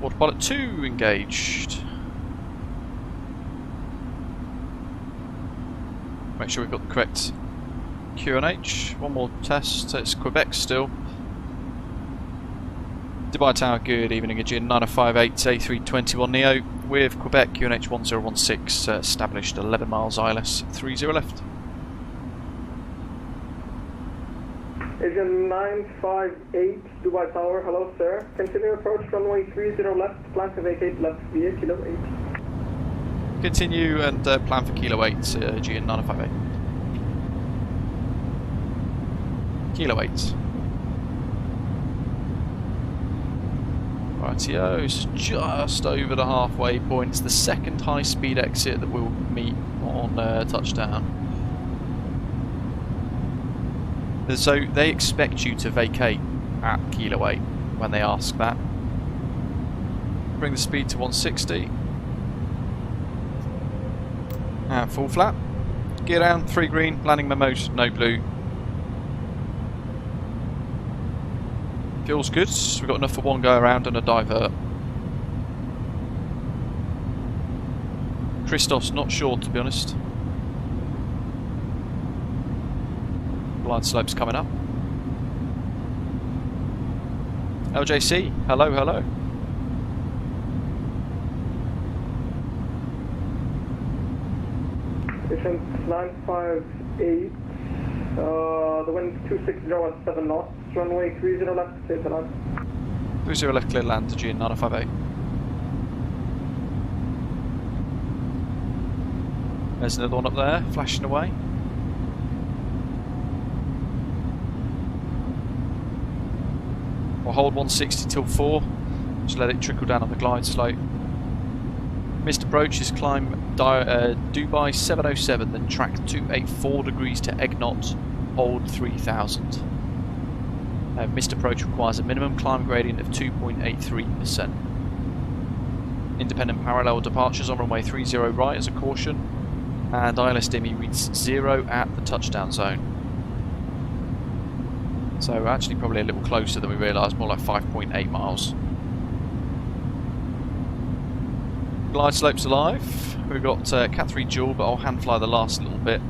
Autopilot 2 engaged. Make sure we've got the correct QNH. One more test, it's Quebec still. Dubai Tower, good evening, Aegean 9058 A321neo with Quebec QNH 1016, established 11 miles ILS, 30 left. Aegean 958 Dubai Tower, hello sir. Continue approach runway 30 left, plan to vacate left via kilo 8. Continue and plan for kilo 8, Aegean 958. Kilo 8. Rightio, it's just over the halfway point. It's the second high speed exit that we'll meet on touchdown. So they expect you to vacate at kilo 8 when they ask that. Bring the speed to 160. And full flap. Gear down, 3 green, landing memos, no blue. Feels good, we've got enough for one go around and a divert. Christoph's not sure, to be honest. Blind slope's coming up. LJC, hello, hello. Agent 958, the wind 260 at 7 knots, runway 30 left, clear to land. 30 left, clear to land, Aegean 9058. There's another one up there, flashing away. We'll hold 160 till 4, just let it trickle down on the glide slope. Missed approach is climb Dubai 707, then track 284 degrees to egg knot, hold 3000. Missed approach requires a minimum climb gradient of 2.83%. Independent parallel departures on runway 30 right as a caution, and ILS DIMI reads 0 at the touchdown zone. So we're actually probably a little closer than we realised, more like 5.8 miles. Glide slope's alive. We've got Cat 3 dual, but I'll hand fly the last little bit.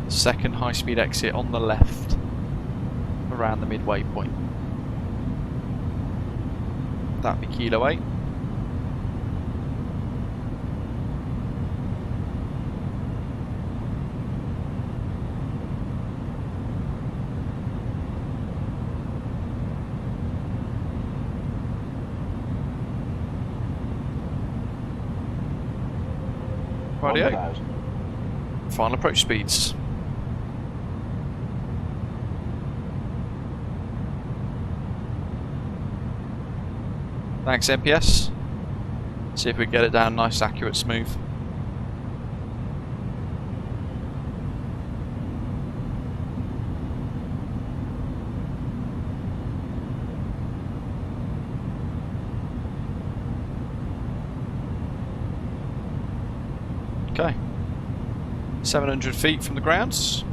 Second high-speed exit on the left around the midway point. That'd be Kilo 8. Rightio. Final approach speeds. Thanks MPS. See if we can get it down nice, accurate, smooth. Okay. 700 feet from the grounds.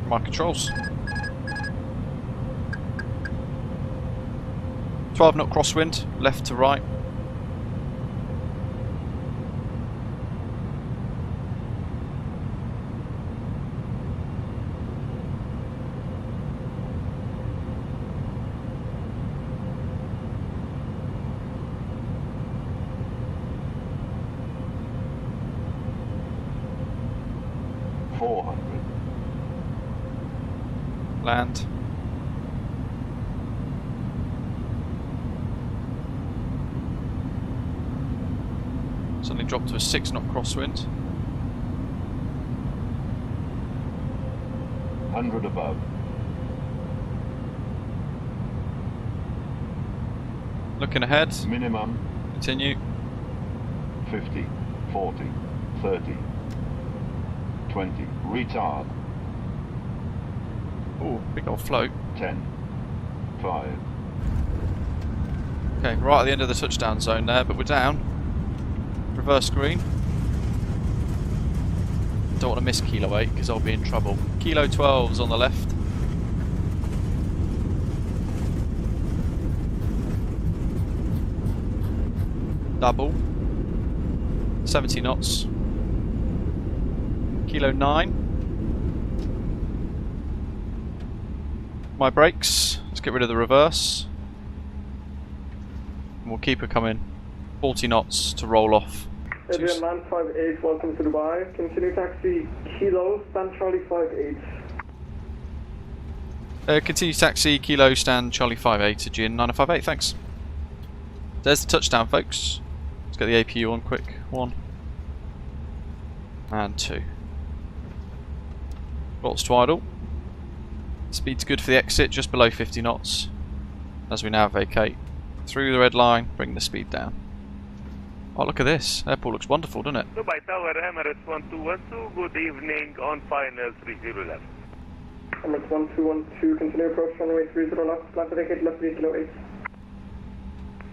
My controls. 12 knot crosswind, left to right. Land. Suddenly dropped to a 6 knot crosswind. 100 above. Looking ahead. Minimum. Continue. 50, 40, 30, 20. Retard. Oh, big old float. 10, 5. Okay, right at the end of the touchdown zone there, but we're down. Reverse green. Don't want to miss Kilo 8 because I'll be in trouble. Kilo 12's on the left. Double. 70 knots. Kilo 9. My brakes. Let's get rid of the reverse. And we'll keep her coming. 40 knots to roll off. Aegean 958, welcome to Dubai. Continue taxi Kilo, stand Charlie 58. Continue taxi Kilo, stand Charlie 58, Aegean 958, thanks. There's the touchdown, folks. Let's get the APU on quick. 1 and 2. Lots to idle. Speed's good for the exit, just below 50 knots. As we now vacate through the red line, bring the speed down. Oh, look at this. Airport looks wonderful, doesn't it? Dubai Tower, Emirates 1212, good evening, on final 30 left. Emirates 1212, continue approach runway 30 left, plan to vacate left 3 kilo 8.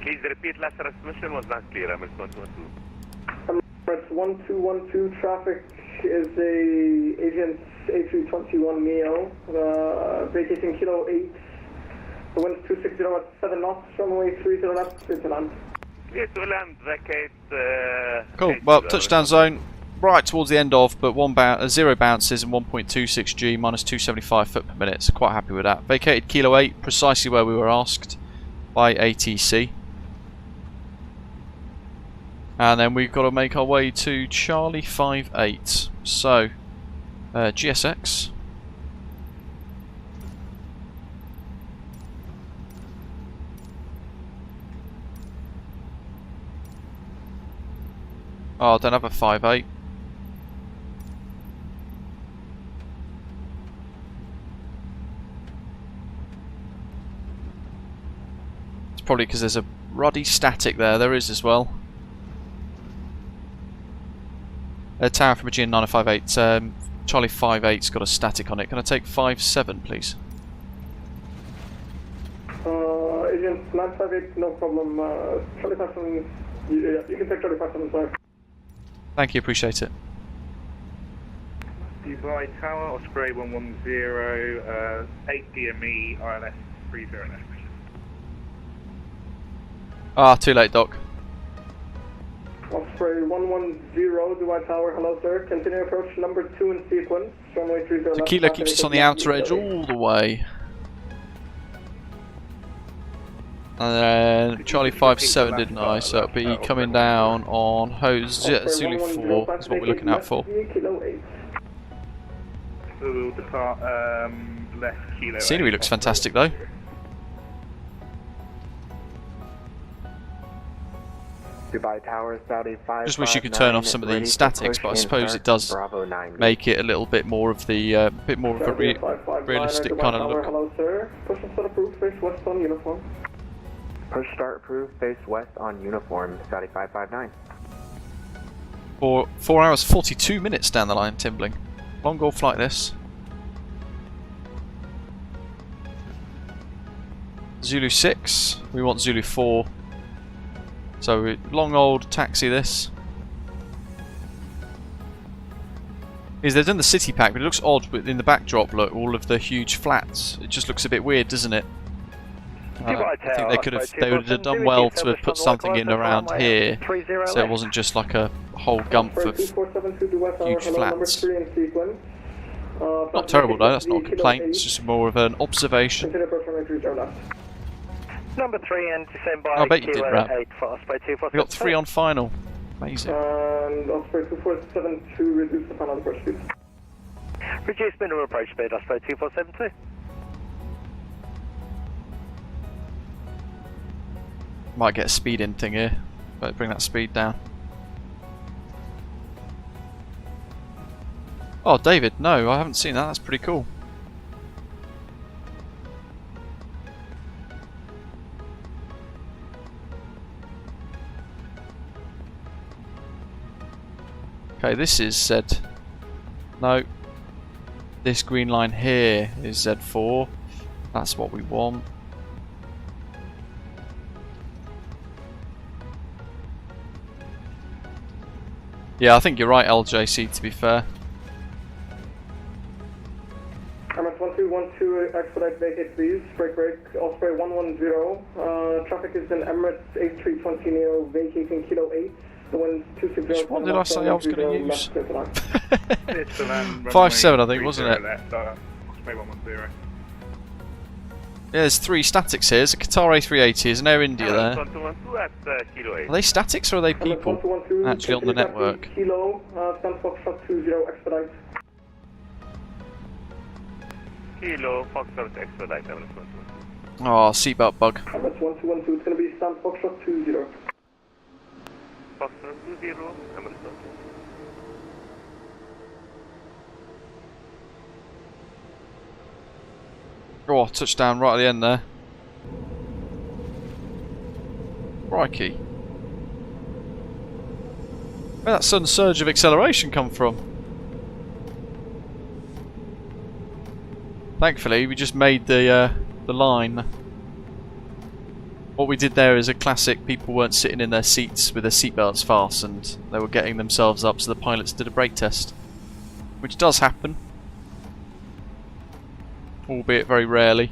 Please repeat, last transmission was not clear, Emirates 1212. Emirates 1212, traffic is a Aegean A321neo, vacating kilo 8, The wind's 260 at 7 knots, runway 30 left, clear to land. Clear to land, vacate. Cool. Well, touchdown zone right towards the end of, but 0 bounces and 1.26 G, minus 275 foot per minute. So quite happy with that. Vacated Kilo 8, precisely where we were asked by ATC. And then we've got to make our way to Charlie 58. So, GSX. Oh, I don't have a 5.8. It's probably because there's a ruddy static there. There is as well. Tower from Aegean 9058. Charlie 58's got a static on it. Can I take 5.7, please? Aegean 958, no problem. Charlie 57, you can take Charlie 57, sorry. Thank you, appreciate it. Dubai Tower, Osprey 110, 8 DME, ILS 30 next. Ah, too late, Doc. Osprey 110, Dubai Tower, hello sir. Continue approach number 2 in sequence. Runway 30 left. Tequila keeps us on the outer edge all the way. And then Charlie 57 didn't I, so it'll be coming down on Zulu 4, that's what we're looking out for. We'll depart left Kilo 8. Scenery looks fantastic though. Dubai Tower, Saudi 5. Just wish you could turn off some of the statics, but I suppose it does make it a little bit more of the a realistic kind of look. Hello sir. Push and start approved, face west on uniform. Push start approved, face west on uniform, Saudi 559. For 4 hours 42 minutes down the line, Timbling. Long haul flight this. Zulu 6, we want Zulu 4. So long old taxi this. They've done the city pack, but it looks odd in the backdrop, look, all of the huge flats. It just looks a bit weird, doesn't it? I think they would have done well to have put something in around here, so it wasn't just like a whole gump of huge flats. Not terrible though, that's not a complaint, it's just more of an observation. Number 3 and descend by I bet you did, Kilo Rat. 8 for Osprey 2472. We got 3 on final. Amazing. And Osprey 2472, reduce the final approach speed. Reduce minimum approach speed, Osprey 2472. Might get a speed in thing here, but bring that speed down. Oh, David, no, I haven't seen that. That's pretty cool. Okay, this is Z. No. This green line here is Z4. That's what we want. Yeah, I think you're right, LJC, to be fair. MS1212, expedite vacate please, break, Osprey 110, traffic is in Emirates A321neo, vacating Kilo 8, the wind's 260. Which one did I say I was going to use? 5.7 5.7 I think, wasn't it? Osprey 110. Yeah, there's 3 statics here. There's a Qatar A380, there's an Air India there. Are they statics or are they people actually on the network? Kilo, stand Foxtrot 20, expedite. Kilo, Foxtrot, expedite, Oh, seatbelt bug. MS1212, it's going to be stand Foxtrot 20. Foxtrot 20, Oh, touchdown right at the end there. Crikey. Where'd that sudden surge of acceleration come from? Thankfully, we just made the line. What we did there is a classic, people weren't sitting in their seats with their seatbelts fastened. They were getting themselves up, so the pilots did a brake test. Which does happen. Albeit very rarely.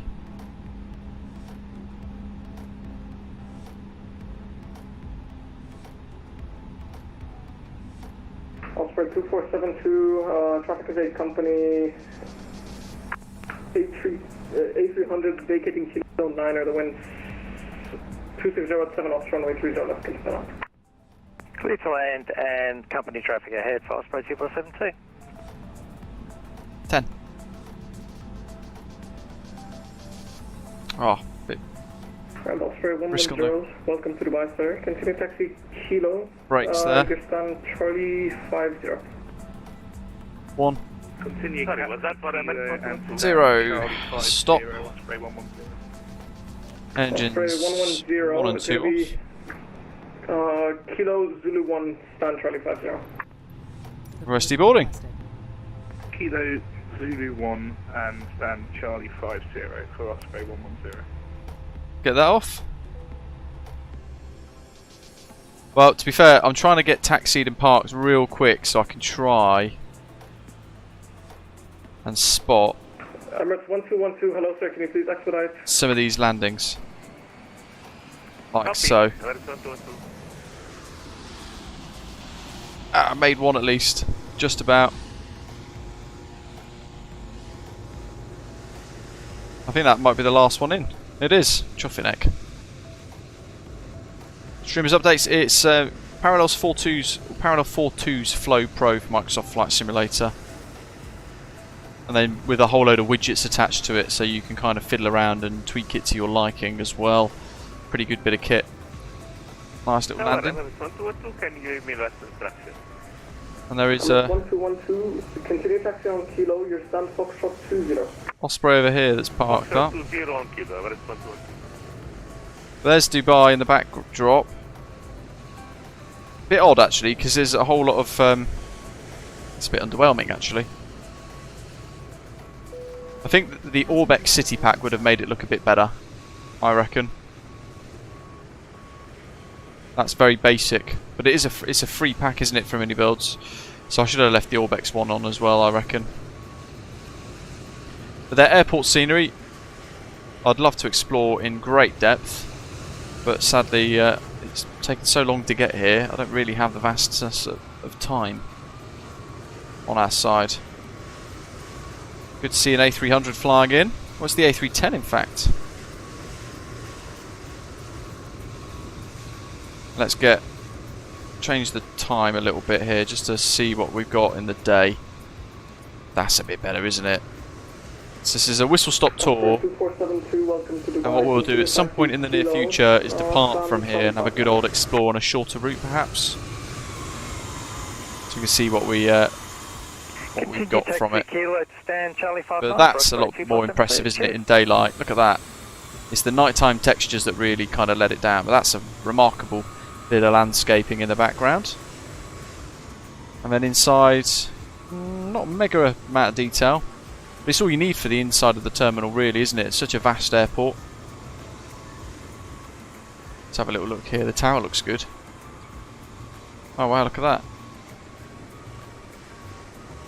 2472, traffic is 8 company, A300 vacating kilo 9, the winds 260 at 7 off runway 30 left, continue on. Clear to land and company traffic ahead for Osprey 2472. 10. Oh, bit And Osprey risk on 110, welcome to Dubai, sir. Continue taxi kilo. Brakes there. Pakistan Charlie 50. 1. Continue. Sorry, was that for American? 0. Stop. Osprey 110. Engines Osprey 110, 1 and 2 off. Kilo Zulu 1, stand Charlie 50. Reverse deboarding. Kilo Zulu 1 and stand Charlie 50 for Osprey 110. Get that off. Well, to be fair, I'm trying to get taxied and parked real quick so I can try and spot Emirates 1212, hello sir, can you please expedite? some of these landings. Like Copy. so. Emirates 1212. Ah, I made one at least. Just about. I think that might be the last one in. It is. Chuffy neck. Streamers updates. It's Parallel 42's Flow Pro for Microsoft Flight Simulator. And then with a whole load of widgets attached to it, so you can kind of fiddle around and tweak it to your liking as well. Pretty good bit of kit. Nice little landing. Emirates 1212, can you give me last instruction? And there is 1212, continue taxi on Kilo, your stand Foxtrot 20. Osprey over here that's parked up. 20 on Kilo, Emirates 1212. There's Dubai in the backdrop. Bit odd actually, because there's a whole lot of it's a bit underwhelming actually. I think the Orbex City Pack would have made it look a bit better, I reckon. That's very basic, but it's a free pack, isn't it, from iniBuilds? So I should have left the Orbex one on as well, I reckon. But their airport scenery, I'd love to explore in great depth, but sadly it's taken so long to get here. I don't really have the vastness of time on our side. Good to see an A300 flying in. What's the A310 in fact? Let's change the time a little bit here just to see what we've got in the day. That's a bit better, isn't it? So this is a whistle stop tour, and what we'll do at some point in the near future is depart from here and have a good old explore on a shorter route perhaps. So you can see what we've got from it. But that's a lot more impressive, isn't it, in daylight? Look at that. It's the nighttime textures that really kind of let it down, but that's a remarkable bit of landscaping in the background. And then inside, not a mega amount of detail, but it's all you need for the inside of the terminal really, isn't it? It's such a vast airport. Let's have a little look here. The tower looks good. Oh wow, look at that.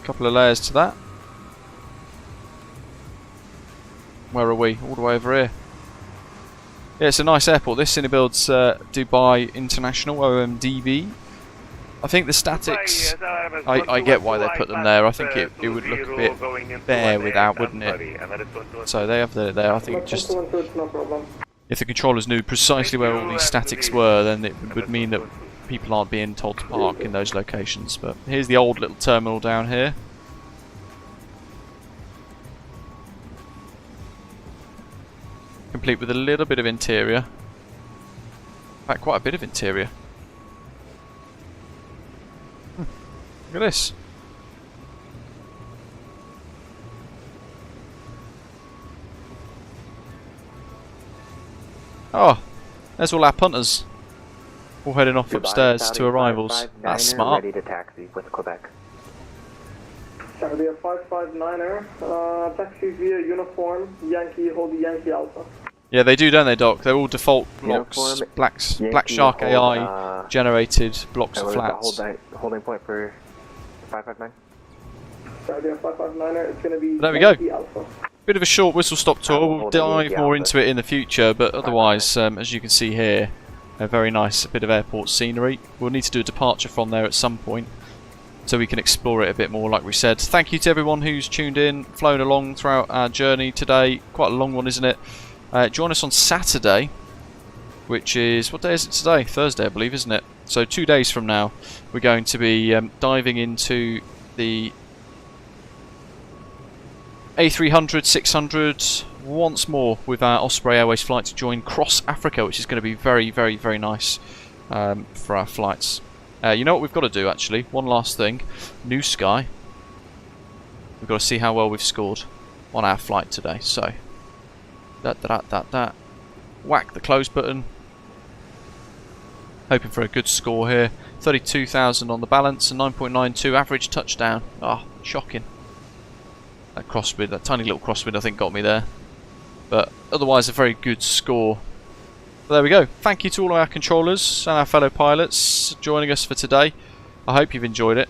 Couple of layers to that. Where are we? All the way over here. Yeah, it's a nice airport. This iniBuilds Dubai International OMDB. I think the statics, I get why they put them there. I think it would look a bit bare without, wouldn't it? So they have it there. I think just if the controllers knew precisely where all these statics were, then it would mean that people aren't being told to park in those locations. But here's the old little terminal down here. Complete with a little bit of interior. In fact, quite a bit of interior. Look at this. Oh, there's all our punters. All heading off upstairs to arrivals. That's smart. Ready to taxi with Quebec. Saturday 559er, taxi via uniform, Yankee, hold the Yankee Alpha. Yeah, they do, don't they, Doc? They're all default blocks, Black Shark AI generated blocks of flats. Holding point for 559. Saturday 559er, it's going to be There we Yankee go. Alpha. Bit of a short whistle stop tour. We'll dive more into it in the future, but otherwise, as you can see here, a very nice bit of airport scenery. We'll need to do a departure from there at some point. so we can explore it a bit more, like we said. Thank you to everyone who's tuned in, flown along throughout our journey today. Quite a long one, isn't it? Join us on Saturday, which is, what day is it today? Thursday, I believe, isn't it? So 2 days from now, we're going to be diving into the A300, 600 once more with our Osprey Airways flight to join Cross Africa, which is going to be very, very, very nice for our flights. You know what we've got to do, actually? One last thing. New sky. We've got to see how well we've scored on our flight today. So, whack the close button. Hoping for a good score here. 32,000 on the balance and 9.92 average touchdown. Ah, oh, shocking. That crosswind, that tiny little crosswind, I think got me there. But otherwise, a very good score. But there we go. Thank you to all of our controllers and our fellow pilots joining us for today. I hope you've enjoyed it.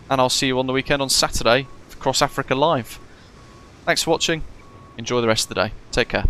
And I'll see you on the weekend on Saturday for Cross Africa Live. Thanks for watching. Enjoy the rest of the day. Take care.